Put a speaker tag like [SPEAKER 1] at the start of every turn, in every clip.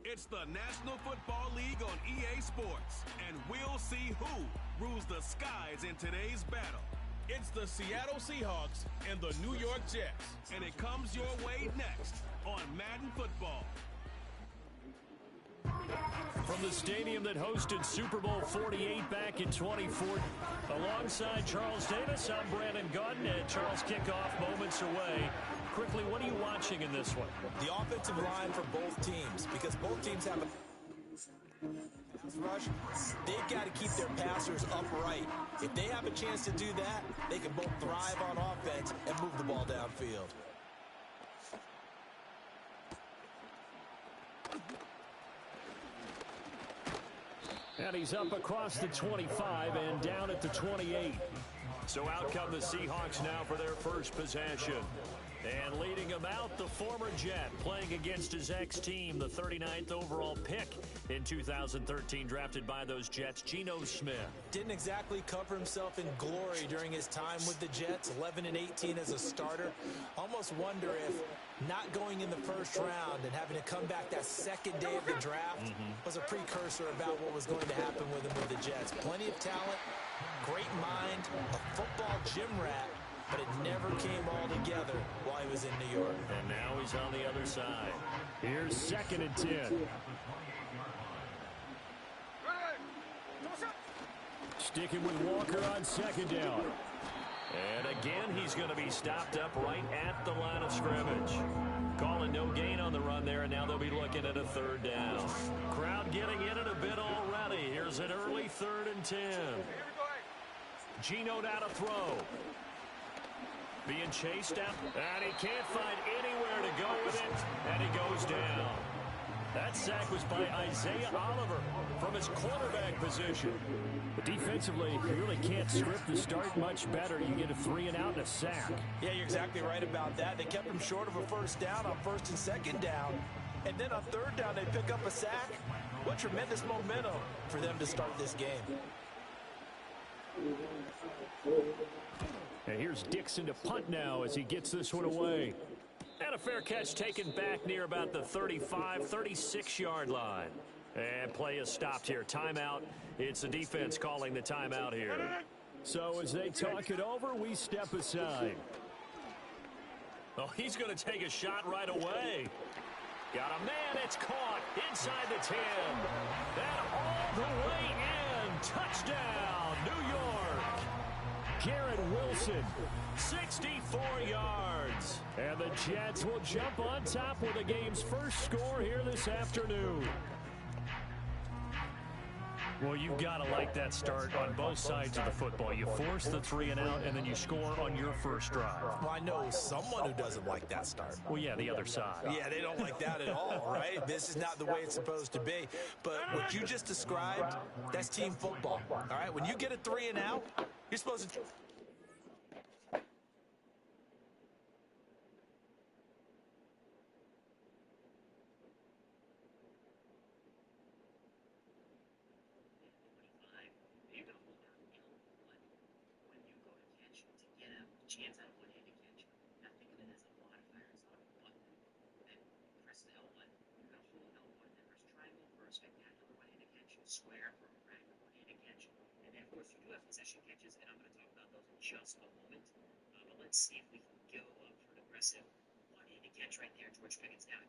[SPEAKER 1] It's the National Football League on EA Sports, and we'll see who rules the skies in today's battle. It's the Seattle Seahawks and the New York Jets, and it comes your way next on Madden Football.
[SPEAKER 2] From the stadium that hosted Super Bowl 48 back in 2014, alongside Charles Davis, I'm Brandon Gaudin, and Charles kickoff moments away. Quickly, what are you watching in this one?
[SPEAKER 3] The offensive line for both teams, because both teams have a pass rush. They've got to keep their passers upright. If they have a chance to do that, they can both thrive on offense and move the ball downfield.
[SPEAKER 2] And he's up across the 25 and down at the 28. So out come the Seahawks now for their first possession. And leading him out, the former Jet, playing against his ex-team, the 39th overall pick in 2013, drafted by those Jets, Geno Smith.
[SPEAKER 3] Didn't exactly cover himself in glory during his time with the Jets, 11-18 as a starter. Almost wonder if not going in the first round and having to come back that second day of the draft was a precursor about what was going to happen with him with the Jets. Plenty of talent, great mind, a football gym rat, but it never came all together while he was in New York.
[SPEAKER 2] And now he's on the other side. Here's 2nd and 10. Sticking with Walker on 2nd down. And again, he's going to be stopped up right at the line of scrimmage. Calling no gain on the run there, and now they'll be looking at a 3rd down. Crowd getting in it a bit already. Here's an early 3rd and 10. Geno now to throw. Being chased out, and he can't find anywhere to go with it, and he goes down. That sack was by Isaiah Oliver from his quarterback position. But defensively, you really can't script the start much better. You get a 3 and out and a sack.
[SPEAKER 3] Yeah, you're exactly right about that. They kept him short of a 1st down on 1st and 2nd down. And then on 3rd down, they pick up a sack. What tremendous momentum for them to start this game.
[SPEAKER 2] And here's Dixon to punt now as he gets this one away. And a fair catch taken back near about the 35, 36-yard line. And play is stopped here. Timeout. It's the defense calling the timeout here. So as they talk it over, we step aside. Oh, he's going to take a shot right away. Got a man. It's caught inside the 10. And all the way in. Touchdown, New York. Garrett Wilson, 64 yards. And the Jets will jump on top with the game's first score here this afternoon. Well, you've got to like that start on both sides of the football. You force the 3 and out, and then you score on your first drive.
[SPEAKER 3] Well, I know someone who doesn't like that start.
[SPEAKER 2] Well, yeah, the other side.
[SPEAKER 3] Yeah, they don't like that at all, right? This is not the way it's supposed to be. But what you just described, that's team football, all right? When you get a 3 and out, you're supposed to...
[SPEAKER 4] chance at a one-handed catch. Now think of it as a modifier. It's not a button. Then press the L button. You're going to hold L button. Then press triangle for a spectacular one-handed catch. Square for a random one-handed catch. And then, of course, you do have possession catches, and I'm going to talk about those in just a moment. But let's see if we can go for an aggressive one-handed catch right there. George Pickens down.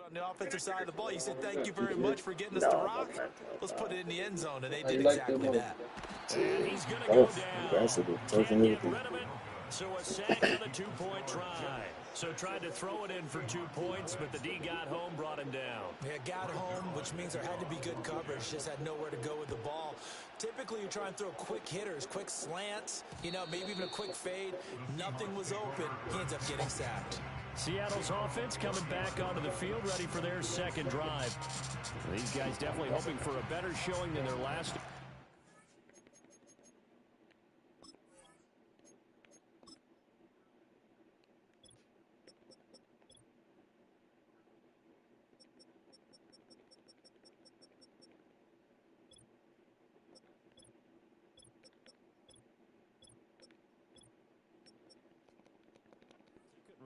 [SPEAKER 3] On the offensive side of the ball, you said thank you very much for getting us to rock. Let's put it in the end zone, and they did exactly that.
[SPEAKER 2] And he's going to go down. Can't get rid of it. So a sack on the 2-point try. So tried to throw it in for 2 points, but the D got home, brought him down.
[SPEAKER 3] Yeah, got home, which means there had to be good coverage. Just had nowhere to go with the ball. Typically, you try and throw quick hitters, quick slants, maybe even a quick fade. Nothing was open. He ends up getting sacked.
[SPEAKER 2] Seattle's offense coming back onto the field, ready for their second drive. These guys definitely hoping for a better showing than their last.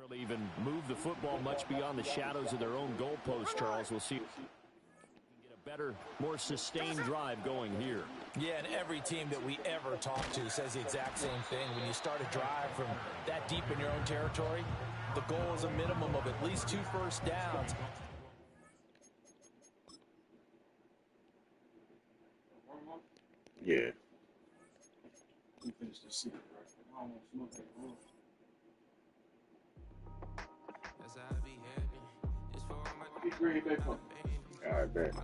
[SPEAKER 2] Really even move the football much beyond the shadows of their own goalpost, Charles. We'll see if we can get a better, more sustained drive going here.
[SPEAKER 3] Yeah, and every team that we ever talk to says the exact same thing. When you start a drive from that deep in your own territory, the goal is a minimum of at least 2 first downs.
[SPEAKER 5] Yeah. All right, bet.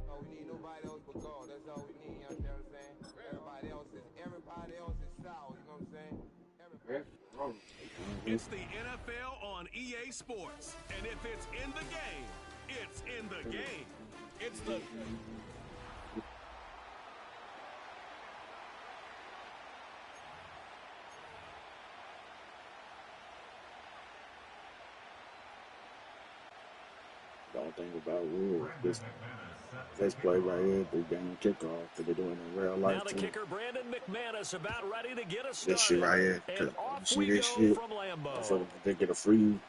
[SPEAKER 6] All we need nobody else but God. That's all we need, you understand what I'm saying? Everybody else is sour, you know what I'm saying?
[SPEAKER 1] It's the NFL on EA Sports. And if it's in the game, it's in the game. It's the...
[SPEAKER 5] Don't think about rules. This play right here, the game kickoff, because they're doing it in real life.
[SPEAKER 2] Now the kicker, Brandon McManus, about ready to get us started.
[SPEAKER 5] This shit right here,
[SPEAKER 2] and off
[SPEAKER 5] see
[SPEAKER 2] we
[SPEAKER 5] this
[SPEAKER 2] go
[SPEAKER 5] shit?
[SPEAKER 2] from Lambeau.
[SPEAKER 5] So they get a free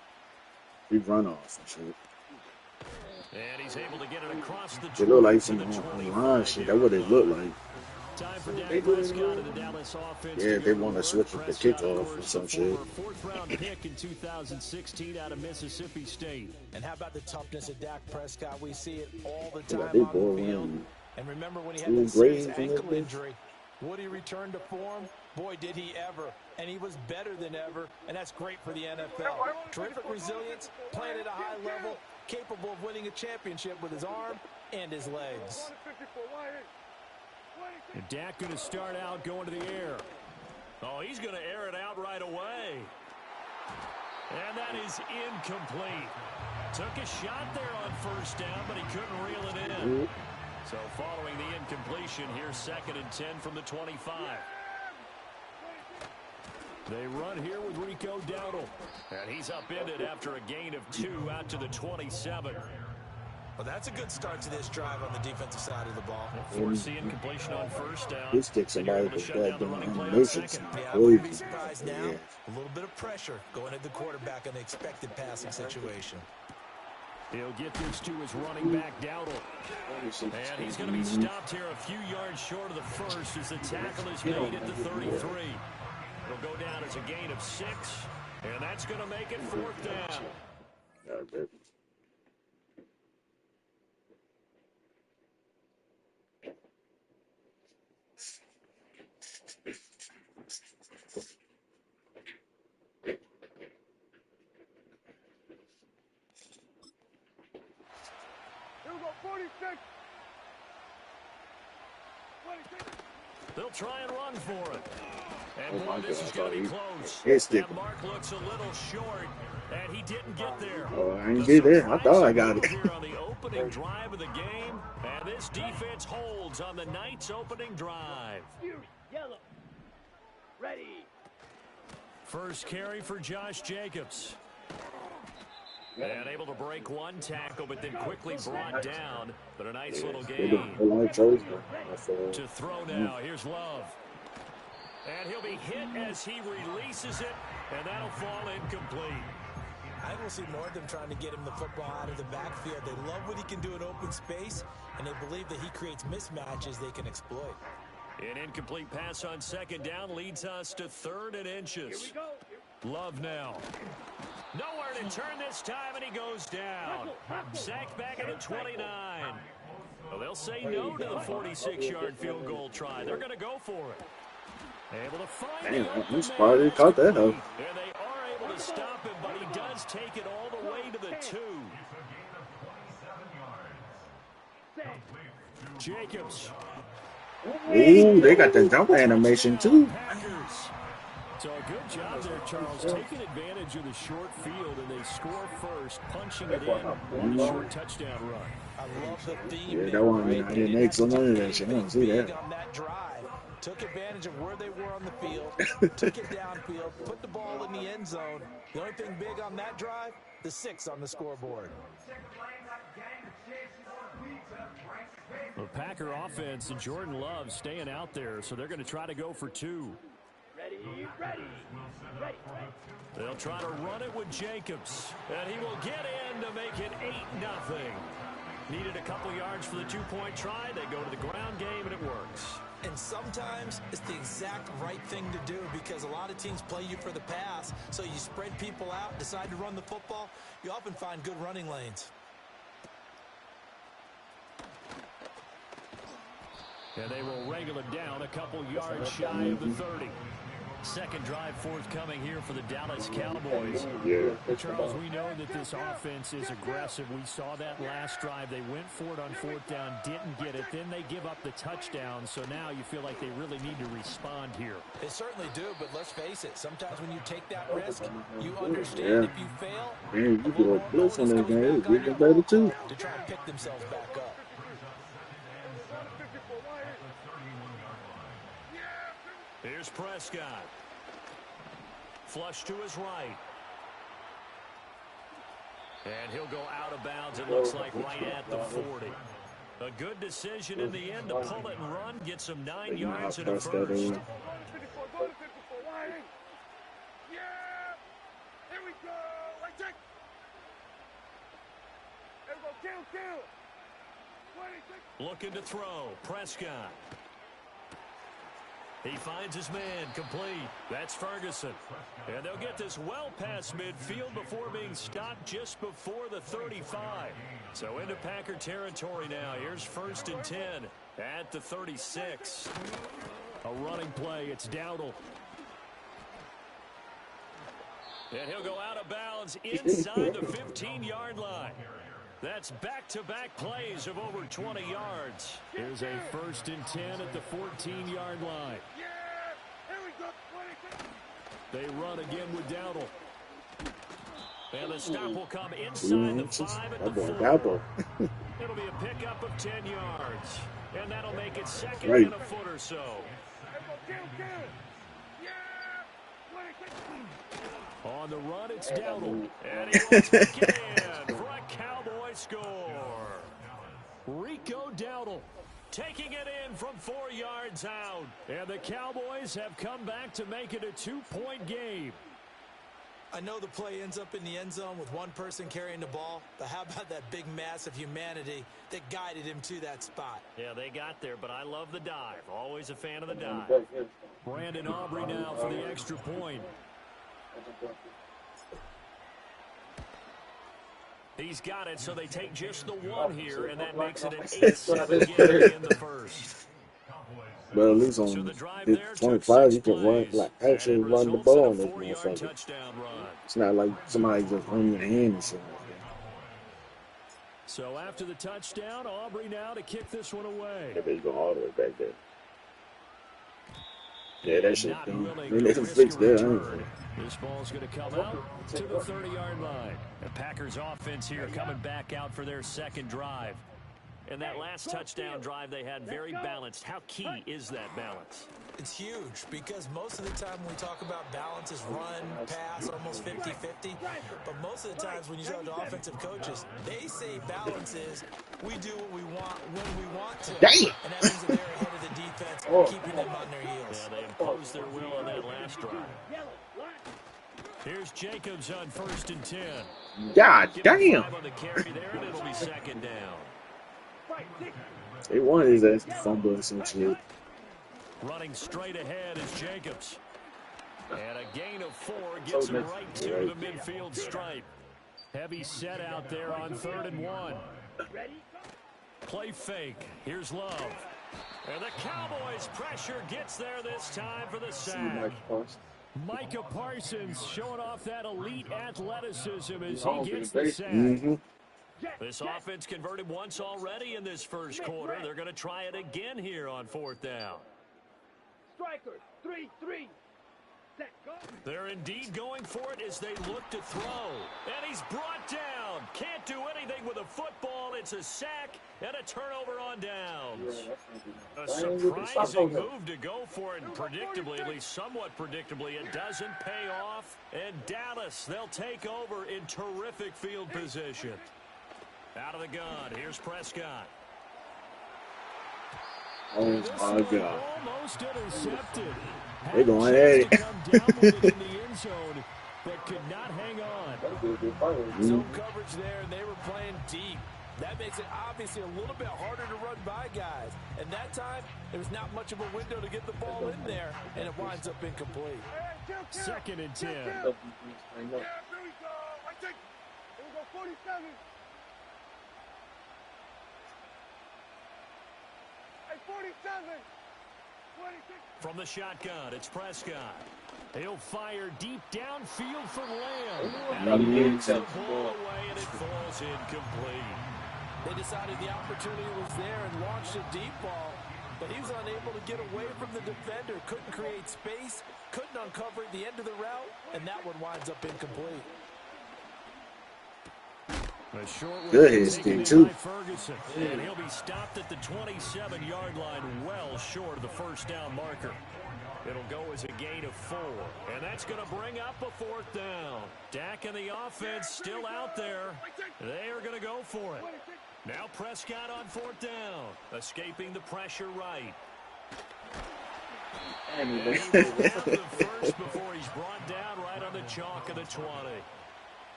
[SPEAKER 5] runoff and shit.
[SPEAKER 2] And he's able to get it across the
[SPEAKER 5] They look like
[SPEAKER 2] to the
[SPEAKER 5] some
[SPEAKER 2] 25
[SPEAKER 5] line shit. That's what they look like.
[SPEAKER 2] Time for Dak Prescott of the Dallas offense.
[SPEAKER 5] Yeah,
[SPEAKER 2] to
[SPEAKER 5] they
[SPEAKER 2] go
[SPEAKER 5] want to
[SPEAKER 2] work.
[SPEAKER 5] switch with the
[SPEAKER 2] Prescott,
[SPEAKER 5] kickoff
[SPEAKER 2] of
[SPEAKER 5] or
[SPEAKER 2] course,
[SPEAKER 5] some
[SPEAKER 2] the
[SPEAKER 5] shit.
[SPEAKER 2] former fourth-round pick in 2016 out of Mississippi State.
[SPEAKER 3] And how about the toughness of Dak Prescott? We see it all the
[SPEAKER 5] Yeah,
[SPEAKER 3] time
[SPEAKER 5] they
[SPEAKER 3] on the
[SPEAKER 5] ball
[SPEAKER 3] field.
[SPEAKER 5] running.
[SPEAKER 3] And remember when he had
[SPEAKER 5] 2
[SPEAKER 3] that serious
[SPEAKER 5] grades in this
[SPEAKER 3] ankle
[SPEAKER 5] bitch?
[SPEAKER 3] injury, would he return to form? Boy, did he ever. And he was better than ever, and that's great for the NFL. Terrific resilience, playing at a high level, capable of winning a championship with his arm and his legs.
[SPEAKER 2] And Dak going to start out going to the air. Oh, he's going to air it out right away. And that is incomplete. Took a shot there on first down, but he couldn't reel it in. So following the incompletion, here's 2nd and 10 from the 25. They run here with Rico Dowdle. And he's upended after a gain of 2 out to the 27.
[SPEAKER 3] Well, that's a good start to this drive on the defensive side of the ball.
[SPEAKER 2] Force the incompletion on first down.
[SPEAKER 5] This gets somebody
[SPEAKER 2] Able to
[SPEAKER 5] with
[SPEAKER 2] shut
[SPEAKER 5] that
[SPEAKER 2] down the
[SPEAKER 5] doing
[SPEAKER 2] running play on
[SPEAKER 5] animations.
[SPEAKER 2] second.
[SPEAKER 3] Yeah, I wouldn't be
[SPEAKER 5] Crazy.
[SPEAKER 3] surprised now.
[SPEAKER 5] Yeah.
[SPEAKER 3] A little bit of pressure going at the quarterback in the expected passing situation.
[SPEAKER 2] He'll get this to his running back, Dowdle. And he's going to be stopped here a few yards short of the first as the tackle is made at the 33. It'll go down as a gain of 6, and that's going to make it 4th down.
[SPEAKER 5] All right, baby.
[SPEAKER 6] Here we go, 46.
[SPEAKER 2] They'll try and run for it.
[SPEAKER 5] Oh
[SPEAKER 2] And
[SPEAKER 5] my
[SPEAKER 2] boy, this is
[SPEAKER 5] God,
[SPEAKER 2] going to be close.
[SPEAKER 5] it's
[SPEAKER 2] That mark looks a little short, and he didn't get there.
[SPEAKER 5] Oh, I
[SPEAKER 2] The
[SPEAKER 5] didn't get there. I thought I
[SPEAKER 2] surprising
[SPEAKER 5] got
[SPEAKER 2] move
[SPEAKER 5] it.
[SPEAKER 2] here on the opening drive of the game, and this defense holds on the Knights' opening drive.
[SPEAKER 7] Yellow. Ready.
[SPEAKER 2] First carry for Josh Jacobs. And able to break one tackle, but then quickly brought down. But a nice little gain. To throw now. Here's Love. And he'll be hit as he releases it, and that'll fall incomplete.
[SPEAKER 3] I will see more of them trying to get him the football out of the backfield. They love what he can do in open space, and they believe that he creates mismatches they can exploit.
[SPEAKER 2] An incomplete pass on second down leads us to 3rd and inches. Love now. Nowhere to turn this time, and he goes down. Sacked back at the 29. Well, they'll say no to the 46-yard field goal try. They're going to go for it. Able to find
[SPEAKER 5] Damn,
[SPEAKER 2] the open
[SPEAKER 5] this
[SPEAKER 2] man.
[SPEAKER 5] party caught that up.
[SPEAKER 2] And they are able to stop him, but he does take it all the way to the 2. Jacobs.
[SPEAKER 5] Ooh, they got the jump animation too.
[SPEAKER 2] So a good job there, Charles, taking advantage of the short field, and they score first, punching it in on the short touchdown run.
[SPEAKER 3] I love the theme.
[SPEAKER 5] Yeah,
[SPEAKER 3] there,
[SPEAKER 5] that one,
[SPEAKER 3] right?
[SPEAKER 5] I didn't make some of that shit. I don't see
[SPEAKER 3] Big
[SPEAKER 5] that.
[SPEAKER 3] on that drive. Took advantage of where they were on the field, took it downfield, put the ball in the end zone. The only thing big on that drive, the 6 on the scoreboard.
[SPEAKER 2] The Packer offense and Jordan Love staying out there, so they're going to try to go for 2.
[SPEAKER 7] Ready.
[SPEAKER 2] They'll try to run it with Jacobs, and he will get in to make it 8-0. Needed a couple yards for the 2-point try. They go to the ground game, and it works.
[SPEAKER 3] And sometimes it's the exact right thing to do because a lot of teams play you for the pass, so you spread people out, decide to run the football. You often find good running lanes.
[SPEAKER 2] And they will wrangle it down a couple yards shy of the 30. Second drive forthcoming here for the Dallas Cowboys.
[SPEAKER 5] Yeah.
[SPEAKER 2] Charles, we know that this offense is aggressive. We saw that last drive. They went for it on 4th down, didn't get it. Then they give up the touchdown. So now you feel like they really need to respond here.
[SPEAKER 3] They certainly do, but let's face it. Sometimes when you take that risk, you understand if you fail,
[SPEAKER 5] Man, you could have blitz on that game. It would be better too.
[SPEAKER 3] to try and pick themselves back up.
[SPEAKER 2] Here's Prescott. Flush to his right. And he'll go out of bounds, it looks like, right at the 40. A good decision in the end to pull it and run, get some 9 yards in a first. Looking to throw. Prescott. He finds his man, complete. That's Ferguson. And they'll get this well past midfield before being stopped just before the 35. So into Packer territory now. Here's 1st and 10 at the 36. A running play. It's Dowdle. And he'll go out of bounds inside the 15-yard line. That's back-to-back plays of over 20 yards. Here's a 1st and 10 at the 14-yard line. They run again with Dowdle. And the stop will come inside the 5 at the 4. It'll be a pickup of 10 yards. And that'll make it 2nd and a foot or so. On the run, it's Dowdle. And he will take it in for a Cowboy score. Rico Dowdle taking it in from 4 yards out. And the Cowboys have come back to make it a 2-point game.
[SPEAKER 3] I know the play ends up in the end zone with one person carrying the ball, but how about that big mass of humanity that guided him to that spot?
[SPEAKER 2] Yeah, they got there, but I love the dive. Always a fan of the dive. Brandon Aubrey now for the extra point. He's got it, so they take just the 1 here, and that makes it an 8-7 game in the first.
[SPEAKER 5] But at least on the 25, you can run, like, actually run the ball on this motherfucker. It's not like somebody just run your hand or something like that.
[SPEAKER 2] So after the touchdown, Aubrey now to kick this one away.
[SPEAKER 5] Yeah, but you go all the way back there. Yeah, that shit
[SPEAKER 2] Not
[SPEAKER 5] dumb.
[SPEAKER 2] willing
[SPEAKER 5] They
[SPEAKER 2] to
[SPEAKER 5] need to
[SPEAKER 2] risk
[SPEAKER 5] fix
[SPEAKER 2] a
[SPEAKER 5] that.
[SPEAKER 2] return. This ball's going to come out to the 30-yard line. The Packers offense here coming back out for their second drive. And that last touchdown drive they had very balanced. How key is that balance?
[SPEAKER 3] It's huge because most of the time when we talk about balance is run, pass, almost 50-50. But most of the times when you talk to offensive coaches, they say balance is we do what we want when we want to.
[SPEAKER 5] Damn.
[SPEAKER 3] And that means that they're ahead of the defense, keeping them on their heels.
[SPEAKER 2] Yeah, they imposed their will on that last drive. Here's Jacobs on 1st and 10.
[SPEAKER 5] God damn.
[SPEAKER 2] 5 on the carry there, and it'll be second down.
[SPEAKER 5] They wanted his ass to fumble or some shit.
[SPEAKER 2] Running straight ahead is Jacobs. And a gain of 4 gets him right to the midfield stripe. Heavy set out there on 3rd and 1. Play fake. Here's Love. And the Cowboys' pressure gets there this time for the sack. Micah Parsons showing off that elite athleticism as he gets the sack. This offense converted once already in this first quarter. They're going to try it again here on 4th down.
[SPEAKER 7] Strikers, 3-3. Set, go.
[SPEAKER 2] They're indeed going for it as they look to throw. And he's brought down. Can't do anything with a football. It's a sack and a turnover on downs. A surprising move to go for it, and predictably, at least somewhat predictably, it doesn't pay off. And Dallas, they'll take over in terrific field position. Out of the gun, here's Prescott.
[SPEAKER 5] Oh my God.
[SPEAKER 2] Almost intercepted.
[SPEAKER 5] They're going at it.
[SPEAKER 2] Come down with it in the end zone, but could not hang on.
[SPEAKER 3] Zone coverage there, and they were playing deep. That makes it obviously a little bit harder to run by guys. And that time, there was not much of a window to get the ball in there, and it winds up incomplete.
[SPEAKER 2] 2nd and 10.
[SPEAKER 6] Here we go. I think. Here we go, 47. Hey, 47. 26.
[SPEAKER 2] From the shotgun, it's Prescott. He'll fire deep downfield for Lamb. And he hits the ball away, and it falls incomplete.
[SPEAKER 3] They decided the opportunity was there and launched a deep ball, but he was unable to get away from the defender, couldn't create space, couldn't uncover the end of the route, and that one winds up incomplete.
[SPEAKER 5] Good hit stick, too.
[SPEAKER 2] Ferguson, and he'll be stopped at the 27-yard line, well short of the first down marker. It'll go as a gain of 4, and that's going to bring up a 4th down. Dak and the offense still out there. They are going to go for it. Now Prescott on 4th down, escaping the pressure right. And he will have the first before he's brought down right on the chalk of the 20.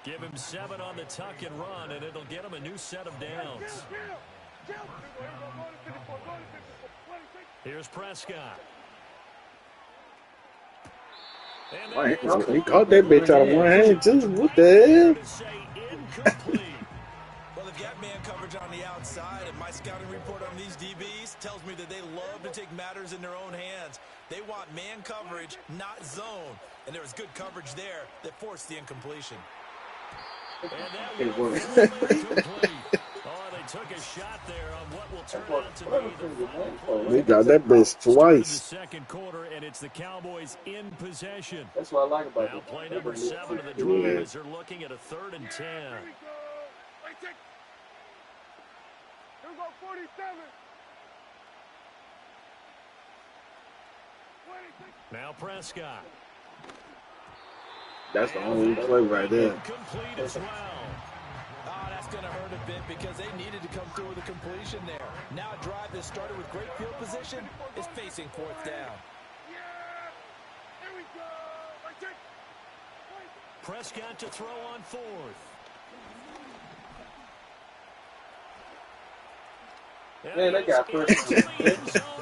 [SPEAKER 2] Give him 7 on the tuck and run, and it'll get him a new set of downs. Here's Prescott.
[SPEAKER 5] He caught that bitch out of one hand, too. What the hell?
[SPEAKER 3] Well, they've got man coverage on the outside, and my scouting report on these DBs tells me that they love to take matters in their own hands. They want man coverage, not zone. And there was good coverage there that forced the incompletion.
[SPEAKER 2] And that will incomplete. Oh, they took a shot there on what will turn out to be the final.
[SPEAKER 5] They got that bitch twice.
[SPEAKER 2] The second quarter, and it's the Cowboys in possession.
[SPEAKER 6] That's what I like about
[SPEAKER 2] now play number 7 of the drive as they're looking at a 3rd and 10.
[SPEAKER 6] Here we go, 47. 26.
[SPEAKER 2] Now Prescott.
[SPEAKER 5] That's the only play right there.
[SPEAKER 2] Complete as well.
[SPEAKER 3] Oh, that's going to hurt a bit because they needed to come through with a completion there. Now a drive that started with great field position is facing 4th down.
[SPEAKER 6] Yeah. Here we go.
[SPEAKER 2] Prescott to throw on 4th.
[SPEAKER 6] Man, they got first.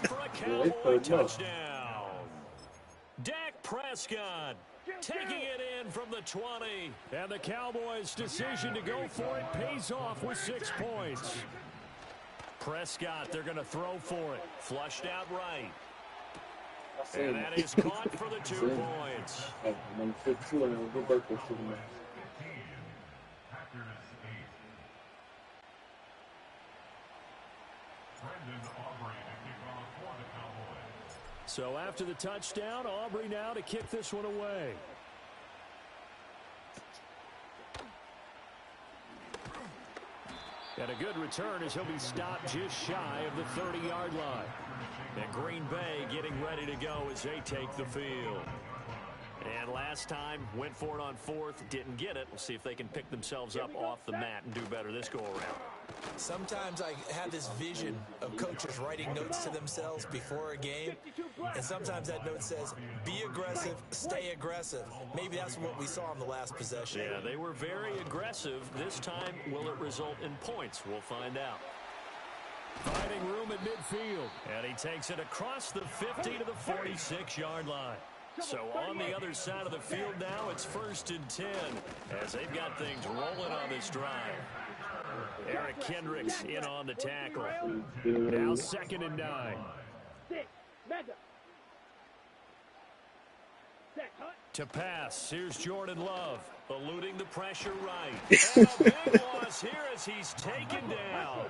[SPEAKER 2] For a Cowboy touchdown. Dak Prescott taking it in from the 20. And the Cowboys' decision to go for it pays off with 6 points. Prescott, they're going to throw for it. Flushed out right. And that is caught for the 2 points. So after the touchdown, Aubrey now to kick this one away. And a good return as he'll be stopped just shy of the 30-yard line. And Green Bay getting ready to go as they take the field. And last time, went for it on fourth, didn't get it. We'll see if they can pick themselves up off the mat and do better this go-around.
[SPEAKER 3] Sometimes I have this vision of coaches writing notes to themselves before a game, and sometimes that note says, be aggressive, stay aggressive. Maybe that's what we saw in the last possession.
[SPEAKER 2] Yeah, they were very aggressive. This time, will it result in points? We'll find out. Finding room at midfield, and he takes it across the 50 to the 46-yard line. So on the other side of the field now, it's 1st and 10 as they've got things rolling on this drive. Eric Kendricks in on the tackle. Now 2nd and 9. To pass, here's Jordan Love, eluding the pressure right. And a big loss here as he's taken down.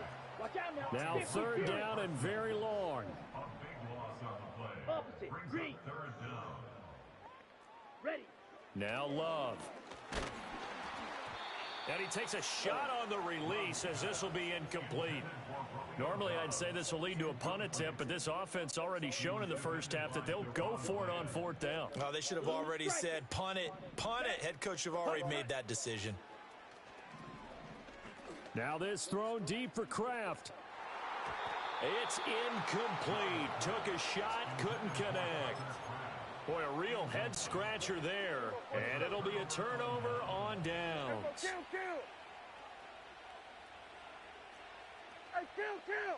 [SPEAKER 2] Now 3rd down and very long.
[SPEAKER 7] Opposite, green. Ready.
[SPEAKER 2] Now Love. And he takes a shot on the release as this will be incomplete. Normally I'd say this will lead to a punt attempt, but this offense already shown in the first half that they'll go for it on 4th down.
[SPEAKER 3] Oh, they should have already said punt it, punt it. Head coach have already made that decision.
[SPEAKER 2] Now this thrown deep for Kraft. It's incomplete. Took a shot, couldn't connect. Boy, a real head-scratcher there. And it'll be a turnover on downs.
[SPEAKER 7] Kill. Hey, kill.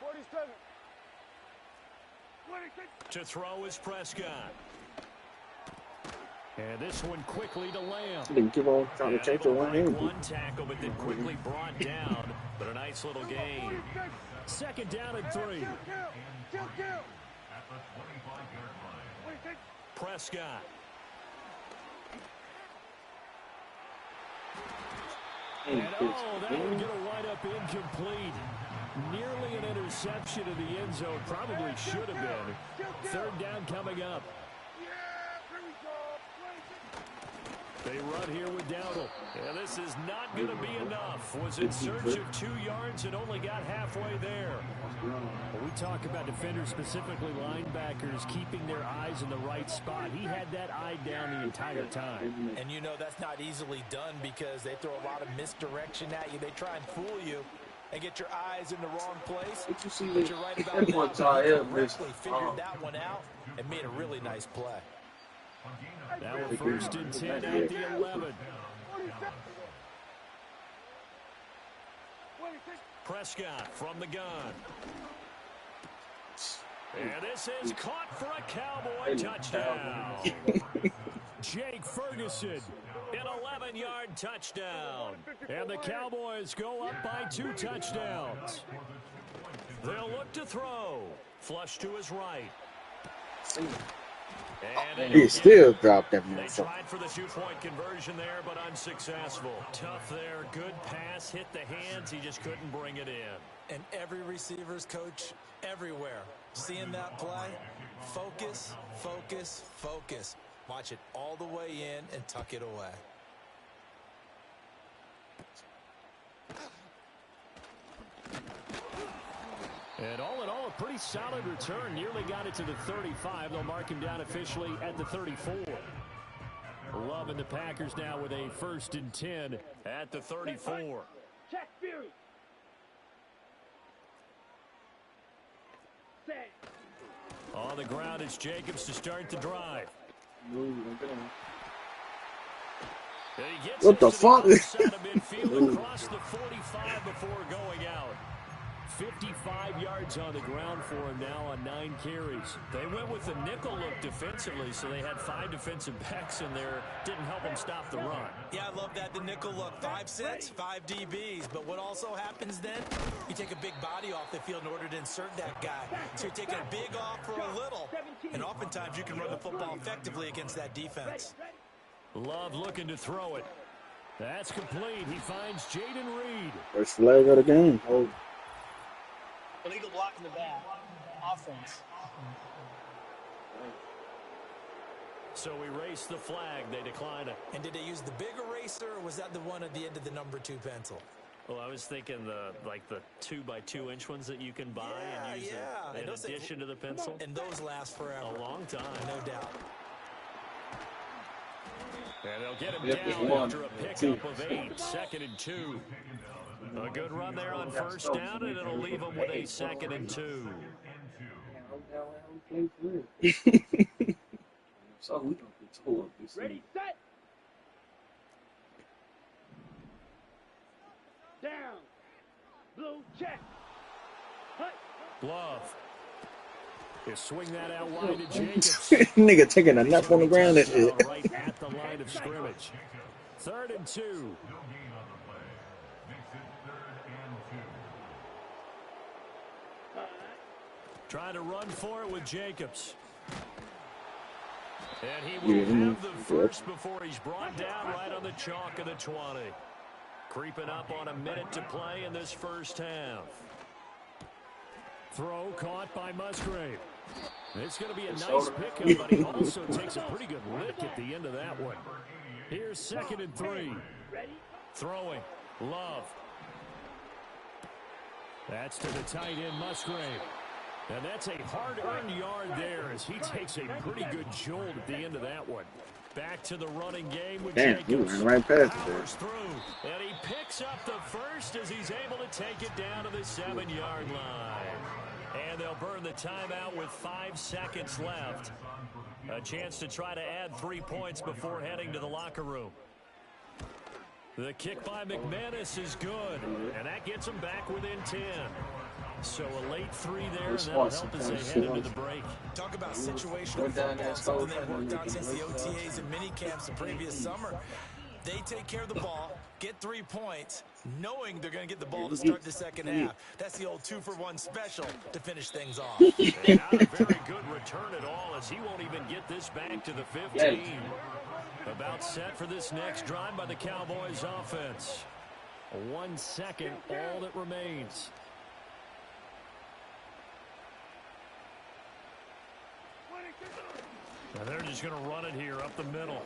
[SPEAKER 7] 47. 26.
[SPEAKER 2] To throw is Prescott. And this one quickly to Lamb.
[SPEAKER 5] Didn't give on trying to change the
[SPEAKER 2] one tackle, but then quickly brought down. But a nice little gain. 2nd down and 3.
[SPEAKER 7] Kill.
[SPEAKER 2] Prescott. And that would get a wind-up incomplete. Nearly an interception in the end zone. Probably should have been. 3rd down coming up. They run here with Dowdle. And this is not going to be enough. Was in search of 2 yards and only got halfway there. Well, we talk about defenders, specifically linebackers, keeping their eyes in the right spot. He had that eye down the entire time.
[SPEAKER 3] And you know that's not easily done because they throw a lot of misdirection at you. They try and fool you and get your eyes in the wrong place.
[SPEAKER 5] But you see,
[SPEAKER 3] but you're right about that. He correctly figured that one out and made a really nice play.
[SPEAKER 2] Now we're 1st and 10 at the 11. Prescott from the gun. And this is caught for a Cowboy touchdown. Jake Ferguson, an 11-yard touchdown. And the Cowboys go up by 2 touchdowns. They'll look to throw. Flush to his right. And
[SPEAKER 5] he still dropped that
[SPEAKER 2] they tried for the 2-point conversion there, but unsuccessful. Tough there. Good pass. Hit the hands. He just couldn't bring it in.
[SPEAKER 3] And every receiver's coach everywhere. Seeing that play, focus. Watch it all the way in and tuck it away.
[SPEAKER 2] And all in all, a pretty solid return. Nearly got it to the 35. They'll mark him down officially at the 34. Love and the Packers now with a 1st and 10 at the 34.
[SPEAKER 7] Check Fury.
[SPEAKER 2] On the ground, it's Jacobs to start the drive.
[SPEAKER 5] What the fuck?
[SPEAKER 2] Across the 45 before going out. 55 yards on the ground for him now on 9 carries. They went with the nickel look defensively, so they had 5 defensive backs in there. Didn't help them stop the run.
[SPEAKER 3] Yeah, I love that, the nickel look. 5 sets, 5 DBs. But what also happens then, you take a big body off the field in order to insert that guy. So you're taking a big off for a little. And oftentimes you can run the football effectively against that defense.
[SPEAKER 2] Love looking to throw it. That's complete. He finds Jaden Reed.
[SPEAKER 5] First flag of the game. Oh.
[SPEAKER 8] Illegal block in the back.
[SPEAKER 3] offense.
[SPEAKER 2] So erase the flag. They decline it.
[SPEAKER 3] And did they use the big eraser, or was that the one at the end of the number 2 pencil?
[SPEAKER 2] Well, I was thinking the 2x2-inch ones that you can buy and use in addition to the pencil.
[SPEAKER 3] And those last forever.
[SPEAKER 2] A long time.
[SPEAKER 3] No doubt.
[SPEAKER 2] And they'll get him down after a pickup of 8, 2nd and 2. A good run there on first down, and it'll leave them with a 2nd and 2.
[SPEAKER 5] So we don't get told this.
[SPEAKER 7] Ready, set. Down. Blue check. Hut.
[SPEAKER 2] Love. You swing that out wide to Jacobs.
[SPEAKER 5] Nigga taking a nap on the ground.
[SPEAKER 2] Right at the line of scrimmage. 3rd and 2. Trying to run for it with Jacobs. And he will have the first before he's brought down right on the chalk of the 20. Creeping up on a minute to play in this first half. Throw caught by Musgrave. It's going to be a nice pickup, but he also takes a pretty good lick at the end of that one. Here's 2nd and 3. Throwing. Love. That's to the tight end, Musgrave. And that's a hard-earned yard there as he takes a pretty good jolt at the end of that one. Back to the running game with Jacobs.
[SPEAKER 5] Right past
[SPEAKER 2] Powers through, and he picks up the first as he's able to take it down to the 7-yard line. And they'll burn the timeout with 5 seconds left. A chance to try to add 3 points before heading to the locker room. The kick by McManus is good, and that gets them back within 10. So a late 3 there, and that'll help as they head into the break.
[SPEAKER 3] Talk about situational football, something they worked on since the OTAs and mini camps the previous summer. They take care of the ball, get 3 points, knowing they're going to get the ball to start the second half. That's the old 2-for-1 special to finish things off.
[SPEAKER 2] And not a very good return at all, as he won't even get this back to the 15. About set for this next drive by the Cowboys offense. 1 second, all that remains. And they're just going to run it here up the middle.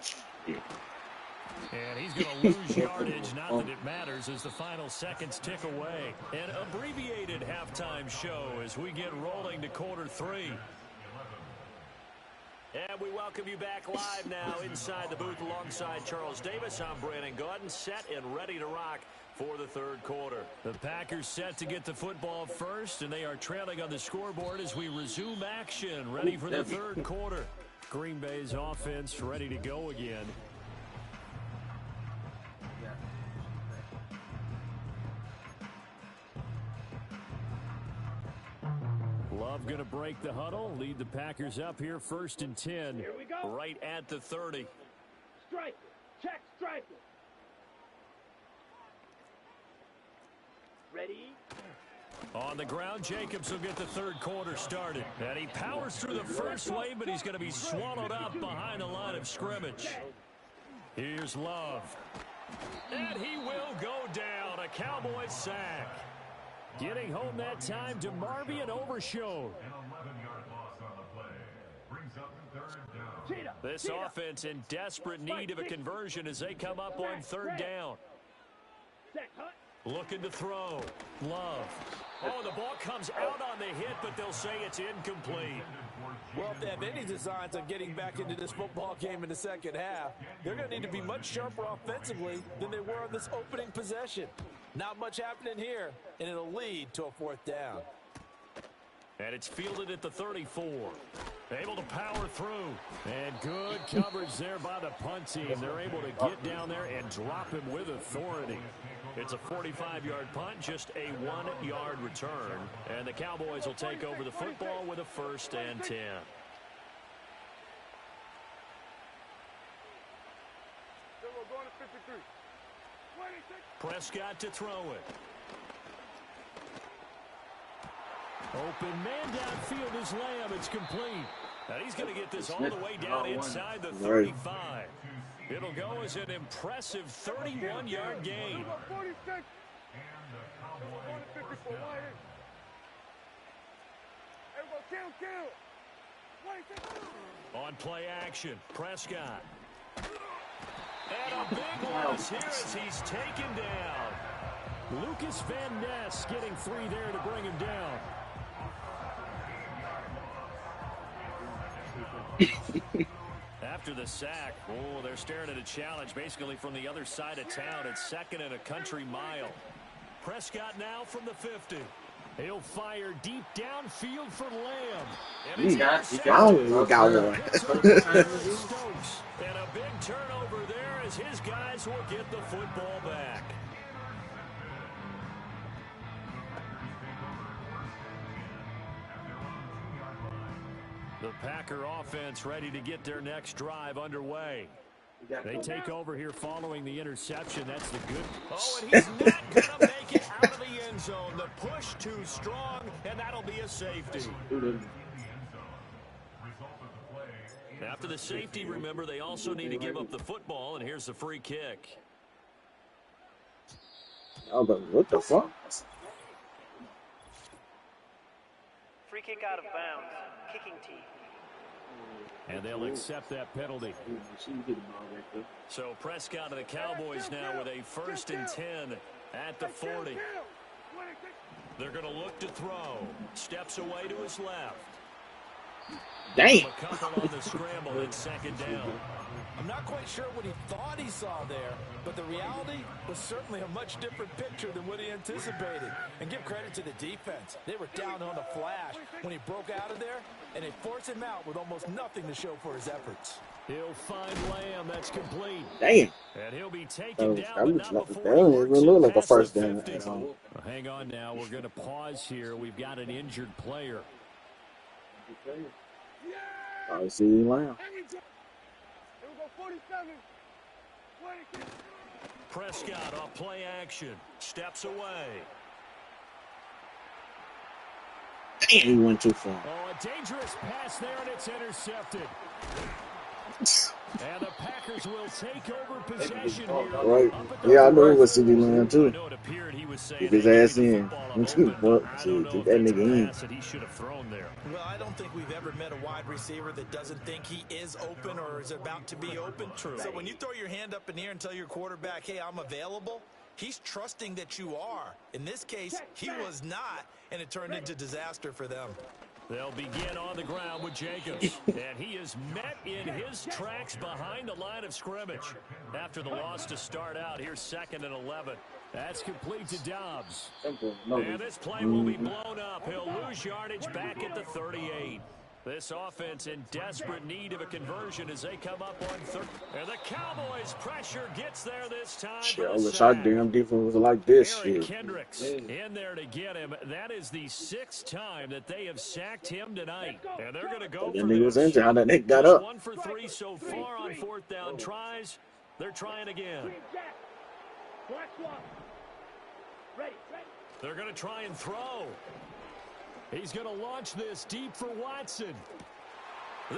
[SPEAKER 2] And he's going to lose yardage, not that it matters, as the final seconds tick away. An abbreviated halftime show as we get rolling to quarter 3. And we welcome you back live now inside the booth alongside Charles Davis. I'm Brandon Gordon, set and ready to rock for the 3rd quarter. The Packers set to get the football first, and they are trailing on the scoreboard as we resume action, ready for the 3rd quarter. Green Bay's offense ready to go again. Love going to break the huddle, lead the Packers up here 1st and 10.
[SPEAKER 7] Here we go.
[SPEAKER 2] Right at the 30.
[SPEAKER 7] Strike. Check strike. Ready.
[SPEAKER 2] On the ground, Jacobs will get the 3rd quarter started. And he powers through the first wave, but he's going to be swallowed up behind the line of scrimmage. Here's Love. And he will go down. A Cowboys sack. Getting home that time to Marvin Overshown. This offense in desperate need of a conversion as they come up on 3rd down. Looking to throw. Love. Oh, the ball comes out on the hit, but they'll say it's incomplete.
[SPEAKER 8] Well, if they have any designs on getting back into this football game in the second half, they're going to need to be much sharper offensively than they were on this opening possession. Not much happening here, and it'll lead to a 4th down.
[SPEAKER 2] And it's fielded at the 34. Able to power through. And good coverage there by the punt team. They're able to get down there and drop him with authority. It's a 45-yard punt, just a 1-yard return. And the Cowboys will take over the football with a 1st and 10. Prescott to throw it. Open man downfield is Lamb. It's complete. And he's going to get this all the way down inside the 35. It'll go as an impressive 31-yard gain. On play action, Prescott. And a big loss here as he's taken down. Lucas Van Ness getting 3 there to bring him down. After the sack, they're staring at a challenge basically from the other side of town. It's 2nd and a country mile. Prescott now from the 50. He'll fire deep downfield for Lamb. And
[SPEAKER 5] he got one.
[SPEAKER 2] And a big turnover there as his guys will get the football back. The Packer offense ready to get their next drive underway. They take over here following the interception. That's the good. Oh, and he's not going to make it out of the end zone. The push too strong, and that'll be a safety. After the safety, remember, they also need to give up the football, and here's the free kick.
[SPEAKER 5] Oh, but what the fuck?
[SPEAKER 9] Free kick out of bounds. Kicking team.
[SPEAKER 2] And they'll accept that penalty. So Prescott and the Cowboys now with a 1st and 10 at the 40. They're going to look to throw. Steps away to his left.
[SPEAKER 5] Damn.
[SPEAKER 2] A couple on the scramble and 2nd down.
[SPEAKER 8] I'm not quite sure what he thought he saw there, but the reality was certainly a much different picture than what he anticipated. And give credit to the defense. They were down on the flash when he broke out of there, and they forced him out with almost nothing to show for his efforts.
[SPEAKER 2] He'll find Lamb. That's complete.
[SPEAKER 5] Damn.
[SPEAKER 2] And he'll be taken down, but not before
[SPEAKER 5] it looked like a first down.
[SPEAKER 2] Well, hang on now. We're going to pause here. We've got an injured player.
[SPEAKER 5] I see Lamb.
[SPEAKER 2] Prescott off play action. Steps away.
[SPEAKER 5] Damn, he went too far.
[SPEAKER 2] Oh, a dangerous pass there, and it's intercepted. And the Packers will take over possession here.
[SPEAKER 5] Right. Yeah, I know it was CD Lamb, too.
[SPEAKER 2] I know it appeared he was saying
[SPEAKER 5] get his ass in. Get that nigga in.
[SPEAKER 2] That he should have thrown there.
[SPEAKER 3] Well, I don't think we've ever met a wide receiver that doesn't think he is open or is about to be open. True. So when you throw your hand up in the air and tell your quarterback, hey, I'm available, he's trusting that you are. In this case, he was not, and it turned into disaster for them.
[SPEAKER 2] They'll begin on the ground with Jacobs, and he is met in his tracks behind the line of scrimmage. After the loss to start out, here's 2nd and 11. That's complete to Dobbs. And this play will be blown up. He'll lose yardage back at the 38. This offense in desperate need of a conversion as they come up on 3rd. And the Cowboys' pressure gets there this time.
[SPEAKER 5] Shit, I wish our damn defense was like this.
[SPEAKER 2] Aaron Kendricks in there to get him. That is the 6th time that they have sacked him tonight. And they're going to go for
[SPEAKER 5] this. Was injured. How that Nick got up.
[SPEAKER 2] 1 for 3 so far on 4th down tries. They're trying again. They're going to try and throw. He's going to launch this deep for Watson.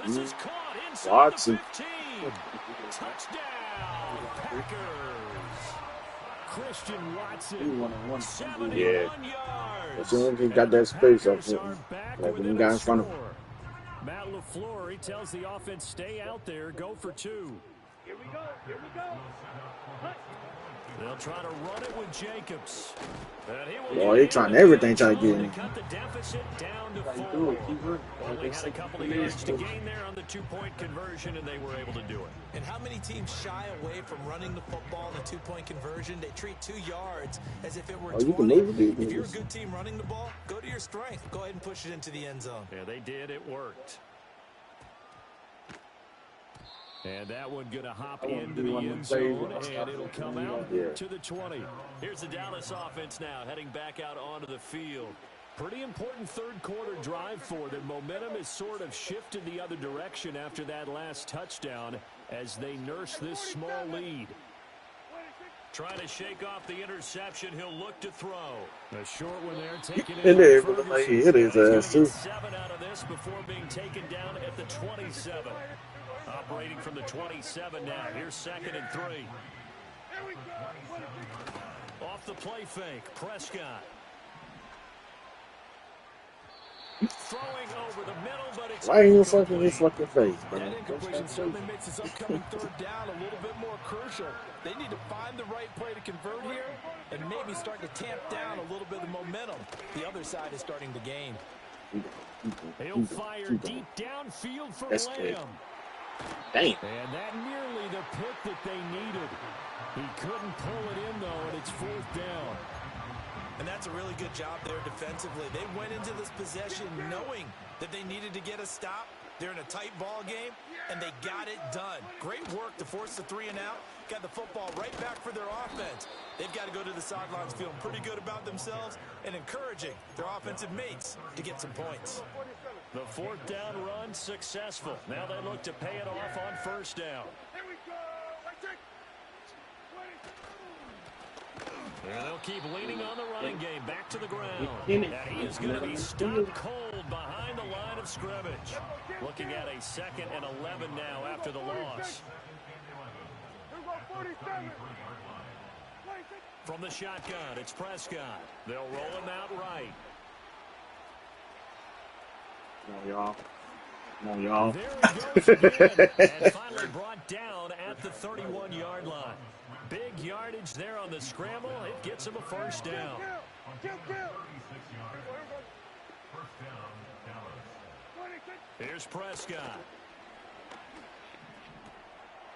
[SPEAKER 2] This is caught inside
[SPEAKER 5] Watson.
[SPEAKER 2] the 15. Touchdown, Packers. Christian Watson, 71 yards.
[SPEAKER 5] As soon as he got that space up, like when he got in front of him.
[SPEAKER 2] Matt LaFleur, he tells the offense, stay out there, go for 2.
[SPEAKER 7] Here we go, here we go.
[SPEAKER 2] They'll try to run it with Jacobs.
[SPEAKER 5] He trying everything, trying to get in.
[SPEAKER 2] Cut the deficit down to 4. Only had a couple of yards to gain there on the 2-point conversion, and they were able to do it.
[SPEAKER 3] And how many teams shy away from running the football in a 2-point conversion? They treat 2 yards as if it were 20.
[SPEAKER 5] You can move it.
[SPEAKER 3] If you're a good team running the ball, go to your strength. Go ahead and push it into the end zone.
[SPEAKER 2] Yeah, they did. It worked. And that one going to hop into the end zone, and it'll come out to the 20. Here's the Dallas offense now, heading back out onto the field. Pretty important 3rd quarter drive for them. Momentum has sort of shifted the other direction after that last touchdown as they nurse this small lead. Trying to shake off the interception. He'll look to throw. A short one there, taken in.
[SPEAKER 5] It is ass too.
[SPEAKER 2] 7 out of this before being taken down at the 27. Operating from the 27 now. Here's 2nd and 3. Off the play fake, Prescott. Throwing over the middle, but it's
[SPEAKER 5] Why ain't you fucking his fucking face, bro?
[SPEAKER 8] That incompletion certainly makes this upcoming third down a little bit more crucial. They need to find the right play to convert here and maybe start to tamp down a little bit of momentum. The other side is starting to gain.
[SPEAKER 2] He'll fire deep downfield for Lamb.
[SPEAKER 5] Damn.
[SPEAKER 2] And that nearly the pick that they needed. He couldn't pull it in, though, and it's fourth down.
[SPEAKER 3] And that's a really good job there defensively. They went into this possession knowing that they needed to get a stop. They're in a tight ball game, and they got it done. Great work to force the 3 and out. Got the football right back for their offense. They've got to go to the sidelines feeling pretty good about themselves and encouraging their offensive mates to get some points.
[SPEAKER 2] The fourth down run successful. Now they look to pay it off on first down.
[SPEAKER 7] Here we go.
[SPEAKER 2] And they'll keep leaning on the running game back to the ground. And he is going to be stopped cold behind the line of scrimmage. Looking at a 2nd and 11 now after the loss. From the shotgun, it's Prescott. They'll roll him out right.
[SPEAKER 5] Come on, y'all. Come on, y'all.
[SPEAKER 2] There he goes again. And finally brought down at the 31-yard line. Big yardage there on the scramble. It gets him a first down. Here's Prescott.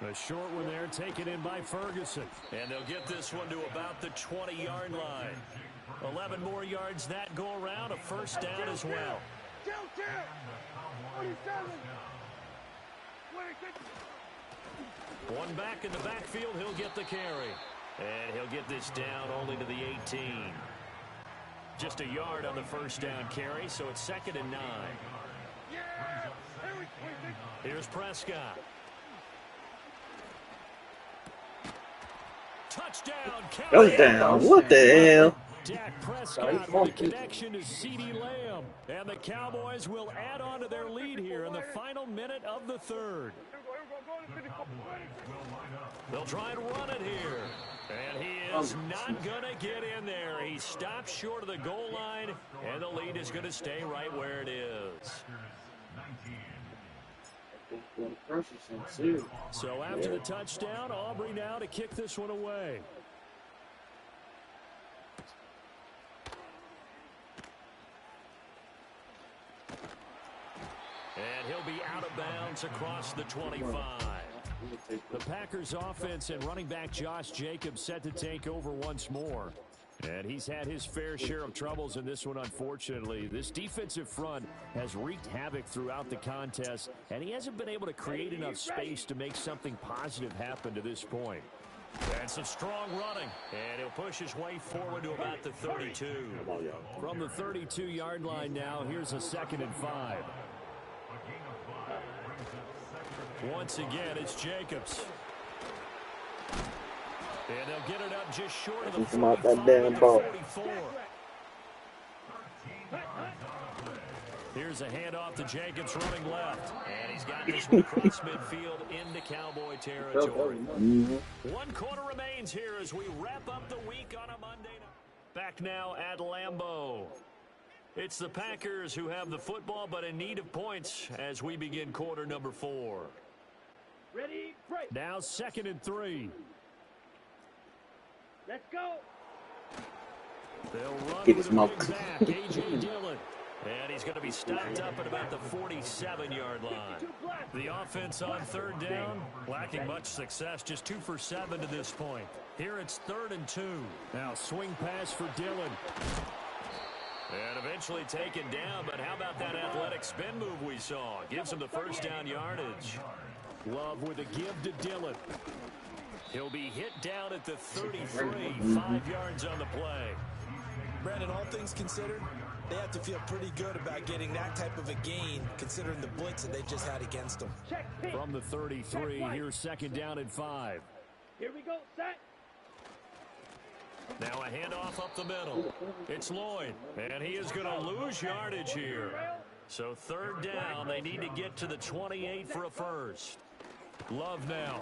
[SPEAKER 2] A short one there taken in by Ferguson. And they'll get this one to about the 20-yard line. 11 more yards that go around. A first down as well. One back in the backfield. He'll get the carry. And he'll get this down only to the 18. Just a yard on the first down carry, so it's 2nd and 9. Here's Prescott. Touchdown,
[SPEAKER 5] Touchdown. What the hell?
[SPEAKER 2] Dak Prescott with a connection to CeeDee Lamb. And the Cowboys will add on to their lead here in the final minute of the third. They'll try and run it here. And he is not going to get in there. He stops short of the goal line, and the lead is going to stay right where it is. So after the touchdown, Aubrey now to kick this one away. And he'll be out of bounds across the 25. The Packers offense and running back Josh Jacobs set to take over once more. And he's had his fair share of troubles in this one, unfortunately. This defensive front has wreaked havoc throughout the contest, and he hasn't been able to create enough space to make something positive happen to this point. And some strong running, and he'll push his way forward to about the 32. From the 32-yard line now, here's a 2nd and 5. Once again, it's Jacobs. And they'll get it up just short of the 44. Here's a handoff to Jacobs running left. And he's got this one across midfield into Cowboy territory. 1 quarter remains here as we wrap up the week on a Monday night. Back now at Lambeau. It's the Packers who have the football but in need of points as we begin quarter number 4.
[SPEAKER 7] Ready, break.
[SPEAKER 2] Now 2nd and 3.
[SPEAKER 7] Let's go.
[SPEAKER 2] They'll run
[SPEAKER 5] Get
[SPEAKER 2] with a
[SPEAKER 5] smoked.
[SPEAKER 2] big back, A.J. Dillon. And he's going to be stopped up at about the 47-yard line. The offense on 3rd down, lacking much success, just 2 for 7 to this point. Here it's 3rd and 2. Now swing pass for Dillon. And eventually taken down, but how about that athletic spin move we saw? Gives him the first down yardage. Love with a give to Dillon. He'll be hit down at the 33, 5 yards on the play.
[SPEAKER 3] Brandon, all things considered, they have to feel pretty good about getting that type of a gain, considering the blitz that they just had against them.
[SPEAKER 2] From the 33, here's 2nd down and 5.
[SPEAKER 7] Here we go, set.
[SPEAKER 2] Now a handoff up the middle. It's Lloyd, and he is going to lose yardage here. So 3rd down, they need to get to the 28 for a first. Love now.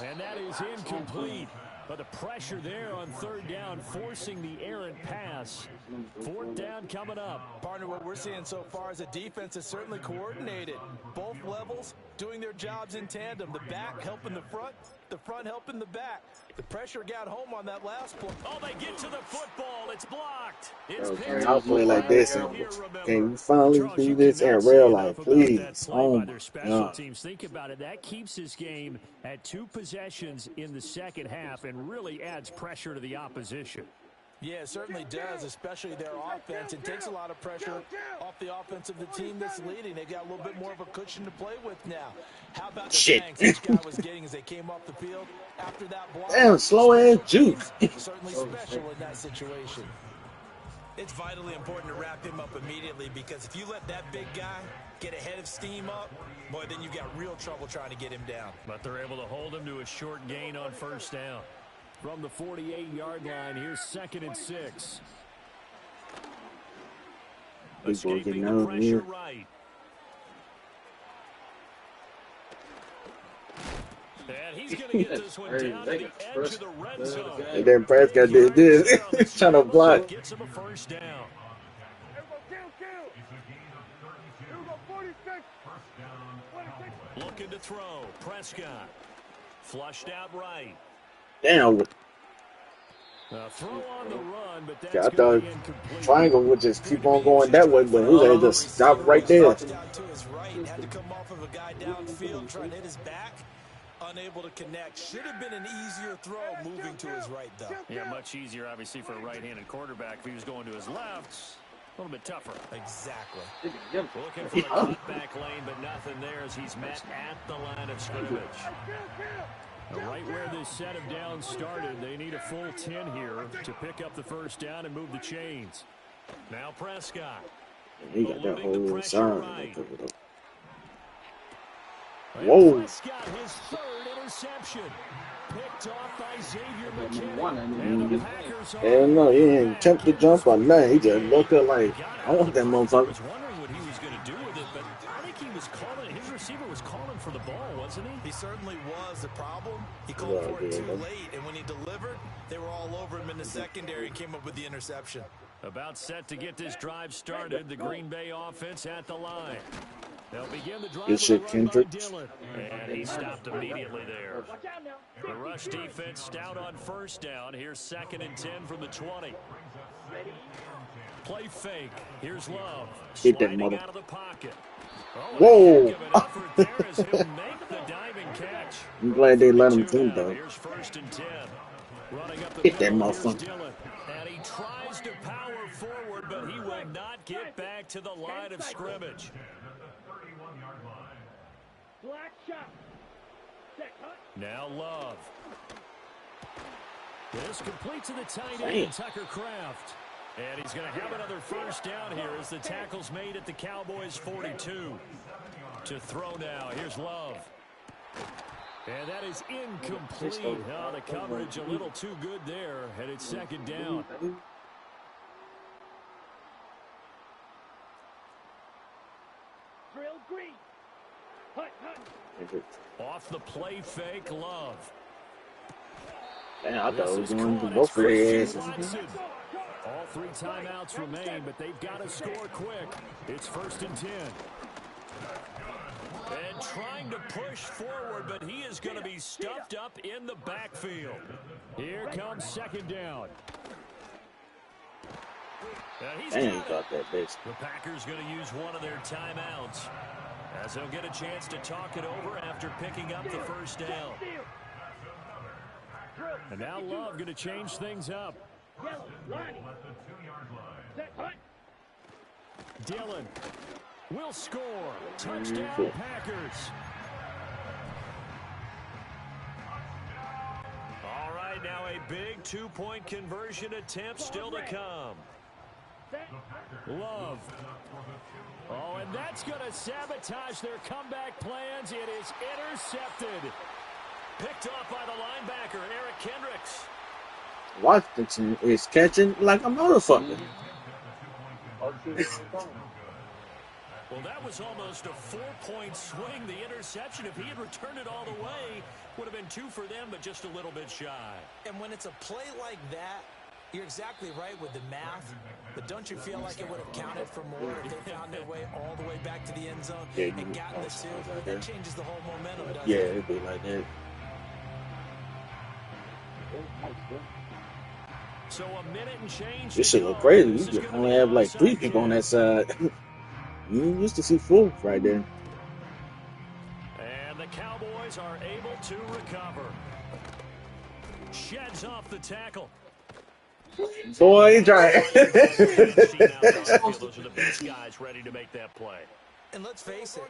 [SPEAKER 2] And that is incomplete. But the pressure there on third down, forcing the errant pass. Fourth down coming up.
[SPEAKER 8] Partner, what we're seeing so far is the defense is certainly coordinated. Both levels doing their jobs in tandem. The back helping the front helping the back. The pressure got home on that last play.
[SPEAKER 2] Oh, they get to the football. It's blocked. It's picked
[SPEAKER 5] I'll
[SPEAKER 2] up
[SPEAKER 5] play like this. And
[SPEAKER 2] here,
[SPEAKER 5] can you finally do this in real life, please? Oh, my
[SPEAKER 2] special
[SPEAKER 5] God.
[SPEAKER 2] teams. Think about it. That keeps this game at 2 possessions in the second half and really adds pressure to the opposition.
[SPEAKER 8] Yeah, it certainly does, especially their offense. It takes a lot of pressure off the offense of the team that's leading. They've got a little bit more of a cushion to play with now. How about the thanks each guy was getting as they came off the field after that block?
[SPEAKER 5] Damn, slow ass juke.
[SPEAKER 8] Certainly special in that situation.
[SPEAKER 3] It's vitally important to wrap him up immediately because if you let that big guy get ahead of steam up, boy, then you've got real trouble trying to get him down.
[SPEAKER 2] But they're able to hold him to a short gain on first down. From the 48-yard line, here's 2nd and 6. Escaping the pressure right. And he's going to get this one down to the edge of the red zone.
[SPEAKER 5] And then Prescott did this, trying to block.
[SPEAKER 2] Gets him a first down. Looking to throw. Prescott. Flushed out right.
[SPEAKER 5] Damn.
[SPEAKER 2] Throw on the run, but that's
[SPEAKER 5] I thought
[SPEAKER 2] incomplete.
[SPEAKER 5] Triangle would just keep on going that way, but he had to stop right there.
[SPEAKER 3] Down to his right, had to come off of a guy downfield, trying to hit his back. Unable to connect. Should have been an easier throw moving to his right, though.
[SPEAKER 2] Yeah, much easier, obviously, for a right-handed quarterback. If he was going to his left, a little bit tougher.
[SPEAKER 3] Exactly.
[SPEAKER 2] Looking for a cutback lane, but nothing there as he's met at the line of scrimmage. Right where this set of downs started, they need a full 10 here to pick up the first down and move the chains. Now Prescott.
[SPEAKER 5] He got that whole side.
[SPEAKER 2] Right.
[SPEAKER 5] Whoa.
[SPEAKER 2] Prescott, his 3rd interception. Picked off by Xavier McKinney. And the Packers are
[SPEAKER 5] Hell no, he didn't attempt to jump or nothing. He just looked up like, I want that
[SPEAKER 2] I
[SPEAKER 5] motherfucker.
[SPEAKER 2] was wondering what he was going to do with it, but I think he was calling, his receiver was calling for the ball, wasn't he?
[SPEAKER 3] He certainly was. The problem, he called for it too late, and when he delivered, they were all over him in the secondary and came up with the interception.
[SPEAKER 2] About set to get this drive started, the Green Bay offense at the line. They'll begin the drive
[SPEAKER 5] Good shit,
[SPEAKER 2] with a run by
[SPEAKER 5] Kendrick.
[SPEAKER 2] Dillon. And he stopped immediately there. The rush defense stout on first down. Here's 2nd and 10 from the 20. Play fake. Here's Love.
[SPEAKER 5] Hit that
[SPEAKER 2] Sliding
[SPEAKER 5] mother.
[SPEAKER 2] out of the pocket.
[SPEAKER 5] Whoa.
[SPEAKER 2] Heck of an effort there as he'll make the diving catch.
[SPEAKER 5] I'm glad they let him
[SPEAKER 2] Two
[SPEAKER 5] do
[SPEAKER 2] now.
[SPEAKER 5] though.
[SPEAKER 2] Here's 1st and 10. Running up the
[SPEAKER 5] Hit that
[SPEAKER 2] middle, here's
[SPEAKER 5] motherfucker.
[SPEAKER 2] Dillon. And he tries to power forward, but he will not get back to the line of scrimmage.
[SPEAKER 7] Black shot. Set, cut.
[SPEAKER 2] Now Love. This complete to the tight end, Tucker Kraft. And he's going to have another first down here as the tackle's made at the Cowboys' 42. To throw now, here's Love. And that is incomplete. Oh, the coverage a little too good there, and it's 2nd down.
[SPEAKER 7] Drill green. Hut, hut.
[SPEAKER 2] Off the play fake, Love.
[SPEAKER 5] Damn, I thought it was
[SPEAKER 2] This is
[SPEAKER 5] going to
[SPEAKER 2] caught.
[SPEAKER 5] go
[SPEAKER 2] It's
[SPEAKER 5] for their
[SPEAKER 2] first and
[SPEAKER 5] asses.
[SPEAKER 2] Watson. All 3 timeouts remain, but they've got to score quick. It's 1st and 10. And trying to push forward, but he is going to be stuffed up in the backfield. Here comes 2nd down.
[SPEAKER 5] Damn, he got that bitch.
[SPEAKER 2] The Packers going to use one of their timeouts as they'll get a chance to talk it over after picking up the first down. And now Love going to change things up.
[SPEAKER 7] Yellow, line. Set, hut.
[SPEAKER 2] Dillon will score. Touchdown, Packers. All right, now a big 2-point conversion attempt still to come. Love. Oh, and that's going to sabotage their comeback plans. It is intercepted. Picked off by the linebacker, Eric Kendricks.
[SPEAKER 5] Washington is catching like a motherfucker.
[SPEAKER 2] Well, that was almost a 4-point swing. The interception, if he had returned it all the way, would have been 2 for them, but just a little bit shy.
[SPEAKER 3] And when it's a play like that, you're exactly right with the math, but don't you feel like it would have counted for more if they found their way all the way back to the end zone and gotten the 2? That changes the whole momentum, doesn't it?
[SPEAKER 5] Yeah, it'd be like that.
[SPEAKER 2] So a minute and change.
[SPEAKER 5] This shit look crazy. You just only have like 3 people on that side. You used to see 4 right there.
[SPEAKER 2] And the Cowboys are able to recover. Sheds off the tackle.
[SPEAKER 5] Boy, he tried.
[SPEAKER 2] Those are the best guys ready to make that play.
[SPEAKER 3] And let's face it,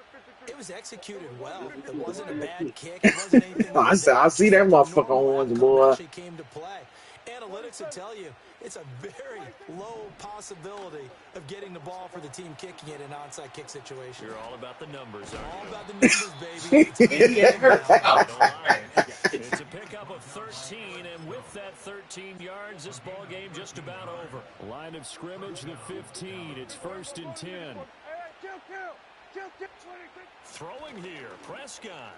[SPEAKER 3] it was executed well. It wasn't a bad kick. It wasn't anything.
[SPEAKER 5] I see that motherfucker on ones, boy.
[SPEAKER 3] Actually came to play. Analytics will tell you it's a very low possibility of getting the ball for the team kicking it in an onside kick situation.
[SPEAKER 2] You're all about the numbers, aren't you?
[SPEAKER 3] All about the numbers, baby.
[SPEAKER 2] It's a pickup of 13, and with that 13 yards, this ball game just about over. Line of scrimmage, the 15. It's 1st and 10. Throwing here, Prescott.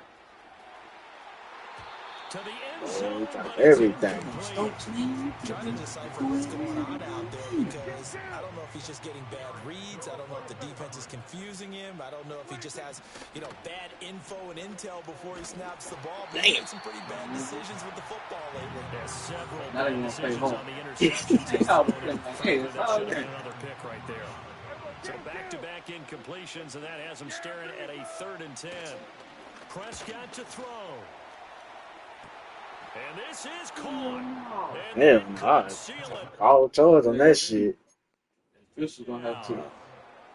[SPEAKER 2] To the end zone.
[SPEAKER 5] Everything.
[SPEAKER 3] Trying to decipher what's going on out there because I don't know if he's just getting bad reads. I don't know if the defense is confusing him. I don't know if he just has, bad info and intel before he snaps the ball. But he made some pretty bad decisions with the football lately.
[SPEAKER 2] There's several bad decisions on the interceptions. Another pick right there. So back-to-back incompletions, and that has him staring at a 3rd and 10. Prescott to throw. And this is caught.
[SPEAKER 5] Hell, nice. All toes on that shit.
[SPEAKER 10] This is gonna have to.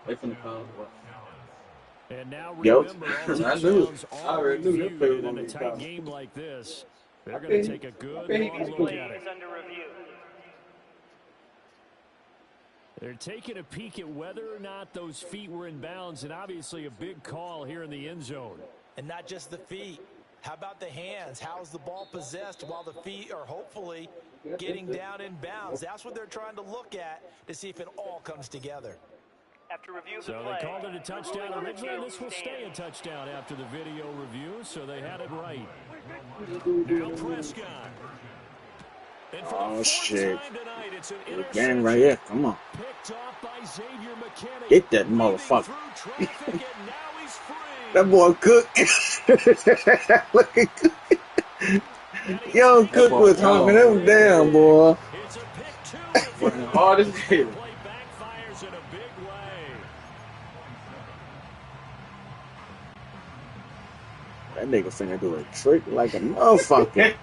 [SPEAKER 10] They finna call it.
[SPEAKER 2] And now remember, all touchdowns
[SPEAKER 10] I already knew that play was
[SPEAKER 2] in
[SPEAKER 10] gonna
[SPEAKER 2] a
[SPEAKER 10] be
[SPEAKER 2] tight
[SPEAKER 10] called.
[SPEAKER 2] game like this. They're going to take a good long look at it.
[SPEAKER 9] Under review.
[SPEAKER 2] They're taking a peek at whether or not those feet were in bounds, and obviously a big call here in the end zone.
[SPEAKER 3] And not just the feet. How about the hands? How's the ball possessed while the feet are hopefully getting down in bounds? That's what they're trying to look at to see if it all comes together.
[SPEAKER 9] After review of the
[SPEAKER 2] So
[SPEAKER 9] play,
[SPEAKER 2] they called it a touchdown originally, and this will stay a touchdown after the video review, so they had it right. Now Prescott. And for the
[SPEAKER 5] shit.
[SPEAKER 2] time tonight, it's an
[SPEAKER 5] Game right here. Come on.
[SPEAKER 2] picked off by Xavier McKinney.
[SPEAKER 5] Get that motherfucker.
[SPEAKER 2] Through traffic, and now he's free.
[SPEAKER 5] That boy Cook. Look at Cook. Young Cook was hugging him down, boy.
[SPEAKER 2] It's a pick 2.
[SPEAKER 10] Working hard as hell.
[SPEAKER 2] Play backfires in a big way.
[SPEAKER 5] That nigga finna do a trick like a motherfucker.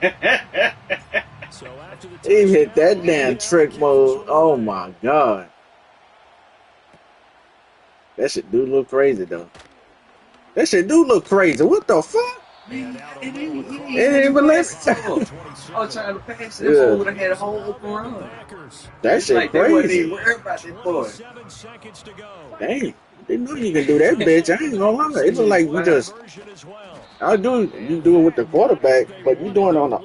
[SPEAKER 2] So after the
[SPEAKER 5] He hit
[SPEAKER 2] touchdown,
[SPEAKER 5] that damn trick mode. Oh my god. That shit do look crazy though. That shit do look crazy. What the fuck? It ain't even listen.
[SPEAKER 10] I was trying to pass it. That would have had a whole open run.
[SPEAKER 5] That shit
[SPEAKER 10] Like, they wasn't
[SPEAKER 5] crazy.
[SPEAKER 10] even worried about that boy.
[SPEAKER 2] 7 seconds to go.
[SPEAKER 5] Dang. Didn't know you can do that, bitch. I ain't gonna lie. It look like you just. You do it with the quarterback, but you doing it on a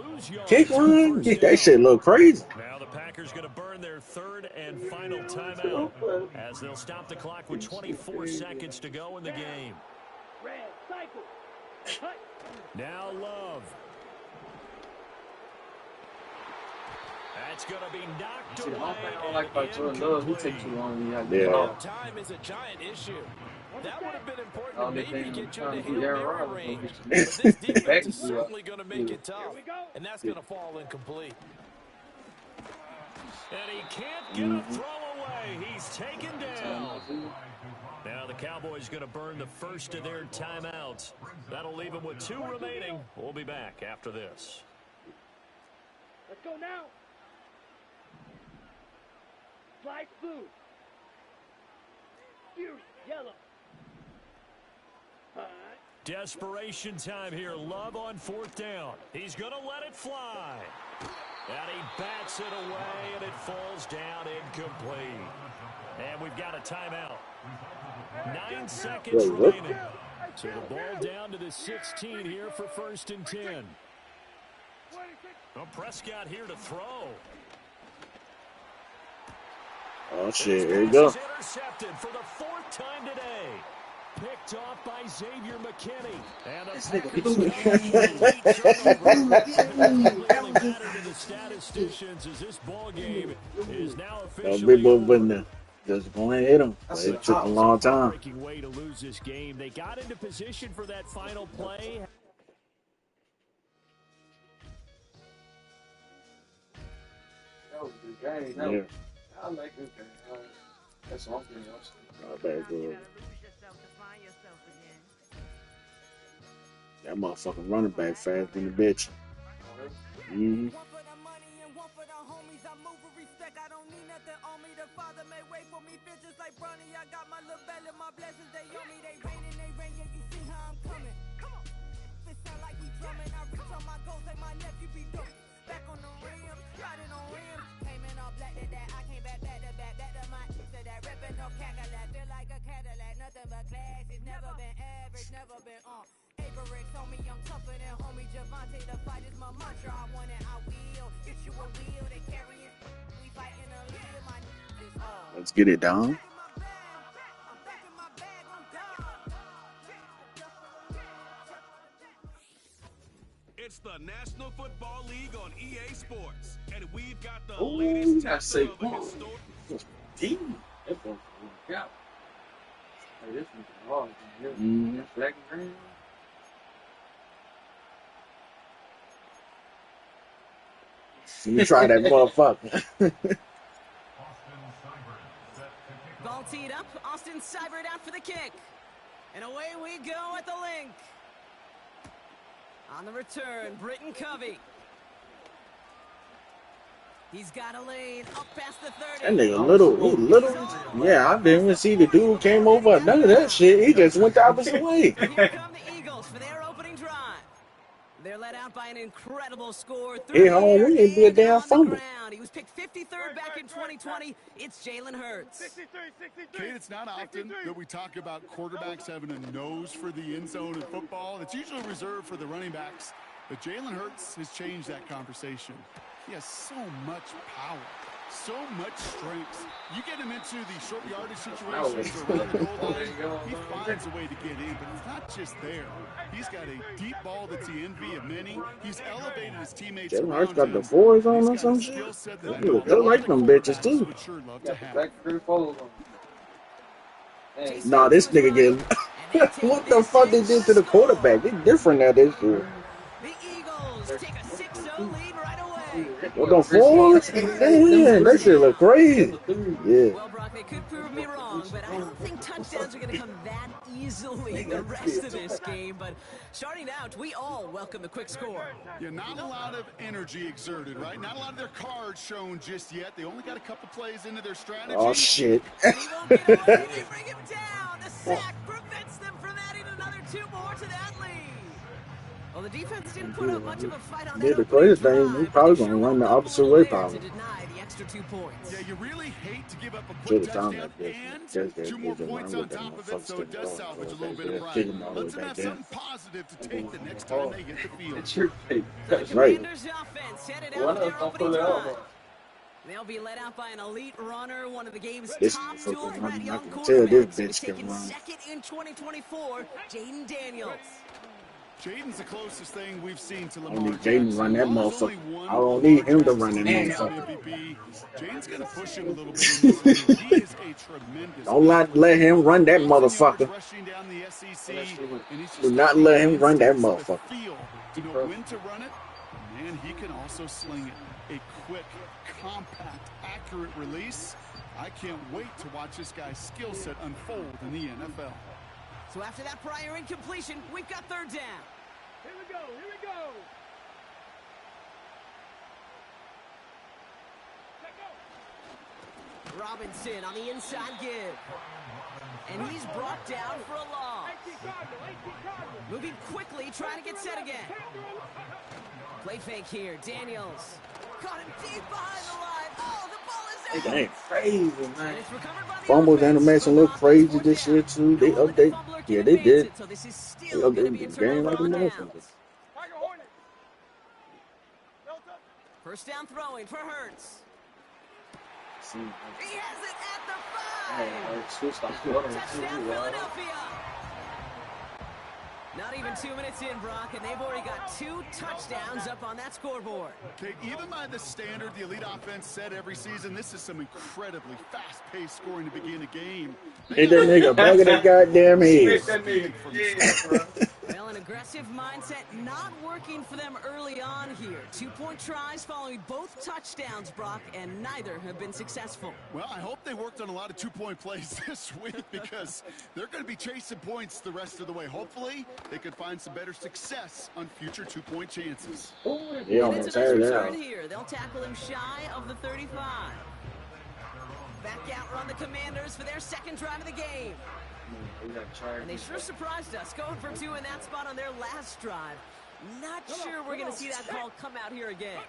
[SPEAKER 5] kick run? That shit look crazy.
[SPEAKER 2] Now the Packers going to burn their 3rd and final timeout as they'll stop the clock with 24 seconds to go in the game.
[SPEAKER 7] Red, cycle. Cut.
[SPEAKER 2] Now Love. That's going to be knocked
[SPEAKER 10] See, the
[SPEAKER 2] away.
[SPEAKER 10] only thing I don't like about Jordan Love, he take too long when you have to
[SPEAKER 5] Yeah.
[SPEAKER 10] get off.
[SPEAKER 3] Time is a giant issue. That would have been important
[SPEAKER 10] Only
[SPEAKER 3] to maybe
[SPEAKER 10] thing
[SPEAKER 3] get you
[SPEAKER 10] trying
[SPEAKER 3] into
[SPEAKER 10] to do
[SPEAKER 3] Hail
[SPEAKER 10] Aaron
[SPEAKER 3] Mary
[SPEAKER 10] Rodgers
[SPEAKER 3] range.
[SPEAKER 10] is
[SPEAKER 3] But this defense
[SPEAKER 10] back
[SPEAKER 3] is
[SPEAKER 10] to you.
[SPEAKER 3] certainly going to make it tough. And that's going to fall incomplete.
[SPEAKER 2] And he can't get a throw away. He's taken down. Now the Cowboys going to burn the first of their timeouts. That'll leave them with 2 remaining. We'll be back after this.
[SPEAKER 7] Let's go now. Slide blue. Fury, yellow.
[SPEAKER 2] Desperation time here. Love on 4th down. He's going to let it fly. And he bats it away, and it falls down incomplete. And we've got a timeout. 9 seconds remaining. So the ball down to the 16 here for 1st and 10. Well, Prescott here to throw.
[SPEAKER 5] Oh shit, here you go.
[SPEAKER 2] Intercepted for the 4th time today. picked off by Xavier McKinney. And the
[SPEAKER 5] This
[SPEAKER 2] Packers
[SPEAKER 5] nigga
[SPEAKER 2] only matter to the statisticians as this ball game is now officially
[SPEAKER 5] big boy
[SPEAKER 2] over.
[SPEAKER 5] wasn't there. Just going to hit him. But it took a long time.
[SPEAKER 2] Breaking way to lose this game. They got into position for that final play.
[SPEAKER 10] That was a good game.
[SPEAKER 5] Yeah.
[SPEAKER 10] I like this game. That's all I'm getting.
[SPEAKER 5] Not bad, good. That motherfucking running back fast than the bitch. Mm-hmm. Let's get it down.
[SPEAKER 1] It's the National Football League on EA Sports, and we've got the
[SPEAKER 10] Ooh,
[SPEAKER 1] latest
[SPEAKER 10] that's
[SPEAKER 1] chapter
[SPEAKER 10] safe.
[SPEAKER 1] of the historic.
[SPEAKER 10] Team. That's one. Yeah. Hey, this one's hard. That's black and green.
[SPEAKER 5] You try that motherfucker.
[SPEAKER 11] Ball teed up. Austin Seibert out for the kick. And away we go at the link. On the return, Britton Covey. He's got a lane up past the 30.
[SPEAKER 5] That nigga little. Yeah, I didn't even see the dude came over. None of that shit. He just went the opposite way.
[SPEAKER 11] Here come the Eagles for their opening drive. They're led out by an incredible score.
[SPEAKER 5] Hey, home, we didn't be a damn fumble.
[SPEAKER 11] He was picked 53rd back in 2020. It's Jalen Hurts.
[SPEAKER 12] Kate, it's not often that we talk about quarterbacks having a nose for the end zone in football. It's usually reserved for the running backs. But Jalen Hurts has changed that conversation. He has so much power, so much strength. You get him into the short yardage situations or around the goal line, he finds a way to get in, but it's not just there. He's got a deep ball that's the envy of many. He's elevated his teammates
[SPEAKER 5] Jalen Hurts
[SPEAKER 12] around
[SPEAKER 5] got the
[SPEAKER 12] him.
[SPEAKER 5] fours on
[SPEAKER 12] He's
[SPEAKER 5] or
[SPEAKER 12] got
[SPEAKER 5] some
[SPEAKER 12] a
[SPEAKER 5] shit.
[SPEAKER 12] skill set
[SPEAKER 5] They
[SPEAKER 12] that
[SPEAKER 5] look like them bitches too.
[SPEAKER 12] would sure love to have.
[SPEAKER 10] Black and green follows on.
[SPEAKER 5] Nah, this nigga getting. What the fuck they did to the quarterback? They different at this year.
[SPEAKER 11] The Eagles take a 6-0 lead right away.
[SPEAKER 5] What the fours? Man, that shit look crazy. Yeah.
[SPEAKER 11] Well, Brock, they could prove me wrong, but I don't think touchdowns are going to come that easily the rest of this game. But starting out, we all welcome the quick score.
[SPEAKER 12] Yeah, not a lot of energy exerted, right? Not a lot of their cards shown just yet. They only got a couple plays into their strategy.
[SPEAKER 5] Oh, shit.
[SPEAKER 11] He won't get away. They bring him down. The sack prevents them from adding another 2 more to that lead. Well, the defense didn't put up much of a fight on that.
[SPEAKER 5] Yeah, the crazy thing, he probably gonna run the opposite way, probably.
[SPEAKER 11] To deny the extra 2 points.
[SPEAKER 12] Yeah, you really hate to give up a
[SPEAKER 5] Should
[SPEAKER 12] quick
[SPEAKER 5] have found
[SPEAKER 12] touchdown
[SPEAKER 5] that bitch.
[SPEAKER 12] and
[SPEAKER 5] Just
[SPEAKER 12] 2 more
[SPEAKER 5] run
[SPEAKER 12] points
[SPEAKER 5] with
[SPEAKER 12] on
[SPEAKER 5] that
[SPEAKER 12] top of it, so it does salvage a little bit of
[SPEAKER 5] kick him
[SPEAKER 12] pride.
[SPEAKER 5] all the way
[SPEAKER 12] Let's them
[SPEAKER 5] back
[SPEAKER 12] have
[SPEAKER 5] there.
[SPEAKER 12] something positive to take the next time they hit the field.
[SPEAKER 10] It's your pick.
[SPEAKER 5] That's right.
[SPEAKER 11] Commanders offense headed
[SPEAKER 10] One
[SPEAKER 11] out
[SPEAKER 10] of
[SPEAKER 11] their
[SPEAKER 10] them don't
[SPEAKER 11] opening
[SPEAKER 10] pull it
[SPEAKER 11] drive.
[SPEAKER 10] over.
[SPEAKER 11] They'll be led out by an elite runner, one of the game's
[SPEAKER 5] This
[SPEAKER 11] top
[SPEAKER 5] fucking
[SPEAKER 11] dual
[SPEAKER 5] running,
[SPEAKER 11] threat
[SPEAKER 5] I
[SPEAKER 11] young
[SPEAKER 5] can tell this
[SPEAKER 11] quarterbacks. He was
[SPEAKER 5] bitch can
[SPEAKER 11] taken
[SPEAKER 5] run.
[SPEAKER 11] second in 2024, Jaden Daniels.
[SPEAKER 12] Jaden's the closest thing we've seen to
[SPEAKER 5] I
[SPEAKER 12] Lamar
[SPEAKER 5] need Jaden to run that
[SPEAKER 12] Lamar is
[SPEAKER 5] motherfucker.
[SPEAKER 12] only one
[SPEAKER 5] I don't need him to run that
[SPEAKER 12] MVP.
[SPEAKER 5] motherfucker.
[SPEAKER 12] Jaden's going to push him a little bit in this game. He is a tremendous
[SPEAKER 5] Don't let him run that motherfucker.
[SPEAKER 12] rushing down the SEC, and he's just
[SPEAKER 5] Do not
[SPEAKER 12] got
[SPEAKER 5] let
[SPEAKER 12] the
[SPEAKER 5] him run that
[SPEAKER 12] instincts, the
[SPEAKER 5] motherfucker.
[SPEAKER 12] feel to know when to run it, and he can also sling it. A quick, compact, accurate release. I can't wait to watch this guy's skill set unfold in the NFL.
[SPEAKER 11] So after that prior incompletion, we've got 3rd down.
[SPEAKER 7] Here we go, here we go.
[SPEAKER 11] Robinson on the inside give. And he's brought down for a loss. Moving quickly, trying to get set again. Play fake here, Daniels. Caught him deep behind the line. Oh, the ball is out.
[SPEAKER 5] Dang, crazy, man.
[SPEAKER 11] And it's recovered by the
[SPEAKER 5] Fumbles
[SPEAKER 11] offense.
[SPEAKER 5] animation look crazy this year, too. They
[SPEAKER 11] No one with the
[SPEAKER 5] update.
[SPEAKER 11] fumbler
[SPEAKER 5] Yeah,
[SPEAKER 11] can
[SPEAKER 5] they
[SPEAKER 11] advance
[SPEAKER 5] did.
[SPEAKER 11] it, so this is
[SPEAKER 5] They
[SPEAKER 11] still going to be a
[SPEAKER 5] updated the game
[SPEAKER 11] turnover
[SPEAKER 5] like a
[SPEAKER 11] on
[SPEAKER 5] motherfucker.
[SPEAKER 11] downs. First down throwing for Hurts. He has it at the 5. Touchdown Philadelphia. Not even 2 minutes in, Brock, and they've already got 2 touchdowns up on that scoreboard.
[SPEAKER 12] Okay, even by the standard the elite offense set every season, this is some incredibly fast-paced scoring to begin a game.
[SPEAKER 5] Hit that nigga back of the goddamn head.
[SPEAKER 11] Well, an aggressive mindset not working for them early on here. 2-point tries following both touchdowns, Brock, and neither have been successful.
[SPEAKER 12] Well, I hope they worked on a lot of 2-point plays this week because they're going to be chasing points the rest of the way. Hopefully, they could find some better success on future 2-point chances.
[SPEAKER 5] Yeah, I'm gonna tear it out.
[SPEAKER 11] Here. They'll tackle him shy of the 35. Back out run the Commanders for their second drive of the game. And they sure surprised us, going for 2 in that spot on their last drive. Not sure we're going to see that call come out here again.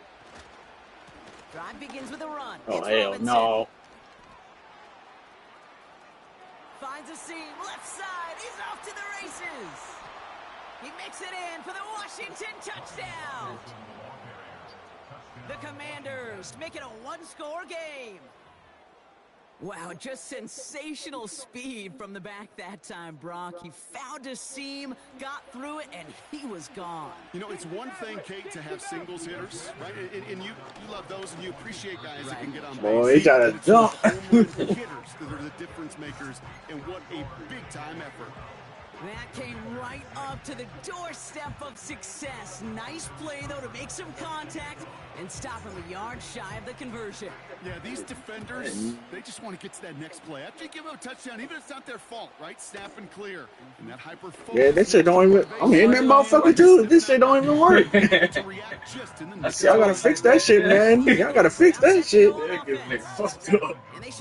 [SPEAKER 11] Drive begins with a run.
[SPEAKER 5] Oh,
[SPEAKER 11] it's
[SPEAKER 5] hell
[SPEAKER 11] Robinson.
[SPEAKER 5] no.
[SPEAKER 11] Finds a seam, left side. He's off to the races. He makes it in for the Washington touchdown. The Commanders make it a 1-score game. Wow, just sensational speed from the back that time, Brock. He found a seam, got through it, and he was gone.
[SPEAKER 12] You know, it's one thing, Kate, to have singles hitters, right? And you love those, and you appreciate guys that can get on base.
[SPEAKER 5] Boy, he got to jump.
[SPEAKER 12] Hitters that are the difference makers, and what a big-time effort.
[SPEAKER 11] That came right up to the doorstep of success. Nice play, though, to make some contact and stop him a yard shy of the conversion.
[SPEAKER 12] Yeah, these defenders, they just want to get to that next play. After you give them a touchdown, even if it's not their fault, right? Snap and clear. And that hyper-focus.
[SPEAKER 5] Yeah, this shit don't even... I'm hitting that motherfucker, too. This shit don't even work. Y'all gotta fix that shit, man. Y'all gotta fix that shit.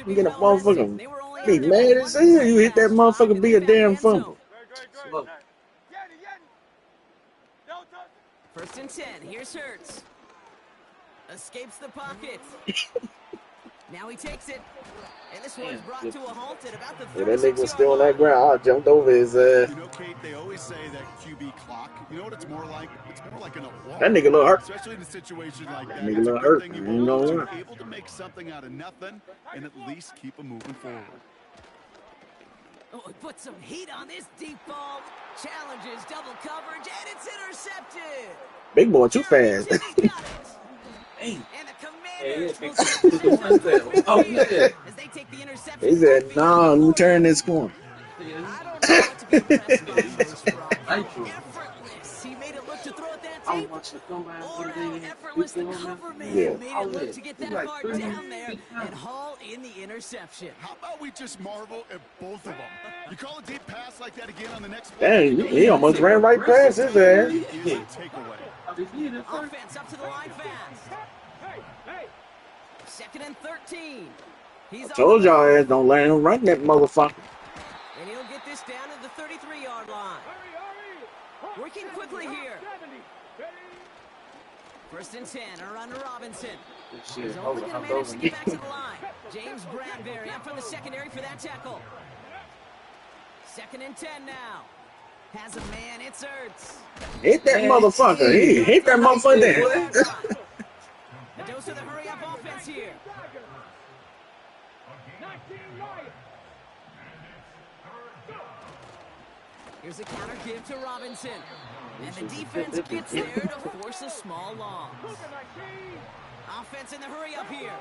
[SPEAKER 5] You get a motherfucker... Be mad as hell. You hit that motherfucker, be a damn fumble.
[SPEAKER 11] First and 10. Here's Hurts. Escapes the pocket. Now he takes it. And this one's brought to a halt at about the 36
[SPEAKER 5] that nigga was still on that ground. I jumped over his ass.
[SPEAKER 12] You know, Kate, they always say that QB clock. You know what it's more like? It's more like an alarm.
[SPEAKER 5] That nigga look hurt.
[SPEAKER 12] Especially in a situation like that.
[SPEAKER 5] That nigga look hurt. You know what?
[SPEAKER 12] Able to make something out of nothing and at least keep them moving forward.
[SPEAKER 11] Oh, put some heat on this deep ball. Challenges double coverage, and it's intercepted.
[SPEAKER 5] Big boy too fast.
[SPEAKER 11] And the Commanders as they take the interception.
[SPEAKER 5] He said, nah, let me turn this corner.
[SPEAKER 11] I don't know what to be impressed by. Effortless. He made it look to throw it that deep. Or how effortless the cover man made it look to get that far down there and haul in the interception.
[SPEAKER 12] How about we just marvel at both of them? You call a deep pass like that again on the next play.
[SPEAKER 5] Dang, he almost ran right past his ass.
[SPEAKER 11] Offense up to the line fast. Second and 13.
[SPEAKER 5] I told y'all ass don't let him run that motherfucker.
[SPEAKER 11] And he'll get this down to the 33-yard line. Working quickly here. First and 10, a run to Robinson. He's only going to manage to get back to the line. James Bradbury up from the secondary for that tackle. Second and 10 now. Has a man, it's Ertz.
[SPEAKER 5] Hit that motherfucker. He hit that motherfucker there.
[SPEAKER 11] A dose of the hurry-up offense here. Here's a counter give to Robinson. And the defense gets there to force a small loss. Offense in the hurry-up here.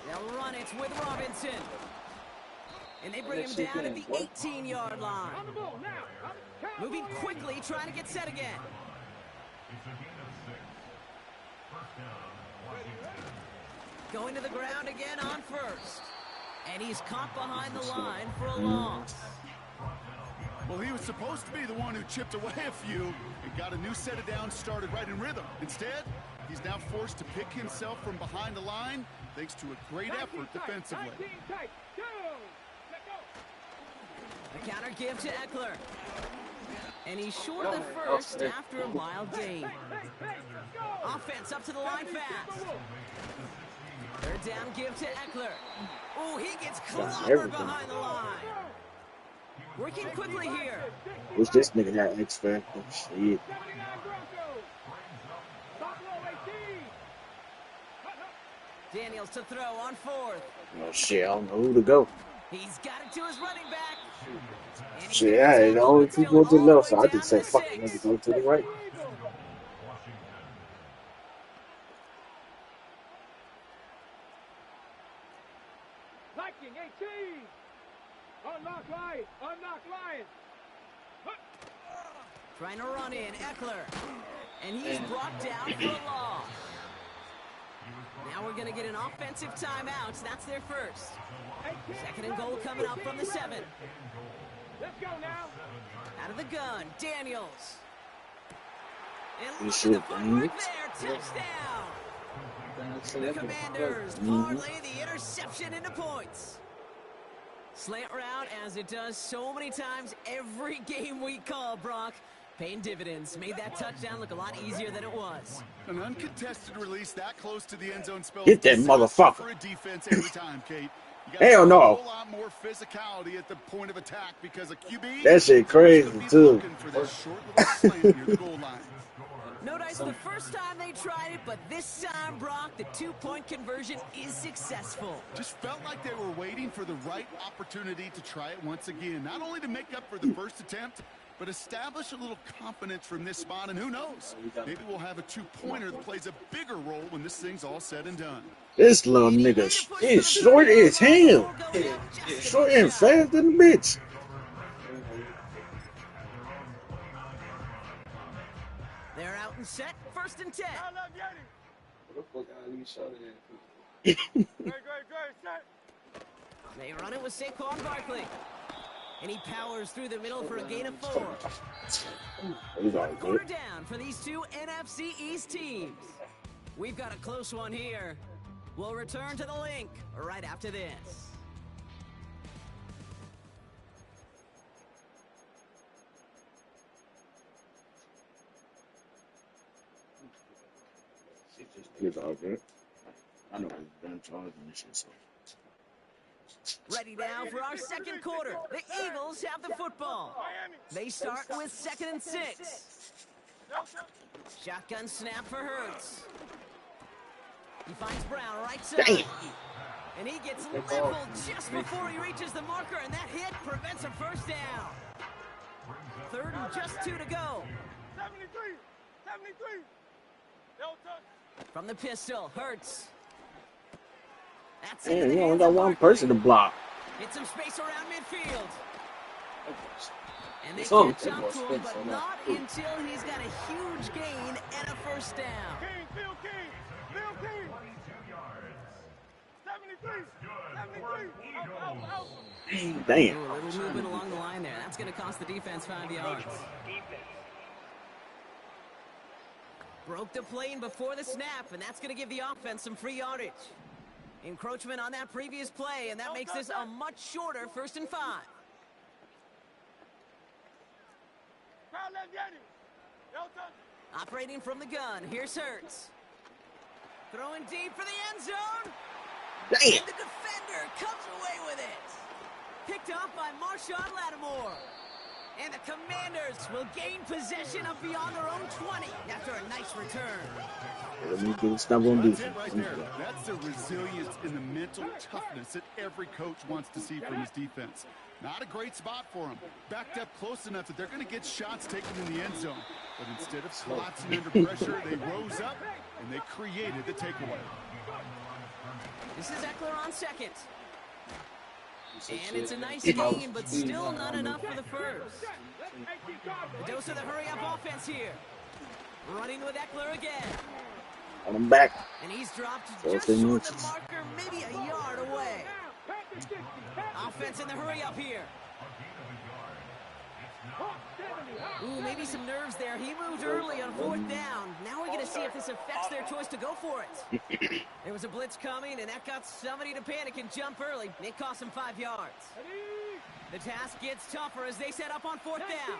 [SPEAKER 11] They'll run it with Robinson. And they bring him down at the 18-yard line. Moving quickly, trying to get set again. Going to the ground again on first. And he's caught behind the line for a loss.
[SPEAKER 12] Well, he was supposed to be the one who chipped away a few and got a new set of downs started right in rhythm. Instead, he's now forced to pick himself from behind the line thanks to a great effort defensively.
[SPEAKER 11] A counter give to Eckler. And he's short of the first after a wild gain. Offense up to the line fast. Third down give to Eckler. Oh, he gets clobbered behind the line. Working quickly here.
[SPEAKER 5] What's this nigga that X Factor? Shit.
[SPEAKER 11] Daniels to throw on fourth.
[SPEAKER 5] Oh shit, I don't know who to go.
[SPEAKER 11] He's got it to his running back.
[SPEAKER 5] Shit, I ain't know if you go to the left, so I just said, fuck it, let me go to the right.
[SPEAKER 7] Liking 18. Unlock line. Unlock line.
[SPEAKER 11] Trying to run in, Eckler. And he's brought down for a loss. Now we're going to get an offensive timeout. That's their first. Second and goal coming up from the 7.
[SPEAKER 7] Let's go now.
[SPEAKER 11] Out of the gun, Daniels. And
[SPEAKER 5] This
[SPEAKER 11] look
[SPEAKER 5] shit,
[SPEAKER 11] at the footwork there. Touchdown. The Commanders parlay the interception into points. Slant route, as it does so many times every game we call, Brock. Paying dividends. Made that touchdown look a lot easier than it was.
[SPEAKER 12] An uncontested release that close to the end zone spells
[SPEAKER 5] Get that motherfucker.
[SPEAKER 12] For a defense every time, Kate.
[SPEAKER 5] Hell no.
[SPEAKER 12] A whole lot more physicality at the point of attack because a QB.
[SPEAKER 5] That shit crazy too.
[SPEAKER 12] For that short little slant near the goal line.
[SPEAKER 11] No dice the first time they tried it, but this time, Brock, the 2-point conversion is successful.
[SPEAKER 12] Just felt like they were waiting for the right opportunity to try it once again. Not only to make up for the first attempt, but establish a little confidence from this spot. And who knows, maybe we'll have a 2-pointer that plays a bigger role when this thing's all said and done.
[SPEAKER 5] This little nigga is short as hell. Short and fast than a bitch.
[SPEAKER 11] They're out and set. First and 10. They run it with Saquon Barkley. And he powers through the middle for a gain of 4. Quarter down for these two NFC East teams. We've got a close one here. We'll return to the link right after this.
[SPEAKER 5] I know he's done charging this shit, so.
[SPEAKER 11] Ready now for our second quarter. The Eagles have the football. They start with 2nd and 6. Shotgun snap for Hurts. He finds Brown right side.
[SPEAKER 5] Damn.
[SPEAKER 11] And he gets leveled just before he reaches the marker, and that hit prevents a first down. 3rd and just 2 to go.
[SPEAKER 7] 73.
[SPEAKER 11] From the pistol, Hurts. That's
[SPEAKER 5] Damn, you only got one person to block.
[SPEAKER 11] Get some space around midfield. And they
[SPEAKER 5] Some
[SPEAKER 11] catch up to him, but not until he's got a huge gain and a first down.
[SPEAKER 7] Bill King. 73.
[SPEAKER 5] Damn.
[SPEAKER 11] Ooh, a little movement along the line there. That's going to cost the defense 5 yards. Broke the plane before the snap, and that's going to give the offense some free yardage. Encroachment on that previous play, and that makes this a much shorter 1st and 5. Operating from the gun, here's Hurts. Throwing deep for the end zone.
[SPEAKER 5] Damn.
[SPEAKER 11] And the defender comes away with it. Picked off by Marshawn Lattimore. And the Commanders will gain possession up beyond their own 20 after a nice return.
[SPEAKER 12] That's it right there. That's the resilience and the mental toughness that every coach wants to see from his defense. Not a great spot for him. Backed up close enough that they're going to get shots taken in the end zone. But instead of collapsing under pressure, they rose up and they created the takeaway.
[SPEAKER 11] This is Eckler on 2nd. And it's a nice game, but still not enough for the first. A dose of the hurry-up offense here. Running with Eckler again.
[SPEAKER 5] I'm back.
[SPEAKER 11] And he's dropped just short of the marker, maybe a yard away. Offense in the hurry-up here. Ooh, maybe some nerves there. He moved early on 4th down. Now we're going to see if this affects their choice to go for it. There was a blitz coming, and that got somebody to panic and jump early. It cost him 5 yards. The task gets tougher as they set up on 4th down.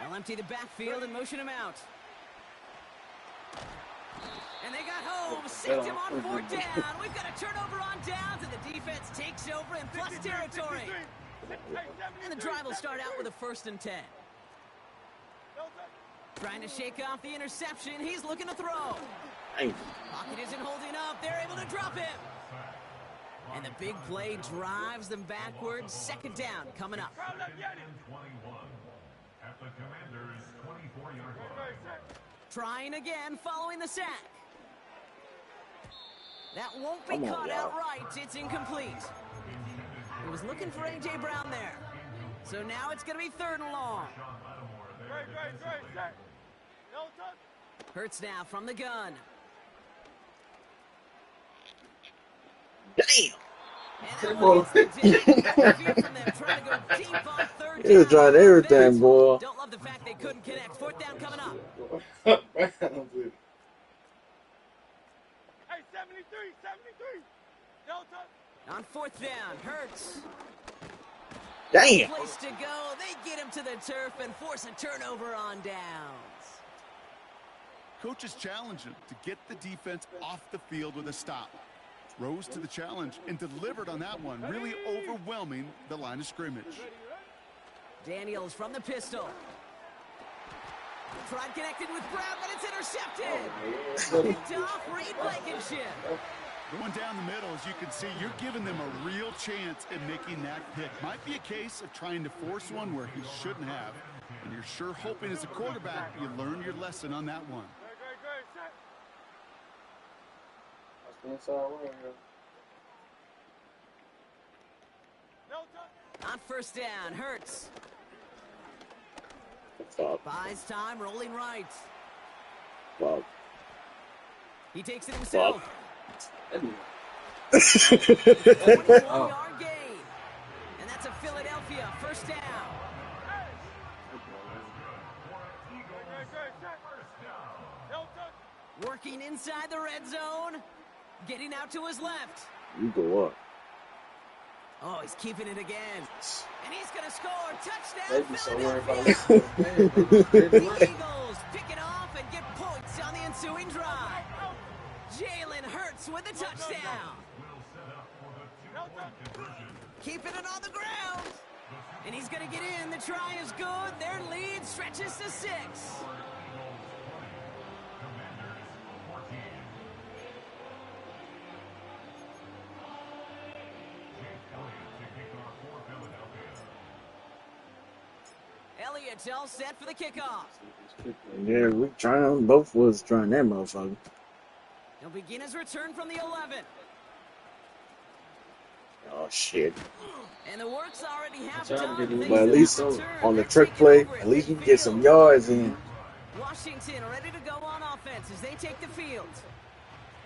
[SPEAKER 11] They'll empty the backfield and motion him out. And they got home, sacked him on 4th down. We've got a turnover on downs, and the defense takes over in plus territory. And the drive will start out with a 1st and 10. Trying to shake off the interception. He's looking to throw. Pocket isn't holding up. They're able to drop him. And the big play drives them backwards. Second down coming up. Trying again following the sack. That won't be caught outright. It's incomplete. He was looking for A.J. Brown there. So now it's going to be 3rd and long. Hurts now from the gun.
[SPEAKER 5] Damn.
[SPEAKER 11] And that
[SPEAKER 5] he was trying everything, boy.
[SPEAKER 11] Don't love the fact they couldn't connect. 4th down coming up.
[SPEAKER 7] Hey, 73. Delta.
[SPEAKER 11] On 4th down, Hurts.
[SPEAKER 5] Damn.
[SPEAKER 11] Place to go. They get him to the turf and force a turnover on downs.
[SPEAKER 12] Coaches challenge him to get the defense off the field with a stop. Rose to the challenge and delivered on that one, really overwhelming the line of scrimmage.
[SPEAKER 11] Daniels from the pistol. Tried connecting with Brown, but it's intercepted. Picked off Reed Blankenship.
[SPEAKER 12] Going down the middle, as you can see, you're giving them a real chance at making that pick. Might be a case of trying to force one where he shouldn't have. And you're sure hoping as a quarterback you learn your lesson on that one.
[SPEAKER 11] On 1st down, Hurts. Buys time, rolling right.
[SPEAKER 5] Wow.
[SPEAKER 11] He takes it himself.
[SPEAKER 5] 21-yard
[SPEAKER 11] gain. And that's a Philadelphia 1st down. Working inside the red zone. Getting out to his left.
[SPEAKER 5] You go up.
[SPEAKER 11] Oh, he's keeping it again. And he's going to score. Touchdown,
[SPEAKER 5] Philadelphia.
[SPEAKER 11] The Eagles pick it off and get points on the ensuing drive. Jalen Hurts with the touchdown. Keeping it on the ground. And he's going to get in. The try is good. Their lead stretches to 6. Elliott's all set for the kickoff.
[SPEAKER 5] Yeah, we trying. Both was trying that motherfucker.
[SPEAKER 11] He'll begin his return from the 11.
[SPEAKER 5] Oh, shit.
[SPEAKER 11] And the work's already half done.
[SPEAKER 5] But at least on the trick play, at least you can get some yards in.
[SPEAKER 11] Washington ready to go on offense as they take the field.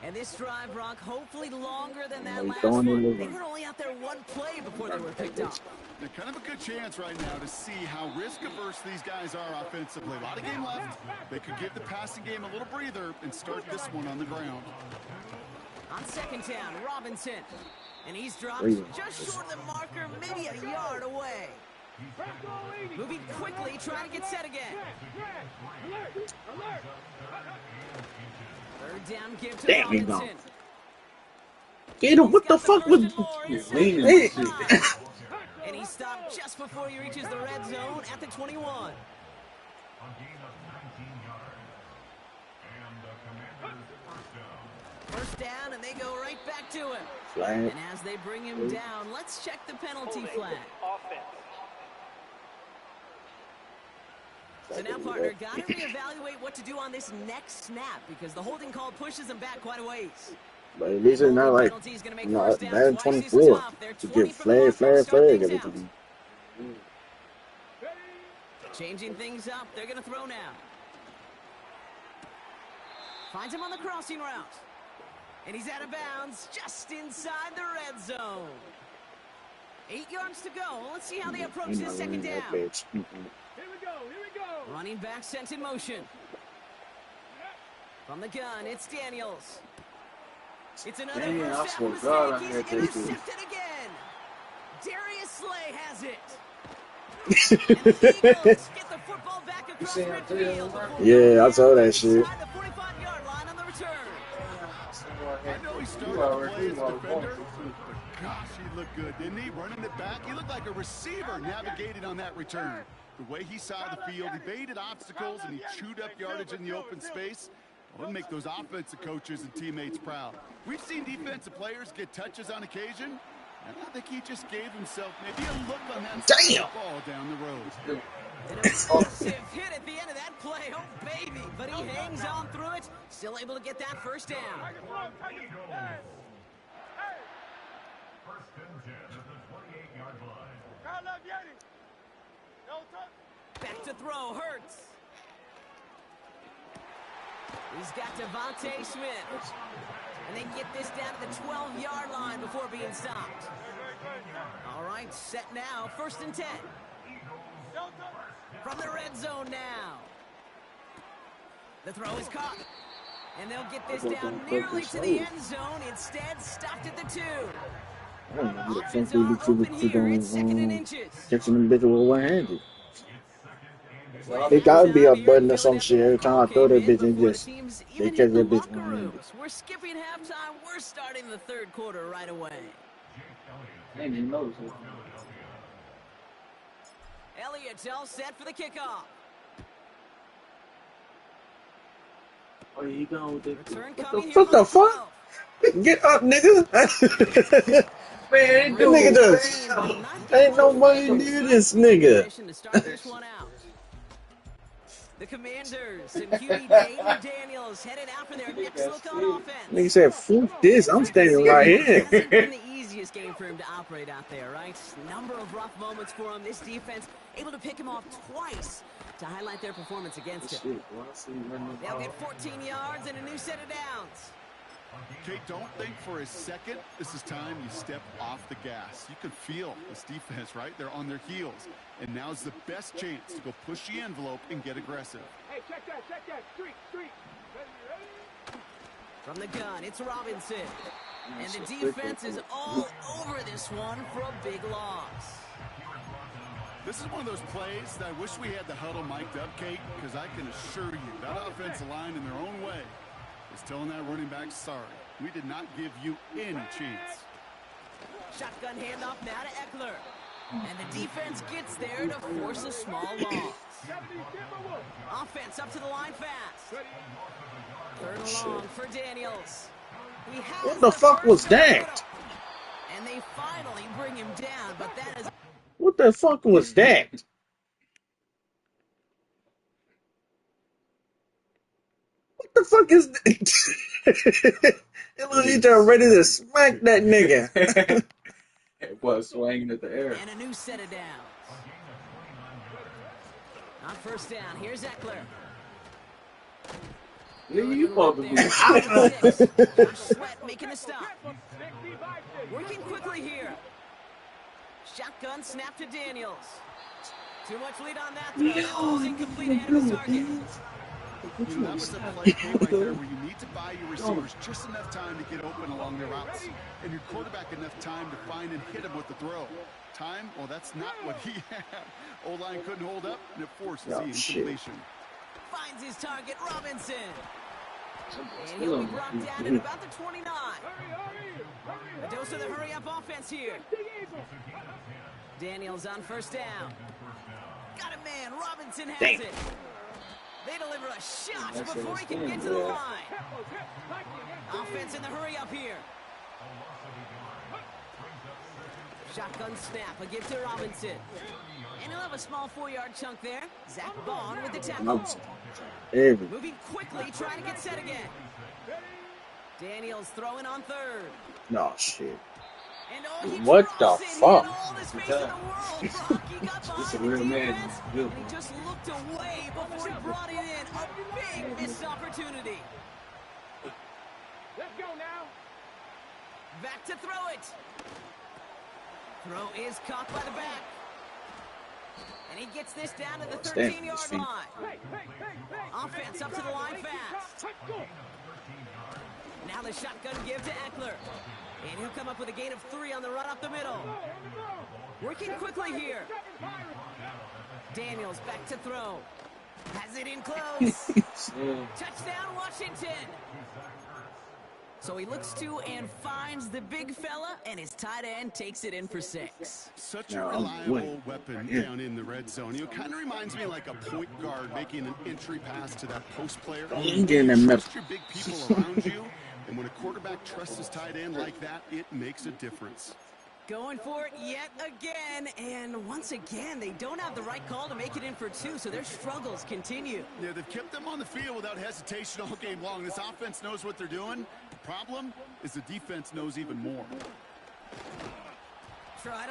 [SPEAKER 11] And this drive, Brock, hopefully longer than that last one. They were only out there one play before they were picked up.
[SPEAKER 12] They're kind of a good chance right now to see how risk-averse these guys are offensively. A lot of game left. They could give the passing game a little breather and start this one on the ground.
[SPEAKER 11] On 2nd down, Robinson. And he's dropped just short of the marker, maybe a yard away. Moving quickly, trying to get set again. 3rd down, give to Robinson.
[SPEAKER 5] Get him, what the fuck was... Hey.
[SPEAKER 11] And he stopped just before he reaches the red zone at the 21. First down, and they go right back to him.
[SPEAKER 5] Flag.
[SPEAKER 11] And as they bring him down, let's check the penalty flag. So now, partner, got to reevaluate what to do on this next snap because the holding call pushes them back quite a ways.
[SPEAKER 5] But at least it's not like Madden 24. To get flag every time.
[SPEAKER 11] Changing things up, they're going to throw now. Finds him on the crossing route. And he's out of bounds just inside the red zone. 8 yards to go. Let's see how they approach this 2nd down.
[SPEAKER 7] Here we go.
[SPEAKER 11] Running back sent in motion. From the gun, it's Daniels. It's another first down mistake. He's intercepted again. Darius Slay has it. And the Eagles get the football back across midfield.
[SPEAKER 5] Yeah, I saw that shit.
[SPEAKER 11] The 45-yard line on the return.
[SPEAKER 12] I know he started to play as a defender, but gosh, he looked good, didn't he? Running it back, he looked like a receiver navigating on that return. The way he saw the field, he baited obstacles and he chewed up yardage in the open space. Well, it'll make those offensive coaches and teammates proud. We've seen defensive players get touches on occasion, and I think he just gave himself maybe a look on that side of the ball down the road.
[SPEAKER 11] An impressive hit at the end of that play. Oh, baby. But he hangs on through it. Still able to get that first down. Back to throw. Hurts. He's got Devontae Smith. And they get this down to the 12-yard line before being stopped. All right, set now. 1st and 10. From the red zone now. The throw is caught. And they'll get this down nearly to the end zone. Instead, stopped at the 2.
[SPEAKER 5] I don't know who the fuck they look catching them bitches with one-handed. They gotta be a button or some shit every time I throw that bitch and just they catch that bitch one-handed.
[SPEAKER 11] We're skipping halftime. We're starting the 3rd quarter right away.
[SPEAKER 10] I didn't even notice it.
[SPEAKER 11] Elliott's all set for the kickoff.
[SPEAKER 10] Oh, you going with it?
[SPEAKER 5] What the fuck? Get up, nigga.
[SPEAKER 10] Man,
[SPEAKER 5] that nigga just ain't nobody near this nigga.
[SPEAKER 11] To start this one out. The Commanders and QB Dayton Daniels headed out for their next look on offense.
[SPEAKER 5] Nigga said, "Fuck this! I'm standing right here."
[SPEAKER 11] Hasn't been the easiest game for him to operate out there, right? Number of rough moments for him. This defense able to pick him off twice to highlight their performance against him. They'll get 14 yards and a new set of downs.
[SPEAKER 12] Kate, don't think for a second this is time you step off the gas. You can feel this defense, right? They're on their heels. And now's the best chance to go push the envelope and get aggressive.
[SPEAKER 7] Hey, check that. Street.
[SPEAKER 11] From the gun, it's Robinson. And the defense is all over this one for a big loss.
[SPEAKER 12] This is one of those plays that I wish we had the huddle mic'd up, Kate, because I can assure you that offensive line in their own way is telling that running back, sorry, we did not give you any chance.
[SPEAKER 11] Shotgun handoff now to Eckler. And the defense gets there to force a small loss. Offense up to the line fast. 3rd and long for Daniels.
[SPEAKER 5] What the fuck was that?
[SPEAKER 11] And they finally bring him down, but that is...
[SPEAKER 5] What the fuck was that? What the fuck is that? It looks like they're ready to smack that nigga.
[SPEAKER 10] It was swinging at the air.
[SPEAKER 11] And a new set of downs. On 1st down, here's Eckler.
[SPEAKER 10] Nigga, you supposed to be.
[SPEAKER 11] Josh Sweat making the stop. Working quickly here. Shotgun snap to Daniels. Too much lead on that throw. That ball's incomplete ahead of the target.
[SPEAKER 12] That was a play right there where you need to buy your receivers just enough time to get open along their routes, and your quarterback enough time to find and hit him with the throw. Time? Well, that's not what he had. O-line couldn't hold up, and it forces the incompletion.
[SPEAKER 11] Finds his target, Robinson. And he'll be brought down at about the 29. A dose of the hurry-up offense here. Daniels on 1st down. Got a man. Robinson has it. They deliver a shot before he can get to the line. Offense in the hurry-up here. Shotgun snap. A give to Robinson. And he'll have a small 4-yard chunk there. Zach Bond with the tackle. Moving quickly, trying to get set again. Daniels throwing on 3rd.
[SPEAKER 5] No shit.
[SPEAKER 11] And
[SPEAKER 5] what the fuck?
[SPEAKER 10] This is a real man.
[SPEAKER 11] And he just looked away before he brought it in. A big missed opportunity.
[SPEAKER 7] Let's go now.
[SPEAKER 11] Back to throw it. Throw is caught by the back. And he gets this down to the 13-yard line. Offense up to the line fast. Now the shotgun give to Eckler. And he'll come up with a gain of 3 on the run up the middle. Working quickly here. Daniels back to throw. Has it in close. Touchdown, Washington. So he looks to and finds the big fella, and his tight end takes it in for 6.
[SPEAKER 12] Such a reliable weapon down in the red zone. You know, kind of reminds me like a point guard making an entry pass to that post player. You trust your big people around you, and when a quarterback trusts his tight end like that, it makes a difference.
[SPEAKER 11] Going for it yet again, and once again, they don't have the right call to make it in for 2, so their struggles continue.
[SPEAKER 12] Yeah, they've kept them on the field without hesitation all game long. This offense knows what they're doing. The problem is the defense knows even more.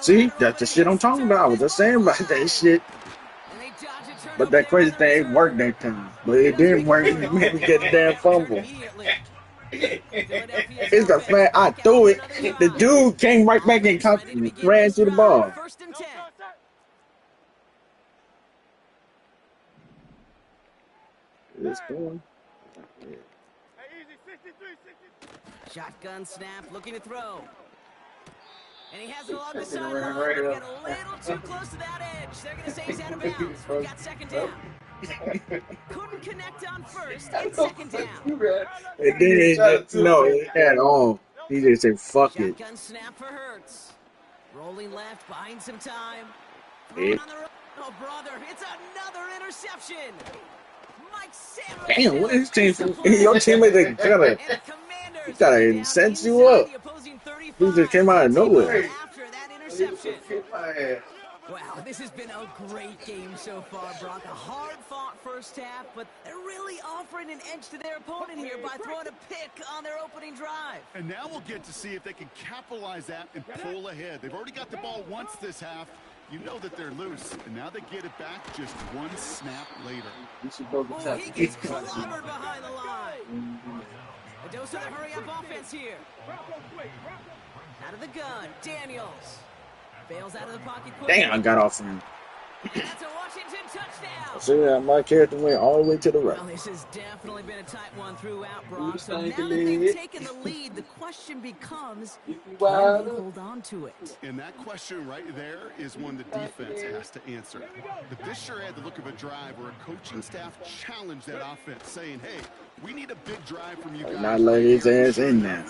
[SPEAKER 5] See, that's the shit I'm talking about. I was just saying about that shit. But that crazy thing worked that time. But it didn't work. It made me get the damn fumble. It's the fact I threw it. The dude came right back and ran to the ball. It's going.
[SPEAKER 11] Shotgun snap, looking to throw. And he has it along the sideline. They get a little too close to that edge. They're going to say he's out of bounds. We got second down. Couldn't connect on first and second down.
[SPEAKER 5] And then no, at all. He just said, fuck it.
[SPEAKER 11] Shotgun snap for Hurts. Rolling left, buying some time.
[SPEAKER 5] It.
[SPEAKER 11] On the oh, brother, it's another interception. Mike Sanders.
[SPEAKER 5] Damn, what is his team? Your teammate gotta sense you up. He just came out of nowhere.
[SPEAKER 11] After that interception. Wow, this has been a great game so far, Brock. A hard-fought first half, but they're really offering an edge to their opponent here by throwing a pick on their opening drive.
[SPEAKER 12] And now we'll get to see if they can capitalize that and pull ahead. They've already got the ball once this half. You know that they're loose, and now they get it back just one snap later.
[SPEAKER 11] Oh, he gets clobbered behind the line. A dose of the hurry-up offense here. Out of the gun, Daniels. Bails out of the pocket quickly.
[SPEAKER 5] Damn, I got off him.
[SPEAKER 11] That's a Washington touchdown.
[SPEAKER 5] See, my character went all the way to the right.
[SPEAKER 11] Well, this has definitely been a tight one throughout, Brock. So now that they've taken the lead, the question becomes, can they hold on to it?
[SPEAKER 12] And that question right there is one the defense has to answer. But this sure had the look of a drive where a coaching staff challenged that offense, saying, hey, we need a big drive from you guys.
[SPEAKER 5] Not let his ass in now.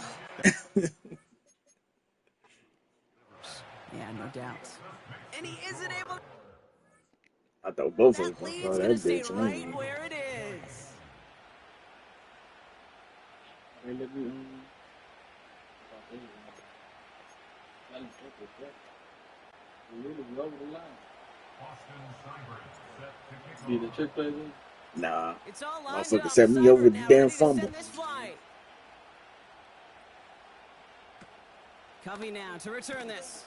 [SPEAKER 11] Yeah, no doubt. And he isn't able.
[SPEAKER 5] I thought both of them.
[SPEAKER 11] That lead's going to stay right where it is.
[SPEAKER 5] Nah. Motherfucker set me over the damn fumble.
[SPEAKER 11] Covey now to return this.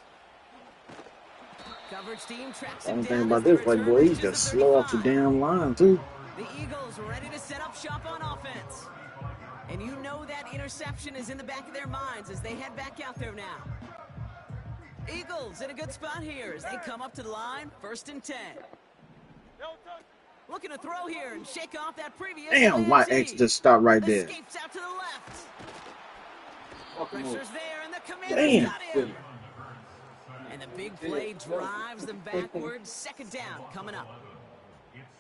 [SPEAKER 11] Coverage team tracks
[SPEAKER 5] Only thing about this, like, boy, he's just slow off the damn line, too.
[SPEAKER 11] The Eagles ready to set up shop on offense. And you know that interception is in the back of their minds as they head back out there now. Eagles in a good spot here as they come up to the line, 1st and 10. Looking to throw here and shake off that previous.
[SPEAKER 5] Damn, why X just stopped right there?
[SPEAKER 11] Escapes out to the left. Pressure's there and the Commanders got him. And the big play drives them backwards. 2nd down coming up.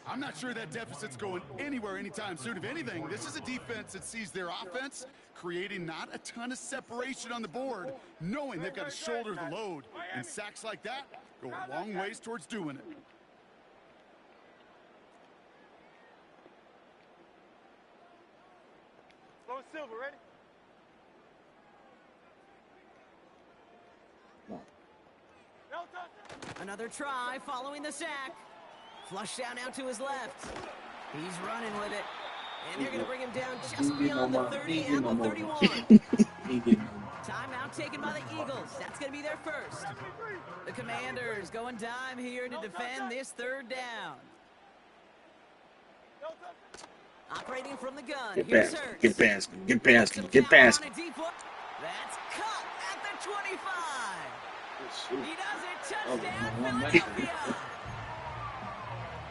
[SPEAKER 12] I'm not sure that deficit's going anywhere anytime soon. If anything, this is a defense that sees their offense creating not a ton of separation on the board, knowing they've got to shoulder the load. And sacks like that go a long ways towards doing it.
[SPEAKER 7] Silver, ready?
[SPEAKER 11] Another try following the sack. Flush down out to his left. He's running with it. And they're going to bring him down just beyond the 30 and the 31. Timeout taken by the Eagles. That's going to be their first. The Commanders going dime here to defend this 3rd down. Operating from the gun.
[SPEAKER 5] Get past him. Get past him. Get past him.
[SPEAKER 11] That's cut at the 25. He does it. Touchdown, Philadelphia.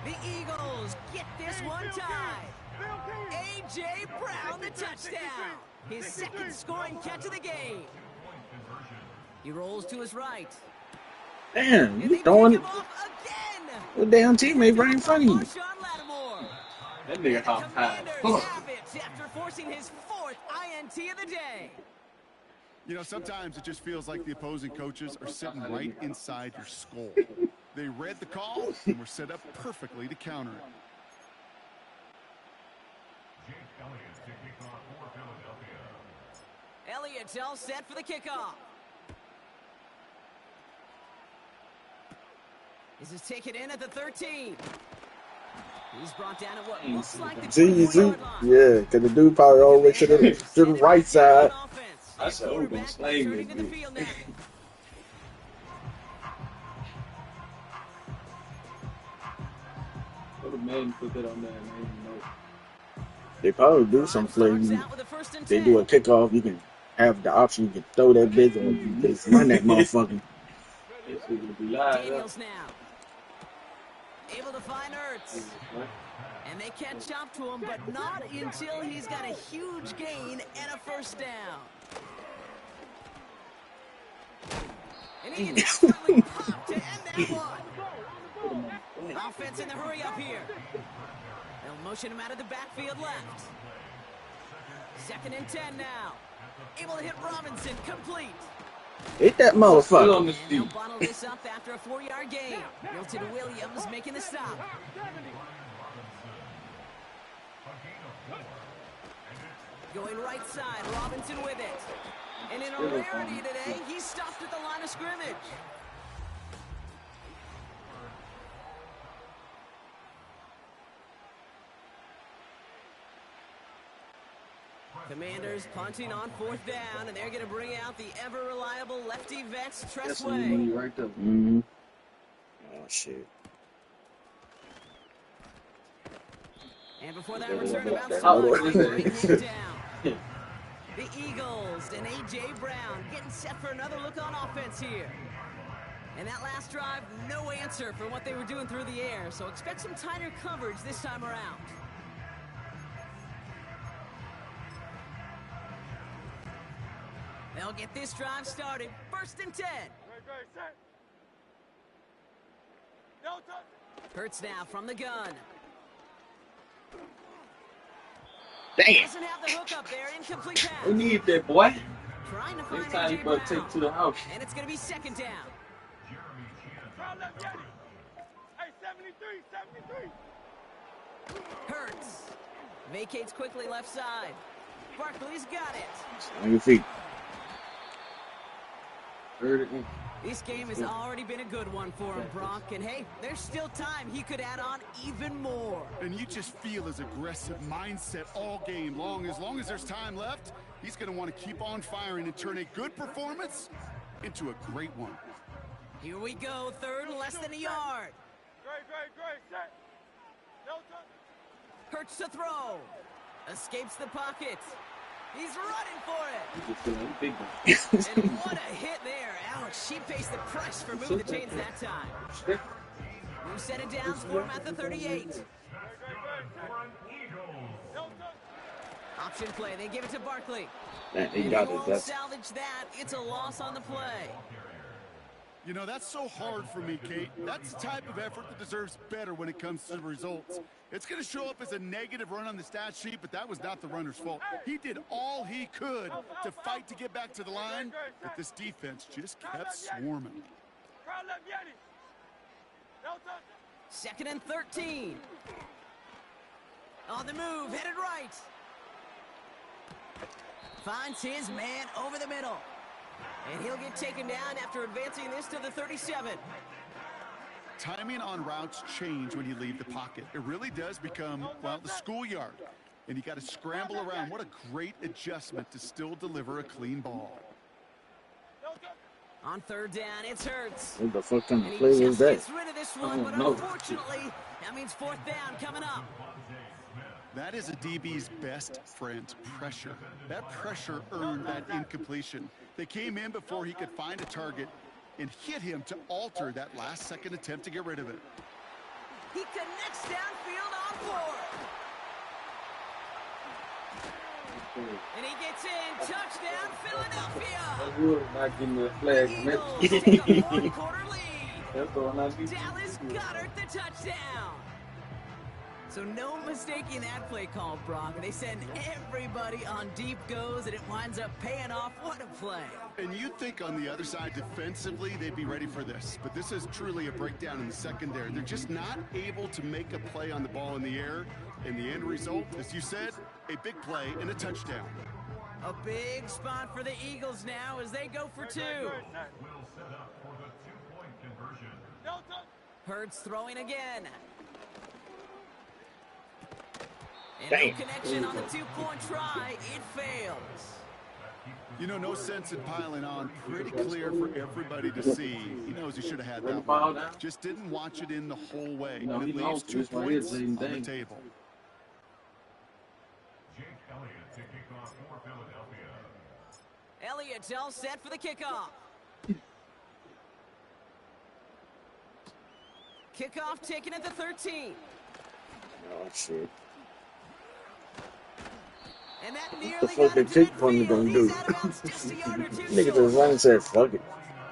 [SPEAKER 11] The Eagles get this one tied. A.J. Brown, the touchdown. His 2nd scoring catch of the game. He rolls to his right.
[SPEAKER 5] Damn, you throwing it. The damn teammate right in front of you.
[SPEAKER 10] That nigga hop high.
[SPEAKER 11] After forcing his 4th INT of the day.
[SPEAKER 12] You know, sometimes it just feels like the opposing coaches are sitting right inside your skull. They read the call and were set up perfectly to counter it.
[SPEAKER 11] Elliott's all set for the kickoff. This is taken in at the 13. He's brought down at what looks like the 24-yard line.
[SPEAKER 5] Yeah, because the dude probably all the way to the right side.
[SPEAKER 10] I said, oh, gonna slang this dude. What a man put that on there, man.
[SPEAKER 5] They probably do some flavor. They do a kickoff. You can have the option. You can throw that bitch or you just run that motherfucker.
[SPEAKER 11] Daniels now. Able to find Ertz. And they catch up to him, but not until he's got a huge gain and a first down. And he gets smartly popped to end that one. Offense in the hurry up here. They'll motion him out of the backfield left. 2nd and 10 now. Able to hit Robinson, complete.
[SPEAKER 5] Hit that motherfucker.
[SPEAKER 11] And they'll bottle this up after a 4-yard gain. Milton Williams making the stop. Going right side, Robinson with it. And in a rarity today, he stopped at the line of scrimmage. Commanders punting on 4th down, and they're going to bring out the ever-reliable lefty vets, Tressway.
[SPEAKER 10] Right there.
[SPEAKER 5] Mm-hmm. Oh, shit.
[SPEAKER 11] And before that return about down. The Eagles and A.J. Brown getting set for another look on offense here. And that last drive, no answer for what they were doing through the air, so expect some tighter coverage this time around. They'll get this drive started. 1st and 10. Hurts now from the gun.
[SPEAKER 5] Damn.
[SPEAKER 11] Doesn't have the hook up there. Incomplete pass.
[SPEAKER 10] We need that, boy.
[SPEAKER 11] Trying to find
[SPEAKER 10] Next time you
[SPEAKER 11] AJ
[SPEAKER 10] better
[SPEAKER 11] Brown.
[SPEAKER 10] take to the house.
[SPEAKER 11] And it's going to be 2nd down.
[SPEAKER 7] Hey, 73.
[SPEAKER 11] Hurts. Vacates quickly left side. Barkley's got it.
[SPEAKER 5] On your feet.
[SPEAKER 11] This game has already been a good one for him, Brock. And hey, there's still time. He could add on even more.
[SPEAKER 12] And you just feel his aggressive mindset all game long. As long as there's time left, he's going to want to keep on firing and turn a good performance into a great one.
[SPEAKER 11] Here we go. 3rd, less than a yard.
[SPEAKER 7] Great. Set.
[SPEAKER 11] Hurts to throw. Escapes the pocket. He's running for it. And what a hit there. Alex, she faced the press for moving the chains that time. Move set it down for him at the 38. Option play. They give it to Barkley.
[SPEAKER 5] Man, he
[SPEAKER 11] And
[SPEAKER 5] got
[SPEAKER 11] he
[SPEAKER 5] it.
[SPEAKER 11] won't
[SPEAKER 5] That's
[SPEAKER 11] salvage that. It's a loss on the play.
[SPEAKER 12] You know, that's so hard for me, Kate. That's the type of effort that deserves better when it comes to the results. It's going to show up as a negative run on the stat sheet, but that was not the runner's fault. He did all he could to fight to get back to the line, but this defense just kept swarming.
[SPEAKER 11] 2nd and 13. On the move, headed right. Finds his man over the middle. And he'll get taken down after advancing this to the 37.
[SPEAKER 12] Timing on routes change when you leave the pocket. It really does become, well, the schoolyard. And you got to scramble around. What a great adjustment to still deliver a clean ball.
[SPEAKER 11] On 3rd down, it's Hurts.
[SPEAKER 5] what the fuck kind
[SPEAKER 11] And
[SPEAKER 5] of
[SPEAKER 11] he
[SPEAKER 5] play was
[SPEAKER 11] just
[SPEAKER 5] that?
[SPEAKER 11] gets rid of this one, but
[SPEAKER 10] no.
[SPEAKER 11] unfortunately, that means 4th down coming up.
[SPEAKER 12] That is a DB's best friend, pressure. That pressure earned that incompletion. They came in before he could find a target and hit him to alter that last-second attempt to get rid of it.
[SPEAKER 11] He connects downfield on 4. And he gets in. Touchdown, Philadelphia.
[SPEAKER 10] Not getting the flag.
[SPEAKER 11] Eagles take a 4-quarter lead.
[SPEAKER 10] That's all I need.
[SPEAKER 11] Dallas Goedert the touchdown. So no mistaking that play call, Brock. They send everybody on deep goes, and it winds up paying off. What a play.
[SPEAKER 12] And you'd think on the other side defensively they'd be ready for this. But this is truly a breakdown in the secondary. They're just not able to make a play on the ball in the air. And the end result, as you said, a big play and a touchdown.
[SPEAKER 11] A big spot for the Eagles now as they go for two. Hurts throwing again. And no connection on the two-point try. It fails.
[SPEAKER 12] You know, no sense in piling on. Pretty clear for everybody to see. He knows he should have had that one. Just didn't watch it in the whole way. And it leaves 2 points on the table.
[SPEAKER 11] Elliott's all set for the kickoff. Kickoff taken at the 13.
[SPEAKER 5] Oh, shit.
[SPEAKER 11] And that
[SPEAKER 5] What
[SPEAKER 11] nearly
[SPEAKER 5] the fuck
[SPEAKER 11] got
[SPEAKER 5] the
[SPEAKER 11] him to
[SPEAKER 5] kick from
[SPEAKER 11] midfield.
[SPEAKER 5] gonna do?
[SPEAKER 11] He's out of bounds just a yard or two
[SPEAKER 5] Nigga
[SPEAKER 11] short.
[SPEAKER 5] just ran and said, fuck it.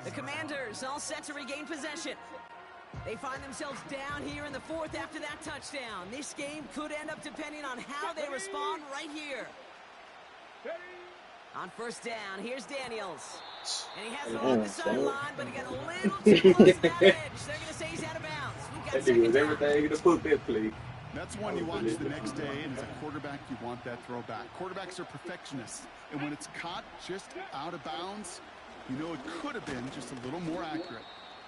[SPEAKER 11] The Commanders all set to regain possession. They find themselves down here in the fourth after that touchdown. This game could end up depending on how they respond right here. On first down, here's Daniels. And he has it along the sideline, but he got a little too close to that edge. They're going to say he's out of bounds. We've got second down.
[SPEAKER 5] Everything to put that play.
[SPEAKER 12] That's one you watch the next day, and as a quarterback, you want that throwback. Quarterbacks are perfectionists, and when it's caught just out of bounds, you know it could have been just a little more accurate.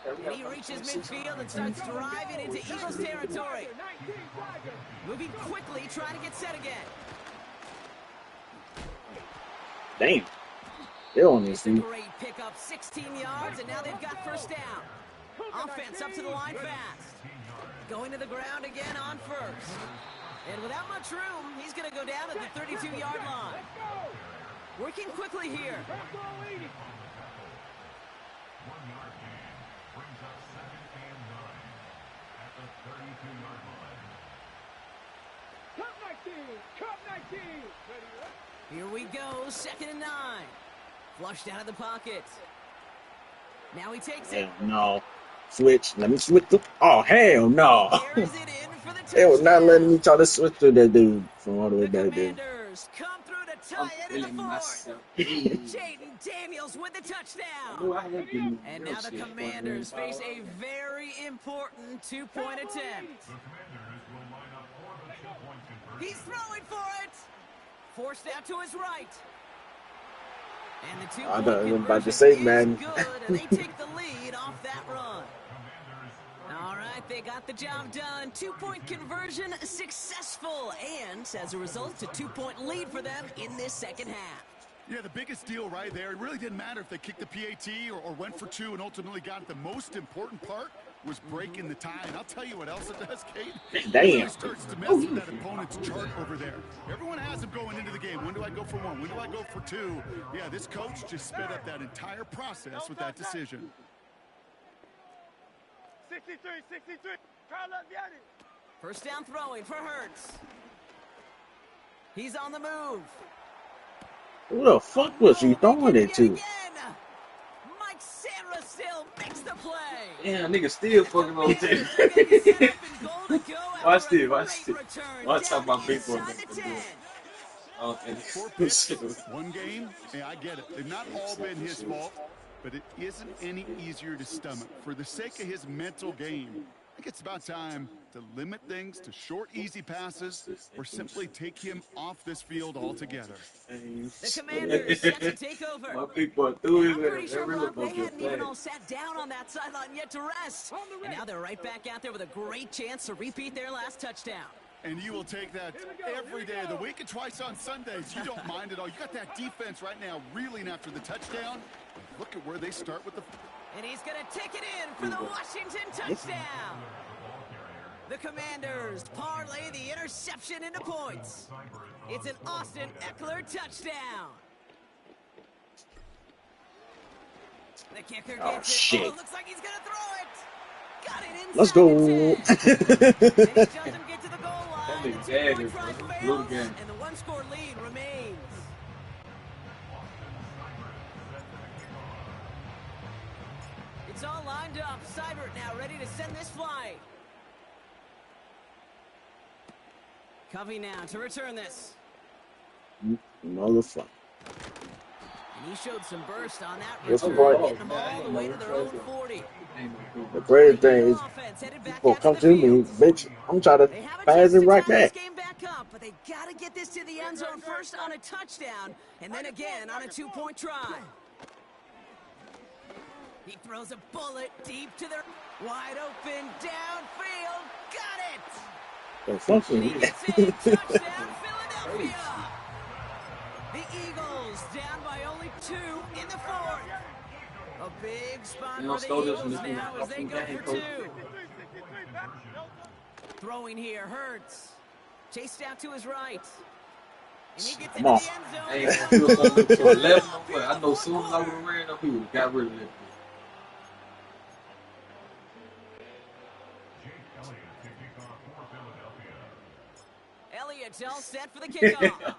[SPEAKER 11] And he reaches midfield and starts driving into Eagles territory. Moving quickly, trying to get set again.
[SPEAKER 5] Damn. They don't need
[SPEAKER 11] It's a
[SPEAKER 5] to.
[SPEAKER 11] great pickup, 16 yards, and now they've got first down. Offense up to the line fast. Going to the ground again on first. And without much room, he's going to go down at the 32-yard line. Working quickly here. Here we go, 2nd and 9. Flushed out of the pocket. Now he takes it.
[SPEAKER 5] Hell no. Switch. Let me switch the. Oh, hell no.
[SPEAKER 11] Carries it in for the
[SPEAKER 5] They was not
[SPEAKER 11] touchdown.
[SPEAKER 5] letting me try to switch to that dude from all the way
[SPEAKER 11] The
[SPEAKER 5] back there.
[SPEAKER 11] Commanders come through to tie it in the fourth. Jaden Daniels with the touchdown. And now the Commanders face a very important two-point attempt. He's throwing for it. Forced out to his right. And the
[SPEAKER 5] I
[SPEAKER 11] two-point
[SPEAKER 5] thought I was about to
[SPEAKER 11] conversion
[SPEAKER 5] say,
[SPEAKER 11] is
[SPEAKER 5] man.
[SPEAKER 11] good, and they take the lead off that run. All right, they got the job done. Two-point conversion successful. And as a result, a two-point lead for them in this second half.
[SPEAKER 12] Yeah, the biggest deal right there, it really didn't matter if they kicked the PAT or went for two and ultimately got it. The most important part was breaking the tie. And I'll tell you what else it does, Kate.
[SPEAKER 5] Damn.
[SPEAKER 12] It really starts to mess with that opponent's chart over there. Everyone has them going into the game. When do I go for one? When do I go for two? Yeah, this coach just sped up that entire process with that decision.
[SPEAKER 7] 63, 63. Carl Vianney.
[SPEAKER 11] First down throwing for Hurts. He's on the move.
[SPEAKER 5] Who the fuck was he throwing it to?
[SPEAKER 11] Mike Sarah still makes the play.
[SPEAKER 10] Damn, nigga still fucking on tape. Watch this, watch this. Watch how my big boy
[SPEAKER 12] One game, yeah, I get it. They've not all been his fault, but it isn't any easier to stomach. For the sake of his mental game, I think it's about time to limit things to short, easy passes or simply take him off this field altogether.
[SPEAKER 11] The Commanders set to take over.
[SPEAKER 10] My big boy threw his
[SPEAKER 11] I'm pretty sure,
[SPEAKER 10] every
[SPEAKER 11] Brock,
[SPEAKER 10] little
[SPEAKER 11] they hadn't even
[SPEAKER 10] play.
[SPEAKER 11] all sat down on that sideline yet to rest. And now they're right back out there with a great chance to repeat their last touchdown.
[SPEAKER 12] And you will take that every day of the week and twice on Sundays. You don't mind at all. You got that defense right now reeling after the touchdown. Look at where they start with the...
[SPEAKER 11] And he's going to take it in for the Washington touchdown. The Commanders parlay the interception into points. It's an Austin Eckler touchdown. The kicker gets it.
[SPEAKER 5] Shit.
[SPEAKER 11] Oh, looks like he's going to throw it. Got it inside
[SPEAKER 5] Let's go.
[SPEAKER 11] the 10. And he doesn't get to the goal line. The
[SPEAKER 10] That nigga
[SPEAKER 11] two-point
[SPEAKER 10] dead,
[SPEAKER 11] try
[SPEAKER 10] bro.
[SPEAKER 11] fails,
[SPEAKER 10] Blue game.
[SPEAKER 11] and the one-score lead remains. It's all lined up. Seibert now ready to send this flight. Covey now to return this.
[SPEAKER 5] Motherfucker.
[SPEAKER 11] And he showed some burst on that
[SPEAKER 5] What's the
[SPEAKER 11] return,
[SPEAKER 5] point?
[SPEAKER 11] getting them all the way to their own 40.
[SPEAKER 5] The crazy thing is, people come to me, bitch, I'm trying to
[SPEAKER 11] They have a
[SPEAKER 5] pass
[SPEAKER 11] chance
[SPEAKER 5] it
[SPEAKER 11] to
[SPEAKER 5] right
[SPEAKER 11] tie this
[SPEAKER 5] back.
[SPEAKER 11] game back up, but they got to get this to the end zone first on a touchdown, and then again on a two-point try. He throws a bullet deep to their wide open downfield. Got it!
[SPEAKER 5] The fucking
[SPEAKER 11] He gets in. Touchdown, Philadelphia! The Eagles down by only 2 in the fourth. A big spot for the Eagles now as they go for 2. Throwing here, Hurts. Chased out to his right. And he gets into the end zone.
[SPEAKER 10] I ain't gonna do something to 11, but I know soon as I would have ran up, he would have got rid of it.
[SPEAKER 11] Elliott's all set for the kickoff.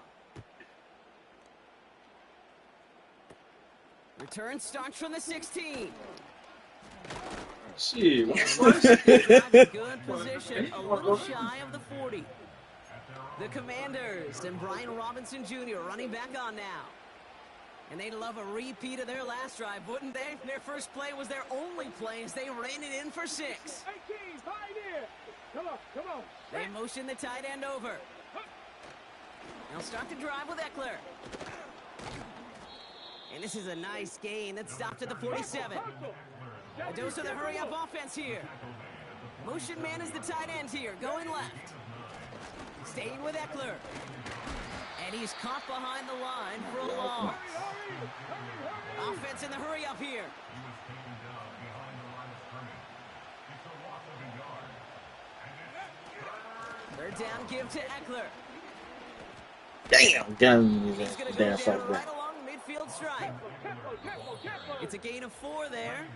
[SPEAKER 11] Return starts from the 16.
[SPEAKER 10] Shit,
[SPEAKER 11] Good position, a little shy of the 40. The Commanders and Brian Robinson Jr. running back on now. And they'd love a repeat of their last drive, wouldn't they? Their first play was their only play as they ran it in for 6.
[SPEAKER 7] 18, pioneer. Come on.
[SPEAKER 11] They motion the tight end over. They'll start the drive with Eckler. And this is a nice gain that stopped at the 47. A dose of the hurry-up offense here. Motion man is the tight end here, going left. Staying with Eckler. And he's caught behind the line for a loss. Offense in the hurry-up here. Third down give to Eckler.
[SPEAKER 5] Damn,
[SPEAKER 11] He's going to go
[SPEAKER 5] damn
[SPEAKER 11] down
[SPEAKER 5] fuck
[SPEAKER 11] right
[SPEAKER 5] that.
[SPEAKER 11] along the midfield stripe. It's a gain of 4 there.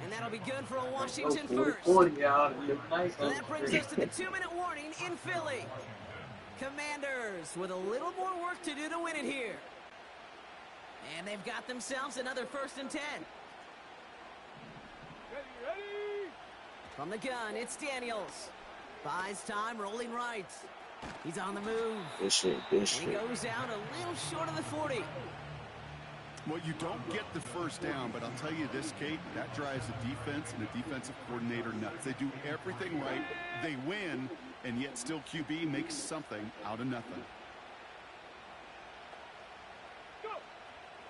[SPEAKER 11] And that'll be good for a Washington first.
[SPEAKER 10] 40, y'all. Nice.
[SPEAKER 11] So that brings us to the 2-minute warning in Philly. Commanders with a little more work to do to win it here. And they've got themselves another 1st and 10.
[SPEAKER 7] Ready.
[SPEAKER 11] From the gun, it's Daniels. Buys time, rolling right. He's on the move.
[SPEAKER 5] This shit.
[SPEAKER 11] And he goes out a little short of the 40.
[SPEAKER 12] Well, you don't get the first down, but I'll tell you this, Kate, that drives the defense and the defensive coordinator nuts. They do everything right. They win, and yet still QB makes something out of nothing.
[SPEAKER 7] Go.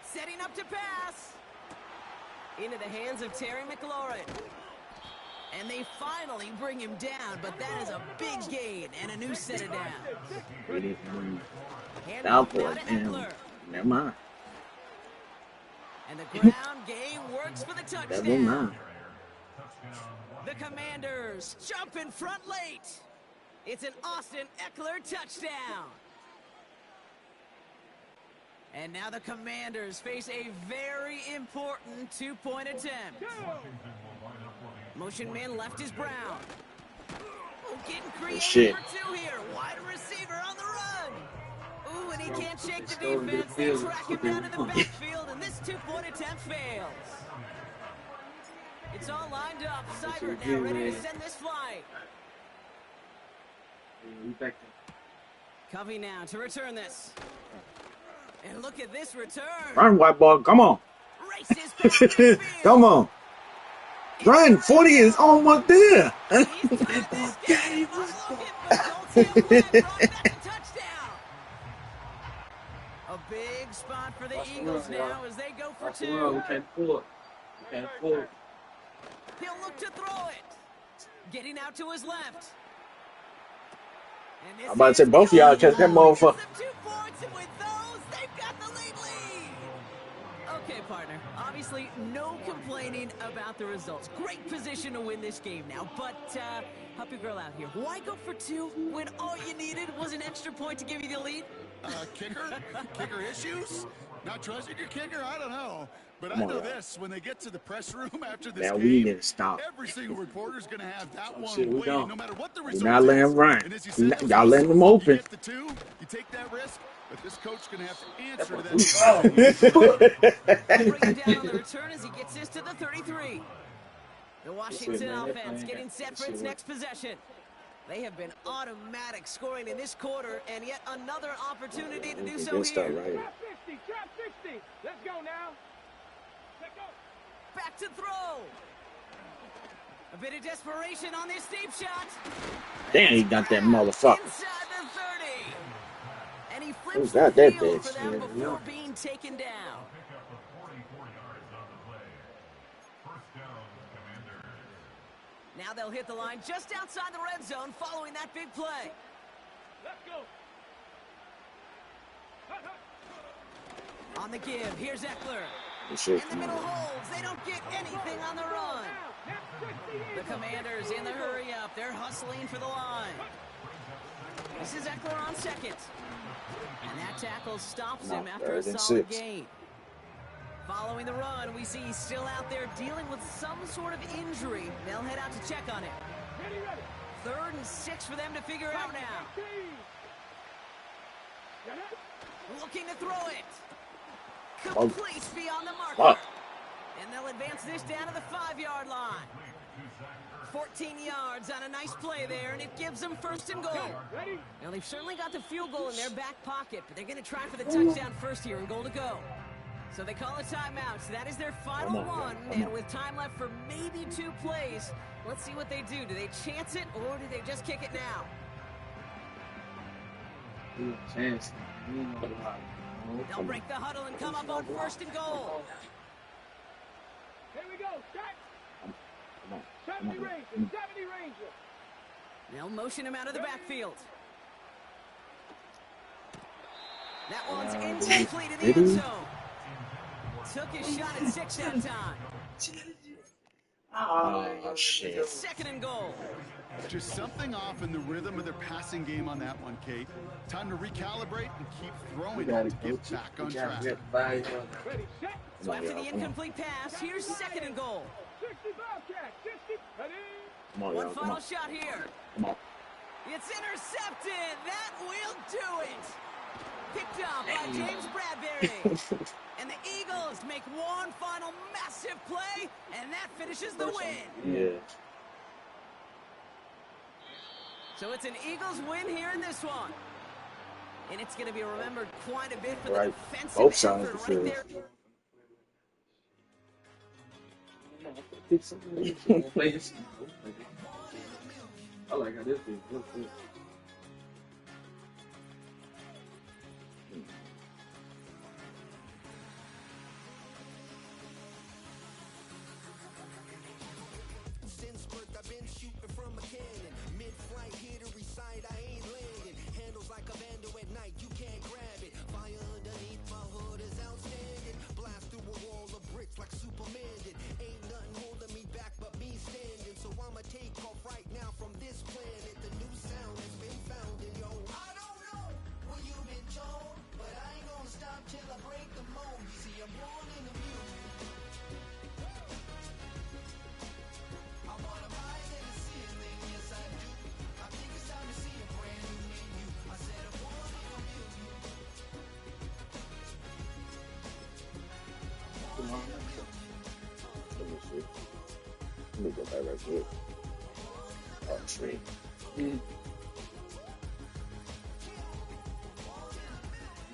[SPEAKER 11] Setting up to pass. Into the hands of Terry McLaurin. And they finally bring him down, but that is a big gain and a new set of downs.
[SPEAKER 5] Downpour, damn. Never mind.
[SPEAKER 11] And the ground game works for the touchdown.
[SPEAKER 5] Never mind.
[SPEAKER 11] The Commanders jump in front late. It's an Austin Eckler touchdown. And now the Commanders face a very important 2-point attempt. Motion man left is Brown. Oh, getting creative for 2 here. Wide receiver on the run. Ooh, and he can't shake the defense. They track him down in the backfield, and this 2-point attempt fails. It's all lined up. Seibert now ready to send this flight. Covey now to return this. And look at this return.
[SPEAKER 5] Run, white ball. Come on. Come on. Run. 40 is almost there.
[SPEAKER 11] A big spot for the Eagles now as they go for 2.
[SPEAKER 10] We can't pull it.
[SPEAKER 11] He'll look to throw it. Getting out to his left.
[SPEAKER 5] I'm about to say both of y'all catch that motherfucker.
[SPEAKER 11] 2 points, and with those, they've got the lead. Okay, partner. Obviously, no complaining about the results. Great position to win this game now, but help your girl out here. Why go for 2 when all you needed was an extra point to give you the lead?
[SPEAKER 12] Kicker issues? Not trusting your kicker? I don't know. But I know this, when they get to the press room after this
[SPEAKER 5] Now
[SPEAKER 12] game,
[SPEAKER 5] we need to stop.
[SPEAKER 12] every single reporter's going to have that one
[SPEAKER 5] Shit, we
[SPEAKER 12] waiting,
[SPEAKER 5] don't.
[SPEAKER 12] no matter what the
[SPEAKER 5] We're
[SPEAKER 12] result
[SPEAKER 5] not letting
[SPEAKER 12] is.
[SPEAKER 5] him run.
[SPEAKER 12] And as you said,
[SPEAKER 5] Y'all letting him open.
[SPEAKER 12] You get the 2, you take that risk, but this coach going to have to answer to that.
[SPEAKER 11] Bring down on the return as he gets this to the 33. The Washington offense getting set for its next possession. They have been automatic scoring in this quarter, and yet another opportunity to do so
[SPEAKER 5] Good start,
[SPEAKER 11] here.
[SPEAKER 5] right?
[SPEAKER 7] Trap 60, trap 60. Let's go now. Let's go.
[SPEAKER 11] Back to throw. A bit of desperation on this deep shot.
[SPEAKER 5] Damn, he got that motherfucker.
[SPEAKER 11] Inside the 30. And he
[SPEAKER 5] Who
[SPEAKER 11] flips the
[SPEAKER 5] got that
[SPEAKER 11] field
[SPEAKER 5] bitch?
[SPEAKER 11] for them before being taken down. Now they'll hit the line just outside the red zone following that big play.
[SPEAKER 7] Let's go.
[SPEAKER 11] On the give, here's Eckler.
[SPEAKER 5] This
[SPEAKER 11] In
[SPEAKER 5] shit,
[SPEAKER 11] the middle holds, they don't get anything on the run. The Commanders in the hurry up, they're hustling for the line. This is Eckler on second. And that tackle stops him after a solid gain. Following the run, we see he's still out there dealing with some sort of injury. They'll head out to check on it. 3rd and 6 for them to figure out now. Looking to throw it. Complete beyond the marker. And they'll advance this down to the 5-yard line. 14 yards on a nice play there, and it gives them 1st and goal. Now, they've certainly got the field goal in their back pocket, but they're going to try for the touchdown first here and goal to go. So they call a timeout. So that is their final one, and with time left for maybe 2 plays, let's see what they do. Do they chance it, or do they just kick it now?
[SPEAKER 10] Chance.
[SPEAKER 11] They'll break the huddle and come up on 1st and goal.
[SPEAKER 7] Here we go. Shot. 70 Ranger. 70 Ranger.
[SPEAKER 11] They'll motion him out of the backfield. That one's incomplete in the end zone. Took his shot at 6 that time.
[SPEAKER 5] Oh, shit.
[SPEAKER 11] 2nd and goal.
[SPEAKER 12] Just something off in the rhythm of their passing game on that one, Kate. Time to recalibrate and keep throwing it to get back on track.
[SPEAKER 7] Ready, set.
[SPEAKER 11] So after the incomplete pass, here's 2nd and goal.
[SPEAKER 7] 60 Bobcat. 60. Ready.
[SPEAKER 5] Come on,
[SPEAKER 11] One
[SPEAKER 5] y'all. Come
[SPEAKER 11] final
[SPEAKER 5] on.
[SPEAKER 11] shot here.
[SPEAKER 5] Come on.
[SPEAKER 11] It's intercepted. That will do it. Picked up by James Bradbury. And the Eagles make one final massive play, and that finishes the win.
[SPEAKER 5] Yeah.
[SPEAKER 11] So it's an Eagles win here in this one. And it's going to be remembered quite a bit for the
[SPEAKER 5] Right.
[SPEAKER 11] defensive
[SPEAKER 5] Both sides
[SPEAKER 11] effort
[SPEAKER 5] of
[SPEAKER 11] right
[SPEAKER 5] the
[SPEAKER 11] there.
[SPEAKER 10] I like how this is. Look.
[SPEAKER 13] Since birth, I've been shooting from a cannon. Mid-flight, here to recite, I ain't landing. Handles like a vandal at night, you can't grab it. Fire underneath my hood is outstanding. Blast through a wall of bricks like Superman did. Ain't nothing holding me back but me standing. So I'ma take off right now from this planet. The new sound has been found in yo. I don't know where you've been told, but I ain't gonna stop till I break the mold. You see, I'm born in the music. I wanna rise in the ceiling, yes I do. I think it's time to see a brand new menu. I said I'm born in the music.
[SPEAKER 5] Let me see. Let me go back right quick. Oh, tree.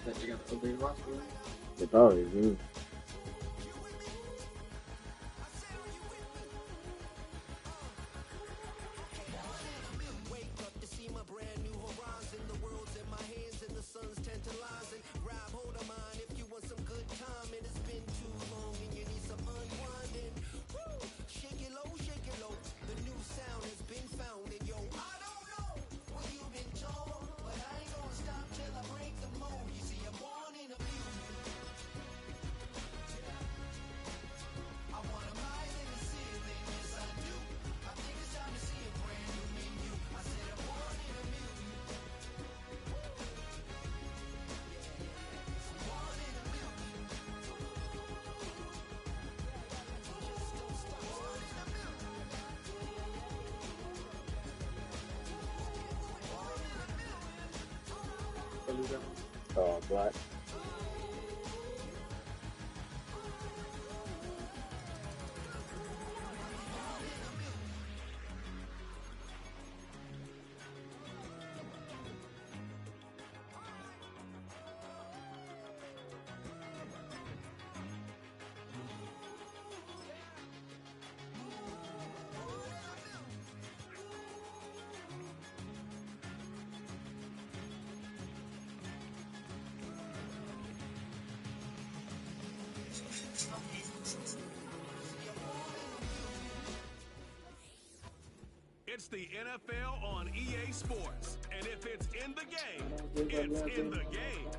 [SPEAKER 10] That you got the updated roster?
[SPEAKER 5] They probably do.
[SPEAKER 13] Wake up to see my brand new horizon. The world's in my hands and the sun's tantalizing. Grab hold of mine if you want some good time. And it's been too long and you need some unwinding. Woo! Shake it low, shake it low. The new sound has been found. And yo, I don't know what you've been told, but I ain't gonna stop till I break the mold. You see, I'm born in a music. I wanna rise in the ceiling, yes I do. I think it's time to see a brand new menu. I said I'm born in a music. Born in a music. Just don't stop. Born in a
[SPEAKER 5] Black.
[SPEAKER 1] It's the NFL on EA Sports. And if it's in the game, it's in the game.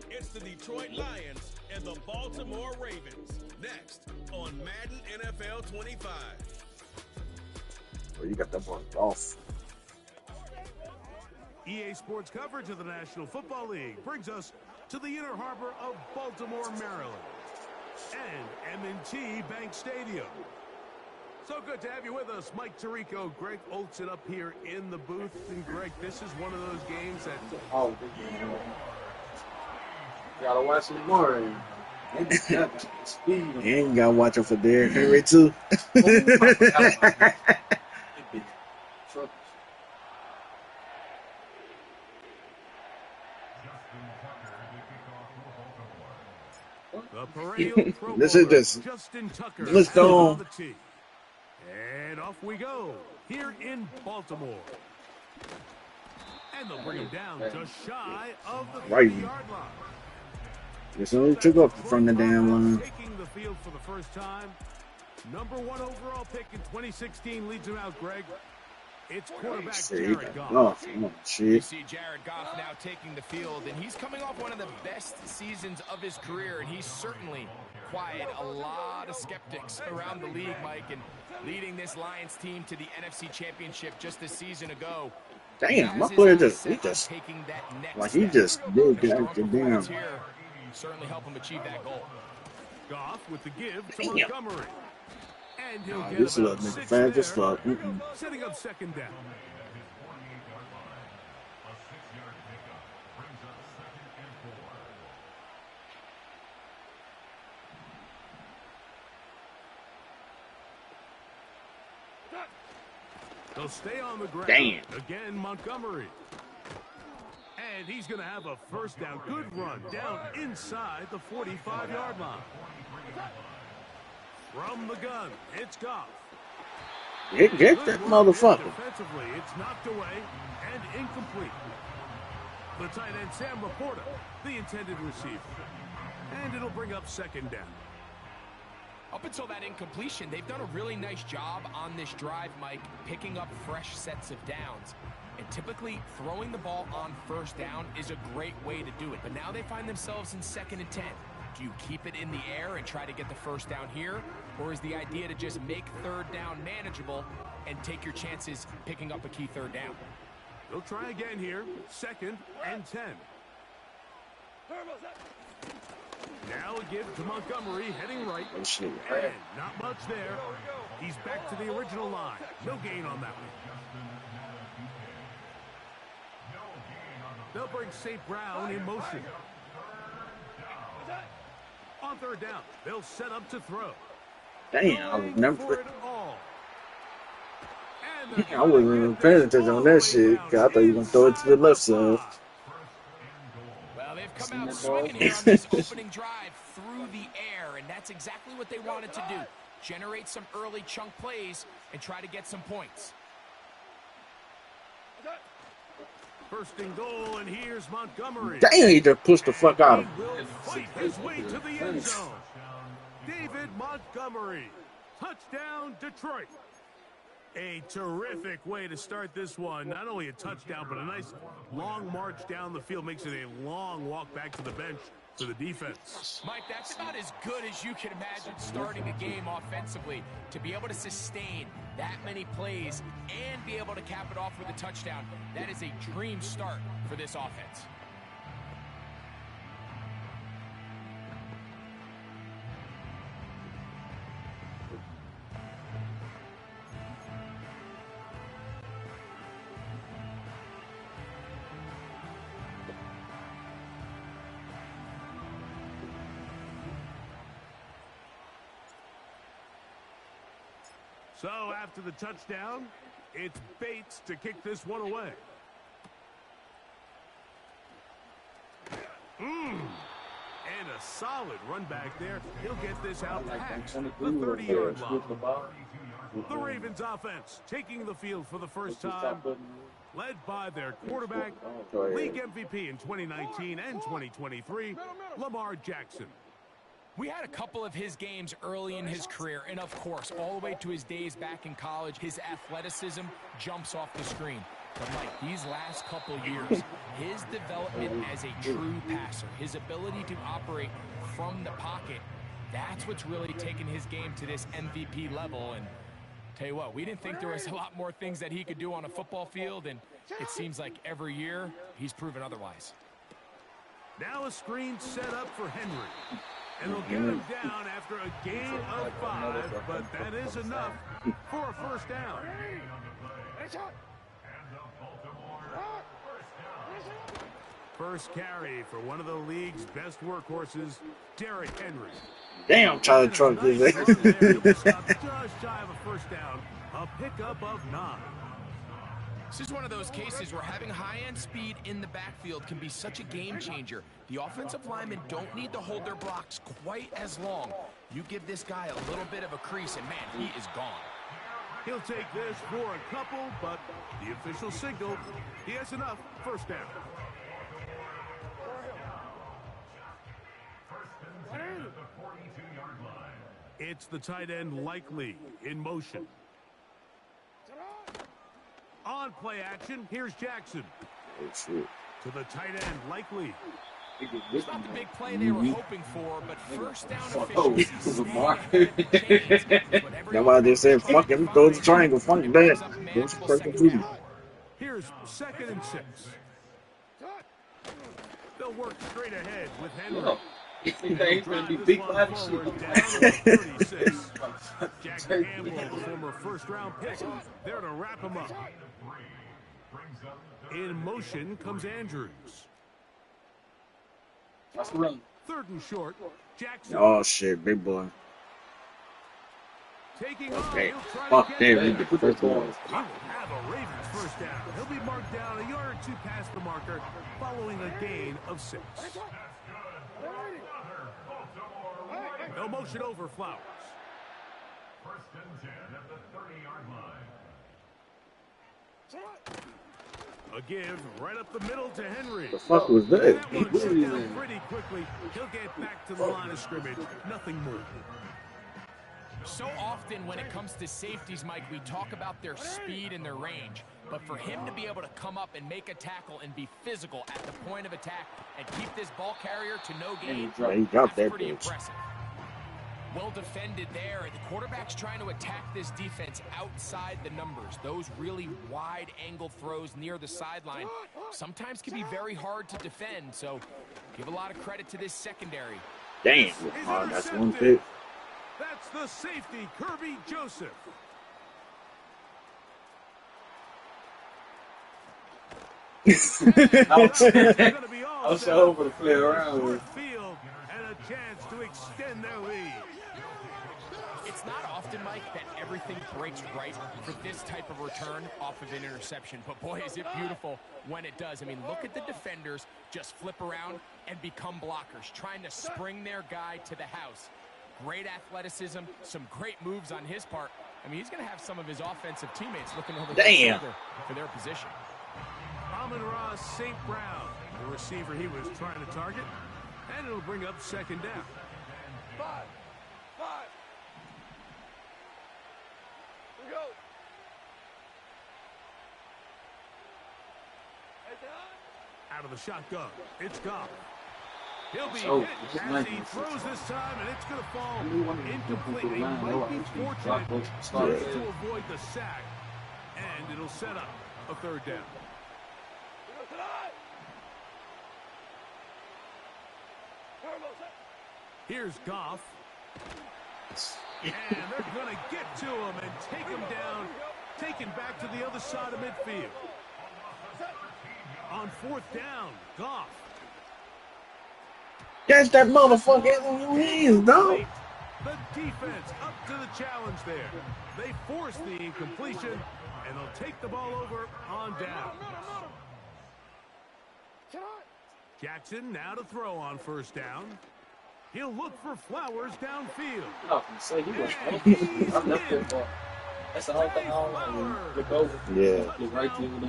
[SPEAKER 1] It's the Detroit Lions and the Baltimore Ravens. Next on Madden NFL 25.
[SPEAKER 5] Oh, you got that one off.
[SPEAKER 1] EA Sports coverage of the National Football League brings us to the inner harbor of Baltimore, Maryland, and M&T Bank Stadium. So good to have you with us, Mike Tirico, Greg Olson up here in the booth. And Greg, this is one of those games that...
[SPEAKER 10] Oh, gotta watch some more.
[SPEAKER 5] You ain't gotta watch him for Derrick Henry, too.
[SPEAKER 1] The perennial Pro
[SPEAKER 5] This is
[SPEAKER 1] Bowler,
[SPEAKER 5] just...
[SPEAKER 1] Justin Tucker.
[SPEAKER 5] Let's go.
[SPEAKER 1] And off we go, here in Baltimore. And they'll bring him down just shy of the 50-yard line.
[SPEAKER 5] This only took up from the damn line.
[SPEAKER 1] Taking the field for the first time. Number 1 overall pick in 2016 leads him out, Greg. It's quarterback Jared Goff.
[SPEAKER 14] You see Jared Goff now taking the field, and he's coming off one of the best seasons of his career, and he's certainly quieted a lot of skeptics around the league, Mike, and leading this Lions team to the NFC Championship just a season ago.
[SPEAKER 5] Damn, my player just did that damn.
[SPEAKER 14] Certainly help him achieve that goal.
[SPEAKER 1] Goff with the give to Montgomery. And he'll get
[SPEAKER 5] this
[SPEAKER 1] about
[SPEAKER 5] little nigga
[SPEAKER 1] 6
[SPEAKER 5] fast as
[SPEAKER 1] there,
[SPEAKER 5] fuck.
[SPEAKER 1] setting up second down. They'll stay on the ground.
[SPEAKER 5] Damn.
[SPEAKER 1] Again, Montgomery. And he's going to have a first down. Good run down inside the 45-yard line. From the gun, it's Goff.
[SPEAKER 5] Get that motherfucker.
[SPEAKER 1] Defensively, it's knocked away and incomplete. The tight end, Sam Laporta, the intended receiver. And it'll bring up second down.
[SPEAKER 14] Up until that incompletion, they've done a really nice job on this drive, Mike, picking up fresh sets of downs. And typically, throwing the ball on first down is a great way to do it. But now they find themselves in 2nd and 10. Do you keep it in the air and try to get the first down here? Or is the idea to just make 3rd down manageable and take your chances picking up a key 3rd down?
[SPEAKER 1] They'll try again here. 2nd and 10. Now a give to Montgomery, heading right. And not much there. He's back to the original line. No gain on that one. They'll bring St. Brown in motion. On 3rd down, they'll set up to throw.
[SPEAKER 5] Damn, I was never... I wasn't even paying attention on that shit. Cause I thought you were going to throw it to the left side.
[SPEAKER 14] Well, they've come out swinging here on this opening drive through the air, and that's exactly what they wanted to do. Generate some early chunk plays and try to get some points.
[SPEAKER 1] First and goal, and here's Montgomery.
[SPEAKER 5] Damn, he just pushed the fuck out of him.
[SPEAKER 1] He will fight his way to the end zone. David Montgomery. Touchdown, Detroit. A terrific way to start this one. Not only a touchdown, but a nice long march down the field. Makes it a long walk back to the bench for the defense.
[SPEAKER 14] Mike, that's about as good as you can imagine starting a game offensively. To be able to sustain that many plays and be able to cap it off with a touchdown, that is a dream start for this offense.
[SPEAKER 1] So after the touchdown, it's Bates to kick this one away. And a solid run back there. He'll get this out past the 30-yard line. The Ravens offense taking the field for the first time, led by their quarterback, league MVP in 2019 and 2023, Lamar Jackson.
[SPEAKER 14] We had a couple of his games early in his career, and of course, all the way to his days back in college, his athleticism jumps off the screen. But Mike, these last couple years, his development as a true passer, his ability to operate from the pocket, that's what's really taken his game to this MVP level. And tell you what, we didn't think there was a lot more things that he could do on a football field, and it seems like every year he's proven otherwise.
[SPEAKER 1] Now a screen set up for Henry. And they'll get him down after a gain of 5, but that is enough for a first down. First carry for one of the league's best workhorses, Derrick Henry.
[SPEAKER 5] Damn, try to trunk this.
[SPEAKER 1] Just shy of a first down, a pickup of 9.
[SPEAKER 14] This is one of those cases where having high-end speed in the backfield can be such a game changer. The offensive linemen don't need to hold their blocks quite as long. You give this guy a little bit of a crease, and man, he is gone.
[SPEAKER 1] He'll take this for a couple, but the official signal, he has enough. First down. It's the tight end Likely in motion. On play action, here's Jackson.
[SPEAKER 5] Oh, shit.
[SPEAKER 1] To the tight end, Likely.
[SPEAKER 14] It's not the big play they were hoping for, but first down
[SPEAKER 5] That's why they said, fuck him, throw the triangle, fuck that.
[SPEAKER 1] Here's 2nd and 6. They'll work straight ahead with Henry.
[SPEAKER 10] They trying to be big body shit.
[SPEAKER 1] Jack Campbell, the former first-round pick, there to wrap him up. In motion comes Andrews.
[SPEAKER 10] That's the run.
[SPEAKER 1] 3rd and short, Jackson.
[SPEAKER 5] Oh shit, big boy.
[SPEAKER 1] Taking
[SPEAKER 5] okay.
[SPEAKER 1] Fuck
[SPEAKER 5] damn, he did the first one.
[SPEAKER 1] He will have a Ravens first down. He'll be marked down a yard or 2 past the marker following a gain of 6. No motion over Flowers. 1st and 10 at the 30-yard line. A give right up the middle to Henry.
[SPEAKER 5] The fuck was that?
[SPEAKER 1] Pretty quickly. He'll get back to the line of scrimmage. Nothing more.
[SPEAKER 14] So often when it comes to safeties, Mike, we talk about their speed and their range. But for him to be able to come up and make a tackle and be physical at the point of attack and keep this ball carrier to no gain, that's pretty impressive. Well defended there, and the quarterback's trying to attack this defense outside the numbers. Those really wide angle throws near the sideline sometimes can be very hard to defend, so give a lot of credit to this secondary.
[SPEAKER 5] Damn, oh, that's one pick.
[SPEAKER 1] That's the safety, Kirby Joseph.
[SPEAKER 10] I'll show over to play around with.
[SPEAKER 1] Field and a chance to extend their lead.
[SPEAKER 14] It's not often, Mike, that everything breaks right for this type of return off of an interception. But boy, is it beautiful when it does. I mean, look at the defenders just flip around and become blockers, trying to spring their guy to the house. Great athleticism, some great moves on his part. I mean, he's going to have some of his offensive teammates looking over for their position.
[SPEAKER 1] Amon-Ra St. Brown, the receiver he was trying to target, and it'll bring up 2nd down. 5. We go. Out of the shotgun, it's Goff. He'll be hit as he throws this time, and it's going to fall incomplete. He might be fortunate to avoid the sack, and it'll set up a 3rd down. Here's Goff. And they're going to get to him and take him down, taken back to the other side of midfield. On 4th down, Goff.
[SPEAKER 5] Catch that motherfucker on your hands, dog.
[SPEAKER 1] The defense up to the challenge there. They force the incompletion, and they'll take the ball over on down. Jackson now to throw on 1st down. He'll look for Flowers downfield.
[SPEAKER 10] I can say he was That's the whole thing I look over.
[SPEAKER 5] Yeah.
[SPEAKER 10] Look right to him.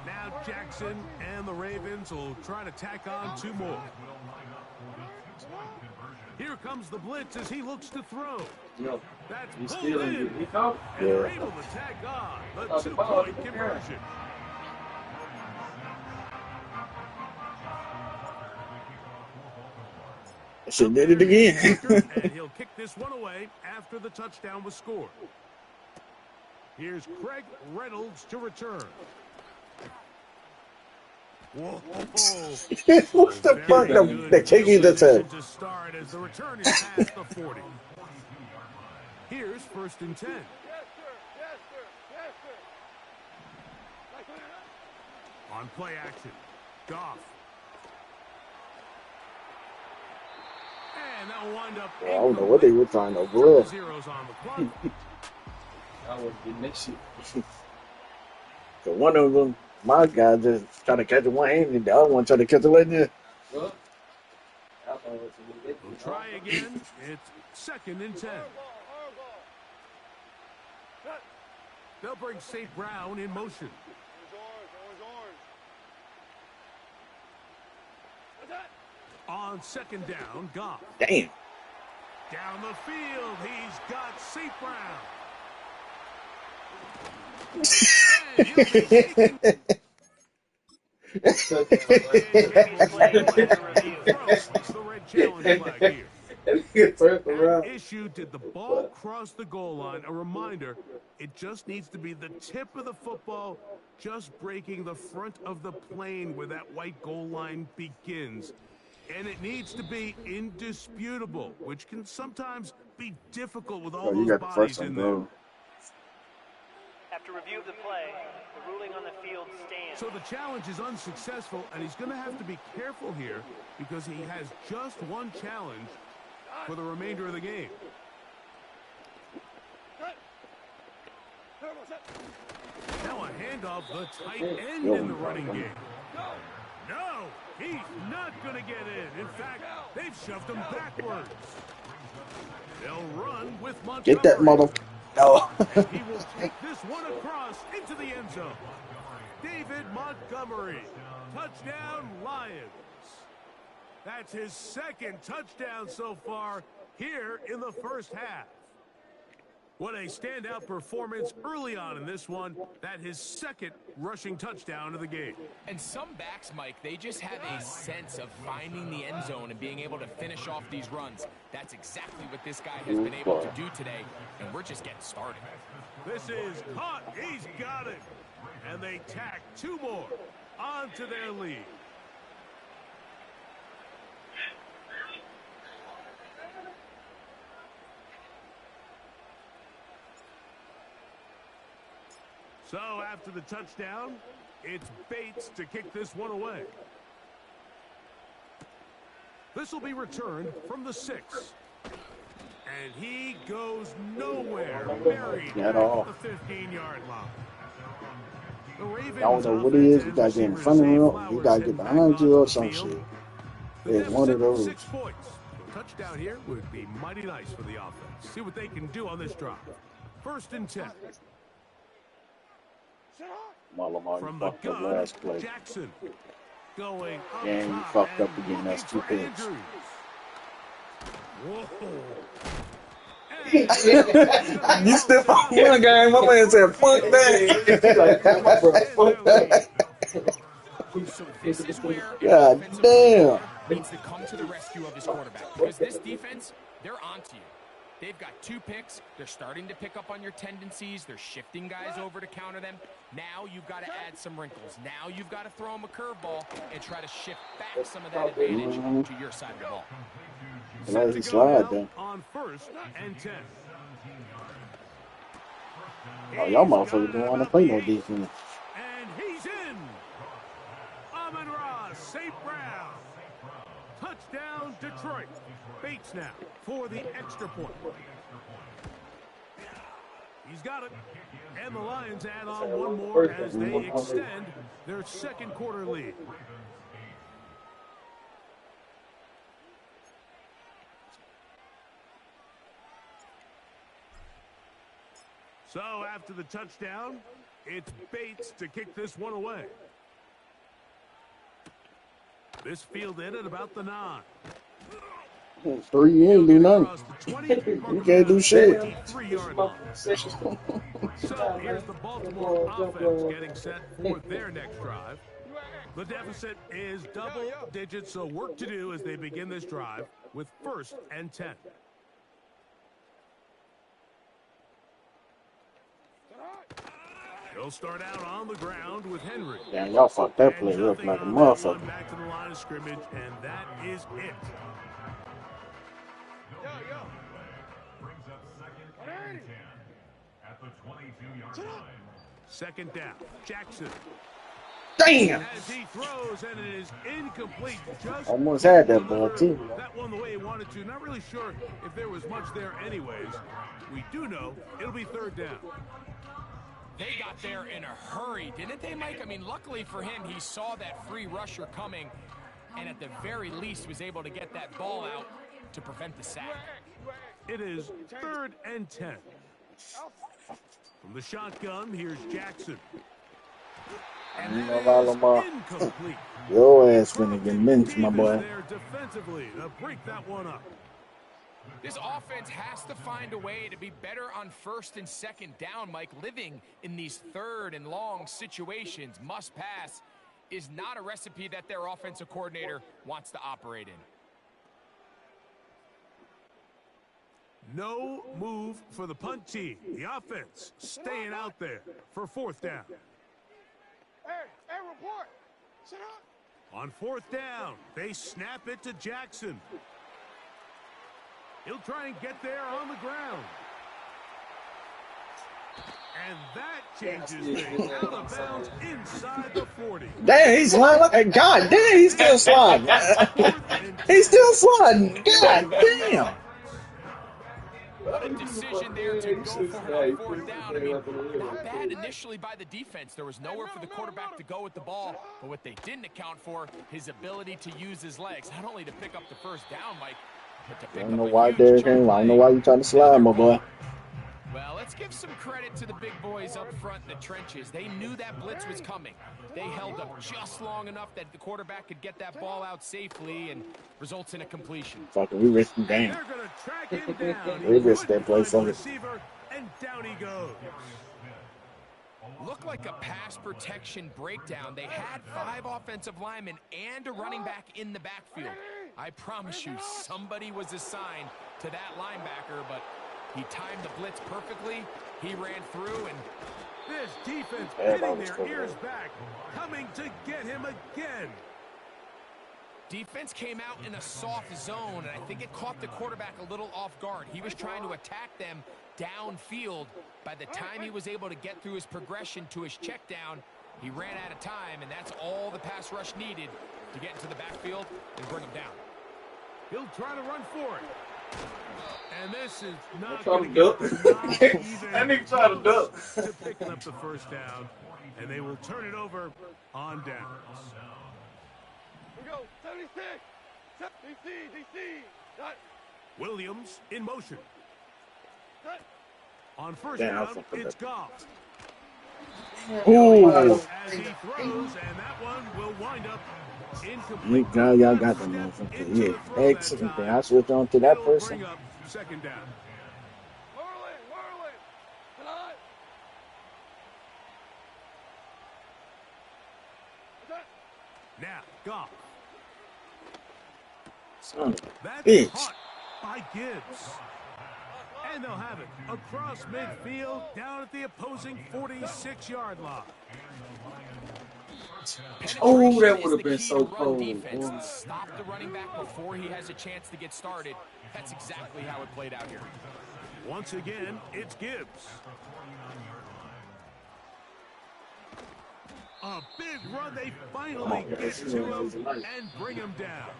[SPEAKER 1] Now Jackson and the Ravens will try to tack on 2 more. Here comes the blitz as he looks to throw.
[SPEAKER 10] No.
[SPEAKER 1] That's
[SPEAKER 10] He's
[SPEAKER 1] pulled
[SPEAKER 10] still
[SPEAKER 1] in.
[SPEAKER 10] he caught.
[SPEAKER 1] And they're able to tag on the 2-point conversion.
[SPEAKER 5] She did it again.
[SPEAKER 1] And he'll kick this one away after the touchdown was scored. Here's Craig Reynolds to return. Whoa.
[SPEAKER 5] What the fuck? They're taking the time.
[SPEAKER 1] To start as the return is past the 40. Here's 1st and 10. On play action, Goff. And that'll wind up.
[SPEAKER 5] I don't know what they were trying to blow.
[SPEAKER 1] Zeros on the clock.
[SPEAKER 10] I was getting that shit.
[SPEAKER 5] So one of them, my guy just trying to catch it one hand, and the other one trying to catch it like this.
[SPEAKER 10] Well,
[SPEAKER 1] we'll try again. It's 2nd and 10. They'll bring St. Brown in motion. On 2nd down, Goff.
[SPEAKER 5] Damn.
[SPEAKER 1] Down the field, he's got St. Brown. Issue, did the ball cross the goal line? A reminder, it just needs to be the tip of the football, just breaking the front of the plane where that white goal line begins. And it needs to be indisputable, which can sometimes be difficult with all those bodies in there.
[SPEAKER 9] After review of the play, the ruling on the field stands.
[SPEAKER 1] So the challenge is unsuccessful, and he's going to have to be careful here because he has just one challenge for the remainder of the game. Now a handoff, the tight end in the running game. No, he's not going to get in. In fact, they've shoved him backwards. They'll run with Montgomery.
[SPEAKER 5] Get that mother. No.
[SPEAKER 1] And he will take this one across into the end zone. David Montgomery. Touchdown, Lions. That's his 2nd touchdown so far here in the first half. What a standout performance early on in this one. That his 2nd rushing touchdown of the game.
[SPEAKER 14] And some backs, Mike, they just have a sense of finding the end zone and being able to finish off these runs. That's exactly what this guy has been able to do today, and we're just getting started.
[SPEAKER 1] This is caught. He's got it. And they tack 2 more onto their lead. So after the touchdown, it's Bates to kick this one away. This will be returned from the 6. And he goes nowhere. Buried at the 15-yard line. The Ravens,
[SPEAKER 5] I don't know what it is. You got to get in front of him. You got to get behind you or some shit. It's one of those.
[SPEAKER 1] 6 points. A touchdown here would be mighty nice for the offense. See what they can do on this drive. 1st and 10. From the gun, Jackson going up
[SPEAKER 5] and you
[SPEAKER 1] top
[SPEAKER 5] fucked up
[SPEAKER 1] and
[SPEAKER 5] again. That's 2 picks. You still on one game. My man said, fuck that.
[SPEAKER 14] So this is where
[SPEAKER 5] God damn.
[SPEAKER 14] needs to come to the rescue of his quarterback, because this defense, they're onto you. They've got 2 picks. They're starting to pick up on your tendencies. They're shifting guys over to counter them. Now you've got to add some wrinkles. Now you've got to throw them a curveball and try to shift back some of that advantage to your side of the ball.
[SPEAKER 5] Let it slide, then.
[SPEAKER 1] On 1st and 10.
[SPEAKER 5] Oh, y'all motherfuckers don't want to play no defense.
[SPEAKER 1] And he's in. Amon-Ra St. Brown. Touchdown, Detroit. Bates now for the extra point. He's got it. And the Lions add on one more as they extend their 2nd quarter lead. So after the touchdown, it's Bates to kick this one away. This fielded at about the 9.
[SPEAKER 5] 3, you ain't do nothing. You can't do shit.
[SPEAKER 1] 23-yard line. So here's the Baltimore offense getting set for their next drive. The deficit is double digits, so work to do as they begin this drive with 1st and 10. He'll start out on the ground with Henry.
[SPEAKER 5] Damn, y'all fucked that play up like a motherfucker.
[SPEAKER 1] Back to the line of scrimmage, and that is it.
[SPEAKER 7] Brings up 2nd and 10 at the 22-yard line.
[SPEAKER 1] 2nd down. Jackson.
[SPEAKER 5] Damn!
[SPEAKER 1] As he throws, and it is incomplete. Just
[SPEAKER 5] Almost had that ball, too.
[SPEAKER 1] That one the way he wanted to. Not really sure if there was much there anyways. We do know it'll be 3rd down.
[SPEAKER 14] They got there in a hurry, didn't they, Mike? I mean, luckily for him, he saw that free rusher coming, and at the very least was able to get that ball out to prevent the sack.
[SPEAKER 1] It is 3rd and 10. From the shotgun, here's Jackson. And incomplete.
[SPEAKER 5] Your ass finna get minced, my boy.
[SPEAKER 1] There defensively to break that one up.
[SPEAKER 14] This offense has to find a way to be better on 1st and 2nd down, Mike. Living in these 3rd and long situations, must pass, is not a recipe that their offensive coordinator wants to operate in.
[SPEAKER 1] No move for the punt team. The offense staying out there for 4th down.
[SPEAKER 6] Hey, report. Sit up.
[SPEAKER 1] On 4th down, they snap it to Jackson. He'll try and get there on the ground. And that changes things out of bounds inside the 40.
[SPEAKER 5] Damn, he's sliding. God damn, he's still sliding. He's still sliding. God damn.
[SPEAKER 14] A decision there to go for it on 4th down. I mean, not bad initially by the defense. There was nowhere for the quarterback to go with the ball, but what they didn't account for, his ability to use his legs, not only to pick up the 1st down, Mike, but to pick
[SPEAKER 5] I don't know
[SPEAKER 14] up
[SPEAKER 5] why Derrick ain't. I don't know why you trying to slide, my boy.
[SPEAKER 14] Well, let's give some credit to the big boys up front in the trenches. They knew that blitz was coming. They held up just long enough that the quarterback could get that ball out safely and results in a completion.
[SPEAKER 5] Fucking, we risked the game.
[SPEAKER 1] They're going to track him down.
[SPEAKER 5] We risked that play for it.
[SPEAKER 1] Receiver, and down he goes.
[SPEAKER 14] Looked like a pass protection breakdown. They had 5 offensive linemen and a running back in the backfield. I promise you, somebody was assigned to that linebacker, but he timed the blitz perfectly. He ran through, and
[SPEAKER 1] this defense pinning their ears back, coming to get him again.
[SPEAKER 14] Defense came out in a soft zone, and I think it caught the quarterback a little off guard. He was trying to attack them downfield. By the time he was able to get through his progression to his check down, he ran out of time, and that's all the pass rush needed to get into the backfield and bring him down.
[SPEAKER 1] He'll try to run for it. And this is not
[SPEAKER 10] going
[SPEAKER 1] to
[SPEAKER 10] to that nigga trying to duck.
[SPEAKER 1] To picking up the 1st down, and they will turn it over on downs.
[SPEAKER 6] We go. 76. DC. Done.
[SPEAKER 1] Williams in motion.
[SPEAKER 6] Done.
[SPEAKER 1] On 1st
[SPEAKER 5] Damn,
[SPEAKER 1] down, it's Goff.
[SPEAKER 5] Ooh.
[SPEAKER 1] As he throws, and that one will wind up incomplete.
[SPEAKER 5] Y'all got the motherfucker. Yeah, excellent thing. I switched on to that person.
[SPEAKER 1] 2nd down.
[SPEAKER 6] Whirling. Tonight.
[SPEAKER 1] Now, Goff.
[SPEAKER 5] Son of a
[SPEAKER 1] That's
[SPEAKER 5] bitch.
[SPEAKER 1] caught by Gibbs. And they'll have it across midfield down at the opposing 46-yard line.
[SPEAKER 10] Oh, that would have been so cold.
[SPEAKER 14] Stop the running back before he has a chance to get started. That's exactly how it played out here.
[SPEAKER 1] Once again, it's Gibbs. A big run. They finally get to him and bring him down.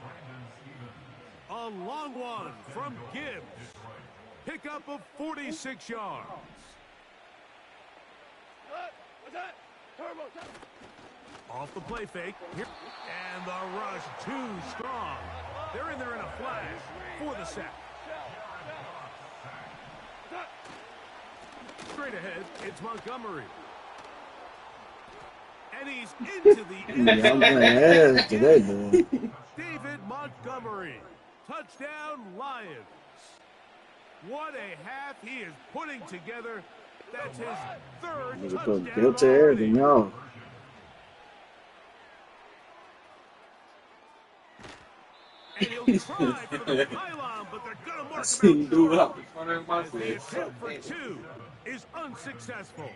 [SPEAKER 1] A long one from Gibbs. Pick up of 46 yards. Off the play fake. And the rush too strong. They're in there in a flash for the sack. Straight ahead, it's Montgomery. And he's into the end zone.
[SPEAKER 5] David
[SPEAKER 1] Montgomery Touchdown, Lions. What a half he is putting together. That's his third touchdown
[SPEAKER 5] built to
[SPEAKER 1] already.
[SPEAKER 5] everything, y'all.
[SPEAKER 1] And he'll try for the pylon, but they're going to mark
[SPEAKER 10] I
[SPEAKER 1] him out
[SPEAKER 10] dude
[SPEAKER 1] short.
[SPEAKER 10] up in front of my
[SPEAKER 1] As the attempt for two is unsuccessful.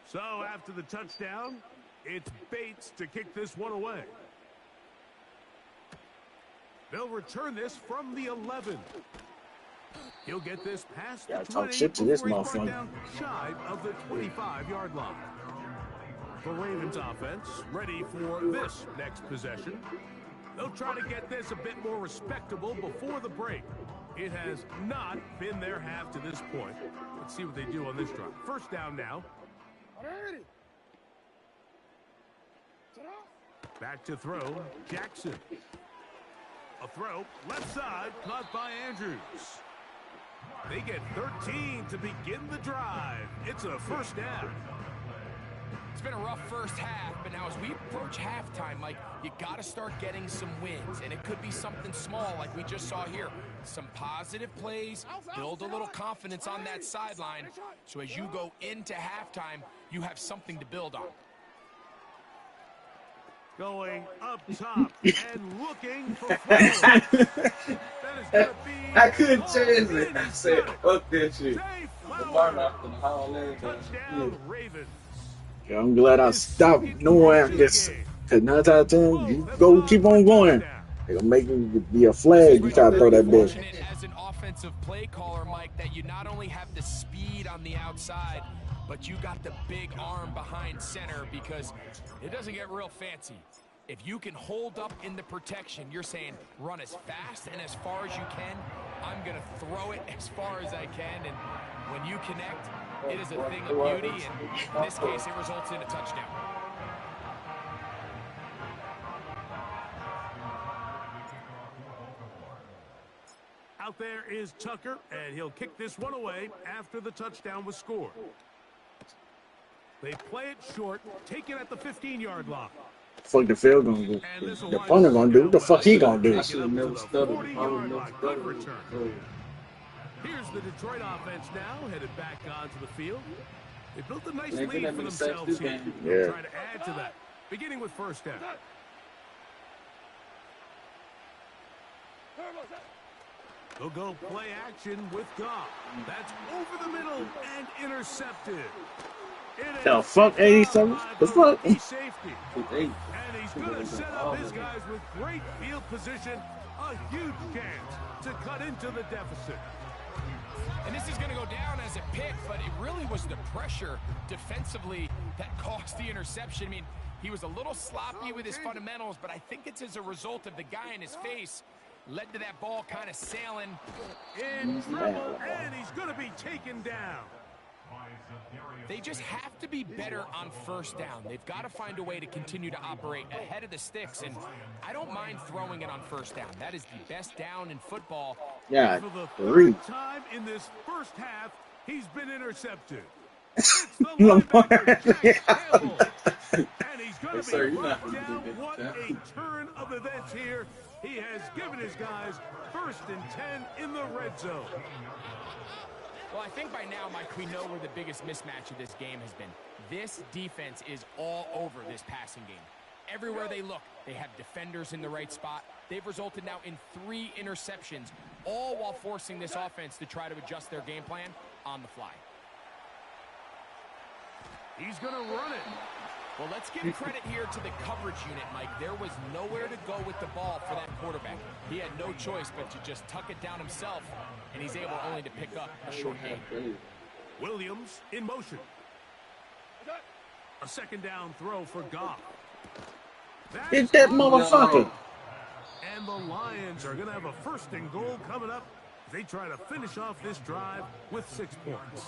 [SPEAKER 1] So after the touchdown, it's Bates to kick this one away. They'll return this from the 11. He'll get this past the 20
[SPEAKER 5] talk shit to this
[SPEAKER 1] before he's brought
[SPEAKER 5] motherfucker.
[SPEAKER 1] down shy of the 25-yard line. The Ravens offense ready for this next possession. They'll try to get this a bit more respectable before the break. It has not been their half to this point. Let's see what they do on this drive. First down now. Back to throw, Jackson. A throw, left side, caught by Andrews. They get 13 to begin the drive. It's a first down.
[SPEAKER 14] It's been a rough first half, but now as we approach halftime, like, you got to start getting some wins, and it could be something small like we just saw here. Some positive plays, build a little confidence on that sideline, so as you go into halftime, you have something to build on.
[SPEAKER 1] Going up top and looking for Flowers. That is going to be
[SPEAKER 10] I couldn't change it. I said, fuck that shit.
[SPEAKER 1] Touchdown, Ravens.
[SPEAKER 5] Yeah, I'm glad I stopped knowing this. Because 9 times out of 10, you go keep on going. They're going to make it be a flag. You try to throw that bitch.
[SPEAKER 14] As an offensive play caller, Mike, that you not only have the speed on the outside, but you got the big arm behind center, because it doesn't get real fancy. If you can hold up in the protection, you're saying run as fast and as far as you can. I'm going to throw it as far as I can, and when you connect, it is a thing of beauty, and in this case, it results in a touchdown.
[SPEAKER 1] Out there is Tucker, and he'll kick this one away after the touchdown was scored. They play it short, take it at the 15-yard line.
[SPEAKER 5] Fuck the field gonna do. The punter gonna do. What the fuck he gonna do?
[SPEAKER 10] I should have never stuttered.
[SPEAKER 1] Good return. Here's the Detroit offense now, headed back onto the field. They built a nice lead for themselves here.
[SPEAKER 5] Yeah.
[SPEAKER 1] Try to add to that, beginning with first down. They'll go play action with Goff. That's over the middle and intercepted.
[SPEAKER 5] The fuck, 87? The fuck?
[SPEAKER 1] Safety. And he's going to set up his guys with great field position. A huge chance to cut into the deficit.
[SPEAKER 14] And this is going to go down as a pick, but it really was the pressure defensively that caused the interception. I mean, he was a little sloppy with his fundamentals, but I think it's as a result of the guy in his face led to that ball kind of sailing.
[SPEAKER 1] In trouble, and he's going to be taken down.
[SPEAKER 14] They just have to be better on first down. They've got to find a way to continue to operate ahead of the sticks, and I don't mind throwing it on first down. That is the best down in football.
[SPEAKER 5] Yeah,
[SPEAKER 1] for the
[SPEAKER 5] 3.
[SPEAKER 1] third time in this first half, he's been intercepted. It's the linebacker, Jack Campbell. And he's going to be brought down. What a turn of events here. He has given his guys 1st and 10 in the red zone.
[SPEAKER 14] Well, I think by now, Mike, we know where the biggest mismatch of this game has been. This defense is all over this passing game. Everywhere they look, they have defenders in the right spot. They've resulted now in 3 interceptions, all while forcing this offense to try to adjust their game plan on the fly.
[SPEAKER 1] He's going to run it.
[SPEAKER 14] Well, let's give credit here to the coverage unit, Mike. There was nowhere to go with the ball for that quarterback. He had no choice but to just tuck it down himself, and he's able only to pick up a short gain.
[SPEAKER 1] Williams in motion. A 2nd down throw for Goff.
[SPEAKER 5] Hit that motherfucker.
[SPEAKER 1] And the Lions are going to have a 1st and goal coming up. They try to finish off this drive with 6 points.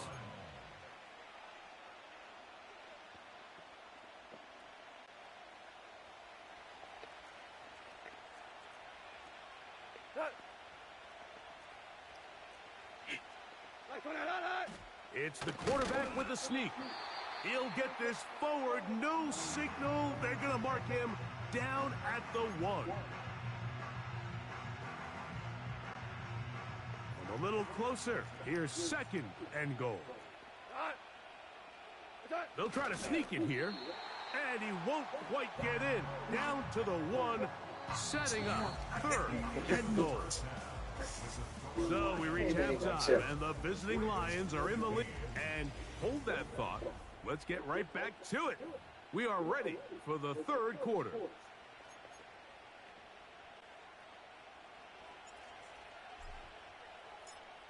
[SPEAKER 1] It's the quarterback with a sneak. He'll get this forward. No signal. They're going to mark him down at the 1. little closer. Here's second and goal. They'll try to sneak it here. And he won't quite get in. Down to the one, setting up third and goal. So we reach halftime, and the visiting Lions are in the lead. And hold that thought. Let's get right back to it. We are ready for the third quarter.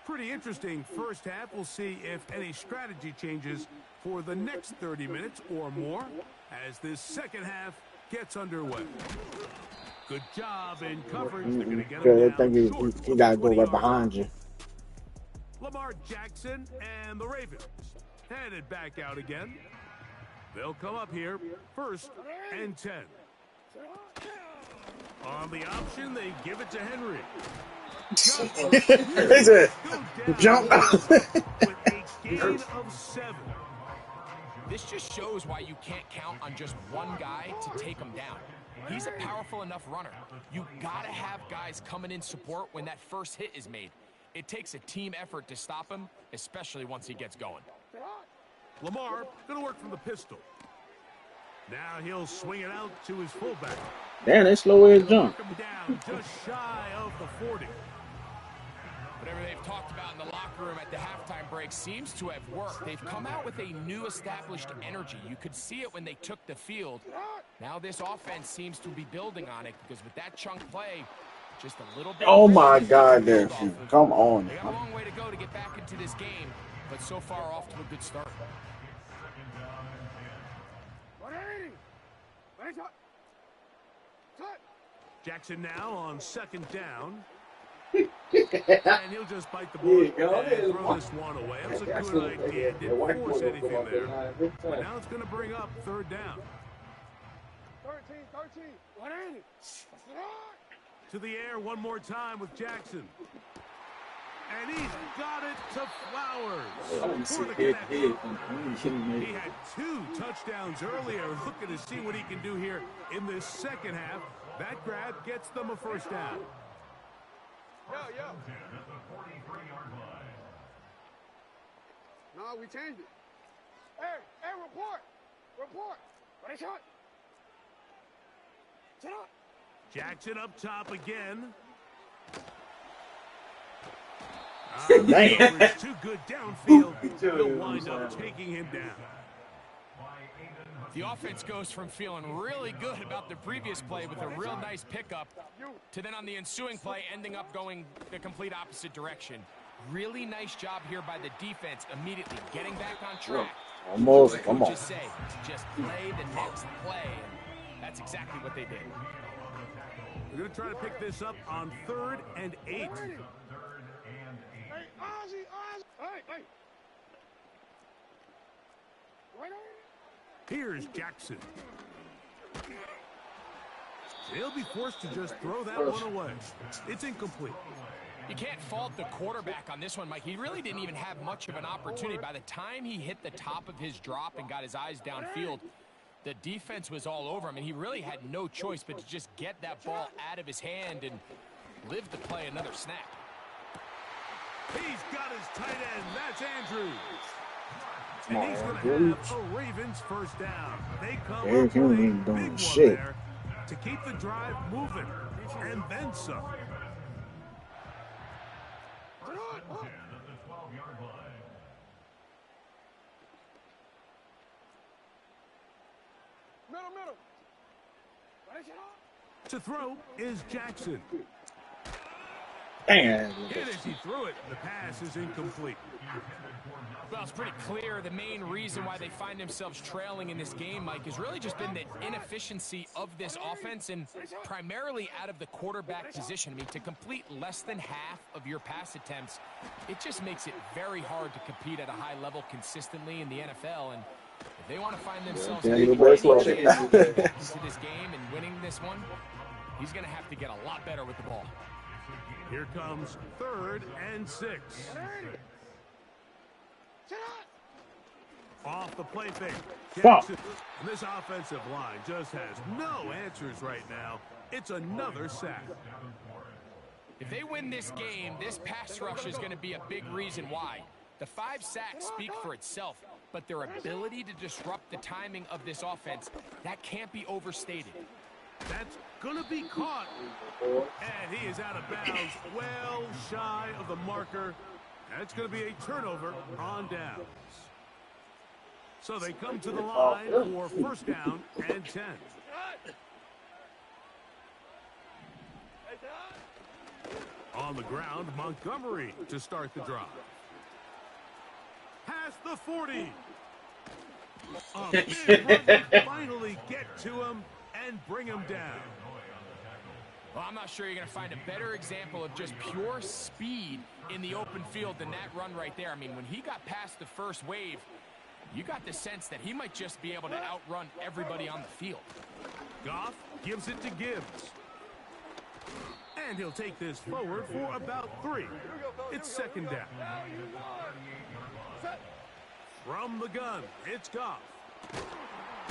[SPEAKER 1] Pretty interesting first half. We'll see if any strategy changes for the next 30 minutes or more as this second half gets underway. Good job in coverage. They're going to get him down short.
[SPEAKER 5] He got to go right behind you.
[SPEAKER 1] Lamar Jackson and the Ravens headed back out again. They'll come up here first and 10. On the option, they give it to Henry.
[SPEAKER 5] They said, jump out.
[SPEAKER 1] With a gain of 7.
[SPEAKER 14] This just shows why you can't count on just one guy to take him down. He's a powerful enough runner. You gotta have guys coming in support when that first hit is made. It takes a team effort to stop him, especially once he gets going.
[SPEAKER 1] Lamar gonna work from the pistol. Now he'll swing it out to his fullback.
[SPEAKER 5] Damn, they slow his jump.
[SPEAKER 1] Down just shy of the 40.
[SPEAKER 14] Whatever they've talked about in the locker room at the halftime break seems to have worked. They've come out with a new established energy. You could see it when they took the field. Now this offense seems to be building on it because with that chunk play, just a little bit.
[SPEAKER 5] Oh my God, there. Come on.
[SPEAKER 14] They got a long way to go to get back into this game, but so far off to a good start.
[SPEAKER 1] Jackson now on second down. And he'll just bite the bullet and throw this one away. That was a good idea. Didn't force anything there. But now it's going to bring up third down.
[SPEAKER 6] 13.
[SPEAKER 1] To the air one more time with Jackson. And he's got it to Flowers. For the connection. He had 2 touchdowns earlier. Looking to see what he can do here in this second half. That grab gets them a first down.
[SPEAKER 6] Yo. No, we changed it. Hey, report. What is it? Sit up.
[SPEAKER 1] Jackson up top again.
[SPEAKER 5] Man.
[SPEAKER 1] It's too good downfield. He'll wind up taking him down.
[SPEAKER 14] The offense goes from feeling really good about the previous play with a real nice pickup to then on the ensuing play ending up going the complete opposite direction. Really nice job here by the defense immediately getting back on track.
[SPEAKER 5] Almost, come on.
[SPEAKER 14] Just say, just play the next play. And that's exactly what they did.
[SPEAKER 1] We're going to try to pick this up on 3rd and 8.
[SPEAKER 6] Hey, Ozzy. Hey.
[SPEAKER 1] Here's Jackson. He'll be forced to just throw that one away. It's incomplete.
[SPEAKER 14] You can't fault the quarterback on this one, Mike. He really didn't even have much of an opportunity. By the time he hit the top of his drop and got his eyes downfield, the defense was all over him, and he really had no choice but to just get that ball out of his hand and live to play another snap.
[SPEAKER 1] He's got his tight end. That's Andrews.
[SPEAKER 5] Come
[SPEAKER 1] And
[SPEAKER 5] on,
[SPEAKER 1] he's going to
[SPEAKER 5] Andrews.
[SPEAKER 1] have a Ravens first down. They come
[SPEAKER 5] Dave
[SPEAKER 1] up
[SPEAKER 5] Henry
[SPEAKER 1] with a
[SPEAKER 5] ain't doing
[SPEAKER 1] big one
[SPEAKER 5] shit.
[SPEAKER 1] there to keep the drive moving. And then some.
[SPEAKER 6] Middle.
[SPEAKER 1] To throw is Jackson.
[SPEAKER 5] Damn.
[SPEAKER 1] And as he threw it, the pass is incomplete.
[SPEAKER 14] Well, it's pretty clear the main reason why they find themselves trailing in this game, Mike, has really just been the inefficiency of this offense and primarily out of the quarterback position. I mean, to complete less than half of your pass attempts, it just makes it very hard to compete at a high level consistently in the NFL. And if they want to find themselves
[SPEAKER 5] Yeah,
[SPEAKER 14] any
[SPEAKER 5] you better slow
[SPEAKER 14] chance
[SPEAKER 5] it
[SPEAKER 14] of getting back into this game and winning this one, he's going to have to get a lot better with the ball.
[SPEAKER 1] Here comes 3rd and 6. Off the play fake. Jackson. And this offensive line just has no answers right now. It's another sack.
[SPEAKER 14] If they win this game, this pass rush is going to be a big reason why. The 5 sacks speak for itself, but their ability to disrupt the timing of this offense, that can't be overstated.
[SPEAKER 1] That's going to be caught. And he is out of bounds, well shy of the marker. That's going to be a turnover on downs. So they come to the line for first down and 10. On the ground, Montgomery to start the drive. Past the 40. A big run to finally get to him and bring him down.
[SPEAKER 14] Well, I'm not sure you're going to find a better example of just pure speed in the open field than that run right there. I mean, when he got past the first wave, you got the sense that he might just be able to outrun everybody on the field.
[SPEAKER 1] Goff gives it to Gibbs. And he'll take this forward for about 3. It's second down. From the gun, it's Goff.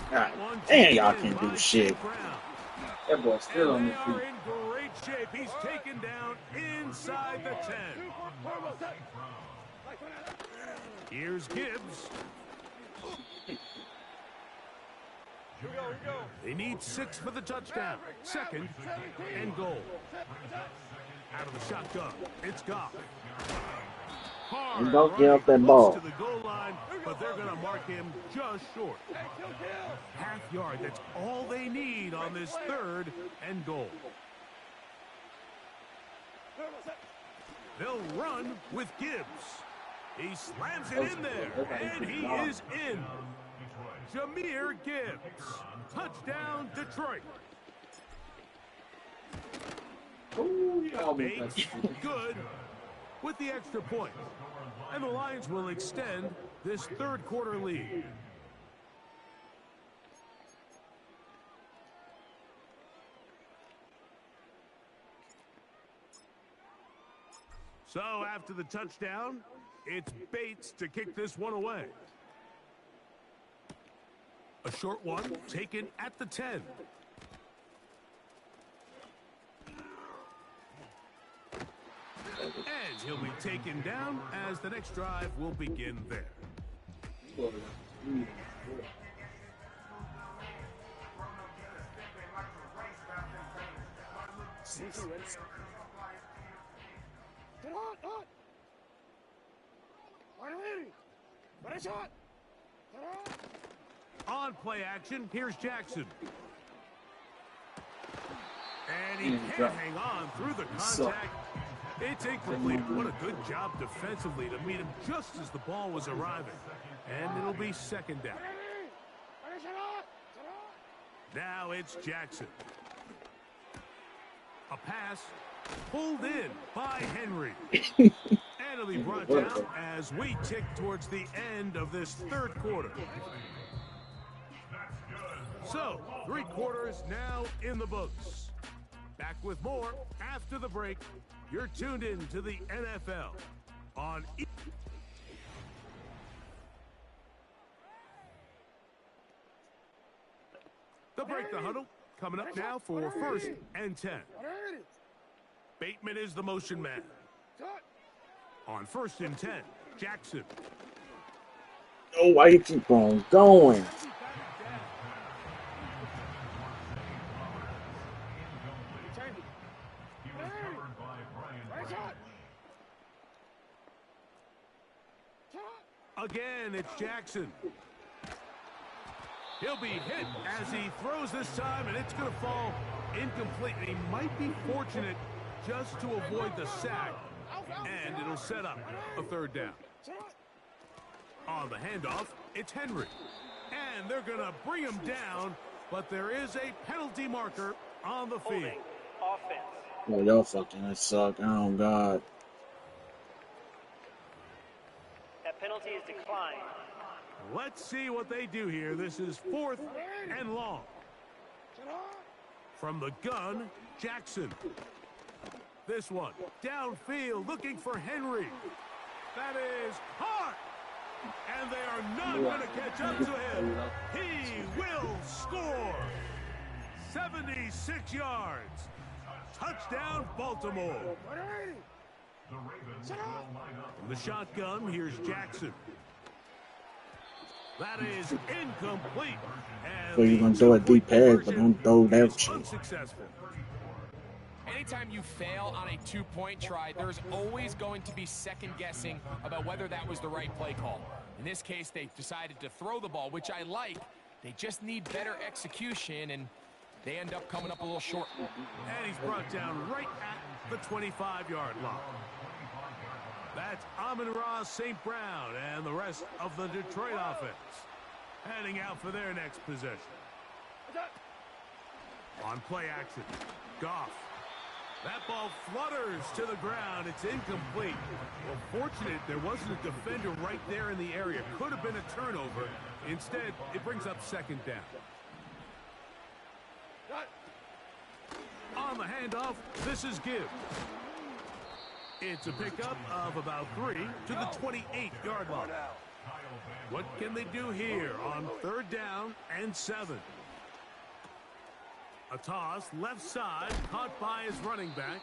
[SPEAKER 5] God damn, y'all can't do shit.
[SPEAKER 10] That boy's still on
[SPEAKER 1] They
[SPEAKER 10] the
[SPEAKER 1] are
[SPEAKER 10] feet.
[SPEAKER 1] in great shape. He's taken down inside the 10. Here's Gibbs. They need 6 for the touchdown. Second and goal. Out of the shotgun, it's Goff.
[SPEAKER 5] And don't give up that ball.
[SPEAKER 1] To the goal line, but they're going to mark him just short. Half yard, that's all they need on this third and goal. They'll run with Gibbs. He slams it in there, and he is in. Jahmyr Gibbs. Touchdown, Detroit. Bates, good with the extra point. And the Lions will extend this third quarter lead. So after the touchdown, it's Bates to kick this one away. A short one taken at the 10. And he'll be taken down as the next drive will begin there. On play action, here's Jackson. And he can't hang on through the contact. It's incomplete. What a good job defensively to meet him just as the ball was arriving. And it'll be second down. Now it's Jackson. A pass pulled in by Henry. And it'll be brought down as we tick towards the end of this third quarter. So, 3 quarters now in the books. Back with more after the break. You're tuned in to the NFL on The break, the huddle, coming up now for first and 10. Bateman is the motion man. On first and 10, Jackson.
[SPEAKER 5] Oh, why you keep on going?
[SPEAKER 1] Again, it's Jackson. He'll be hit as he throws this time, and it's going to fall incomplete. And he might be fortunate just to avoid the sack, and it'll set up a third down. On the handoff, it's Henry. And they're going to bring him down, but there is a penalty marker on the field.
[SPEAKER 5] Oh, y'all fucking suck. Oh, God.
[SPEAKER 9] That penalty is declined.
[SPEAKER 1] Let's see what they do here. This is 4th and long. From the gun, Jackson. This one, downfield, looking for Henry. That is caught. And they are not going to catch up to him. He will score. 76 yards. Touchdown, Baltimore. From the shotgun, here's Jackson. That is incomplete.
[SPEAKER 5] So you're going to throw a deep pass, but don't throw that shit.
[SPEAKER 1] Unsuccessful.
[SPEAKER 14] Anytime you fail on a two-point try, there's always going to be second-guessing about whether that was the right play call. In this case, they decided to throw the ball, which I like. They just need better execution, and they end up coming up a little short.
[SPEAKER 1] And he's brought down right at the 25-yard line. That's Amon-Ra St. Brown and the rest of the Detroit offense heading out for their next possession. On play action, Goff. That ball flutters to the ground. It's incomplete. Well, fortunate there wasn't a defender right there in the area. Could have been a turnover. Instead, it brings up second down. On the handoff, this is Gibbs. It's a pickup of about 3 to the 28-yard line. What can they do here on 3rd down and 7? A toss left side, caught by his running back.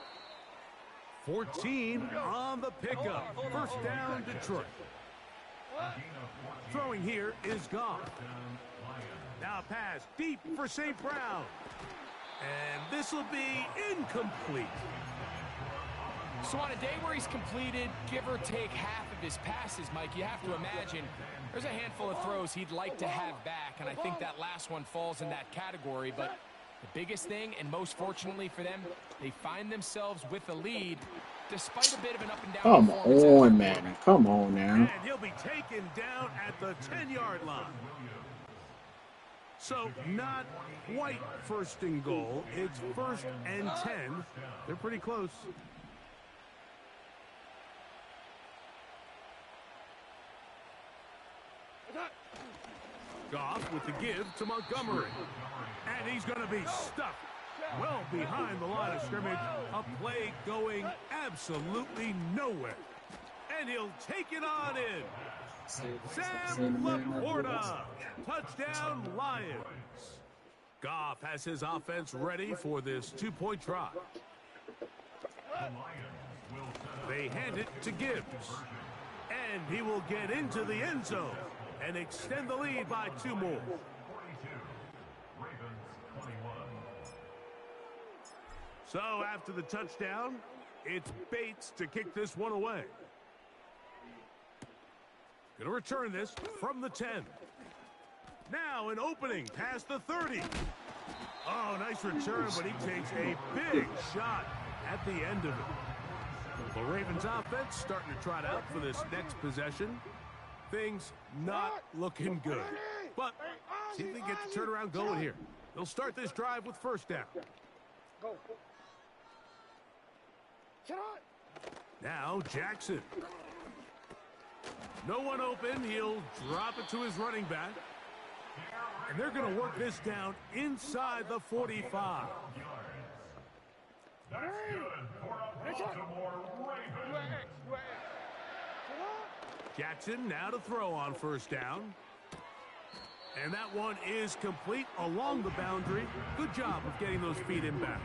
[SPEAKER 1] 14 on the pickup. 1st down, Detroit. Throwing here is Goff. Now pass deep for St. Brown. And this will be incomplete.
[SPEAKER 14] So on a day where he's completed, give or take half of his passes, Mike, you have to imagine there's a handful of throws he'd like to have back, and I think that last one falls in that category. But the biggest thing, and most fortunately for them, they find themselves with a lead despite a bit of an up-and-down performance.
[SPEAKER 5] Come on, man. Come on now.
[SPEAKER 1] And he'll be taken down at the 10-yard line. So not quite 1st and goal. It's 1st and 10. They're pretty close. Goff with the give to Montgomery. And he's going to be stuck well behind the line of scrimmage. A play going absolutely nowhere. And he'll take it on in. Sam Laporta. Touchdown, Lions. Goff has his offense ready for this 2-point try. They hand it to Gibbs. And he will get into the end zone and extend the lead by 2 more. So after the touchdown, it's Bates to kick this one away. Going to return this from the 10. Now an opening past the 30. Oh, nice return, but he takes a big shot at the end of it. The Ravens offense starting to trot out for this next possession. Things not looking good. But see if they get the turnaround going here. They'll start this drive with 1st down. Now Jackson. No one open. He'll drop it to his running back. And they're going to work this down inside the 45.
[SPEAKER 7] That's good for a Baltimore Ravens.
[SPEAKER 1] Jackson now to throw on 1st down. And that one is complete along the boundary. Good job of getting those feet in bounds.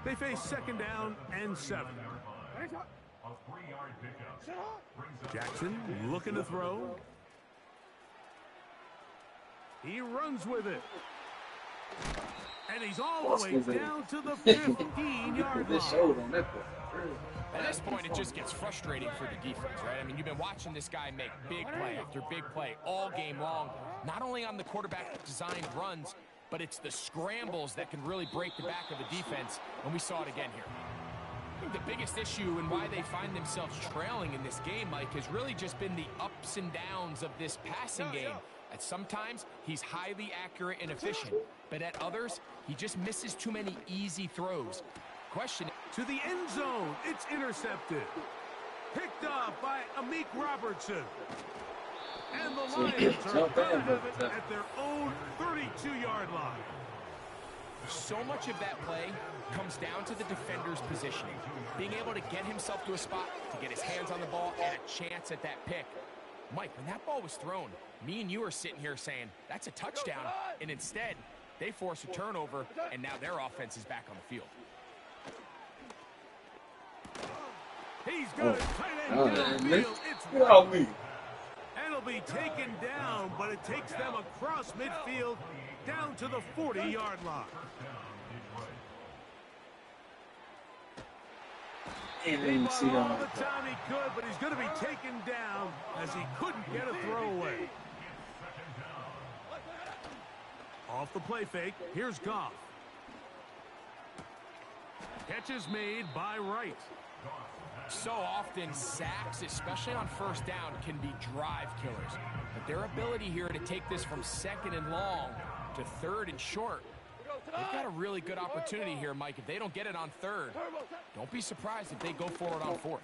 [SPEAKER 1] They face 2nd down and 7. Jackson looking to throw. He runs with it. And he's all the way down to the 15-yard line.
[SPEAKER 14] At this point, it just gets frustrating for the defense, right? I mean, you've been watching this guy make big play after big play all game long, not only on the quarterback-designed runs, but it's the scrambles that can really break the back of the defense, and we saw it again here. I think the biggest issue and why they find themselves trailing in this game, Mike, has really just been the ups and downs of this passing game. At sometimes, he's highly accurate and efficient, but at others, he just misses too many easy throws. Question
[SPEAKER 1] to the end zone. It's intercepted. Picked up by Amik Robertson. And the Lions are going to have it at their own 32-yard line.
[SPEAKER 14] So much of that play comes down to the defender's positioning. Being able to get himself to a spot, to get his hands on the ball, and a chance at that pick. Mike, when that ball was thrown, me and you are sitting here saying, that's a touchdown. And instead, they force a turnover, and now their offense is back on the field.
[SPEAKER 1] He's got it tight end
[SPEAKER 5] Oh,
[SPEAKER 1] downfield. It's
[SPEAKER 10] Get off me.
[SPEAKER 1] and it'll be taken down, but it takes them across midfield down to the 40-yard line. He bought all the time he could, but he's going to be taken down as he couldn't get a throwaway. Off the play fake, here's Goff. Catch is made by Wright.
[SPEAKER 14] So often, sacks, especially on first down, can be drive killers. But their ability here to take this from second and long to third and short, they've got a really good opportunity here, Mike. If they don't get it on third, don't be surprised if they go forward on fourth.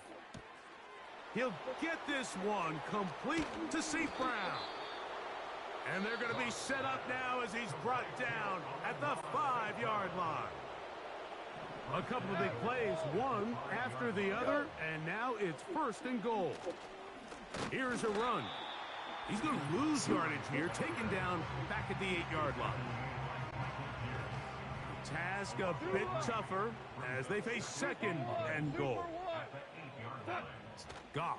[SPEAKER 1] He'll get this one complete to St. Brown. And they're going to be set up now as he's brought down at the 5-yard line. A couple of big plays, one after the other, and now it's first and goal. Here's a run. He's going to lose yardage here, taken down back at the 8-yard line. Task a bit tougher as they face second and goal. Goff.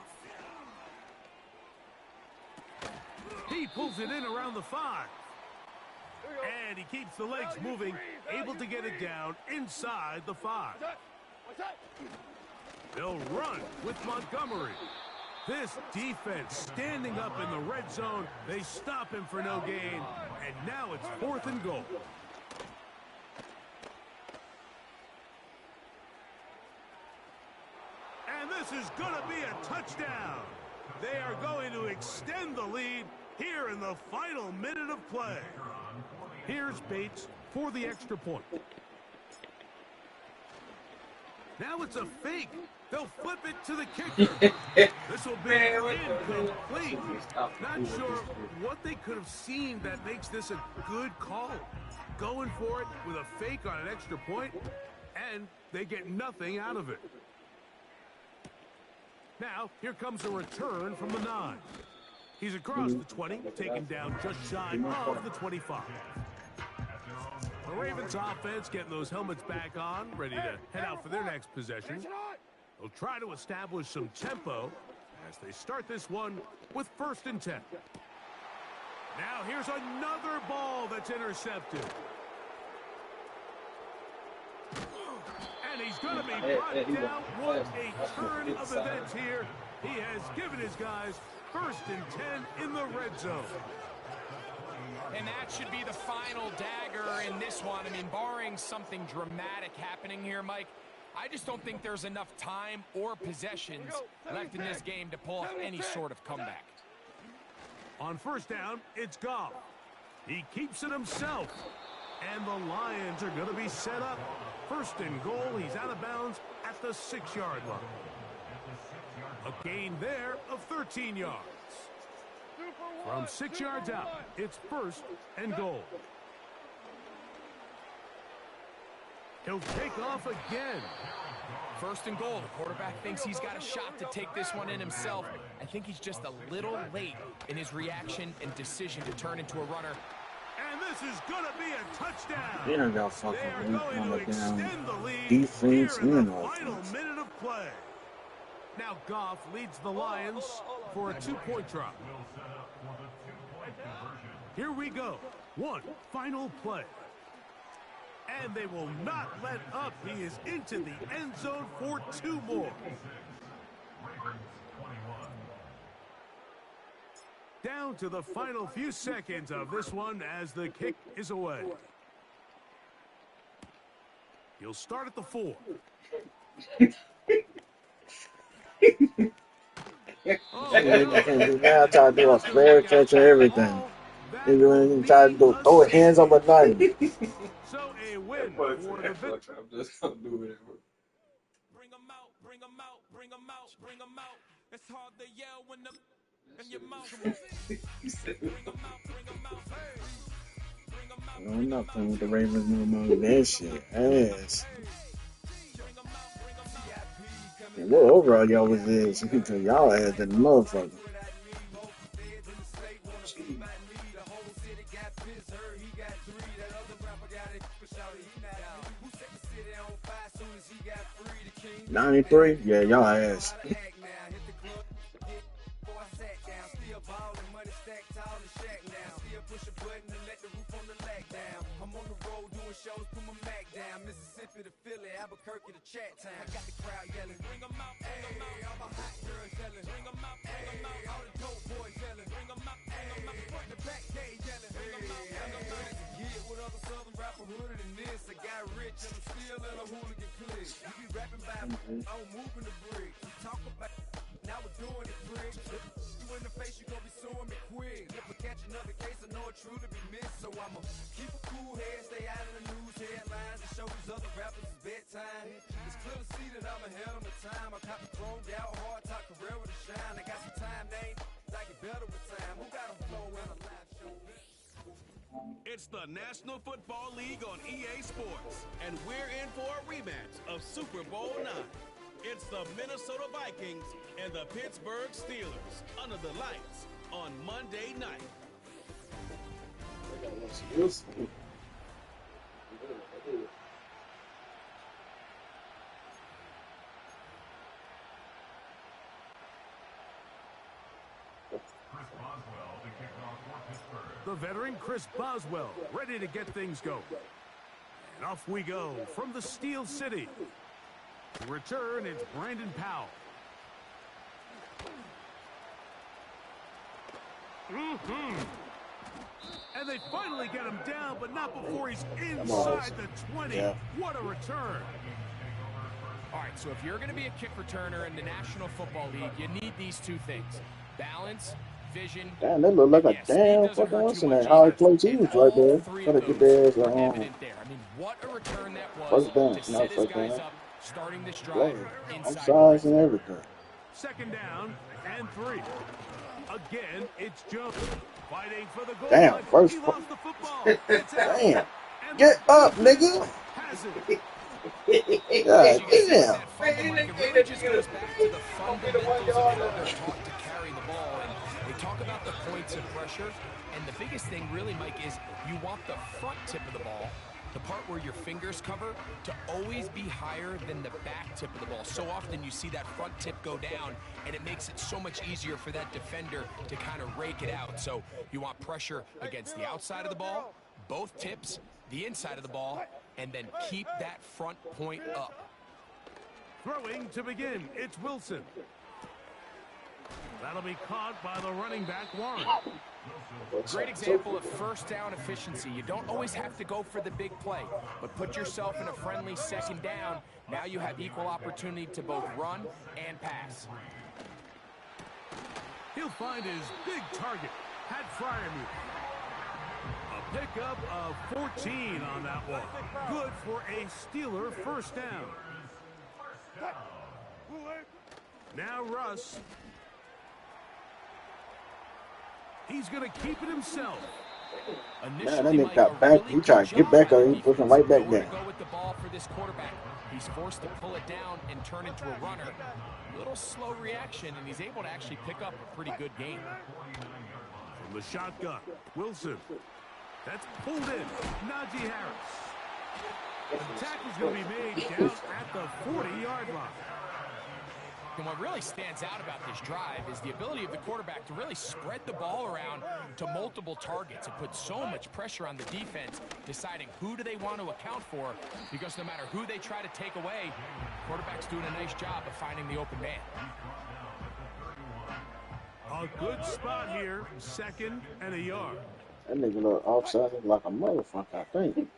[SPEAKER 1] He pulls it in around the 5. And he keeps the legs moving, able to get it down inside the 5. They'll run with Montgomery. This defense standing up in the red zone. They stop him for no gain. And now it's fourth and goal. And this is going to be a touchdown. They are going to extend the lead here in the final minute of play. Here's Bates for the extra point. Now it's a fake. They'll flip it to the kicker. This will be incomplete. Not sure what they could have seen that makes this a good call. Going for it with a fake on an extra point, and they get nothing out of it. Now, here comes a return from the 9. He's across the 20, taken down just shy of the 25. The Ravens offense getting those helmets back on, ready to head out for their next possession. They'll try to establish some tempo as they start this one with first and 10. Now here's another ball that's intercepted. And he's going to be brought down. What a turn of events here. He has given his guys first and 10 in the red zone.
[SPEAKER 14] And that should be the final dagger in this one. I mean, barring something dramatic happening here, Mike, I just don't think there's enough time or possessions left in this game to pull off any sort of comeback.
[SPEAKER 1] On first down, it's Goff. He keeps it himself. And the Lions are going to be set up. First and goal, he's out of bounds at the 6-yard line. A gain there of 13 yards. From 6 yards out, it's first and goal. He'll take off again.
[SPEAKER 14] First and goal. The quarterback thinks he's got a shot to take this one in himself. I think he's just a little late in his reaction and decision to turn into a runner.
[SPEAKER 1] And this is going to be a touchdown.
[SPEAKER 5] They done got fucking
[SPEAKER 1] They are going to extend the lead
[SPEAKER 5] defense
[SPEAKER 1] here in
[SPEAKER 5] and
[SPEAKER 1] the final
[SPEAKER 5] offense.
[SPEAKER 1] minute of play. Now Goff leads the Lions for a 2-point try. Here we go. One final play. And they will not let up. He is into the end zone for 2 more. Down to the final few seconds of this one as the kick is away. He'll start at the 4.
[SPEAKER 5] Now try to do a flare catch and everything. They try to throw it hands up at night.
[SPEAKER 1] So a win for the victory.
[SPEAKER 10] I'm just gonna do whatever.
[SPEAKER 15] Bring them out, bring them out, bring them out, bring them out. It's hard to yell when the in your mouth.
[SPEAKER 5] I'm not playing with the Ravens no more. That shit ass. And what overall y'all was this? Because y'all had the motherfucker. 93? Yeah, y'all ass.
[SPEAKER 13] Shows, put my Mac down, Mississippi to Philly, Albuquerque to Chat Town. I got the crowd yelling, bring 'em out, hey, all my hot girls yelling, bring 'em out, hey, all the dope boys yelling, bring 'em out, hey, front to back gate yelling, bring 'em out, as a kid with other southern rapper hooded than this. I got rich and I'm still in a hooligan clique. You be rapping by I'm moving the bricks. Talk about now we're doing it, prick. You in the face, you gon' be suing me quick. If I catch another case, I know it truly be missed. So I'ma keep a cool head, stay out of the news headlines, and show these other rappers it's bedtime. It's clear to see that I'm ahead of my time. I copy chromed out, hard top career with a shine. I got some time named, like it better with time. Who got a flow and a live show?
[SPEAKER 1] It's the National Football League on EA Sports, and we're in for a rematch of Super Bowl IX. It's the Minnesota Vikings and the Pittsburgh Steelers under the lights on Monday night.
[SPEAKER 16] The veteran Chris Boswell ready to get things going. And off we go from the Steel City. To return, it's Brandon Powell. And they finally get him down, but not before he's inside the 20. Yeah. What a return.
[SPEAKER 14] All right, so if you're going to be a kick returner in the National Football League, you need these two things. Balance, vision.
[SPEAKER 5] Damn, that look like a damn fucking what's in there. How he plays, he was right there. Trying to get their ass on.
[SPEAKER 14] I mean, what a return that was to set his guys up, starting this drive inside.
[SPEAKER 5] Size and everything.
[SPEAKER 16] Second down and 3. Again, it's Jones fighting for the goal.
[SPEAKER 5] Damn, first. Damn. Get up, nigga. God damn.
[SPEAKER 14] It really just goes back to the fundamentals of how they're taught to carry the ball. And they talk about the points of pressure. And the biggest thing really, Mike, is you want the front tip of the ball, the part where your fingers cover, to always be higher than the back tip of the ball. So often you see that front tip go down, and it makes it so much easier for that defender to kind of rake it out. So you want pressure against the outside of the ball, both tips, the inside of the ball, and then keep that front point up.
[SPEAKER 16] Throwing to begin, it's Wilson. That'll be caught by the running back, Warren.
[SPEAKER 14] Great example of first down efficiency. You don't always have to go for the big play, but put yourself in a friendly second down. Now you have equal opportunity to both run and pass.
[SPEAKER 16] He'll find his big target, Pat Fryermuth. A pickup of 14 on that one. Good for a Steeler first down. Now Russ. He's going to keep it himself.
[SPEAKER 5] Man, that nigga got back. He tried to get back up. He put him right back down.
[SPEAKER 14] Go with the ball for this quarterback. He's forced to pull it down and turn into a runner. A little slow reaction, and he's able to actually pick up a pretty good game.
[SPEAKER 16] From the shotgun, Wilson. That's pulled in. Najee Harris. The tackle's going to be made down at the 40-yard line.
[SPEAKER 14] And what really stands out about this drive is the ability of the quarterback to really spread the ball around to multiple targets. It puts so much pressure on the defense, deciding who do they want to account for, because no matter who they try to take away, the quarterback's doing a nice job of finding the open man.
[SPEAKER 16] A good spot here, 2nd and a yard.
[SPEAKER 5] That nigga look offside like a motherfucker, I think.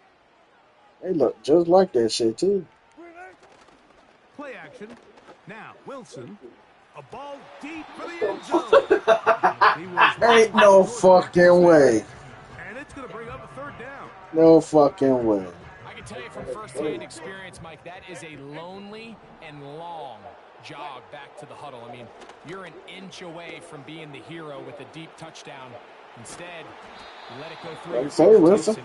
[SPEAKER 5] They look just like that shit, too.
[SPEAKER 16] Play action. Now, Wilson, a ball deep for the end zone.
[SPEAKER 5] Ain't no fucking way.
[SPEAKER 16] And it's going to bring up a 3rd down.
[SPEAKER 5] No fucking way.
[SPEAKER 14] I can tell you from first-hand experience, Mike, that is a lonely and long jog back to the huddle. I mean, you're an inch away from being the hero with a deep touchdown. Instead, you let it go through.
[SPEAKER 5] Like say, Wilson.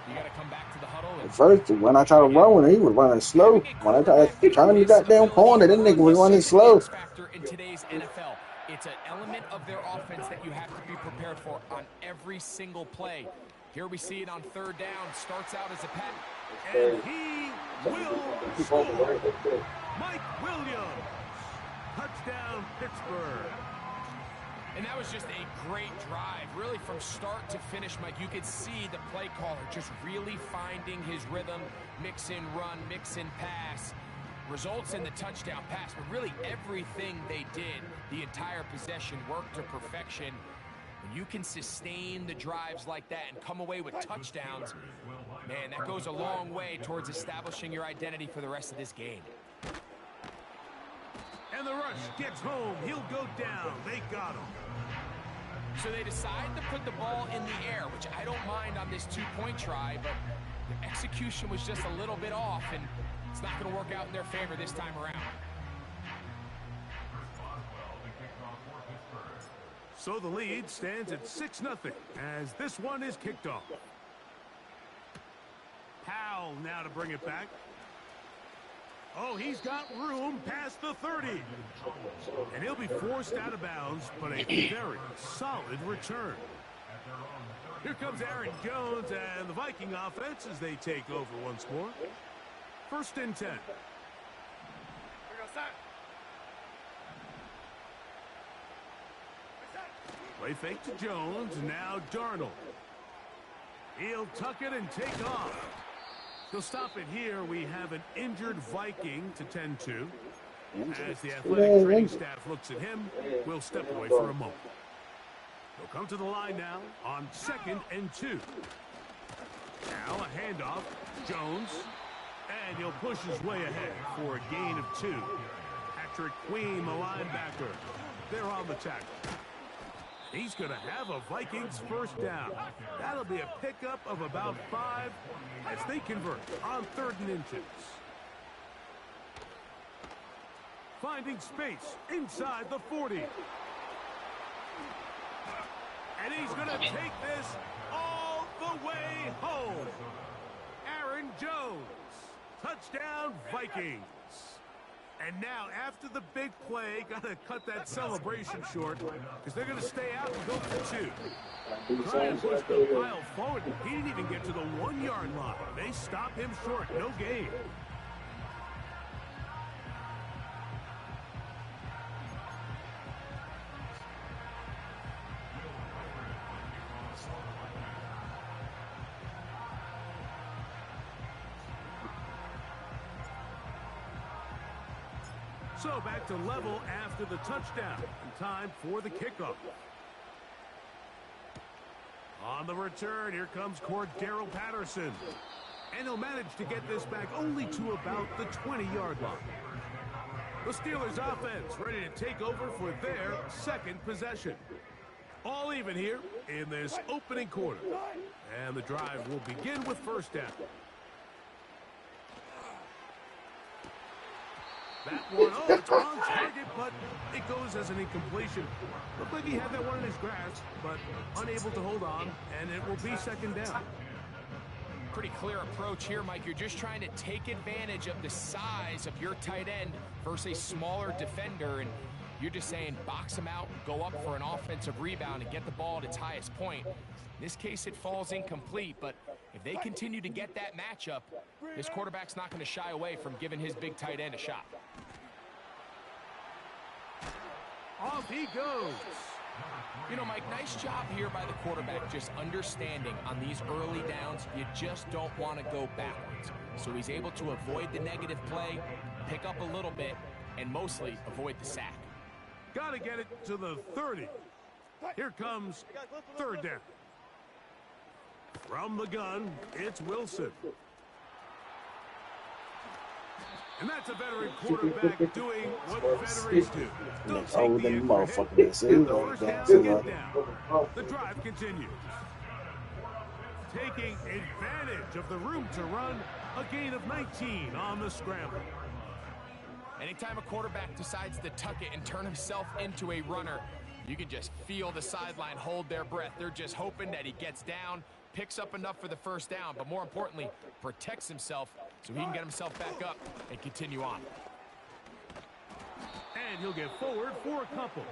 [SPEAKER 14] You got to come back to the huddle.
[SPEAKER 5] At first, when I tried to run, he was running slow. When I tried to turn the goddamn corner, that nigga was running slow.
[SPEAKER 14] Factor in today's NFL. It's an element of their offense that you have to be prepared for on every single play. Here we see it on 3rd down. Starts out as a pass.
[SPEAKER 16] And he will score. Mike Williams. Touchdown, Pittsburgh.
[SPEAKER 14] And that was just a great drive, really from start to finish, Mike. You could see the play caller just really finding his rhythm, mix in run, mix in pass. Results in the touchdown pass, but really everything they did, the entire possession, worked to perfection. When you can sustain the drives like that and come away with touchdowns, man, that goes a long way towards establishing your identity for the rest of this game.
[SPEAKER 16] And the rush gets home. He'll go down. They got him.
[SPEAKER 14] So they decide to put the ball in the air, which I don't mind on this two-point try, but the execution was just a little bit off, and it's not going to work out in their favor this time around.
[SPEAKER 16] So the lead stands at 6-0 as this one is kicked off. Powell now to bring it back. Oh, he's got room past the 30. And he'll be forced out of bounds, but a very solid return. Here comes Aaron Jones and the Viking offense as they take over once more. 1st and 10. Play fake to Jones, now Darnold. He'll tuck it and take off. He'll stop it here. We have an injured Viking to tend to. As the athletic training staff looks at him, we'll step away for a moment. He'll come to the line now on 2nd and 2. Now a handoff. Jones. And he'll push his way ahead for a gain of 2. Patrick Queen, the linebacker. They're on the tackle. He's going to have a Vikings 1st down. That'll be a pickup of about 5 as they convert on 3rd and inches. Finding space inside the 40. And he's going to take this all the way home. Aaron Jones. Touchdown, Vikings. And now, after the big play, got to cut that celebration short because they're going to stay out and go for 2. Try and push the pile forward. He didn't even get to the 1-yard line. They stop him short. No gain. So back to level after the touchdown. And time for the kickoff. On the return, here comes Cordero Patterson. And he'll manage to get this back only to about the 20-yard line. The Steelers offense ready to take over for their 2nd possession. All even here in this opening quarter. And the drive will begin with 1st down. That one, oh, it's on target, but it goes as an incompletion. Looked like he had that one in his grasp, but unable to hold on, and it will be 2nd down.
[SPEAKER 14] Pretty clear approach here, Mike. You're just trying to take advantage of the size of your tight end versus a smaller defender, and you're just saying box him out, go up for an offensive rebound, and get the ball at its highest point. In this case, it falls incomplete, but if they continue to get that matchup, this quarterback's not going to shy away from giving his big tight end a shot.
[SPEAKER 16] Off he goes.
[SPEAKER 14] You know, Mike, nice job here by the quarterback, just understanding on these early downs, you just don't want to go backwards. So he's able to avoid the negative play, pick up a little bit, and mostly avoid the sack.
[SPEAKER 16] Got to get it to the 30. Here comes 3rd down. From the gun, it's Wilson. And that's a veteran quarterback doing what veterans do. Don't take the extra hit. Get the 1st down to get down. The drive continues. Taking advantage of the room to run, a gain of 19 on the scramble.
[SPEAKER 14] Anytime a quarterback decides to tuck it and turn himself into a runner, you can just feel the sideline hold their breath. They're just hoping that he gets down, picks up enough for the 1st down, but more importantly, protects himself so he can get himself back up and continue on.
[SPEAKER 16] And he'll get forward for a couple.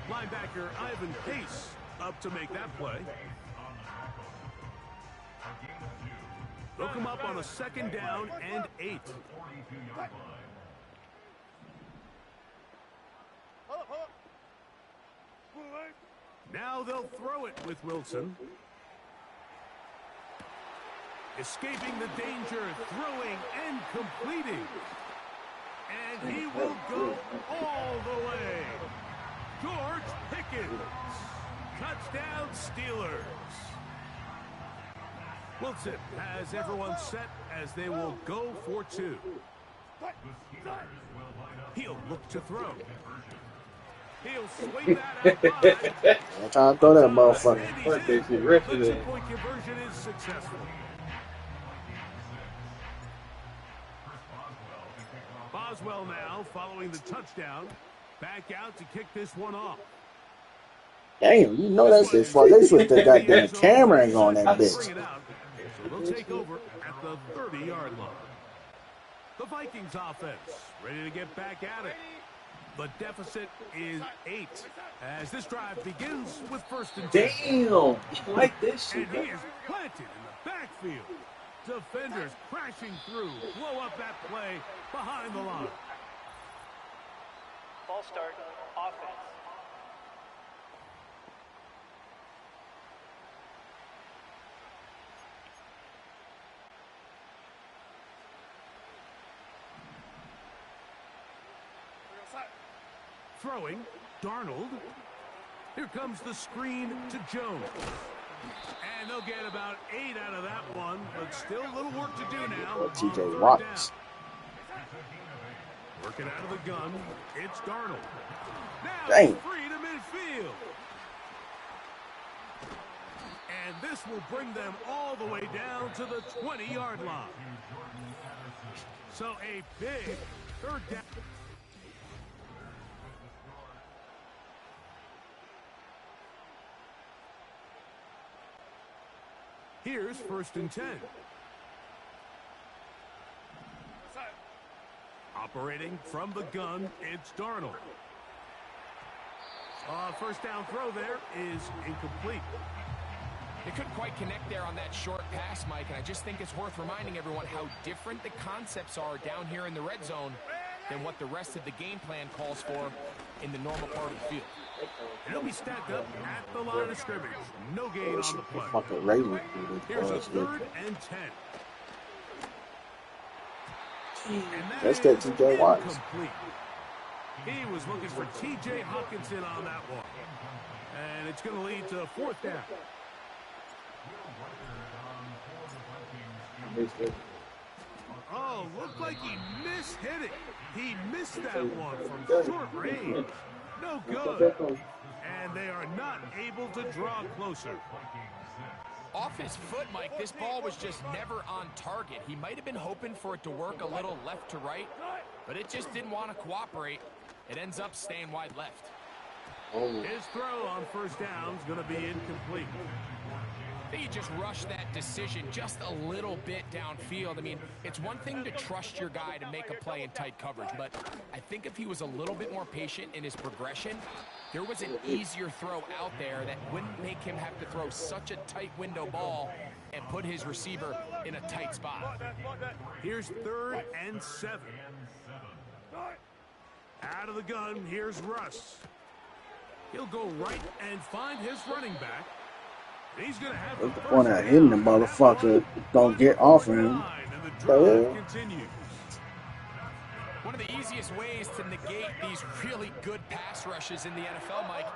[SPEAKER 16] Linebacker Ivan Pace up to make that play. They'll come up on a 2nd down and 8. Now they'll throw it with Wilson. Escaping the danger, throwing and completing. And he will go all the way. George Pickens. Touchdown Steelers. Wilson has everyone set as they will go for two. He'll look to throw. He'll swing that out.
[SPEAKER 5] I'm trying to throw that motherfucker.
[SPEAKER 16] The two-point conversion is successful. Boswell now following the touchdown. Back out to kick this one off.
[SPEAKER 5] Damn, you know that's his fault. They switched the goddamn camera on that bitch.
[SPEAKER 16] So they'll take over at the 30-yard line. The Vikings offense ready to get back at it. The deficit is 8 as this drive begins with 1st and 10.
[SPEAKER 10] Damn, like this shit.
[SPEAKER 16] And he is planted in the backfield. Defenders crashing through, blow up that play behind the line.
[SPEAKER 9] Ball start, offense.
[SPEAKER 16] Throwing, Darnold. Here comes the screen to Jones. And they'll get about 8 out of that one, but still a little work to do now.
[SPEAKER 5] TJ Watts.
[SPEAKER 16] Working out of the gun, it's Darnold. Now
[SPEAKER 5] Dang.
[SPEAKER 16] Free to midfield. And this will bring them all the way down to the 20-yard line. So a big 3rd down. Here's 1st and 10. Operating from the gun, it's Darnold. First down throw there is incomplete.
[SPEAKER 14] They couldn't quite connect there on that short pass, Mike, and I just think it's worth reminding everyone how different the concepts are down here in the red zone than what the rest of the game plan calls for in the normal part of the field.
[SPEAKER 16] He'll be stacked up at the line of scrimmage. No gain on the play.
[SPEAKER 5] Fucking Ravens.
[SPEAKER 16] Here's a 3rd and 10.
[SPEAKER 5] That's that TJ Watts.
[SPEAKER 16] He was looking for TJ Hawkinson on that one. And it's going to lead to 4th down. Oh, looked like he mishit it. He missed that one from short range. No good. And they are not able to draw closer.
[SPEAKER 14] Off his foot, Mike, this ball was just never on target. He might have been hoping for it to work a little left to right, but it just didn't want to cooperate. It ends up staying wide left.
[SPEAKER 16] His throw on 1st down is going to be incomplete.
[SPEAKER 14] I think he just rushed that decision just a little bit downfield. I mean, it's one thing to trust your guy to make a play in tight coverage, but I think if he was a little bit more patient in his progression, there was an easier throw out there that wouldn't make him have to throw such a tight window ball and put his receiver in a tight spot.
[SPEAKER 16] Here's 3rd and 7. Out of the gun, here's Russ. He'll go right and find his running back. He's going to have
[SPEAKER 5] What's the point of hitting the motherfucker? Don't get off of him.
[SPEAKER 16] Continues.
[SPEAKER 14] One of the easiest ways to negate these really good pass rushes in the NFL, Mike,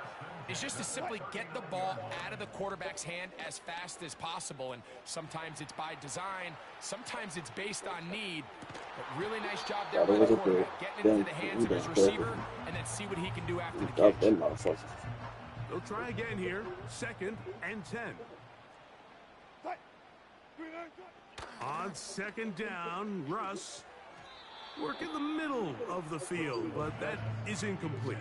[SPEAKER 14] is just to simply get the ball out of the quarterback's hand as fast as possible. And sometimes it's by design, sometimes it's based on need. But really nice job there by the quarterback, getting it into the hands of his receiver, and then see what he can do after the catch.
[SPEAKER 16] They'll try again here. 2nd and 10. On 2nd down, Russ working the middle of the field, but that is incomplete.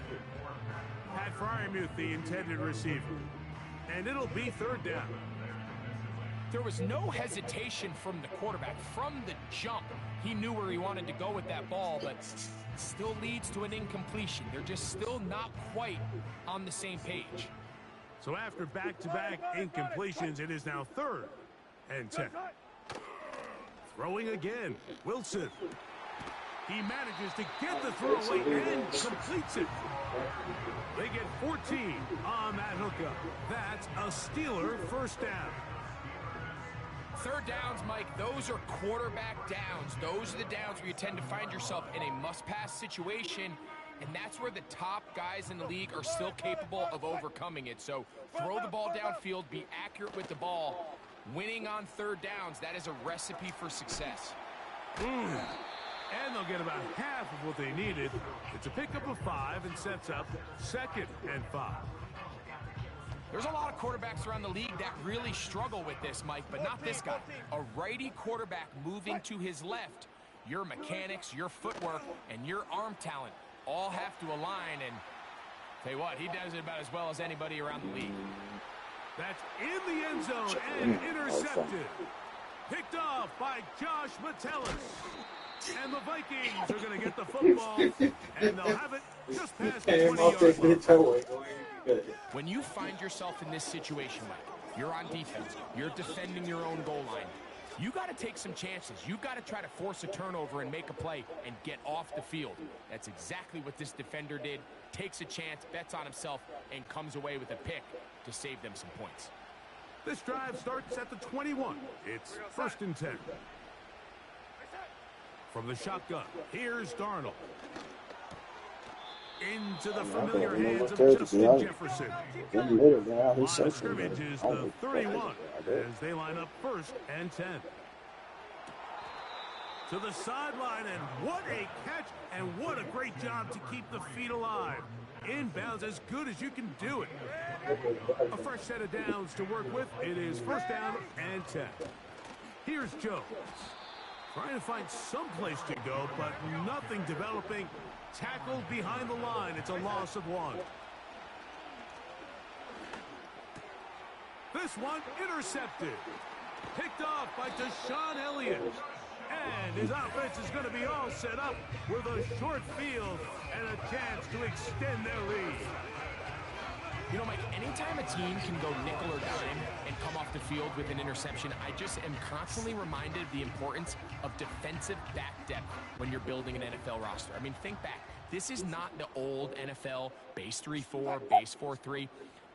[SPEAKER 16] Pat Fryermuth, the intended receiver. And it'll be 3rd down.
[SPEAKER 14] There was no hesitation from the quarterback. From the jump, he knew where he wanted to go with that ball, but still leads to an incompletion. They're just still not quite on the same page.
[SPEAKER 16] So after back-to-back incompletions, it is now 3rd and 10. Throwing again, Wilson. He manages to get the throw away and completes it. They get 14 on that hookup. That's a Steeler first down.
[SPEAKER 14] Third downs, Mike, those are quarterback downs. Those are the downs where you tend to find yourself in a must-pass situation, and that's where the top guys in the league are still capable of overcoming it. So throw the ball downfield, be accurate with the ball. Winning on third downs, that is a recipe for success.
[SPEAKER 16] And they'll get about half of what they needed. It's a pickup of 5 and sets up 2nd and 5.
[SPEAKER 14] There's a lot of quarterbacks around the league that really struggle with this, Mike, but not this guy. A righty quarterback moving to his left. Your mechanics, your footwork, and your arm talent all have to align, and tell you what, he does it about as well as anybody around the league.
[SPEAKER 16] That's in the end zone and intercepted. Picked off by Josh Metellus. And the Vikings are going to get the football, and they'll have it just past the 20-yard line.
[SPEAKER 14] When you find yourself in this situation, Mike, you're on defense, you're defending your own goal line, you got to take some chances. You got to try to force a turnover and make a play and get off the field. That's exactly what this defender did. Takes a chance, bets on himself, and comes away with a pick to save them some points.
[SPEAKER 16] This drive starts at the 21. It's 1st and 10. From the shotgun, here's Darnold. Into the familiar hands of Justin Jefferson. Line of scrimmage is the 31 as they line up 1st and 10. To the sideline, and what a catch, and what a great job to keep the feet alive. Inbounds as good as you can do it. A fresh set of downs to work with. It is 1st down and 10. Here's Jones. Trying to find some place to go, but nothing developing. Tackled behind the line. It's a loss of 1. This one intercepted. Picked off by Deshaun Elliott. And his offense is going to be all set up with a short field and a chance to extend their lead.
[SPEAKER 14] You know, Mike, anytime a team can go nickel or dime and come off the field with an interception, I just am constantly reminded of the importance of defensive back depth when you're building an NFL roster. I mean, think back. This is not the old NFL base 3-4, base 4-3.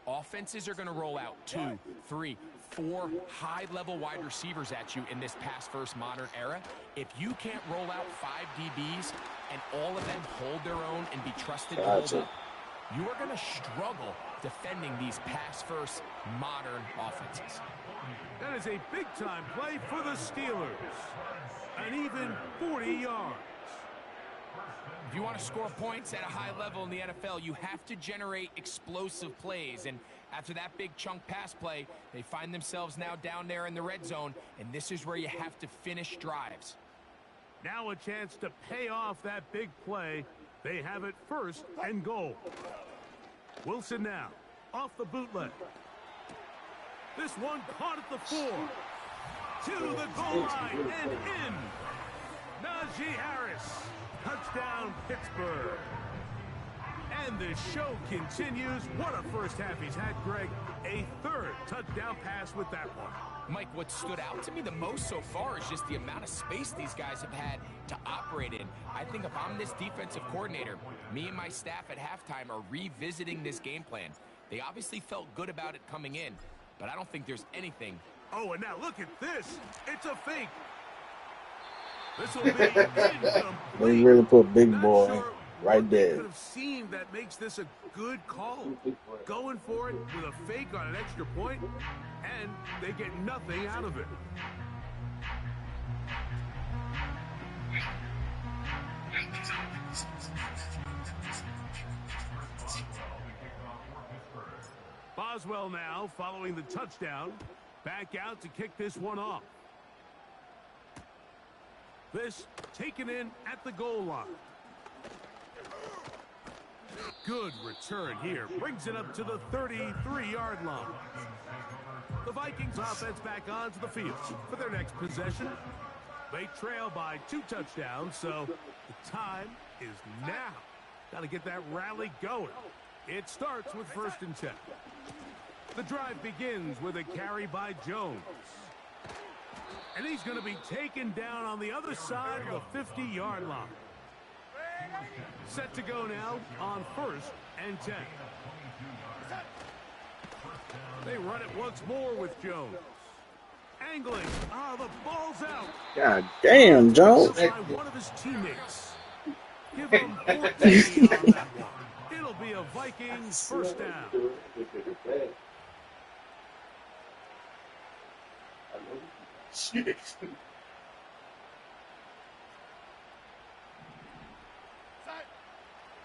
[SPEAKER 14] Offenses are going to roll out 2, 3, 4 high-level wide receivers at you in this pass-first modern era. If you can't roll out 5 DBs and all of them hold their own and be trusted to hold up, you are going to struggle defending these pass-first modern offenses.
[SPEAKER 16] That is a big-time play for the Steelers. An even 40 yards.
[SPEAKER 14] If you want to score points at a high level in the NFL, you have to generate explosive plays. And after that big chunk pass play, they find themselves now down there in the red zone, and this is where you have to finish drives.
[SPEAKER 16] Now a chance to pay off that big play. They have it 1st and goal. Wilson now, off the bootleg. This one caught at the 4. To the goal line and in. Najee Harris. Touchdown, Pittsburgh. And the show continues. What a first half he's had, Greg. A 3rd touchdown pass with that one.
[SPEAKER 14] Mike, what stood out to me the most so far is just the amount of space these guys have had to operate in. I think if I'm this defensive coordinator, me and my staff at halftime are revisiting this game plan. They obviously felt good about it coming in, but I don't think there's anything.
[SPEAKER 16] Oh, and now look at this. It's a fake. This will be incomplete.
[SPEAKER 5] They really put big boy right there.
[SPEAKER 16] Could have seen that makes this a good call. Going for it with a fake on an extra point, and they get nothing out of it. Boswell now following the touchdown. Back out to kick this one off. This taken in at the goal line. Good return here. Brings it up to the 33-yard line. The Vikings offense back onto the field for their next possession. They trail by 2 touchdowns, so the time is now. Got to get that rally going. It starts with 1st and 10. The drive begins with a carry by Jones. And he's going to be taken down on the other side of the 50-yard line. Set to go now on 1st and 10. They run it once more with Jones. Angling. The ball's out.
[SPEAKER 5] God damn, Jones.
[SPEAKER 16] By one of his teammates. Give him 14 on that one. It'll be a Vikings first down.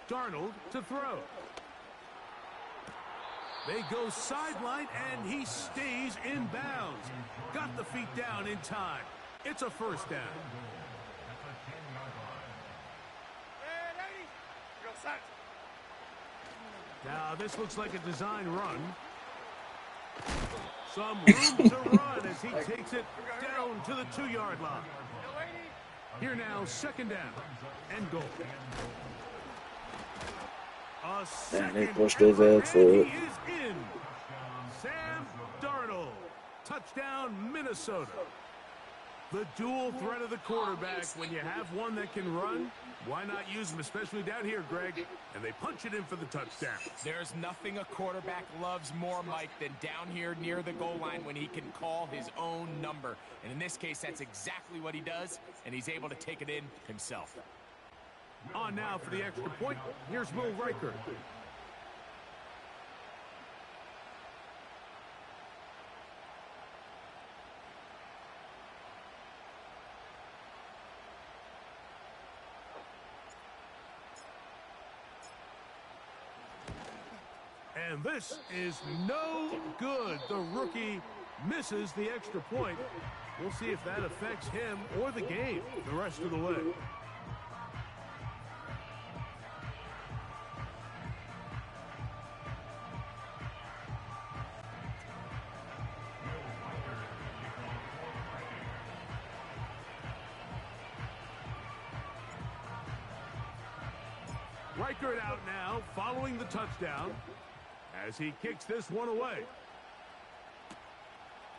[SPEAKER 16] Darnold to throw. They go sideline, and he stays in bounds. Got the feet down in time. It's a first down. Now, this looks like a design run. Some room to run as he takes it down to the 2-yard line. Here now, second down and goal.
[SPEAKER 5] And they pushed his ass forward.
[SPEAKER 16] He is in. Sam Darnold. Touchdown, Minnesota. The dual threat of the quarterback. When you have one that can run, why not use him, especially down here, Greg? And they punch it in for the touchdown.
[SPEAKER 14] There's nothing a quarterback loves more, Mike, than down here near the goal line when he can call his own number. And in this case, that's exactly what he does, and he's able to take it in himself.
[SPEAKER 16] On now for the extra point. Here's Will Riker. And this is no good. The rookie misses the extra point. We'll see if that affects him or the game the rest of the way. Riker out now, following the touchdown, as he kicks this one away.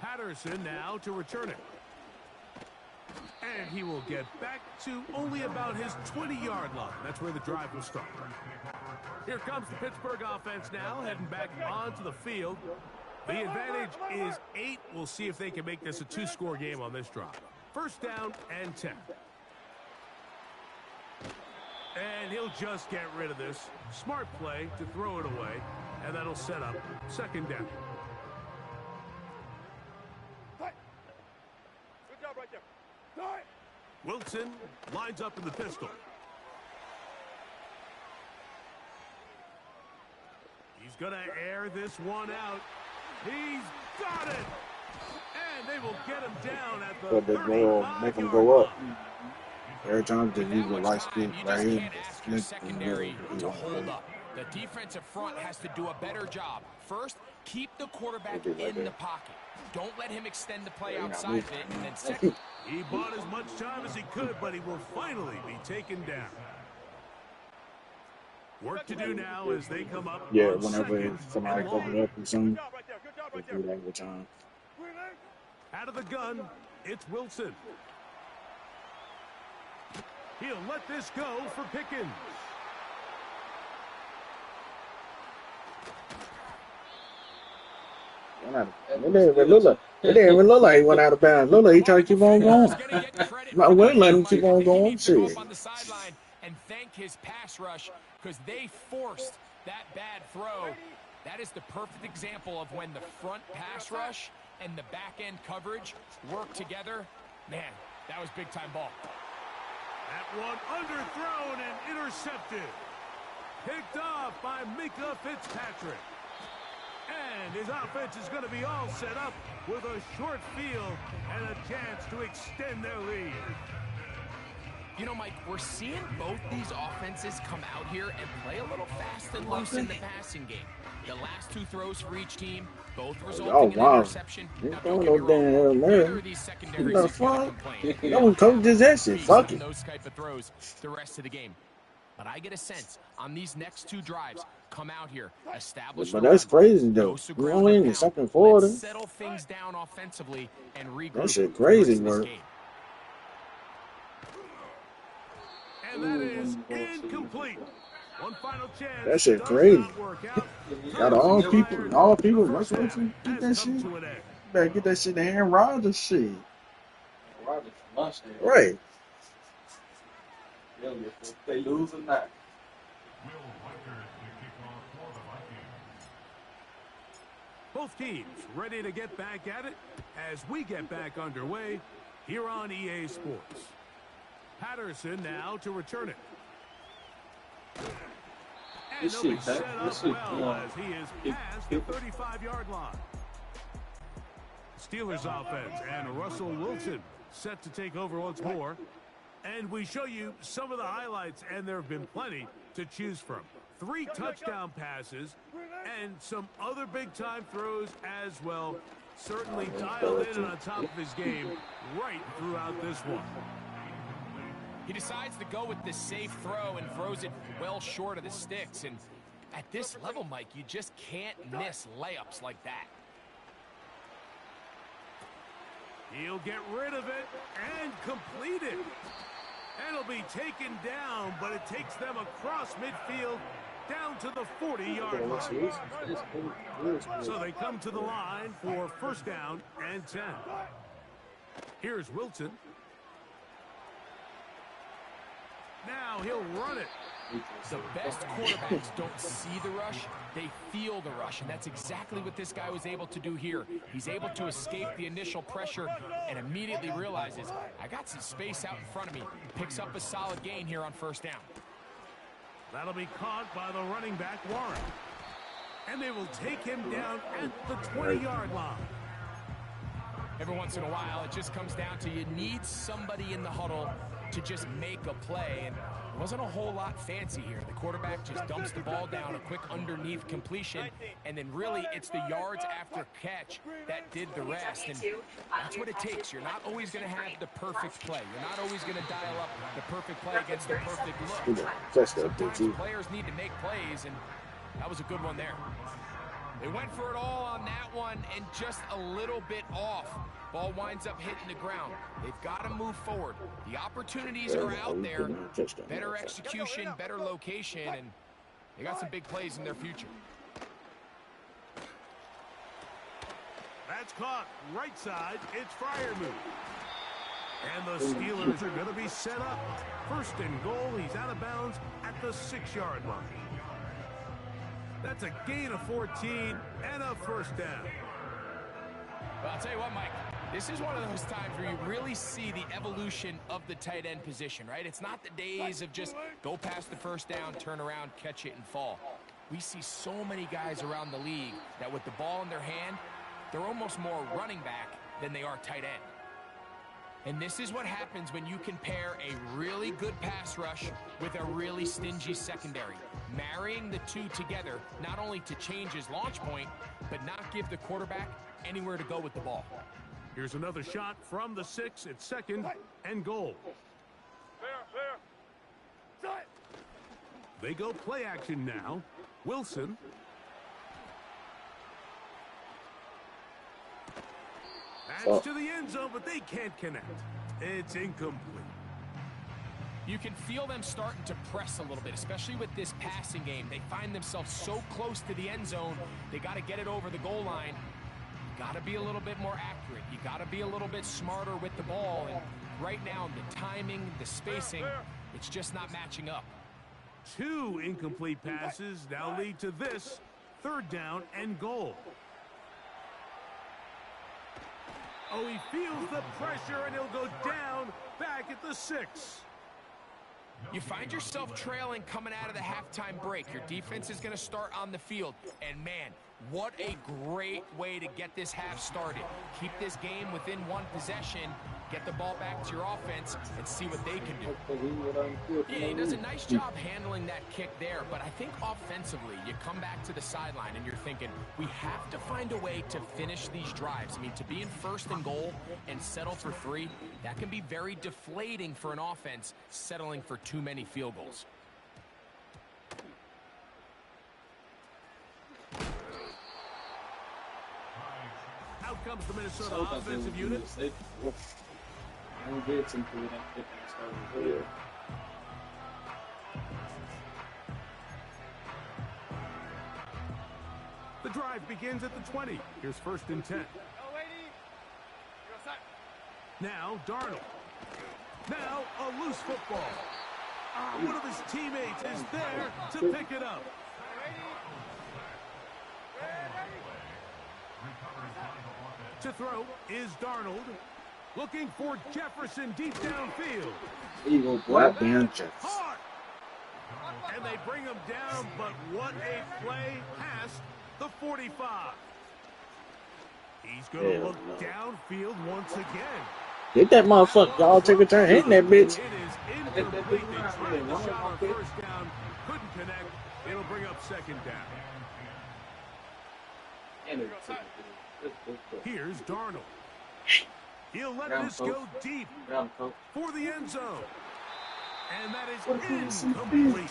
[SPEAKER 16] Patterson now to return it. And he will get back to only about his 20-yard line. That's where the drive will start. Here comes the Pittsburgh offense now, heading back onto the field. The advantage is 8. We'll see if they can make this a 2-score game on this drive. First down and 10. And he'll just get rid of this. Smart play to throw it away, and that'll set up second down.
[SPEAKER 17] Good job right there.
[SPEAKER 16] Wilson lines up in the pistol. He's going to air this one out. He's got it! And they will get him down at the 35-yard
[SPEAKER 5] make him go up.
[SPEAKER 16] line.
[SPEAKER 5] Every time they use the light speed right here,
[SPEAKER 14] Your secondary to hold up. The defensive front has to do a better job. First, keep the quarterback in the pocket. Don't let him extend the play outside of it. And then second,
[SPEAKER 16] he bought as much time as he could, but he will finally be taken down. Work to do now as they come up.
[SPEAKER 5] Yeah,
[SPEAKER 16] on
[SPEAKER 5] whenever
[SPEAKER 16] second
[SPEAKER 5] somebody
[SPEAKER 16] and
[SPEAKER 5] comes
[SPEAKER 16] long.
[SPEAKER 5] up or something, they do that every time.
[SPEAKER 16] Out of the gun, it's Wilson. He'll let this go for Pickens.
[SPEAKER 5] It didn't even look like he went out of bounds. Look like he trying to keep on going. I wouldn't let him keep on going. Shit.
[SPEAKER 14] on the sideline and thank his pass rush because they forced that bad throw. That is the perfect example of when the front pass rush and the back end coverage work together. Man, that was big time ball.
[SPEAKER 16] That one underthrown and intercepted. Picked off by Mika Fitzpatrick. And his offense is going to be all set up with a short field and a chance to extend their lead.
[SPEAKER 14] You know, Mike, we're seeing both these offenses come out here and play a little fast and loose in the passing game. The last 2 throws for each team, both resulting in an interception. Now, don't get me wrong, neither of these secondaries is going to complain.
[SPEAKER 5] No one coaches that shit. Fuck it.
[SPEAKER 14] Those type of throws the rest of the game. But I get a sense on these next 2 drives, come out here, establish.
[SPEAKER 5] But that's crazy though. You know, in the second quarter,
[SPEAKER 14] settle things down offensively and regroup.
[SPEAKER 5] that shit crazy work.
[SPEAKER 16] And that is incomplete. One final chance.
[SPEAKER 5] That shit
[SPEAKER 16] Does
[SPEAKER 5] crazy.
[SPEAKER 16] not work out.
[SPEAKER 5] Got all people, Russell Wilson. Get that shit.
[SPEAKER 16] To an end.
[SPEAKER 5] Better get that shit to Aaron Rodgers shit.
[SPEAKER 10] Rodgers must have.
[SPEAKER 5] Right.
[SPEAKER 10] They lose or not.
[SPEAKER 16] Both teams ready to get back at it as we get back underway here on EA Sports. Patterson now to return it. And they'll be set up well as he is past the 35-yard line. Steelers offense and Russell Wilson set to take over once more. And we show you some of the highlights, and there have been plenty to choose from. 3 touchdown passes and some other big-time throws as well. Certainly dialed in on top of his game right throughout this one.
[SPEAKER 14] He decides to go with the safe throw and throws it well short of the sticks. And at this level, Mike, you just can't miss layups like that.
[SPEAKER 16] He'll get rid of it and complete it. And it'll be taken down, but it takes them across midfield down to the 40-yard line. So they come to the line for first down and 10. Here's Wilson. Now he'll run it.
[SPEAKER 14] The best quarterbacks don't see the rush, they feel the rush, and that's exactly what this guy was able to do here. He's able to escape the initial pressure and immediately realizes, I got some space out in front of me. Picks up a solid gain here on first down.
[SPEAKER 16] That'll be caught by the running back, Warren. And they will take him down at the 20-yard line.
[SPEAKER 14] Every once in a while, it just comes down to you need somebody in the huddle to just make a play, and it wasn't a whole lot fancy here. The quarterback just dumps the ball down, a quick underneath completion, and then really it's the yards after catch that did the rest, and that's what it takes. You're not always going to have the perfect play. You're not always going to dial up the perfect play against the perfect look. Sometimes players need to make plays, and that was a good one there. They went for it all on that one and just a little bit off. Ball winds up hitting the ground. They've got to move forward. The opportunities are out there. Better execution, better location, and they got some big plays in their future.
[SPEAKER 16] That's caught right side. It's Freiermuth. And the Steelers are going to be set up. First and goal. He's out of bounds at the 6-yard line. That's a gain of 14 and a first down.
[SPEAKER 14] Well, I'll tell you what, Mike, this is one of those times where you really see the evolution of the tight end position, right? It's not the days of just go past the first down, turn around, catch it, and fall. We see so many guys around the league that with the ball in their hand, they're almost more running back than they are tight end. And this is what happens when you can pair a really good pass rush with a really stingy secondary. Marrying the two together, not only to change his launch point, but not give the quarterback anywhere to go with the ball.
[SPEAKER 16] Here's another shot from the 6. It's second and goal. They go play action now. Wilson. That's to the end zone, but they can't connect. It's incomplete.
[SPEAKER 14] You can feel them starting to press a little bit, especially with this passing game. They find themselves so close to the end zone, they got to get it over the goal line. You got to be a little bit more accurate. You got to be a little bit smarter with the ball. And right now, the timing, the spacing, it's just not matching up.
[SPEAKER 16] 2 incomplete passes now lead to this third down and goal. Oh, he feels the pressure, and he'll go down back at the 6.
[SPEAKER 14] You find yourself trailing coming out of the halftime break. Your defense is going to start on the field. And, man, what a great way to get this half started. Keep this game within one possession, get the ball back to your offense, and see what they can do. Yeah, he does a nice job handling that kick there, but I think offensively, you come back to the sideline and you're thinking, we have to find a way to finish these drives. I mean, to be in first and goal and settle for 3, that can be very deflating for an offense settling for too many field goals.
[SPEAKER 16] Out comes the Minnesota offensive unit. The drive begins at the 20. Here's 1st and 10. Now Darnold. Now a loose football. One of his teammates is there to pick it up. To throw is Darnold. Looking for Jefferson deep downfield.
[SPEAKER 5] Eagle black damn Jets.
[SPEAKER 16] And they bring him down, but what a play past the 45. He's going to look downfield once again.
[SPEAKER 5] Get that motherfucker. Y'all take a turn hitting that bitch.
[SPEAKER 16] It is incomplete. They tried the shot on 1st down. Couldn't connect. It'll bring up 2nd down. Here's Darnold. He'll let this go deep for the end zone. And that is incomplete.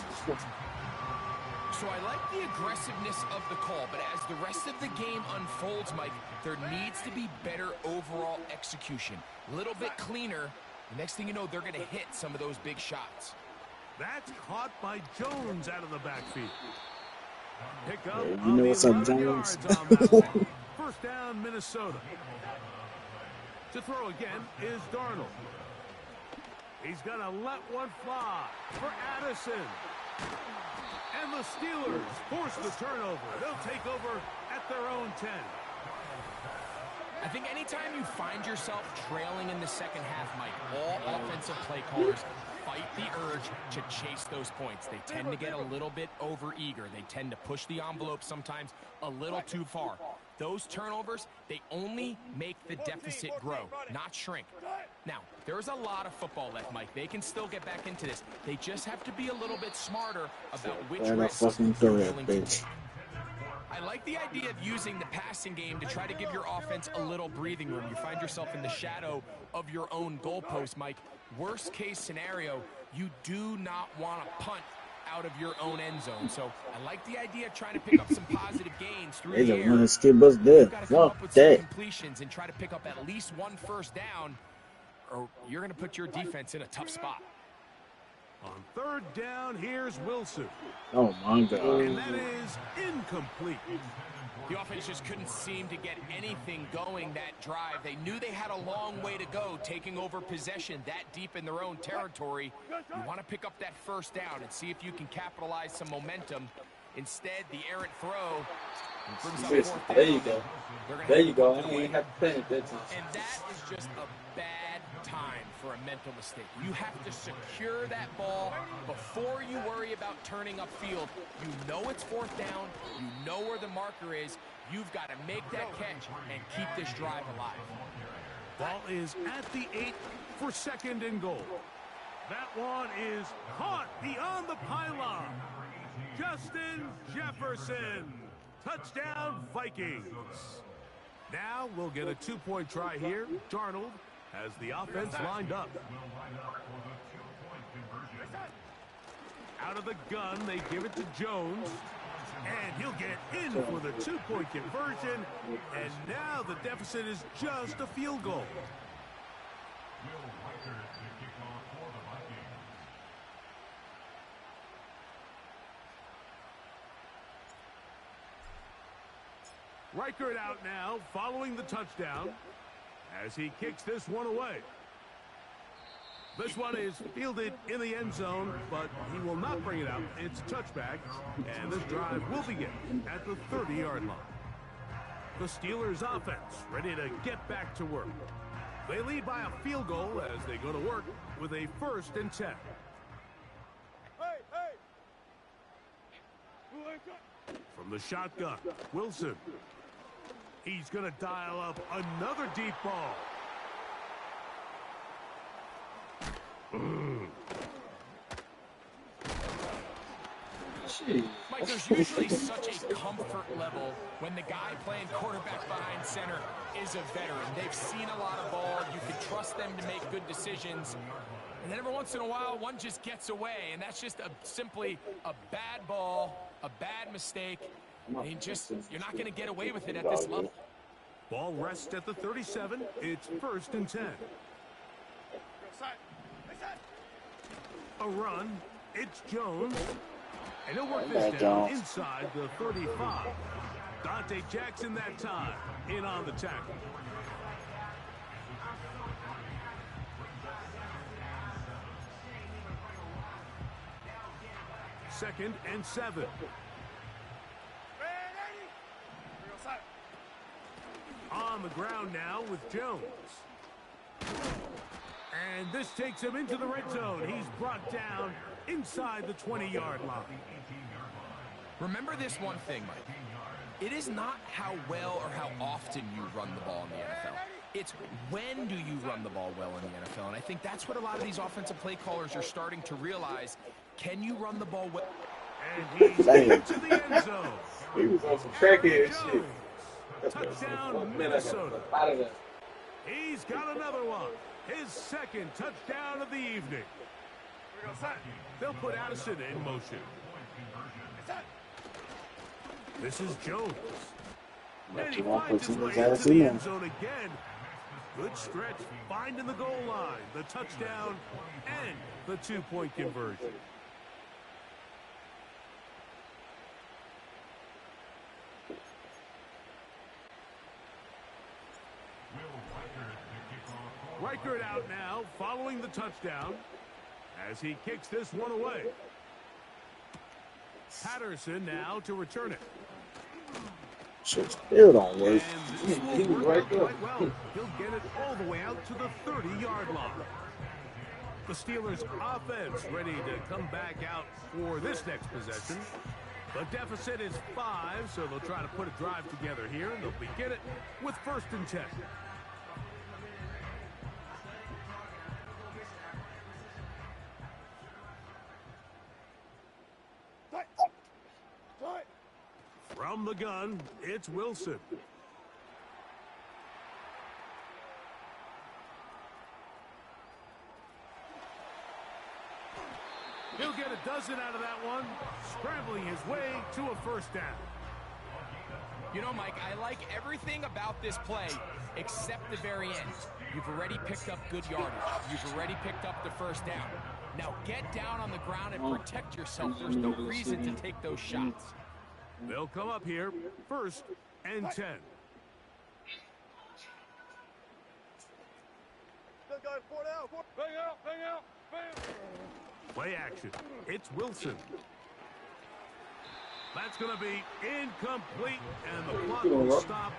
[SPEAKER 14] So I like the aggressiveness of the call, but as the rest of the game unfolds, Mike, there needs to be better overall execution. A little bit cleaner. The next thing you know, they're going to hit some of those big shots.
[SPEAKER 16] That's caught by Jones out of the backfield. Pick up
[SPEAKER 5] you know what's up, Jones?
[SPEAKER 16] 1st down, Minnesota. To throw again is Darnold. He's going to let one fly for Addison. And the Steelers force the turnover. They'll take over at their own 10.
[SPEAKER 14] I think anytime you find yourself trailing in the second half, Mike, all offensive play callers fight the urge to chase those points. They tend to get a little bit overeager. They tend to push the envelope sometimes a little too far. Those turnovers, they only make the deficit grow, not shrink. Now, there's a lot of football left, Mike. They can still get back into this. They just have to be a little bit smarter about which risks they're willing to take. I like the idea of using the passing game to try to give your offense a little breathing room. You find yourself in the shadow of your own goalpost, Mike. Worst case scenario, you do not want to punt out of your own end zone. So I like the idea of trying to pick up some positive gains through the air.
[SPEAKER 5] You've
[SPEAKER 14] got to come up with some completions and try to pick up at least 1 1st down, or you're going to put your defense in a tough spot.
[SPEAKER 16] On 3rd down, here's Wilson.
[SPEAKER 5] Oh, my God.
[SPEAKER 16] And that is incomplete.
[SPEAKER 14] The offense just couldn't seem to get anything going that drive. They knew they had a long way to go, taking over possession that deep in their own territory. You want to pick up that 1st down and see if you can capitalize some momentum. Instead, the errant throw brings up 4th down.
[SPEAKER 10] There you go. There you go. I don't even have to pay at that time.
[SPEAKER 14] And that is just a bad time for a mental mistake. You have to secure that ball before you worry about turning upfield. You know it's 4th down. You know where the marker is. You've got to make that catch and keep this drive alive.
[SPEAKER 16] Ball is at the 8 for 2nd and goal. That one is caught beyond the pylon. Justin Jefferson. Touchdown, Vikings. Now we'll get a 2-point try here. Darnold has the offense lined up. Out of the gun, they give it to Jones. And he'll get in for the 2-point conversion. And now the deficit is just a field goal. Reichert out now, following the touchdown, as he kicks this one away. This one is fielded in the end zone, but he will not bring it out. It's a touchback, and this drive will begin at the 30-yard line. The Steelers offense ready to get back to work. They lead by a field goal as they go to work with a 1st and 10. From the shotgun, Wilson. He's going to dial up another deep ball.
[SPEAKER 14] Mike, there's usually such a comfort level when the guy playing quarterback behind center is a veteran. They've seen a lot of ball. You can trust them to make good decisions. And then every once in a while, one just gets away, and that's just simply a bad ball, a bad mistake. And you're not going to get away with it at this level.
[SPEAKER 16] Ball rests at the 37. It's 1st and 10. A run. It's Jones. And he'll work this down inside the 35. Dante Jackson that time, in on the tackle. Second and 7. On the ground now with Jones. And this takes him into the red zone. He's brought down inside the 20-yard line.
[SPEAKER 14] Remember this one thing, Mike. It is not how well or how often you run the ball in the NFL. It's when do you run the ball well in the NFL. And I think that's what a lot of these offensive play callers are starting to realize. Can you run the ball well?
[SPEAKER 16] And he's into the end zone.
[SPEAKER 10] He was on some crackhead shit.
[SPEAKER 16] Touchdown, Minnesota. He's got another one. His second touchdown of the evening. They'll put Addison in motion. This is Jones. And he finds his way into the end zone again. Good stretch, finding the goal line, the touchdown, and the 2-point conversion. Reichert out now, following the touchdown, as he kicks this one away. Patterson now to return it.
[SPEAKER 5] Shit still don't work.
[SPEAKER 16] He was right there. Well. He'll get it all the way out to the 30-yard line. The Steelers' offense ready to come back out for this next possession. The deficit is 5, so they'll try to put a drive together here, and they'll begin it with 1st and 10. From the gun, it's Wilson. He'll get a dozen out of that one, scrambling his way to a 1st down.
[SPEAKER 14] You know, Mike, I like everything about this play except the very end. You've already picked up good yardage. You've already picked up the 1st down. Now get down on the ground and protect yourself. There's no reason to take those shots.
[SPEAKER 16] They'll come up here, 1st and 10. Play action. It's Wilson. That's going to be incomplete, and the clock will stop.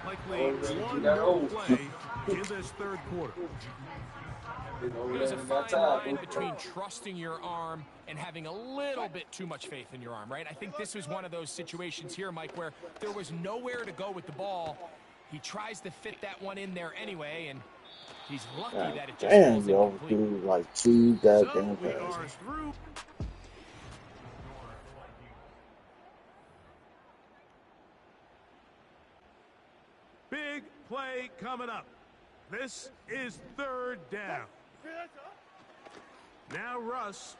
[SPEAKER 16] Likely one more play in this 3rd quarter.
[SPEAKER 14] There's a fine line between trusting your arm and having a little bit too much faith in your arm, right? I think this was one of those situations here, Mike, where there was nowhere to go with the ball. He tries to fit that one in there anyway, and he's lucky that it just falls incomplete.
[SPEAKER 5] Like 2 goddamn passes.
[SPEAKER 16] Big play coming up. This is 3rd down. Now Russ.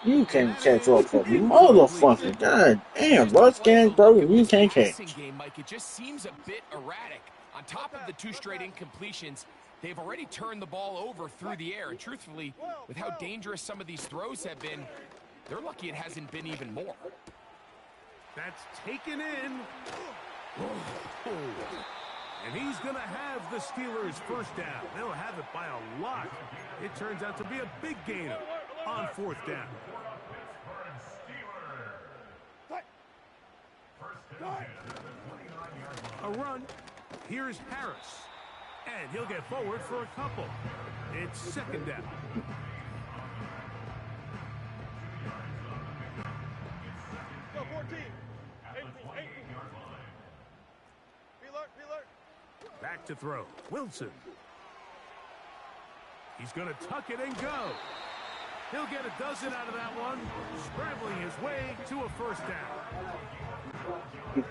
[SPEAKER 5] You can't catch up for motherfucker. God damn, Russ can't, bro. You can't catch.
[SPEAKER 14] Game, Mike, it just seems a bit erratic. On top of the 2 straight incompletions, they've already turned the ball over through the air. And truthfully, with how dangerous some of these throws have been, they're lucky it hasn't been even more.
[SPEAKER 16] That's taken in. And he's going to have the Steelers' 1st down. They'll have it by a lot. It turns out to be a big gain on 4th down. A run. Here's Harris. And he'll get forward for a couple. It's 2nd down.
[SPEAKER 17] Go 14.
[SPEAKER 16] Back to throw. Wilson. He's going to tuck it and go. He'll get a dozen out of that one, scrambling his way to a 1st down.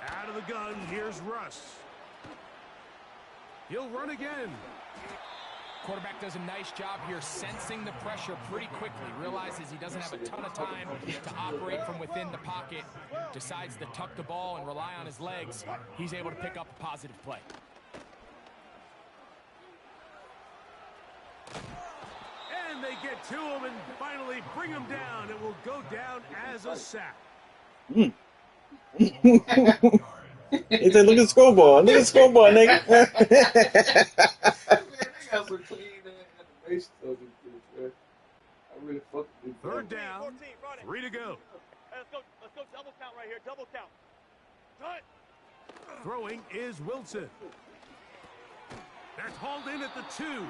[SPEAKER 16] Out of the gun, here's Russ. He'll run again.
[SPEAKER 14] Quarterback does a nice job here sensing the pressure pretty quickly. Realizes he doesn't have a ton of time to operate from within the pocket. Decides to tuck the ball and rely on his legs. He's able to pick up a positive play.
[SPEAKER 16] they get to him and finally bring him down? It will go down as a sack.
[SPEAKER 5] He said, look at scoreboard. Look at scoreboard, nigga.
[SPEAKER 10] Man, they got some clean animations of this bitch, man. I really fuck with this.
[SPEAKER 16] Third down, 3 to go.
[SPEAKER 17] Hey, let's go double count right here, double count. Cut.
[SPEAKER 16] Throwing is Wilson. That's hauled in at the 2.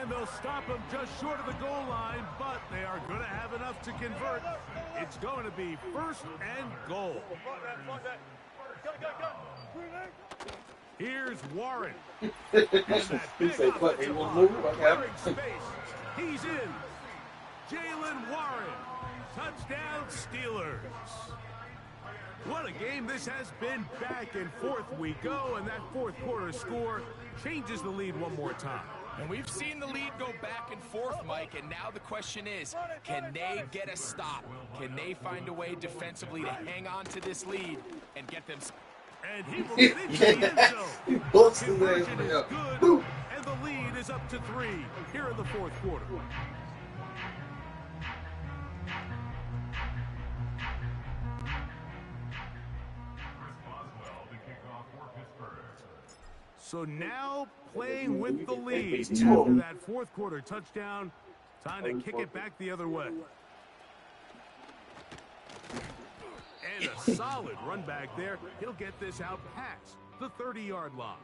[SPEAKER 16] And they'll stop him just short of the goal line, but they are going to have enough to convert. It's going to be 1st and goal. Here's Warren. And that big offensive line clearing space. He's in. Jalen Warren. Touchdown, Steelers. What a game this has been. Back and forth we go, and that fourth quarter score changes the lead one more time.
[SPEAKER 14] And we've seen the lead go back and forth, Mike, and now the question is, can they get a stop? Can they find a way defensively to hang on to this lead and get them...
[SPEAKER 16] And he will get into the end zone. Conversion is good, and the lead is up to 3 here in the fourth quarter. So now playing with the lead after that fourth quarter touchdown. Time to kick it back the other way. And a solid run back there. He'll get this out past the 30-yard line.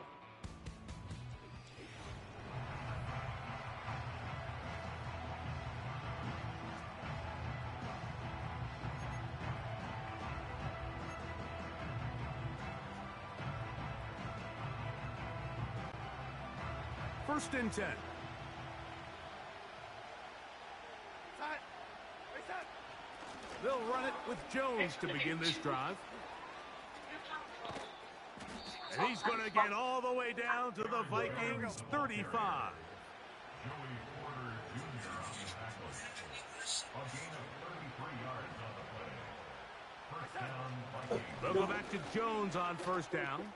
[SPEAKER 16] First and 10. They'll run it with Jones to begin this drive. And he's going to get all the way down to the Vikings 35. They'll go back to Jones on first down.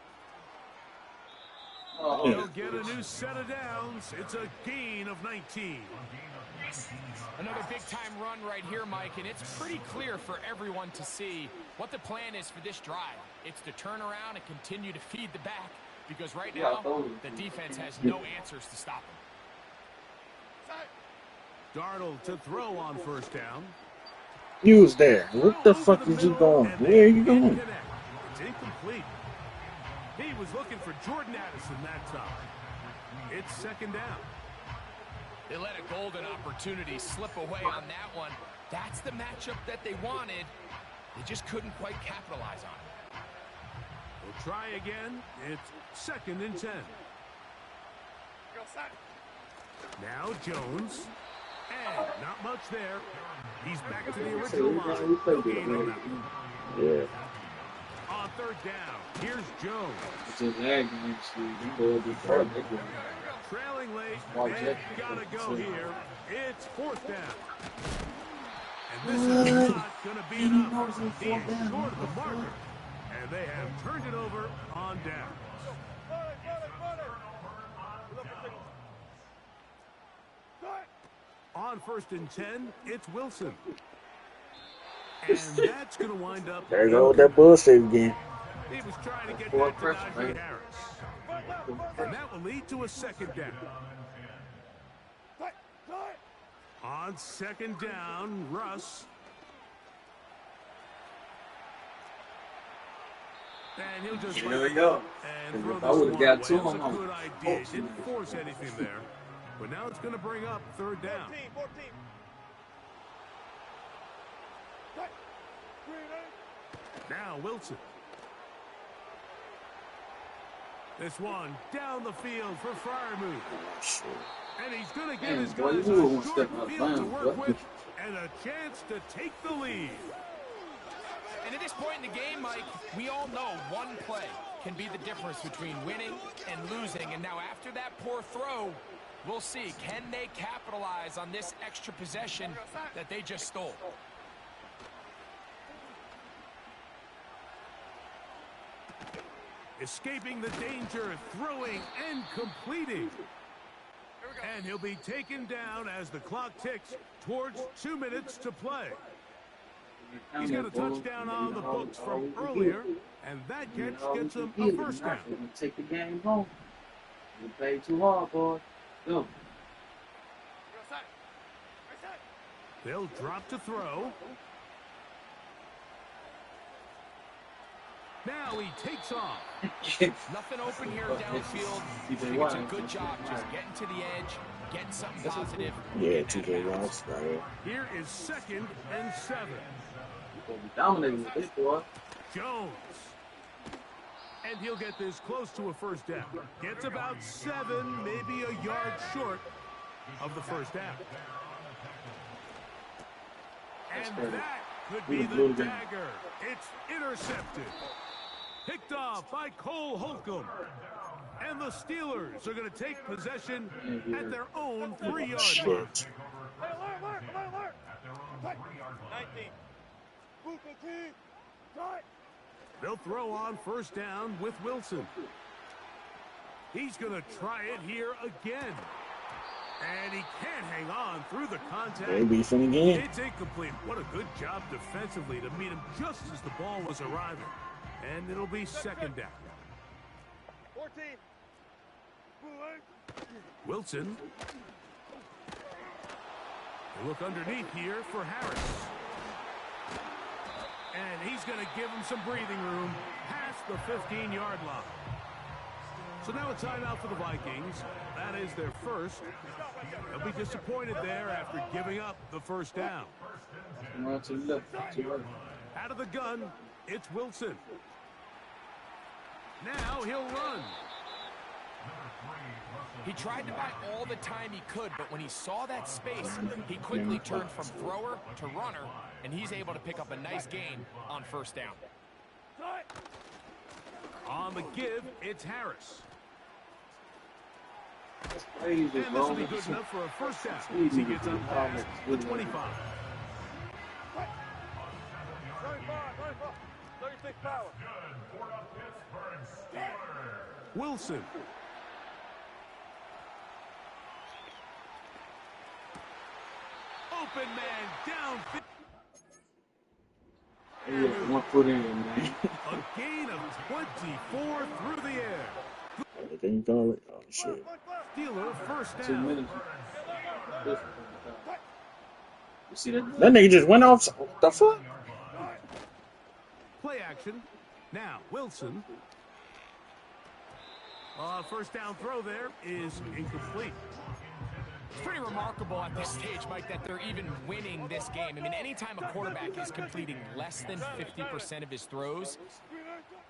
[SPEAKER 16] He'll get a new set of downs. It's a gain of 19.
[SPEAKER 14] Another big-time run right here, Mike, and it's pretty clear for everyone to see what the plan is for this drive. It's to turn around and continue to feed the back, because right now, the defense has no answers to stop him.
[SPEAKER 16] Darnold to throw on first down.
[SPEAKER 5] You was there. What the fuck is you going? Where are you going?
[SPEAKER 16] It's incomplete. He was looking for Jordan Addison that time. It's second down.
[SPEAKER 14] They let a golden opportunity slip away on that one. That's the matchup that they wanted. They just couldn't quite capitalize on it.
[SPEAKER 16] We'll try again. It's second and 10. Now Jones. And not much there. He's back to the original line. No gain on that one.
[SPEAKER 5] Yeah.
[SPEAKER 16] On third down, here's Jones.
[SPEAKER 10] It's just agony,
[SPEAKER 16] Trailing late, they've got to go here. It's fourth down. And this is not going to be enough. He is short of the marker. And they have turned it over on downs. On first and 10, it's Wilson. And that's going to wind up.
[SPEAKER 5] There you go with that bullshit again.
[SPEAKER 16] He was trying to get that to Najee Harris. And that will lead to a second down. On second down, Russ. And he'll just
[SPEAKER 10] there we go.
[SPEAKER 16] And throw
[SPEAKER 10] I would have got two
[SPEAKER 16] of
[SPEAKER 10] on
[SPEAKER 16] them. Good idea. Didn't force anything there. But now it's going to bring up third down.
[SPEAKER 17] 14.
[SPEAKER 16] Now Wilson. This one down the field for Freiermuth. And he's going to give his guys a short field to work with and a chance to take the lead.
[SPEAKER 14] And at this point in the game, Mike, we all know one play can be the difference between winning and losing. And now after that poor throw, we'll see, can they capitalize on this extra possession that they just stole?
[SPEAKER 16] Escaping the danger, throwing and completing. And he'll be taken down as the clock ticks towards 2 minutes to play. He's got a touchdown on the books from earlier, and that catch gets him a first down.
[SPEAKER 10] We're going to take the game home. We played too hard, boy. Go.
[SPEAKER 16] They'll drop to throw. Now he takes off.
[SPEAKER 14] Nothing open here downfield. I think it's a good job just getting to the edge, getting something positive.
[SPEAKER 5] Yeah, TJ Watt's right here.
[SPEAKER 16] Here is 2nd and 7.
[SPEAKER 10] We're dominating with this, boy.
[SPEAKER 16] Jones. And he'll get this close to a first down. Gets about 7, maybe a yard short of the first down. And that could be the dagger. It's intercepted. Picked off by Cole Holcomb. And the Steelers are going to take possession at their own 3-yard line.
[SPEAKER 17] 19.
[SPEAKER 16] They'll throw on first down with Wilson. He's going to try it here again. And he can't hang on through the contact.
[SPEAKER 5] They beefing again.
[SPEAKER 16] It's incomplete. What a good job defensively to meet him just as the ball was arriving. And it'll be 2nd down.
[SPEAKER 17] 14.
[SPEAKER 16] Wilson. They look underneath here for Harris. And he's going to give him some breathing room past the 15-yard line. So now a timeout for the Vikings. That is their first. They'll be disappointed there after giving up the first down. Out of the gun, it's Wilson. Now he'll run.
[SPEAKER 14] He tried to buy all the time he could, but when he saw that space, he quickly turned from thrower to runner, and he's able to pick up a nice gain on first down.
[SPEAKER 16] On the give, it's Harris.
[SPEAKER 10] And
[SPEAKER 16] this will be good enough for a first down. He gets up past the 25.
[SPEAKER 17] 36 power.
[SPEAKER 16] Wilson. Open man down.
[SPEAKER 10] Yeah, 1 foot in, man.
[SPEAKER 16] A gain of 24 through the air.
[SPEAKER 5] They can call it. Oh, shit.
[SPEAKER 16] Steeler first
[SPEAKER 10] 2
[SPEAKER 16] down.
[SPEAKER 10] minutes. You see that?
[SPEAKER 5] That nigga just went off. What the fuck?
[SPEAKER 16] Play action. Now, Wilson. First down throw there is incomplete.
[SPEAKER 14] It's pretty remarkable at this stage, Mike, that they're even winning this game. I mean, anytime a quarterback is completing less than 50% of his throws,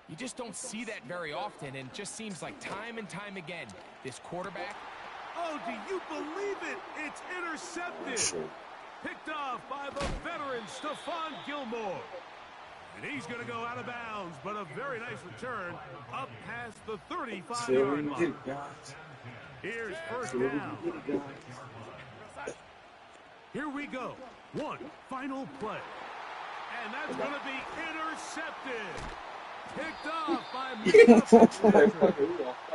[SPEAKER 14] you just don't see that very often, and it just seems like time and time again, this quarterback...
[SPEAKER 16] Oh, do you believe it? It's intercepted. Picked off by the veteran Stephon Gilmore. And he's going to go out of bounds, but a very nice return up past the 35-yard line. Here's first down. Here we go. One final play. And that's going to be intercepted. Picked off by Mika.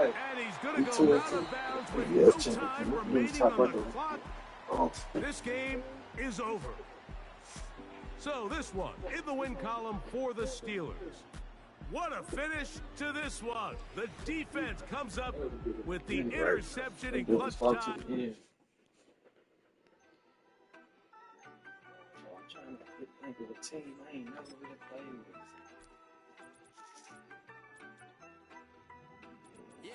[SPEAKER 16] And he's going to go out of bounds with no time remaining on the clock. This game is over. So this one in the win column for the Steelers. What a finish to this one. The defense comes up with the interception in clutch time.
[SPEAKER 10] I'm trying to think of a team I ain't never really played with.
[SPEAKER 13] Yeah,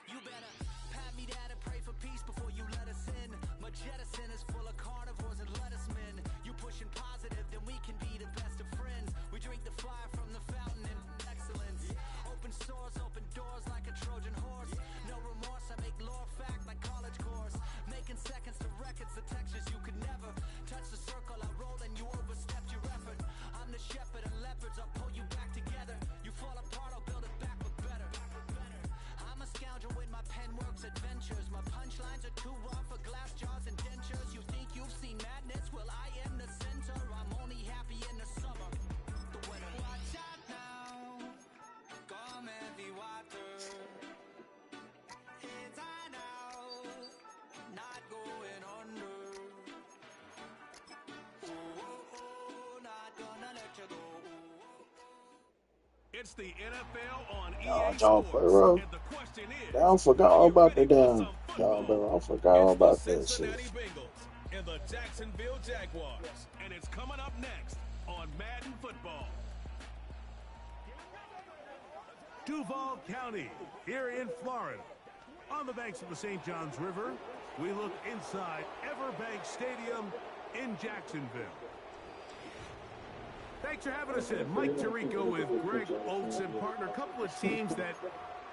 [SPEAKER 13] you better pat me down and pray for peace before you let us in. My jettison is full of carnivores and lettuce men. You pushing positive, then we can be the best of friends. We drink the fire from the fountain and excellence. Open sores, open doors like a Trojan horse. No remorse, I make law fact like college course. Making seconds to records, the textures you could never touch the circle I rolled and you overstepped your effort. I'm the shepherd and leopards, I'll pull
[SPEAKER 1] It's the NFL on EA
[SPEAKER 5] Y'all
[SPEAKER 1] Sports.
[SPEAKER 5] bro.
[SPEAKER 1] And the question is,
[SPEAKER 5] I forgot all about the damn. Y'all bro. I forgot all about that shit.
[SPEAKER 1] Cincinnati Bengals and the Jacksonville Jaguars. And it's coming up next on Madden Football.
[SPEAKER 16] Duval County, here in Florida. On the banks of the St. Johns River, we look inside Everbank Stadium in Jacksonville. Thanks for having us in. Mike Tirico with Greg Oates and partner. A couple of teams that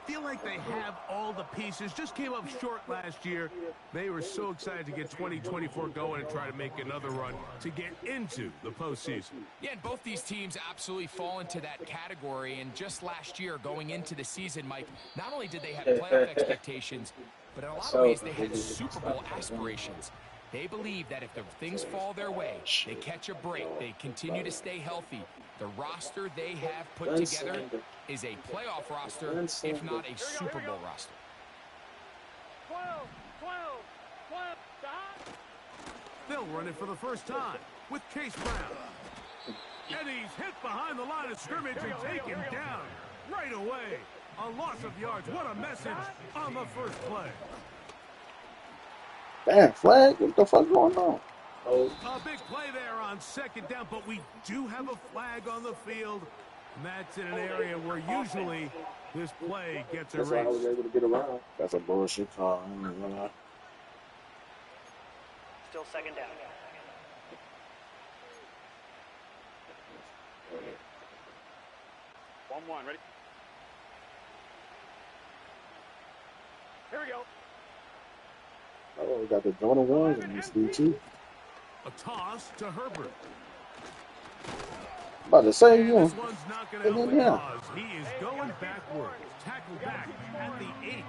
[SPEAKER 16] feel like they have all the pieces. Just came up short last year. They were so excited to get 2024 going and try to make another run to get into the postseason.
[SPEAKER 14] Yeah, and both these teams absolutely fall into that category. And just last year, going into the season, Mike, not only did they have playoff expectations, but in a lot of ways they had Super Bowl aspirations. They believe that if the things fall their way, they catch a break, they continue to stay healthy, the roster they have put together is a playoff roster, if not a Super Bowl roster.
[SPEAKER 17] 12.
[SPEAKER 16] They'll run it for the first time with Chase Brown. And he's hit behind the line of scrimmage and taken down right away. A loss of yards. What a message on the first play.
[SPEAKER 5] Damn, flag? What the fuck going on?
[SPEAKER 16] A big play there on second down, but we do have a flag on the field. And that's in an area where usually this play gets erased.
[SPEAKER 5] That's why I was able to get around. That's a bullshit call. I ain't gonna lie.
[SPEAKER 9] Still second down.
[SPEAKER 17] One, ready? Here we go.
[SPEAKER 5] Oh, we got the Jordan ones and this D2.
[SPEAKER 16] A toss to Herbert.
[SPEAKER 5] About to say, you
[SPEAKER 16] This one's not going to help the cause. He is going backwards. Tackled back at the 8.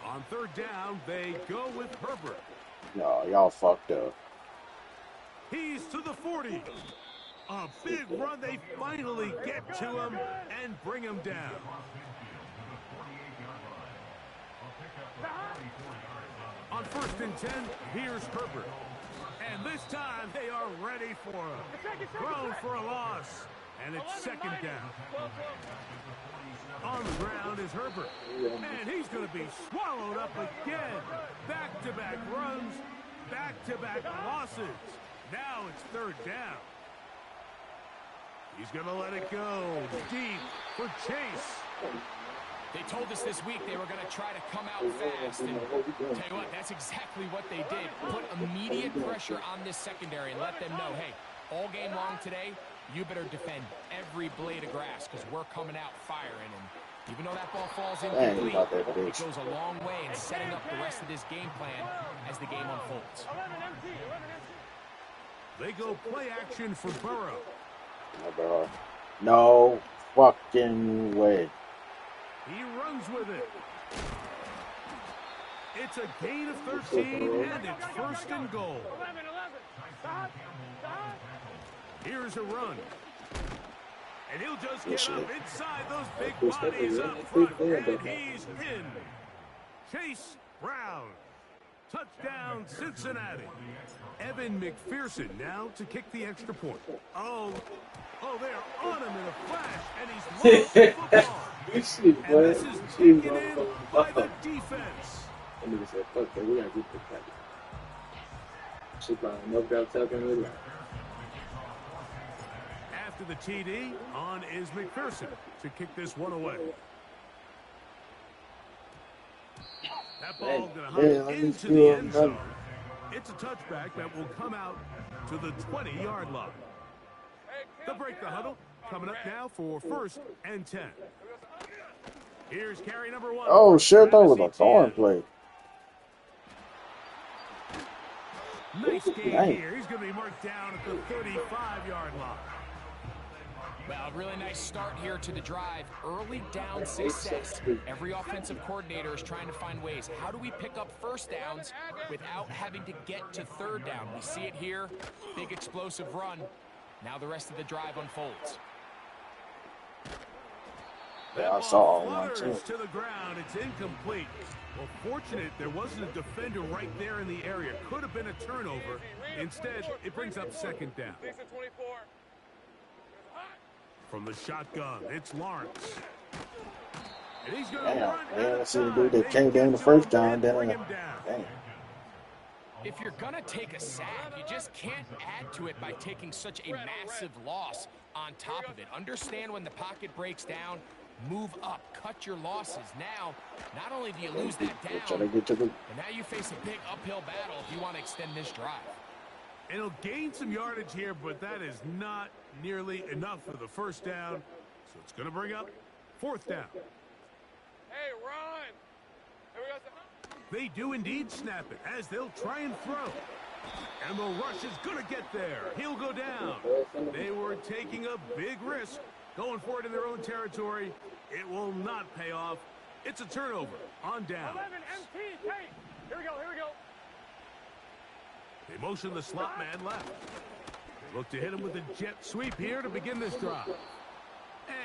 [SPEAKER 16] On third down, they go with Herbert.
[SPEAKER 5] No, y'all fucked up.
[SPEAKER 16] He's to the 40. A big run. They finally get to him and bring him down. On 1st and 10, here's Herbert. And this time, they are ready for him. Thrown for a loss. And it's second down. On the ground is Herbert. And he's going to be swallowed up again. Back-to-back runs, back-to-back losses. Now it's third down. He's going to let it go deep for Chase.
[SPEAKER 14] They told us this week they were going to try to come out fast, and tell you what, that's exactly what they did. Put immediate pressure on this secondary and let them know, hey, all game long today, you better defend every blade of grass because we're coming out firing. And even though that ball falls incomplete, it goes a long way in setting up the rest of this game plan as the game unfolds.
[SPEAKER 16] They go play action for Burrow.
[SPEAKER 5] No fucking way.
[SPEAKER 16] He runs with it. It's a gain of 13, and it's 1st and goal. Here's a run. And he'll just get up inside those big bodies up front, and he's in. Chase Brown. Touchdown, Cincinnati. Evan McPherson now to kick the extra point. Oh, they're on him in a flash, and he's lost the football. And this is taken in by the defense.
[SPEAKER 10] That nigga said, fuck that, we gotta get the cut. She probably knocked out Tucker and Williams.
[SPEAKER 16] After the TD, on is McPherson to kick this one away. That ball going to hop into the end zone. It's a touchback that will come out to the 20-yard line. They'll break the huddle. Coming up now for 1st and 10. Here's carry number 1.
[SPEAKER 5] Oh, shit, that was a thorn play.
[SPEAKER 16] Nice game here. He's going to be marked down at the 35-yard line.
[SPEAKER 14] Well, a really nice start here to the drive. Early down success. Every offensive coordinator is trying to find ways. How do we pick up first downs without having to get to third down? We see it here. Big explosive run. Now the rest of the drive unfolds.
[SPEAKER 5] Yeah, I saw one too.
[SPEAKER 16] To the ground. It's incomplete. Well, fortunate there wasn't a defender right there in the area. Could have been a turnover. Instead, it brings up second down. From the shotgun, it's Lawrence. And he's going to
[SPEAKER 5] Damn,
[SPEAKER 16] run
[SPEAKER 5] man, I see the dude that came down the first time. Damn.
[SPEAKER 14] If you're going to take a sack, you just can't add to it by taking such a massive loss on top of it. Understand when the pocket breaks down, move up, cut your losses. Now, not only do you lose that down, but now you face a big uphill battle if you want to extend this drive.
[SPEAKER 16] And he'll gain some yardage here, but that is not nearly enough for the first down. So it's going to bring up fourth down.
[SPEAKER 17] Hey, run! Here we go.
[SPEAKER 16] They do indeed snap it as they'll try and throw. And the rush is going to get there. He'll go down. They were taking a big risk going for it in their own territory. It will not pay off. It's a turnover on down.
[SPEAKER 17] 11 MT, hey! Here we go, here we go.
[SPEAKER 16] They motion the slot man left. They look to hit him with a jet sweep here to begin this drive.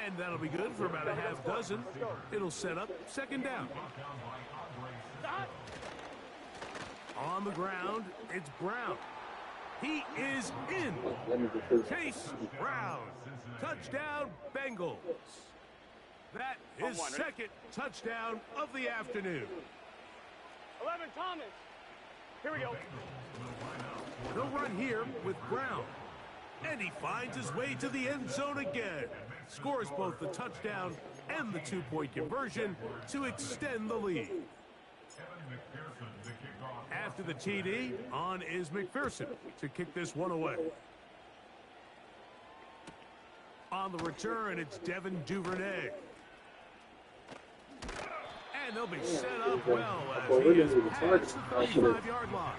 [SPEAKER 16] And that'll be good for about a half dozen. It'll set up second down. On the ground, it's Brown. He is in. Chase Brown. Touchdown, Bengals. That is second touchdown of the afternoon.
[SPEAKER 17] 11 Thomas. Here we go.
[SPEAKER 16] They'll run here with Brown. And he finds his way to the end zone again. Scores both the touchdown and the two-point conversion to extend the lead. After the TD, on is McPherson to kick this one away. On the return, it's Devin Duvernay. And they'll be set up well as he is past the 35-yard line.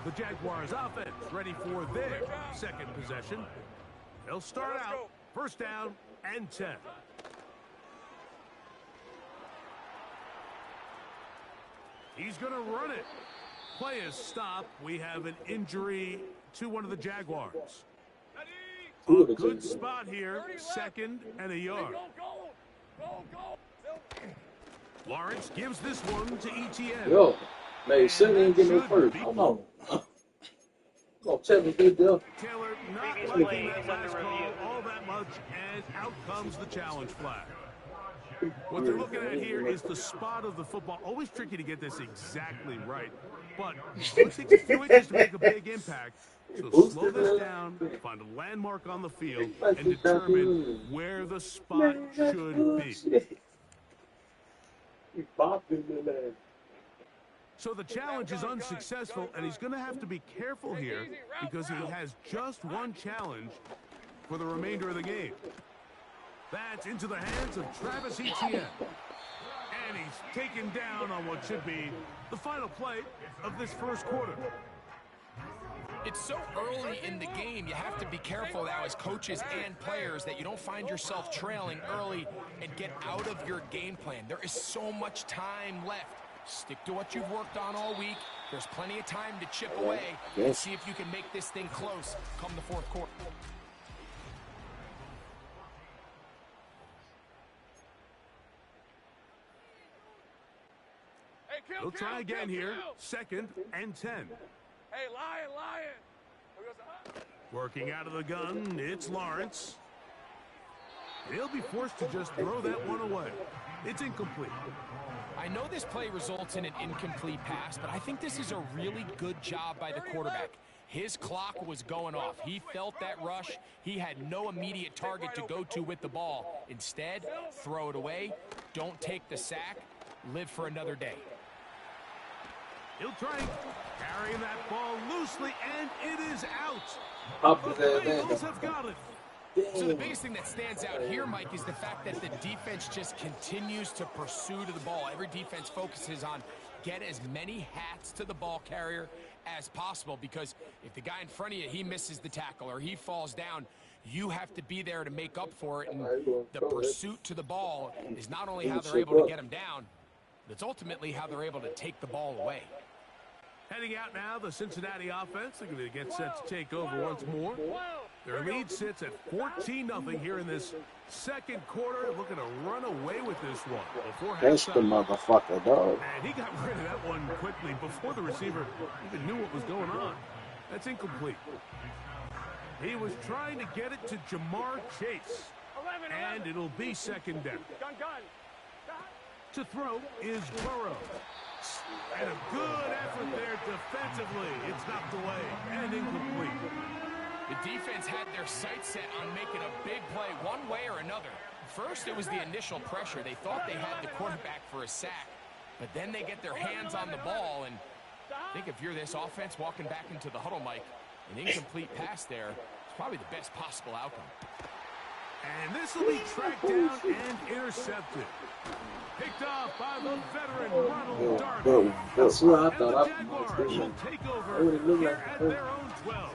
[SPEAKER 16] The Jaguars offense ready for their second possession. They'll start out first down and 10. He's going to run it. Play is stopped. We have an injury to one of the Jaguars. A good spot here. Second and a yard. Lawrence gives this one to Etienne.
[SPEAKER 5] Yo, man, Sonny ain't getting no first. Hold on. Gonna tell me good deal.
[SPEAKER 16] Taylor not liking that last call all that much, and out comes the challenge flag. What they're looking at here is the spot of the football. Always tricky to get this exactly right, but it takes a few inches to make a big impact. So slow this down, find a landmark on the field, and determine where the spot should be. So the challenge is unsuccessful, and he's going to have to be careful here because he has just one challenge for the remainder of the game. That's into the hands of Travis Etienne. And he's taken down on what should be the final play of this first quarter.
[SPEAKER 14] It's so early in the game, you have to be careful now as coaches and players that you don't find yourself trailing early and get out of your game plan. There is so much time left. Stick to what you've worked on all week. There's plenty of time to chip away and see if you can make this thing close come the fourth quarter.
[SPEAKER 16] They'll try again here. Second and 10.
[SPEAKER 17] Hey, Lion.
[SPEAKER 16] Working out of the gun, it's Lawrence. He'll be forced to just throw that one away. It's incomplete.
[SPEAKER 14] I know this play results in an incomplete pass, but I think this is a really good job by the quarterback. His clock was going off. He felt that rush. He had no immediate target to go to with the ball. Instead, throw it away. Don't take the sack. Live for another day.
[SPEAKER 16] He'll try carrying that ball loosely, and it is out.
[SPEAKER 5] The
[SPEAKER 16] Bengals have got it.
[SPEAKER 14] So the biggest thing that stands out here, Mike, is the fact that the defense just continues to pursue to the ball. Every defense focuses on get as many hats to the ball carrier as possible, because if the guy in front of you, he misses the tackle or he falls down, you have to be there to make up for it. And the pursuit to the ball is not only how they're able to get him down, but it's ultimately how they're able to take the ball away.
[SPEAKER 16] Heading out now, the Cincinnati offense. They're going to get set to take over once more. Their lead sits at 14-0 here in this second quarter. Looking to run away with this one.
[SPEAKER 5] That's the motherfucker, dog.
[SPEAKER 16] And he got rid of that one quickly before the receiver even knew what was going on. That's incomplete. He was trying to get it to Jamar Chase. And it'll be second down. To throw is Burrow. And a good effort there defensively. It's knocked away and incomplete.
[SPEAKER 14] The defense had their sights set on making a big play one way or another. First, it was the initial pressure. They thought they had the quarterback for a sack. But then they get their hands on the ball. And I think if you're this offense walking back into the huddle, Mike, an incomplete pass there is probably the best possible outcome.
[SPEAKER 16] And this will be tracked down and intercepted. Picked off by the veteran Ronald Darby.
[SPEAKER 5] That's what I thought.
[SPEAKER 16] And the Jaguars will take over here at their own 12.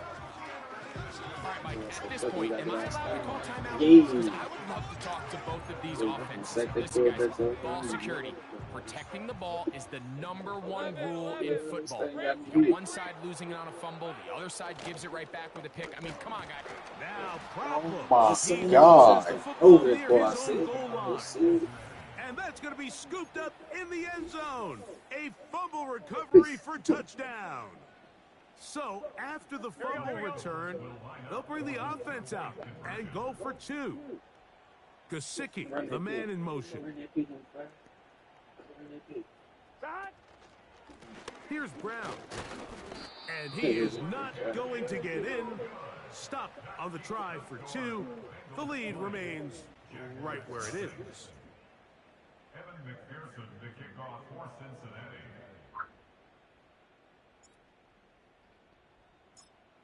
[SPEAKER 14] All right, Mike, at this point, am I allowed to call timeout?
[SPEAKER 5] Yeah.
[SPEAKER 14] Because I would love to talk to both of these offenses. Listen, guys, ball security. Protecting the ball is the #1 rule in football. You got one side losing it on a fumble, the other side gives it right back with a pick. I mean, come on, guys.
[SPEAKER 16] Now, problem.
[SPEAKER 5] My God. Over it, boy. I see.
[SPEAKER 16] And that's going to be scooped up in the end zone. A fumble recovery for touchdown. So, after the fumble return, they'll bring the offense out and go for 2. Gesicki, the man in motion. Here's Brown. And he is not going to get in. Stop on the try for 2. The lead remains right where it is.
[SPEAKER 7] Evan McPherson to kick off for Cincinnati.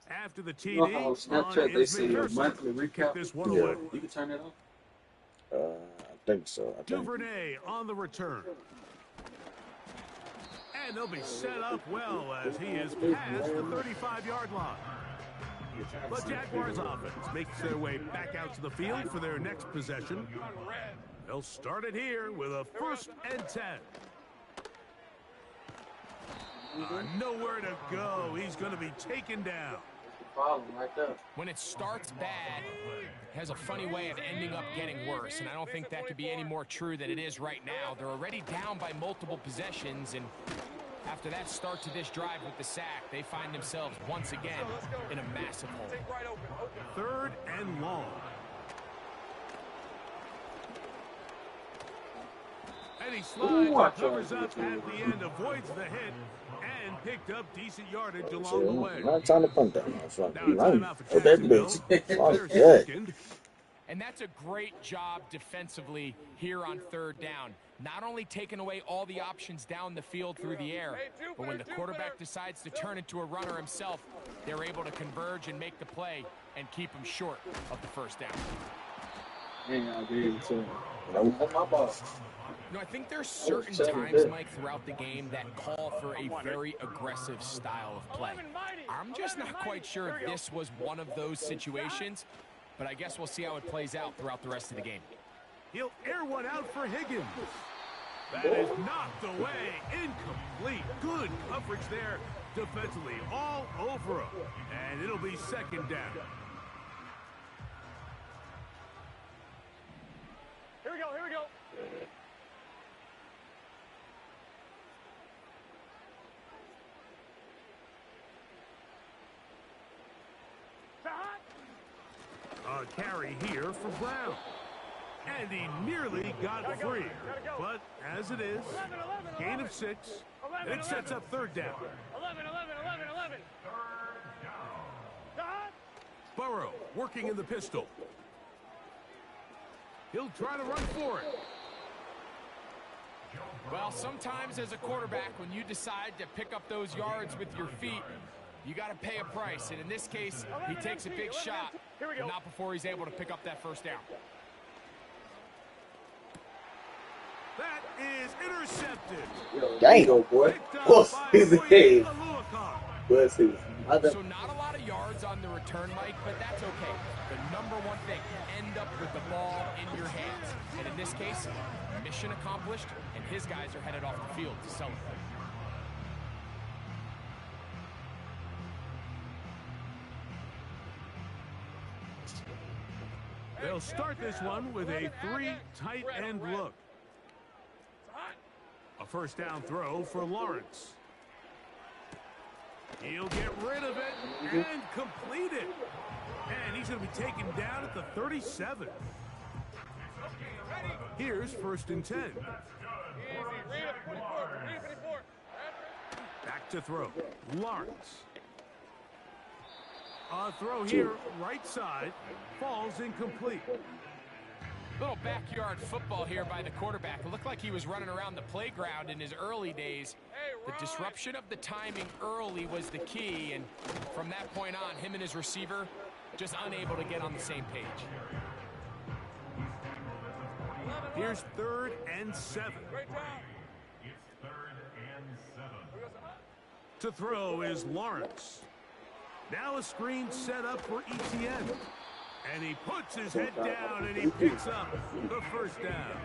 [SPEAKER 16] After the TD, on
[SPEAKER 5] Snapchat, they say a monthly recap.
[SPEAKER 16] This one away.
[SPEAKER 5] You can turn it off? I think so.
[SPEAKER 16] Duvernay on the return. And they'll be set up well as he is past the 35-yard line. But Jaguars offense makes their way back out to the field for their next possession. They'll start it here with a 1st and 10. Nowhere to go. He's going to be taken down.
[SPEAKER 14] When it starts bad, it has a funny way of ending up getting worse, and I don't think that could be any more true than it is right now. They're already down by multiple possessions, and after that start to this drive with the sack, they find themselves once again in a massive hole.
[SPEAKER 16] 3rd and long. And he slides, covers up at the end, avoids the hit, and picked up decent yardage along the way.
[SPEAKER 5] Not trying to punt that motherfucker. That bitch.
[SPEAKER 14] And that's a great job defensively here on 3rd down. Not only taking away all the options down the field through the air, but when the quarterback decides to turn into a runner himself, they're able to converge and make the play and keep him short of the 1st down. You know, I think there's certain times, Mike, throughout the game that call for a very aggressive style of play. I'm just not quite sure if this was one of those situations, but I guess we'll see how it plays out throughout the rest of the game.
[SPEAKER 16] He'll air one out for Higgins. That is knocked away. Incomplete. Good coverage there defensively all over him. And it'll be 2nd down.
[SPEAKER 17] Here we go, here we go.
[SPEAKER 16] A carry here for Brown. And he nearly got free. But as it is, gain of 6. And it sets up 3rd down.
[SPEAKER 17] 11.
[SPEAKER 16] Burrow working in the pistol. He'll try to run for it.
[SPEAKER 14] Well, sometimes as a quarterback, when you decide to pick up those yards with your feet, you got to pay a price. And in this case, he takes a big shot, but not before he's able to pick up that 1st down.
[SPEAKER 16] That is intercepted.
[SPEAKER 5] Dang, go boy. What's his name? What's his
[SPEAKER 14] So not a lot of yards on the return, Mike, but that's okay. The #1 thing, end up with the ball in your hands. And in this case, mission accomplished, and his guys are headed off the field to celebrate.
[SPEAKER 16] They'll start this one with a 3 tight end look. A 1st down throw for Lawrence. He'll get rid of it and complete it. And he's going to be taken down at the 37. Here's 1st and 10. Back to throw. Lawrence. A throw here, right side, falls incomplete.
[SPEAKER 14] Little backyard football here by the quarterback. It looked like he was running around the playground in his early days. The disruption of the timing early was the key, and from that point on, him and his receiver just unable to get on the same page.
[SPEAKER 16] Here's 3rd and 7.
[SPEAKER 7] It's 3rd and 7.
[SPEAKER 16] To throw is Lawrence. Now a screen set up for Etienne. And he puts his head down and he picks up the 1st down.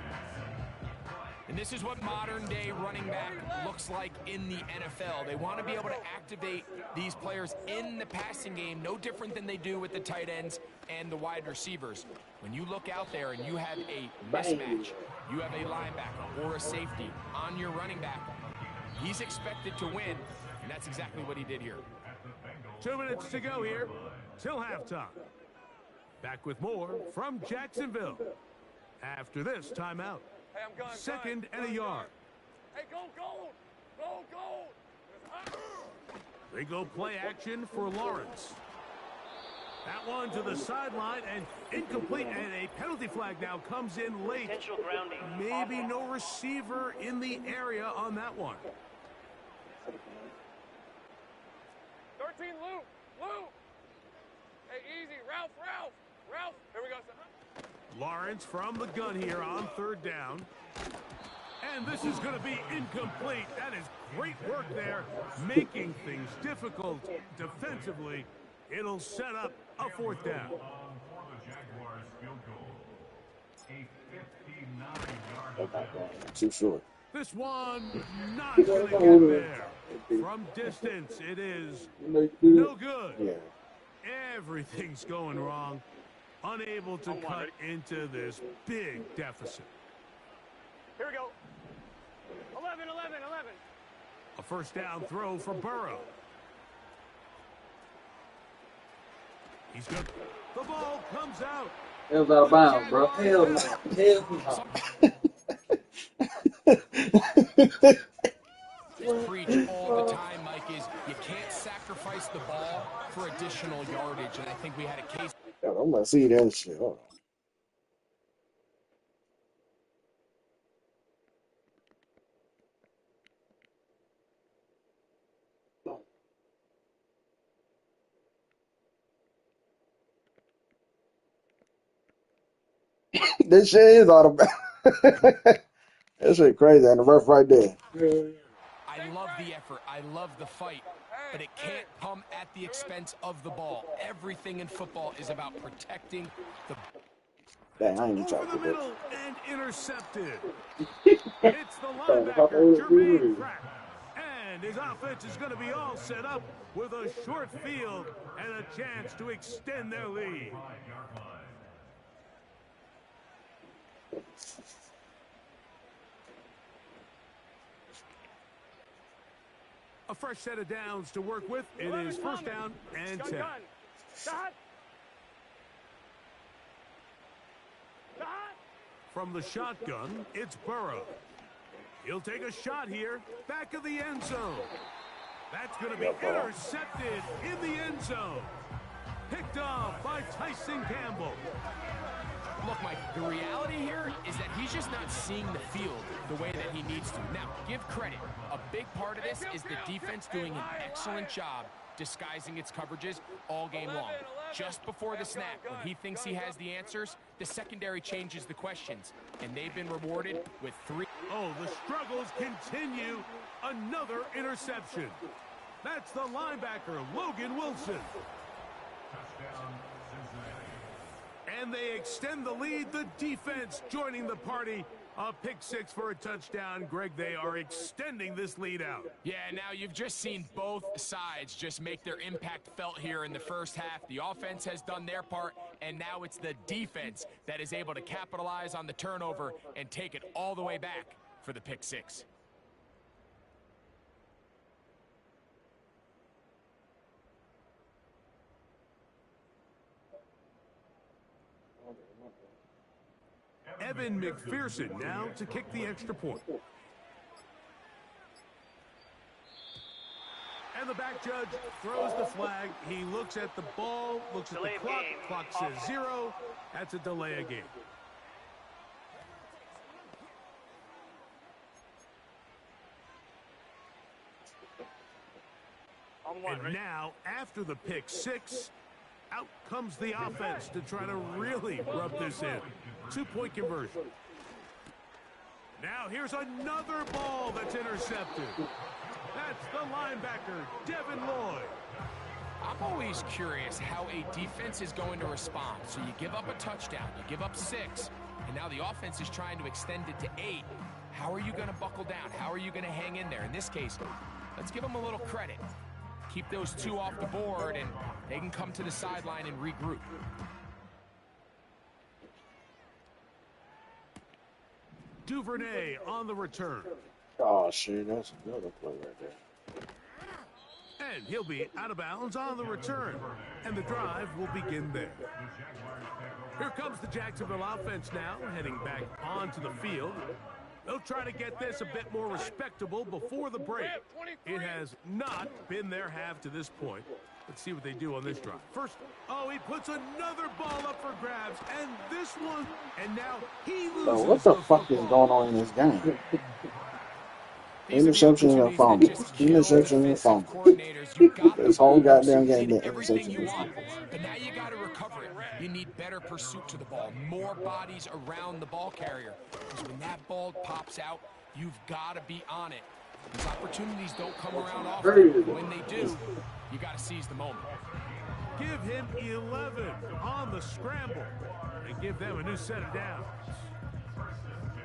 [SPEAKER 14] And this is what modern-day running back looks like in the NFL. They want to be able to activate these players in the passing game, no different than they do with the tight ends and the wide receivers. When you look out there and you have a mismatch, you have a linebacker or a safety on your running back, he's expected to win, and that's exactly what he did here.
[SPEAKER 16] 2 minutes to go here till halftime. Back with more from Jacksonville after this timeout.
[SPEAKER 17] Hey, I'm gone.
[SPEAKER 16] 2nd and a yard.
[SPEAKER 17] Hey, go gold! Go gold!
[SPEAKER 16] They go play action for Lawrence. That one to the sideline and incomplete, and a penalty flag now comes in late.
[SPEAKER 9] Potential grounding.
[SPEAKER 16] Maybe no receiver in the area on that one.
[SPEAKER 17] 13, Luke! Luke! Hey, easy. Ralph! Here we go, son.
[SPEAKER 16] Lawrence from the gun here on 3rd down. And this is going to be incomplete. That is great work there, making things difficult defensively. It'll set up a 4th down.
[SPEAKER 7] For the Jaguars field goal. A 59-yard
[SPEAKER 5] Too short.
[SPEAKER 16] This one not going to get there. From distance, it is no good.
[SPEAKER 5] Yeah.
[SPEAKER 16] Everything's going wrong. Unable to cut into this big deficit.
[SPEAKER 17] Here we go. 11.
[SPEAKER 16] A 1st down throw for Burrow. He's good. The ball comes out.
[SPEAKER 10] It was out of bounds, bro. Hell no.
[SPEAKER 14] Preach all the time, Mike, is you can't sacrifice the ball for additional yardage, and I think we had a case.
[SPEAKER 5] God, I'm not seeing that shit. Hold on. This shit is out of bounds. That shit crazy. And the ref right there.
[SPEAKER 14] I love the effort. I love the fight. But it can't come at the expense of the ball. Everything in football is about protecting the...
[SPEAKER 5] Dang, I ain't even
[SPEAKER 16] Over
[SPEAKER 5] trying
[SPEAKER 16] the
[SPEAKER 5] to do
[SPEAKER 16] middle and intercepted. It's the linebacker, Jermaine Pratt. And his offense is going to be all set up with a short field and a chance to extend their lead. A fresh set of downs to work with. It is 1st down and 10. From the shotgun, it's Burrow. He'll take a shot here, back of the end zone. That's going to be intercepted in the end zone. Picked off by Tyson Campbell.
[SPEAKER 14] Look, Mike, the reality here is that he's just not seeing the field the way that he needs to. Now, give credit. A big part of this is the defense doing an excellent job disguising its coverages all game long. Just before the snap, when he thinks he has the answers, the secondary changes the questions, and they've been rewarded with 3.
[SPEAKER 16] Oh, the struggles continue. Another interception. That's the linebacker, Logan Wilson. And they extend the lead. The defense joining the party. A pick 6 for a touchdown. Greg, they are extending this lead out.
[SPEAKER 14] Yeah, now you've just seen both sides just make their impact felt here in the first half. The offense has done their part, and now it's the defense that is able to capitalize on the turnover and take it all the way back for the pick 6.
[SPEAKER 16] Evan McPherson now to kick the extra point. And the back judge throws the flag. He looks at the ball, looks at the clock. Clock says 0. That's a delay of game. And now, after the pick 6, out comes the offense to try to really rub this in. 2-point conversion. Now here's another ball that's intercepted. That's the linebacker, Devin Lloyd.
[SPEAKER 14] I'm always curious how a defense is going to respond. So you give up a touchdown, you give up 6, and now the offense is trying to extend it to 8. How are you going to buckle down? How are you going to hang in there? In this case, let's give them a little credit. Keep those 2 off the board, and they can come to the sideline and regroup.
[SPEAKER 16] Duvernay on the return.
[SPEAKER 5] Oh, shit, that's another play right there.
[SPEAKER 16] And he'll be out of bounds on the return. And the drive will begin there. Here comes the Jacksonville offense now, heading back onto the field. They'll try to get this a bit more respectable before the break. It has not been their half to this point. Let's see what they do on this drive. First, oh, he puts another ball up for grabs, and this one, and now he loses.
[SPEAKER 5] So what the fuck is going on in this game? Interception and a fumble. Interception and a fumble. This whole goddamn game been interception and fumble.
[SPEAKER 14] But now you got to recover it. You need better pursuit to the ball, more bodies around the ball carrier. Because when that ball pops out, you've got to be on it. These opportunities don't come around often. When they do, you got to seize the moment.
[SPEAKER 16] Give him 11 on the scramble and give them a new set of downs.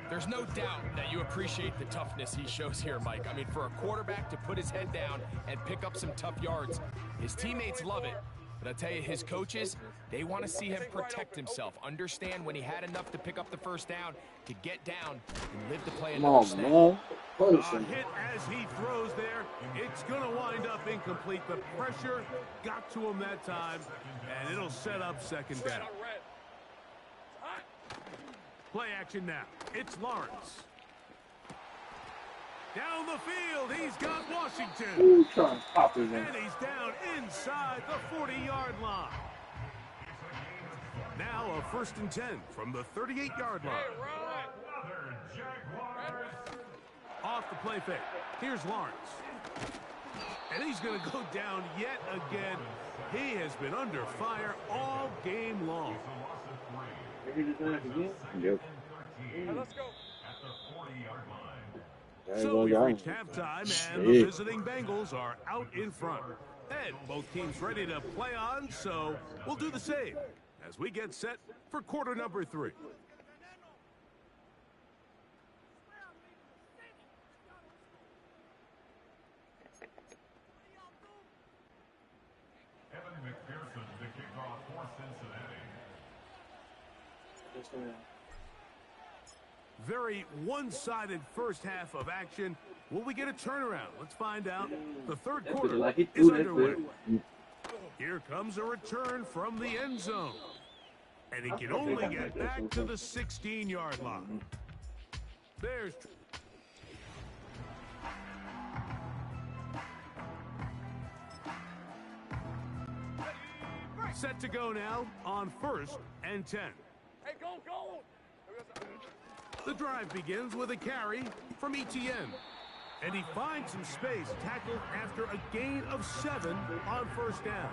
[SPEAKER 14] There's no doubt that you appreciate the toughness he shows here, Mike. I mean, for a quarterback to put his head down and pick up some tough yards, his teammates love it. But I'll tell you, his coaches, they want to see him protect himself, understand when he had enough to pick up the first down, to get down and live to play another snap.
[SPEAKER 16] A hit as he throws there. It's going to wind up incomplete. The pressure got to him that time, and it'll set up second down. Play action now. It's Lawrence. Down the field, he's got Washington. And he's down inside the 40-yard line. Now a 1st and 10 from the 38-yard line. Off the play fake. Here's Lawrence. And he's going to go down yet again. He has been under fire all game long.
[SPEAKER 5] Yep.
[SPEAKER 17] Let's go.
[SPEAKER 16] So we've reached halftime, and the visiting Bengals are out in front. And both teams ready to play on, so we'll do the same as we get set for quarter number 3.
[SPEAKER 7] Evan McPherson to kick off for Cincinnati.
[SPEAKER 16] Very one-sided first half of action. Will we get a turnaround? Let's find out. The third quarter is underway. Here comes a return from the end zone. And he can only get back to the 16-yard line. There's... Set to go now on 1st and 10.
[SPEAKER 17] Hey, go, go!
[SPEAKER 16] The drive begins with a carry from Etienne. And he finds some space, tackled after a gain of 7 on 1st down.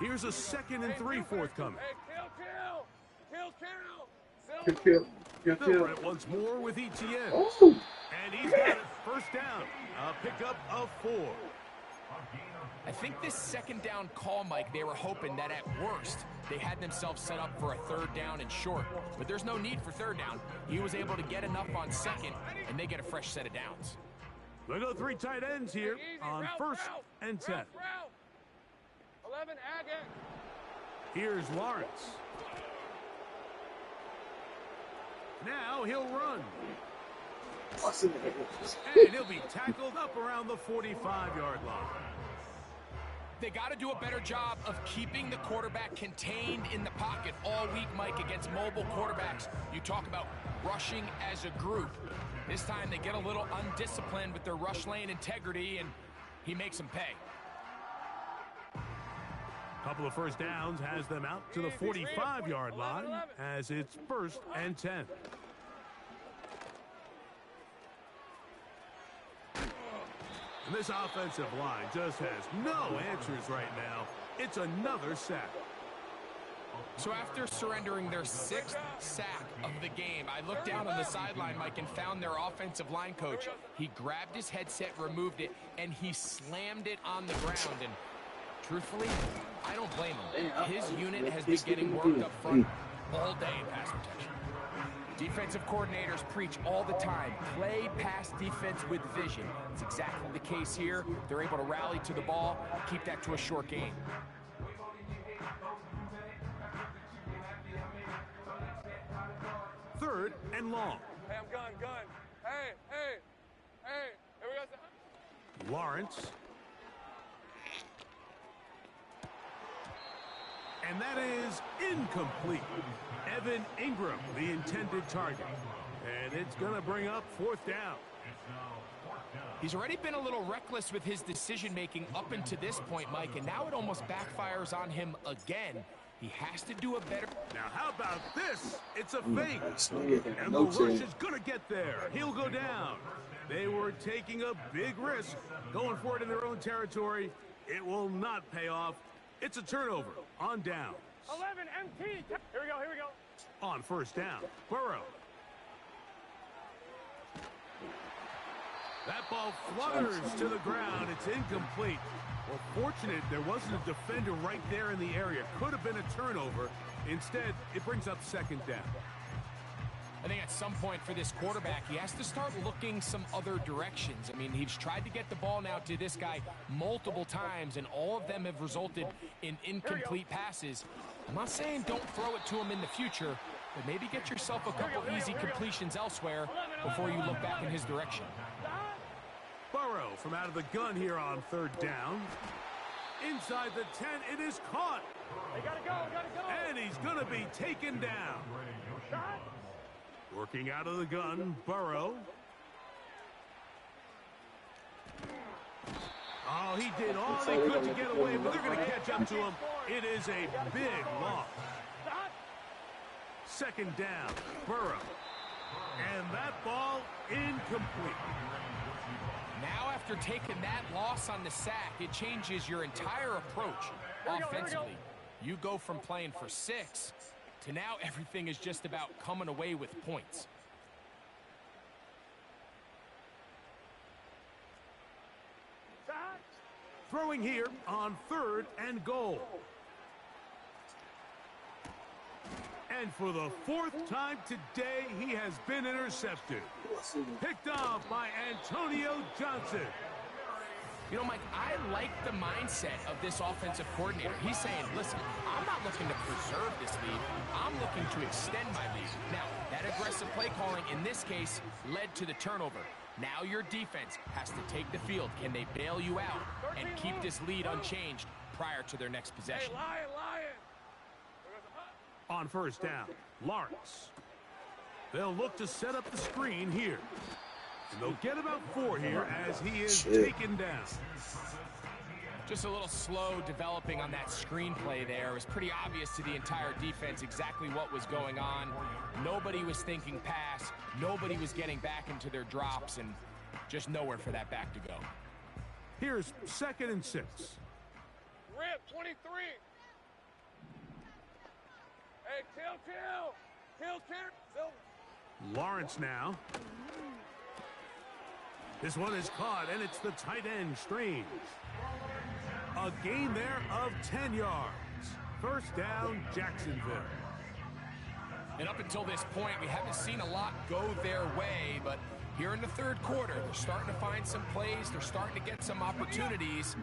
[SPEAKER 16] Here's a 2nd and 3 forthcoming.
[SPEAKER 17] Kill.
[SPEAKER 16] They'll run it once more with Etienne.
[SPEAKER 5] Ooh.
[SPEAKER 16] And he's got it. 1st down. A pickup of 4.
[SPEAKER 14] I think this 2nd down call, Mike, they were hoping that at worst they had themselves set up for a 3rd down and short. But there's no need for 3rd down. He was able to get enough on 2nd, and they get a fresh set of downs.
[SPEAKER 16] We'll go 3 tight ends here on 1st and 10.
[SPEAKER 17] 11, Agate.
[SPEAKER 16] Here's Lawrence. Now he'll run.
[SPEAKER 5] And
[SPEAKER 16] he'll be tackled up around the 45-yard line.
[SPEAKER 14] They got to do a better job of keeping the quarterback contained in the pocket all week, Mike, against mobile quarterbacks. You talk about rushing as a group. This time they get a little undisciplined with their rush lane integrity, and he makes them pay.
[SPEAKER 16] Couple of first downs has them out to the 45-yard line as it's 1st and 10. And this offensive line just has no answers right now. It's another sack.
[SPEAKER 14] So after surrendering their 6th sack of the game, I looked down on the sideline, Mike, and found their offensive line coach. He grabbed his headset, removed it, and he slammed it on the ground. And truthfully, I don't blame him. His unit has been getting worked up front all day in pass protection. Defensive coordinators preach all the time, play pass defense with vision. It's exactly the case here. They're able to rally to the ball, keep that to a short game.
[SPEAKER 16] Third and long.
[SPEAKER 17] Hey, I'm gun. Hey, here we go.
[SPEAKER 16] Lawrence. And that is incomplete. Evan Ingram, the intended target. And it's going to bring up 4th down.
[SPEAKER 14] He's already been a little reckless with his decision-making up until this point, Mike, and now it almost backfires on him again. He has to do a better...
[SPEAKER 16] Now, how about this? It's a fake. And the rush is going to get there. He'll go down. They were taking a big risk, going for it in their own territory. It will not pay off. It's a turnover on down.
[SPEAKER 17] 11 MT. Here we go.
[SPEAKER 16] On 1st down, Burrow. That ball flutters to the ground. It's incomplete. Well, fortunate there wasn't a defender right there in the area. Could have been a turnover. Instead, it brings up 2nd down.
[SPEAKER 14] I think at some point for this quarterback, he has to start looking some other directions. I mean, he's tried to get the ball now to this guy multiple times, and all of them have resulted in incomplete passes. I'm not saying don't throw it to him in the future, but maybe get yourself a couple easy completions elsewhere before you look back in his direction.
[SPEAKER 16] Burrow from out of the gun here on 3rd down. Inside the 10, it is caught.
[SPEAKER 17] They gotta go.
[SPEAKER 16] And he's going to be taken down. Working out of the gun, Burrow. Oh, he did all he could to get away, but they're going to catch up to him. It is a big loss. 2nd down, Burrow. And that ball incomplete.
[SPEAKER 14] Now after taking that loss on the sack, it changes your entire approach offensively. You go from playing for 6 to now everything is just about coming away with points.
[SPEAKER 16] Throwing here on 3rd and goal. And for the 4th time today, he has been intercepted. Picked off by Antonio Johnson.
[SPEAKER 14] You know, Mike, I like the mindset of this offensive coordinator. He's saying, listen, I'm not looking to preserve this lead. I'm looking to extend my lead. Now, that aggressive play calling in this case led to the turnover. Now your defense has to take the field. Can they bail you out and keep this lead unchanged prior to their next possession?
[SPEAKER 17] Hey, Lion.
[SPEAKER 16] On 1st down, Lawrence. They'll look to set up the screen here. And they'll get about 4 here as he is taken down.
[SPEAKER 14] Just a little slow developing on that screenplay there. It was pretty obvious to the entire defense exactly what was going on. Nobody was thinking pass. Nobody was getting back into their drops, and just nowhere for that back to go.
[SPEAKER 16] Here's 2nd and 6.
[SPEAKER 17] Rip, 23. Hey, Till.
[SPEAKER 16] Lawrence now. This one is caught, and it's the tight end, Strange. A gain there of 10 yards. 1st down, Jacksonville.
[SPEAKER 14] And up until this point, we haven't seen a lot go their way, but here in the 3rd quarter, they're starting to find some plays. They're starting to get some opportunities.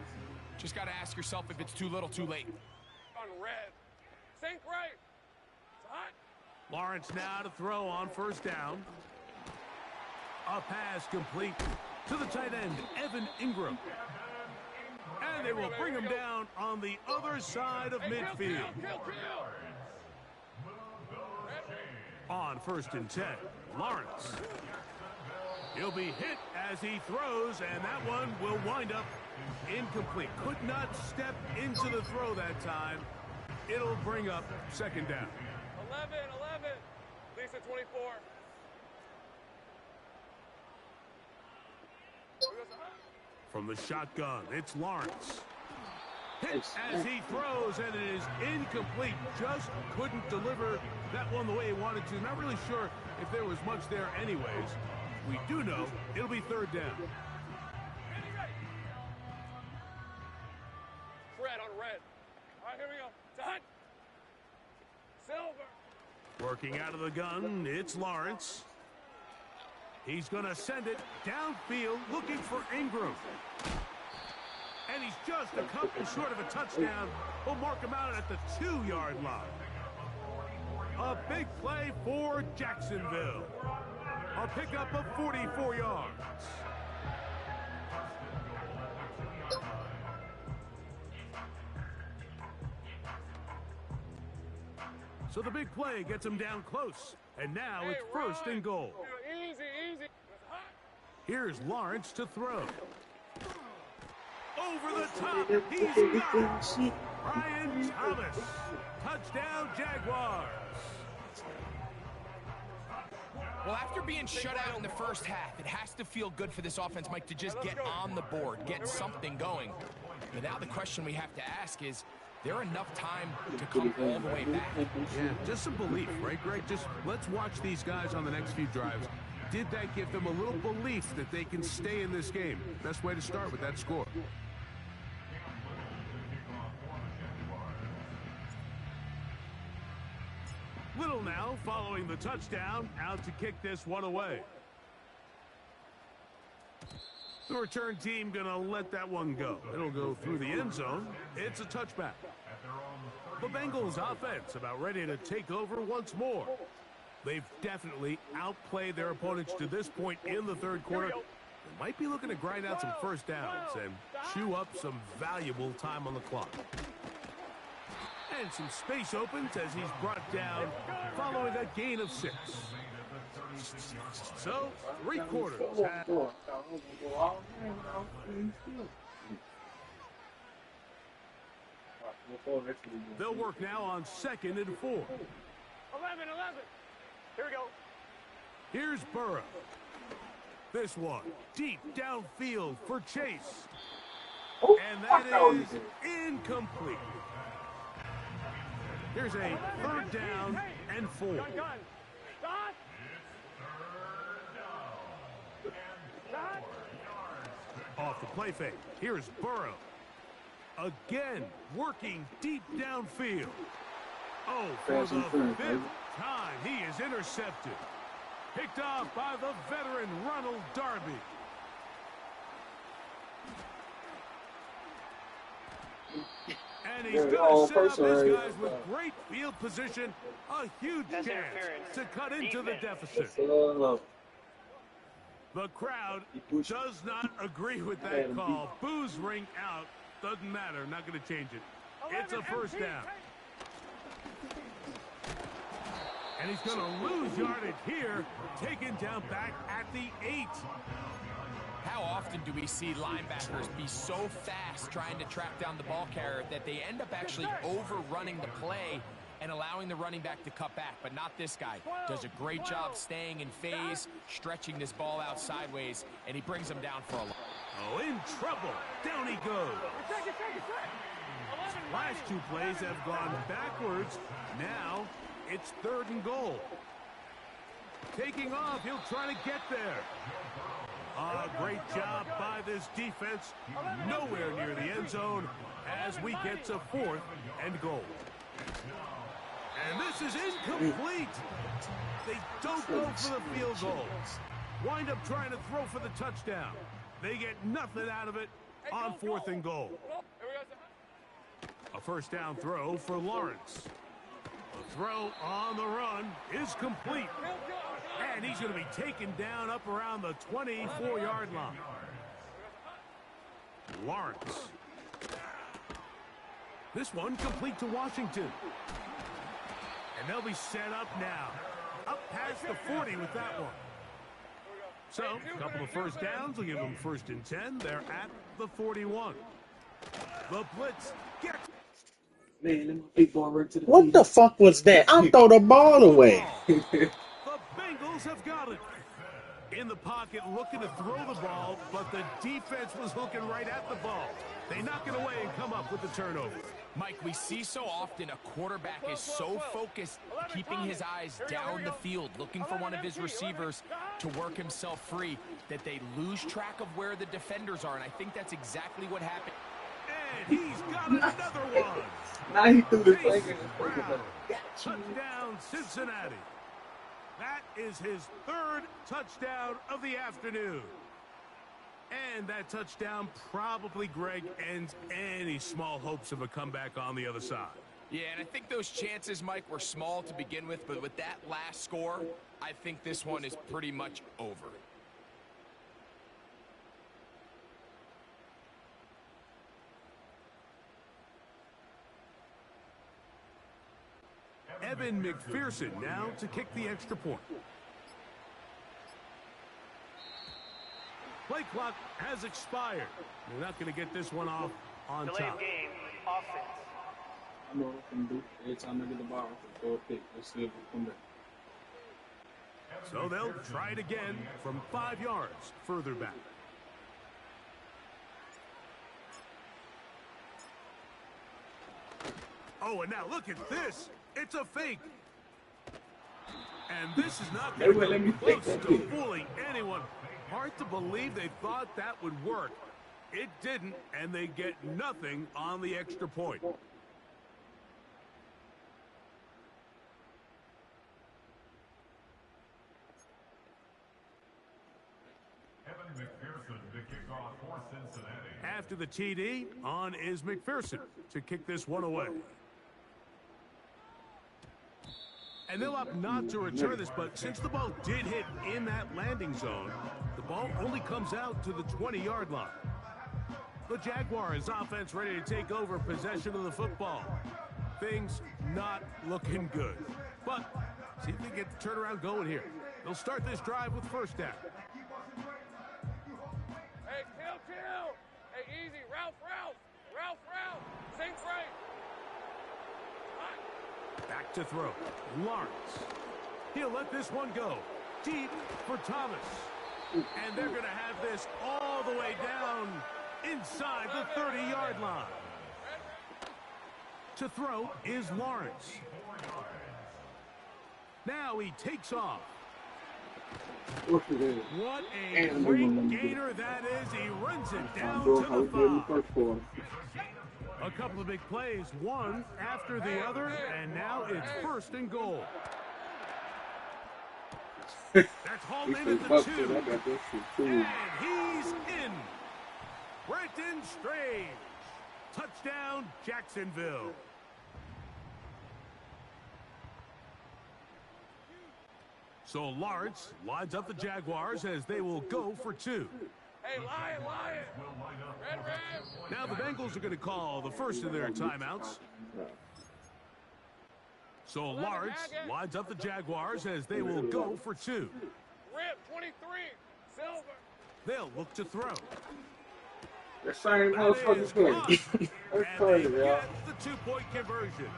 [SPEAKER 14] Just got to ask yourself if it's too little, too late.
[SPEAKER 17] On red. Sink right. It's hot.
[SPEAKER 16] Lawrence now to throw on first down. A pass complete to the tight end, Evan Ingram. And they will bring him down on the other side of midfield. On 1st and 10, Lawrence. He'll be hit as he throws, and that one will wind up incomplete. Could not step into the throw that time. It'll bring up 2nd down.
[SPEAKER 17] 11. Lisa 24.
[SPEAKER 16] From the shotgun, it's Lawrence. Hit as he throws, and it is incomplete. Just couldn't deliver that one the way he wanted to. Not really sure if there was much there anyways. We do know it'll be 3rd down.
[SPEAKER 17] Red on red. All right, here we go. Done. Silver.
[SPEAKER 16] Working out of the gun, it's Lawrence. He's going to send it downfield looking for Ingram. And he's just a couple short of a touchdown. We'll mark him out at the 2-yard line. A big play for Jacksonville. A pickup of 44 yards. So the big play gets him down close. And now it's 1st and goal.
[SPEAKER 17] Easy.
[SPEAKER 16] Here's Lawrence to throw. Over the top, he's got it. Brian Thomas. Touchdown, Jaguars.
[SPEAKER 14] Well, after being shut out in the first half, it has to feel good for this offense, Mike, to just get on the board, get something going. But now the question we have to ask is there enough time to come all the way back?
[SPEAKER 16] Yeah, just some belief, right, Greg? Just let's watch these guys on the next few drives. Did that give them a little belief that they can stay in this game? Best way to start with that score. Little now following the touchdown, out to kick this one away. The return team going to let that one go. It'll go through the end zone. It's a touchback. The Bengals offense about ready to take over once more. They've definitely outplayed their opponents to this point in the third quarter. They might be looking to grind out some first downs and chew up some valuable time on the clock. And some space opens as he's brought down following a gain of 6. So, 3 quarters. They'll work now on 2nd and 4.
[SPEAKER 17] 11. Here we go.
[SPEAKER 16] Here's Burrow. This one deep downfield for Chase. And that is incomplete. Here's a 3rd down and 4. Off the play fake. Here's Burrow. Again, working deep downfield. Oh, for the 5th time, he is intercepted. Picked off by the veteran Ronald Darby. And he's going to set up his guys with great field position. A huge chance to cut into the deficit. The crowd does not agree with that call. Boos ring out. Doesn't matter. Not going to change it. It's a 1st down. And he's going to lose yardage here. Taken down back at the 8.
[SPEAKER 14] How often do we see linebackers be so fast trying to track down the ball carrier that they end up actually overrunning the play and allowing the running back to cut back? But not this guy. Does a great job staying in phase, stretching this ball out sideways, and he brings him down for a loss.
[SPEAKER 16] Oh, in trouble. Down he goes. Last 2 plays have gone backwards. Now it's 3rd and goal. Taking off, he'll try to get there. Great job by this defense. Nowhere near the end zone as we get to 4th and goal. And this is incomplete. They don't go for the field goal. Wind up trying to throw for the touchdown. They get nothing out of it on 4th and goal. A 1st down throw for Lawrence. Throw on the run is complete. And he's going to be taken down up around the 24-yard line. Lawrence. This one complete to Washington. And they'll be set up now. Up past the 40 with that one. So, a couple of first downs will give them 1st and 10. They're at the 41. The blitz gets...
[SPEAKER 5] What the fuck was that? I'll throw the ball away.
[SPEAKER 16] The Bengals have got it. In the pocket, looking to throw the ball, but the defense was looking right at the ball. They knock it away and come up with the turnover.
[SPEAKER 14] Mike, we see so often a quarterback is so focused, keeping his eyes down the field, looking for one of his receivers to work himself free, that they lose track of where the defenders are, and I think that's exactly what happened.
[SPEAKER 16] And he's got another one.
[SPEAKER 10] Now he threw the flag in
[SPEAKER 16] Touchdown, Cincinnati. That is his 3rd touchdown of the afternoon. And that touchdown probably, Greg, ends any small hopes of a comeback on the other side.
[SPEAKER 14] Yeah, and I think those chances, Mike, were small to begin with, but with that last score, I think this one is pretty much over.
[SPEAKER 16] Evan McPherson now to kick the extra point. Play clock has expired. They're not going to get this one off on
[SPEAKER 9] Delay
[SPEAKER 16] top.
[SPEAKER 9] of game, offense.
[SPEAKER 10] I know what I can do. Every time I get the ball, I can throw a pick. Let's see if we come back.
[SPEAKER 16] So they'll try it again from 5 yards further back. Oh, and now look at this. It's a fake. And this is not going to come close to fooling anyone. Hard to believe they thought that would work. It didn't, and they get nothing on the extra point.
[SPEAKER 7] Evan McPherson to kick off for Cincinnati.
[SPEAKER 16] After the TD, on is McPherson to kick this one away. And they'll opt not to return this, but since the ball did hit in that landing zone, the ball only comes out to the 20-yard line. The Jaguars offense ready to take over possession of the football. Things not looking good. But see if they get the turnaround going here. They'll start this drive with 1st down.
[SPEAKER 17] Hey, chill. Hey, easy. Ralph. Think right.
[SPEAKER 16] Back to throw. Lawrence. He'll let this one go. Deep for Thomas. And they're going to have this all the way down inside the 30-yard line. To throw is Lawrence. Now he takes off. What a great gainer that is. He runs it down to the 5. A couple of big plays, one after the other, and now it's 1st and goal. That's hauled in at the 2. And he's in. Brenton Strange. Touchdown, Jacksonville. So Lawrence lines up the Jaguars as they will go for 2.
[SPEAKER 17] Hey, Lion. Red.
[SPEAKER 16] Now the Bengals are going to call the first of their timeouts. So Lawrence lines up the Jaguars as they will go for 2.
[SPEAKER 17] Rip, 23. Silver.
[SPEAKER 16] They'll look to throw.
[SPEAKER 10] The same motherfucker's good. That's crazy, y'all.
[SPEAKER 16] The 2-point conversion.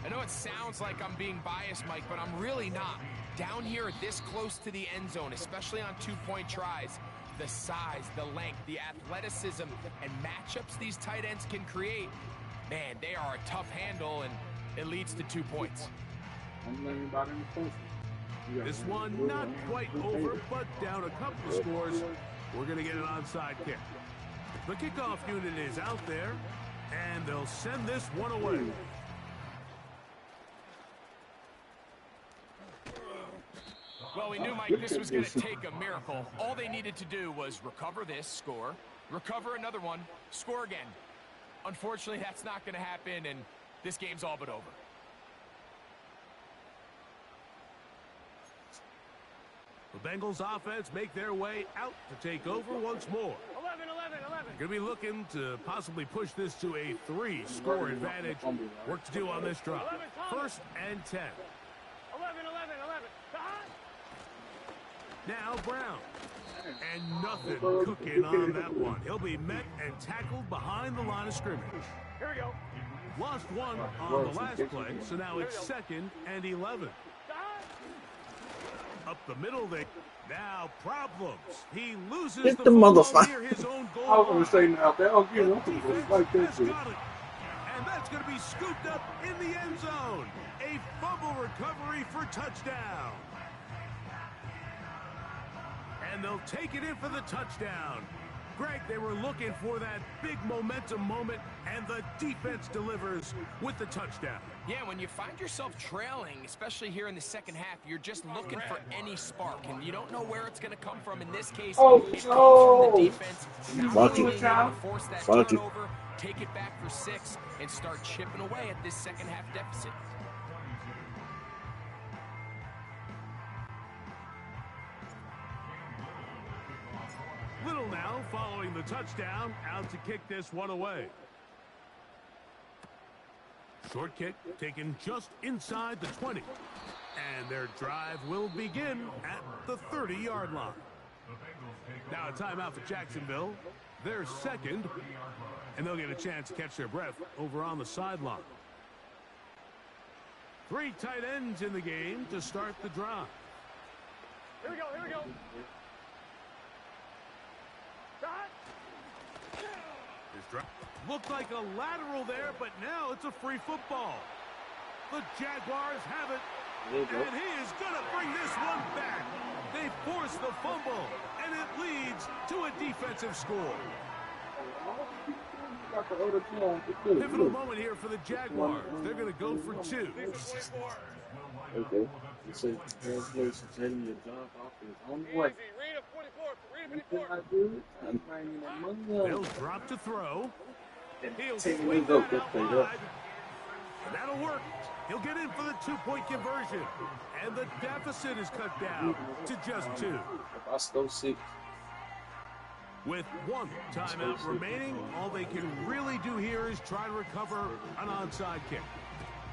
[SPEAKER 14] I know it sounds like I'm being biased, Mike, but I'm really not. Down here this close to the end zone, especially on 2-point tries, the size, the length, the athleticism, and matchups these tight ends can create, man, they are a tough handle, and it leads to 2 points.
[SPEAKER 10] I'm learning about him closer.
[SPEAKER 16] This one not quite over, but down a couple of scores. We're going to get an onside kick. The kickoff unit is out there, and they'll send this one away.
[SPEAKER 14] Well, we knew, Mike, this was going to take a miracle. All they needed to do was recover this, score, recover another one, score again. Unfortunately, that's not going to happen, and this game's all but over.
[SPEAKER 16] Bengals offense make their way out to take over once more.
[SPEAKER 17] 11.
[SPEAKER 16] Going to be looking to possibly push this to a 3-score advantage. Work to do on this drive. 1st and 10.
[SPEAKER 17] 11.
[SPEAKER 16] Now Brown. And nothing cooking on that one. He'll be met and tackled behind the line of scrimmage.
[SPEAKER 17] Here we go.
[SPEAKER 16] Lost one on the last play, so now it's 2nd and 11. Up the middle they now problems. He loses
[SPEAKER 5] Get
[SPEAKER 16] the
[SPEAKER 5] the
[SPEAKER 16] football
[SPEAKER 5] motherfucker.
[SPEAKER 16] near his own goal
[SPEAKER 5] I was gonna
[SPEAKER 16] line.
[SPEAKER 5] say now, they don't get
[SPEAKER 16] The
[SPEAKER 5] nothing
[SPEAKER 16] defense
[SPEAKER 5] like that
[SPEAKER 16] has
[SPEAKER 5] shit.
[SPEAKER 16] got it. And that's going to be scooped up in the end zone. A fumble recovery for touchdown. And they'll take it in for the touchdown. Greg, they were looking for that big momentum moment, and the defense delivers with the touchdown.
[SPEAKER 14] Yeah, when you find yourself trailing, especially here in the second half, you're just looking for any spark, and you don't know where it's going to come from. In this case, it comes from the defense. Not
[SPEAKER 5] Fuck
[SPEAKER 14] being
[SPEAKER 5] it.
[SPEAKER 14] able to force that
[SPEAKER 5] Fuck it.
[SPEAKER 14] turnover, take it back for 6, and start chipping away at this second half deficit.
[SPEAKER 16] Little now following the touchdown, out to kick this one away. Short kick taken just inside the 20. And their drive will begin at the 30-yard line. Now a timeout for Jacksonville. They're 2nd, and they'll get a chance to catch their breath over on the sideline. 3 tight ends in the game to start the drive.
[SPEAKER 17] Here we go.
[SPEAKER 16] His drive looked like a lateral there, but now it's a free football. The Jaguars have it, and he is going to bring this one back. They force the fumble, and it leads to a defensive score. Pivotal moment here for the Jaguars. They're going to go for 2.
[SPEAKER 5] Okay. You say congratulations, taking your job off his own way.
[SPEAKER 16] They'll drop to throw. He'll
[SPEAKER 5] Take
[SPEAKER 16] swing
[SPEAKER 5] me up,
[SPEAKER 16] that out
[SPEAKER 5] get
[SPEAKER 16] wide. And that'll work. He'll get in for the 2-point conversion. And the deficit is cut down to just 2.
[SPEAKER 5] If I stole 6.
[SPEAKER 16] With 1 timeout remaining, all they can really do here is try to recover an onside kick.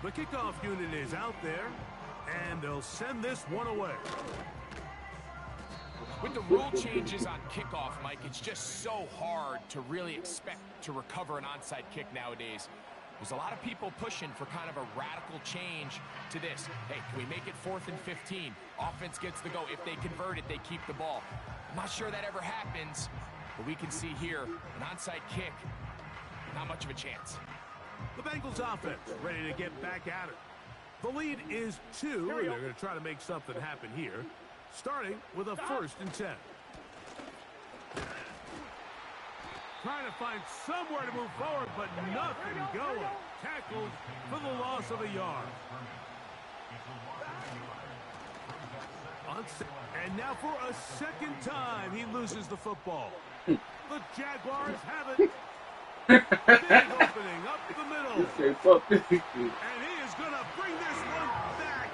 [SPEAKER 16] The kickoff unit is out there, and they'll send this one away.
[SPEAKER 14] With the rule changes on kickoff, Mike, it's just so hard to really expect to recover an onside kick nowadays. There's a lot of people pushing for kind of a radical change to this. Hey, can we make it 4th and 15? Offense gets the go. If they convert it, they keep the ball. I'm not sure that ever happens, but we can see here an onside kick, not much of a chance.
[SPEAKER 16] The Bengals offense ready to get back at it. The lead is 2, and they're going to try to make something happen here, starting with a 1st and 10. Trying to find somewhere to move forward, but nothing going. Tackled for the loss of a yard. And now for a 2nd time, he loses the football. The Jaguars have it. Big opening up the middle. And he is going to bring this one back.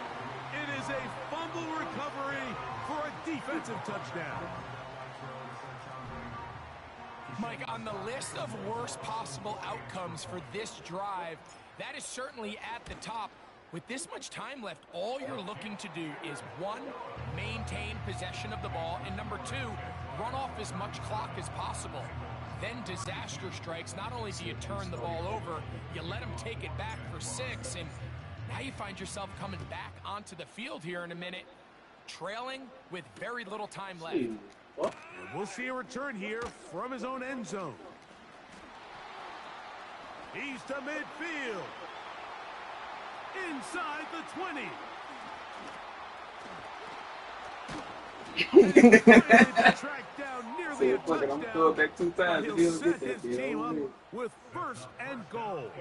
[SPEAKER 16] It is a fumble recovery for a defensive touchdown.
[SPEAKER 14] Mike, on the list of worst possible outcomes for this drive, that is certainly at the top. With this much time left, all you're looking to do is 1, maintain possession of the ball, and number 2, run off as much clock as possible. Then disaster strikes. Not only do you turn the ball over, you let them take it back for 6, and now you find yourself coming back onto the field here in a minute, trailing with very little time left.
[SPEAKER 16] We'll see a return here from his own end zone. He's to midfield. Inside the 20. Tracked down nearly a touchdown. But he'll set his team up with 1st and goal.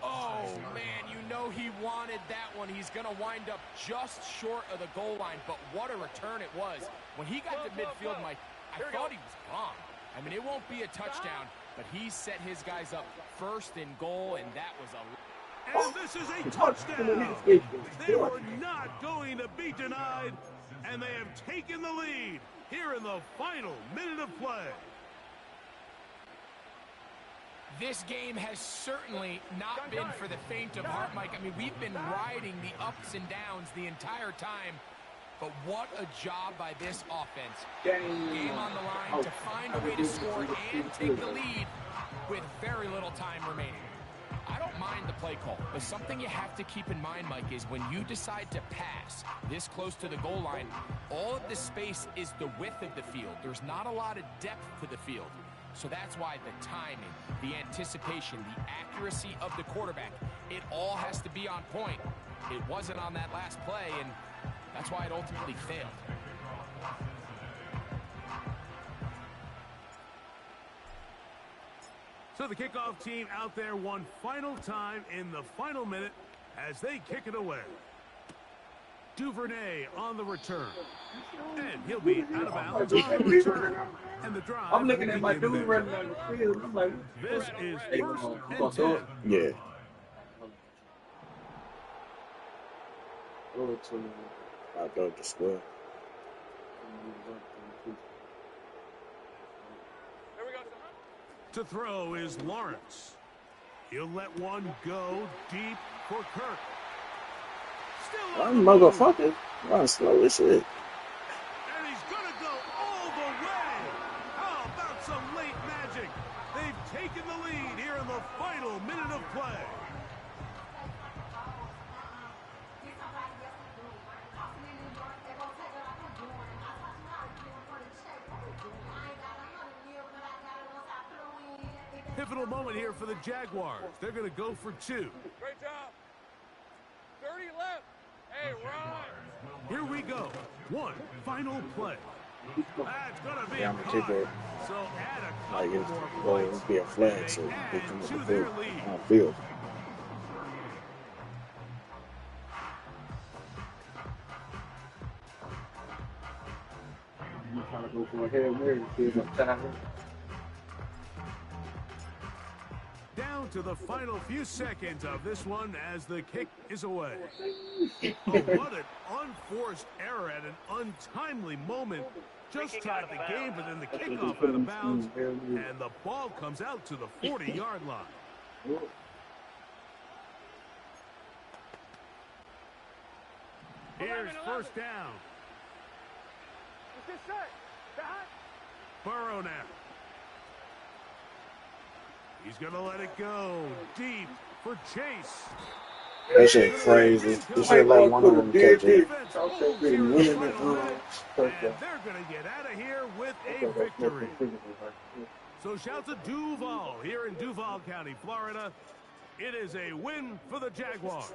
[SPEAKER 14] Oh, man, you know he wanted that one. He's going to wind up just short of the goal line, but what a return it was. When he got to midfield, Mike, I thought he was gone. I mean, it won't be a touchdown, but he set his guys up 1st and goal, and that was a...
[SPEAKER 16] And this is a touchdown. They were not going to be denied. And they have taken the lead here in the final minute of play.
[SPEAKER 14] This game has certainly not been for the faint of heart, Mike. I mean, we've been riding the ups and downs the entire time, but what a job by this offense. Game on the line to find a way to score and take the lead with very little time remaining. I don't mind the play call, but something you have to keep in mind, Mike, is when you decide to pass this close to the goal line, all of the space is the width of the field. There's not a lot of depth to the field. So that's why the timing, the anticipation, the accuracy of the quarterback, it all has to be on point. It wasn't on that last play, and that's why it ultimately failed.
[SPEAKER 16] So the kickoff team out there one final time in the final minute as they kick it away. Duvernay on the return. And he'll be out of bounds on the return. And the drive.
[SPEAKER 10] I'm looking at my dude running on the field. I'm like,
[SPEAKER 16] this is first and 10.
[SPEAKER 5] Yeah. I'll go to square.
[SPEAKER 16] To throw is Lawrence. He'll let one go deep for Kirk.
[SPEAKER 5] I'm motherfucker. I'm slow as shit.
[SPEAKER 16] And he's gonna go all the way. How about some late magic? They've taken the lead here in the final minute of play. Pivotal moment here for the Jaguars. They're going to go for 2.
[SPEAKER 17] Great job. 30 left. Hey, Ron.
[SPEAKER 16] Here we go. One final play. That's going to be
[SPEAKER 5] Yeah, I'm gonna take it.
[SPEAKER 16] So add a
[SPEAKER 5] Like
[SPEAKER 16] couple
[SPEAKER 5] it's
[SPEAKER 16] more
[SPEAKER 5] going
[SPEAKER 16] points.
[SPEAKER 5] to be a flag, so they come up with it on field.
[SPEAKER 10] I'm trying to go for a Hail Mary to see if I'm tired.
[SPEAKER 16] Down to the final few seconds of this one as the kick is away. Oh, what an unforced error at an untimely moment. Just tied the game, but then the kickoff out of bounds, and the ball comes out to the 40-yard line. Here's first down. Burrow now. He's going to let it go deep for Chase.
[SPEAKER 5] That shit crazy. This shit like one of them catches.
[SPEAKER 16] And they're going to get out of here with a victory. So shout to Duval here in Duval County, Florida. It is a win for the Jaguars.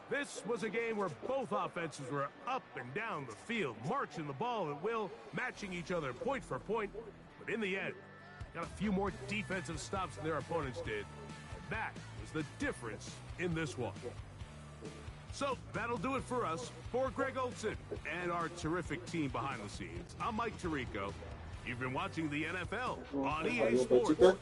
[SPEAKER 16] This was a game where both offenses were up and down the field, marching the ball at will, matching each other point for point. But in the end, got a few more defensive stops than their opponents did. That was the difference in this one. So that'll do it for us. For Greg Olson and our terrific team behind the scenes, I'm Mike Tirico. You've been watching the NFL on EA Sports.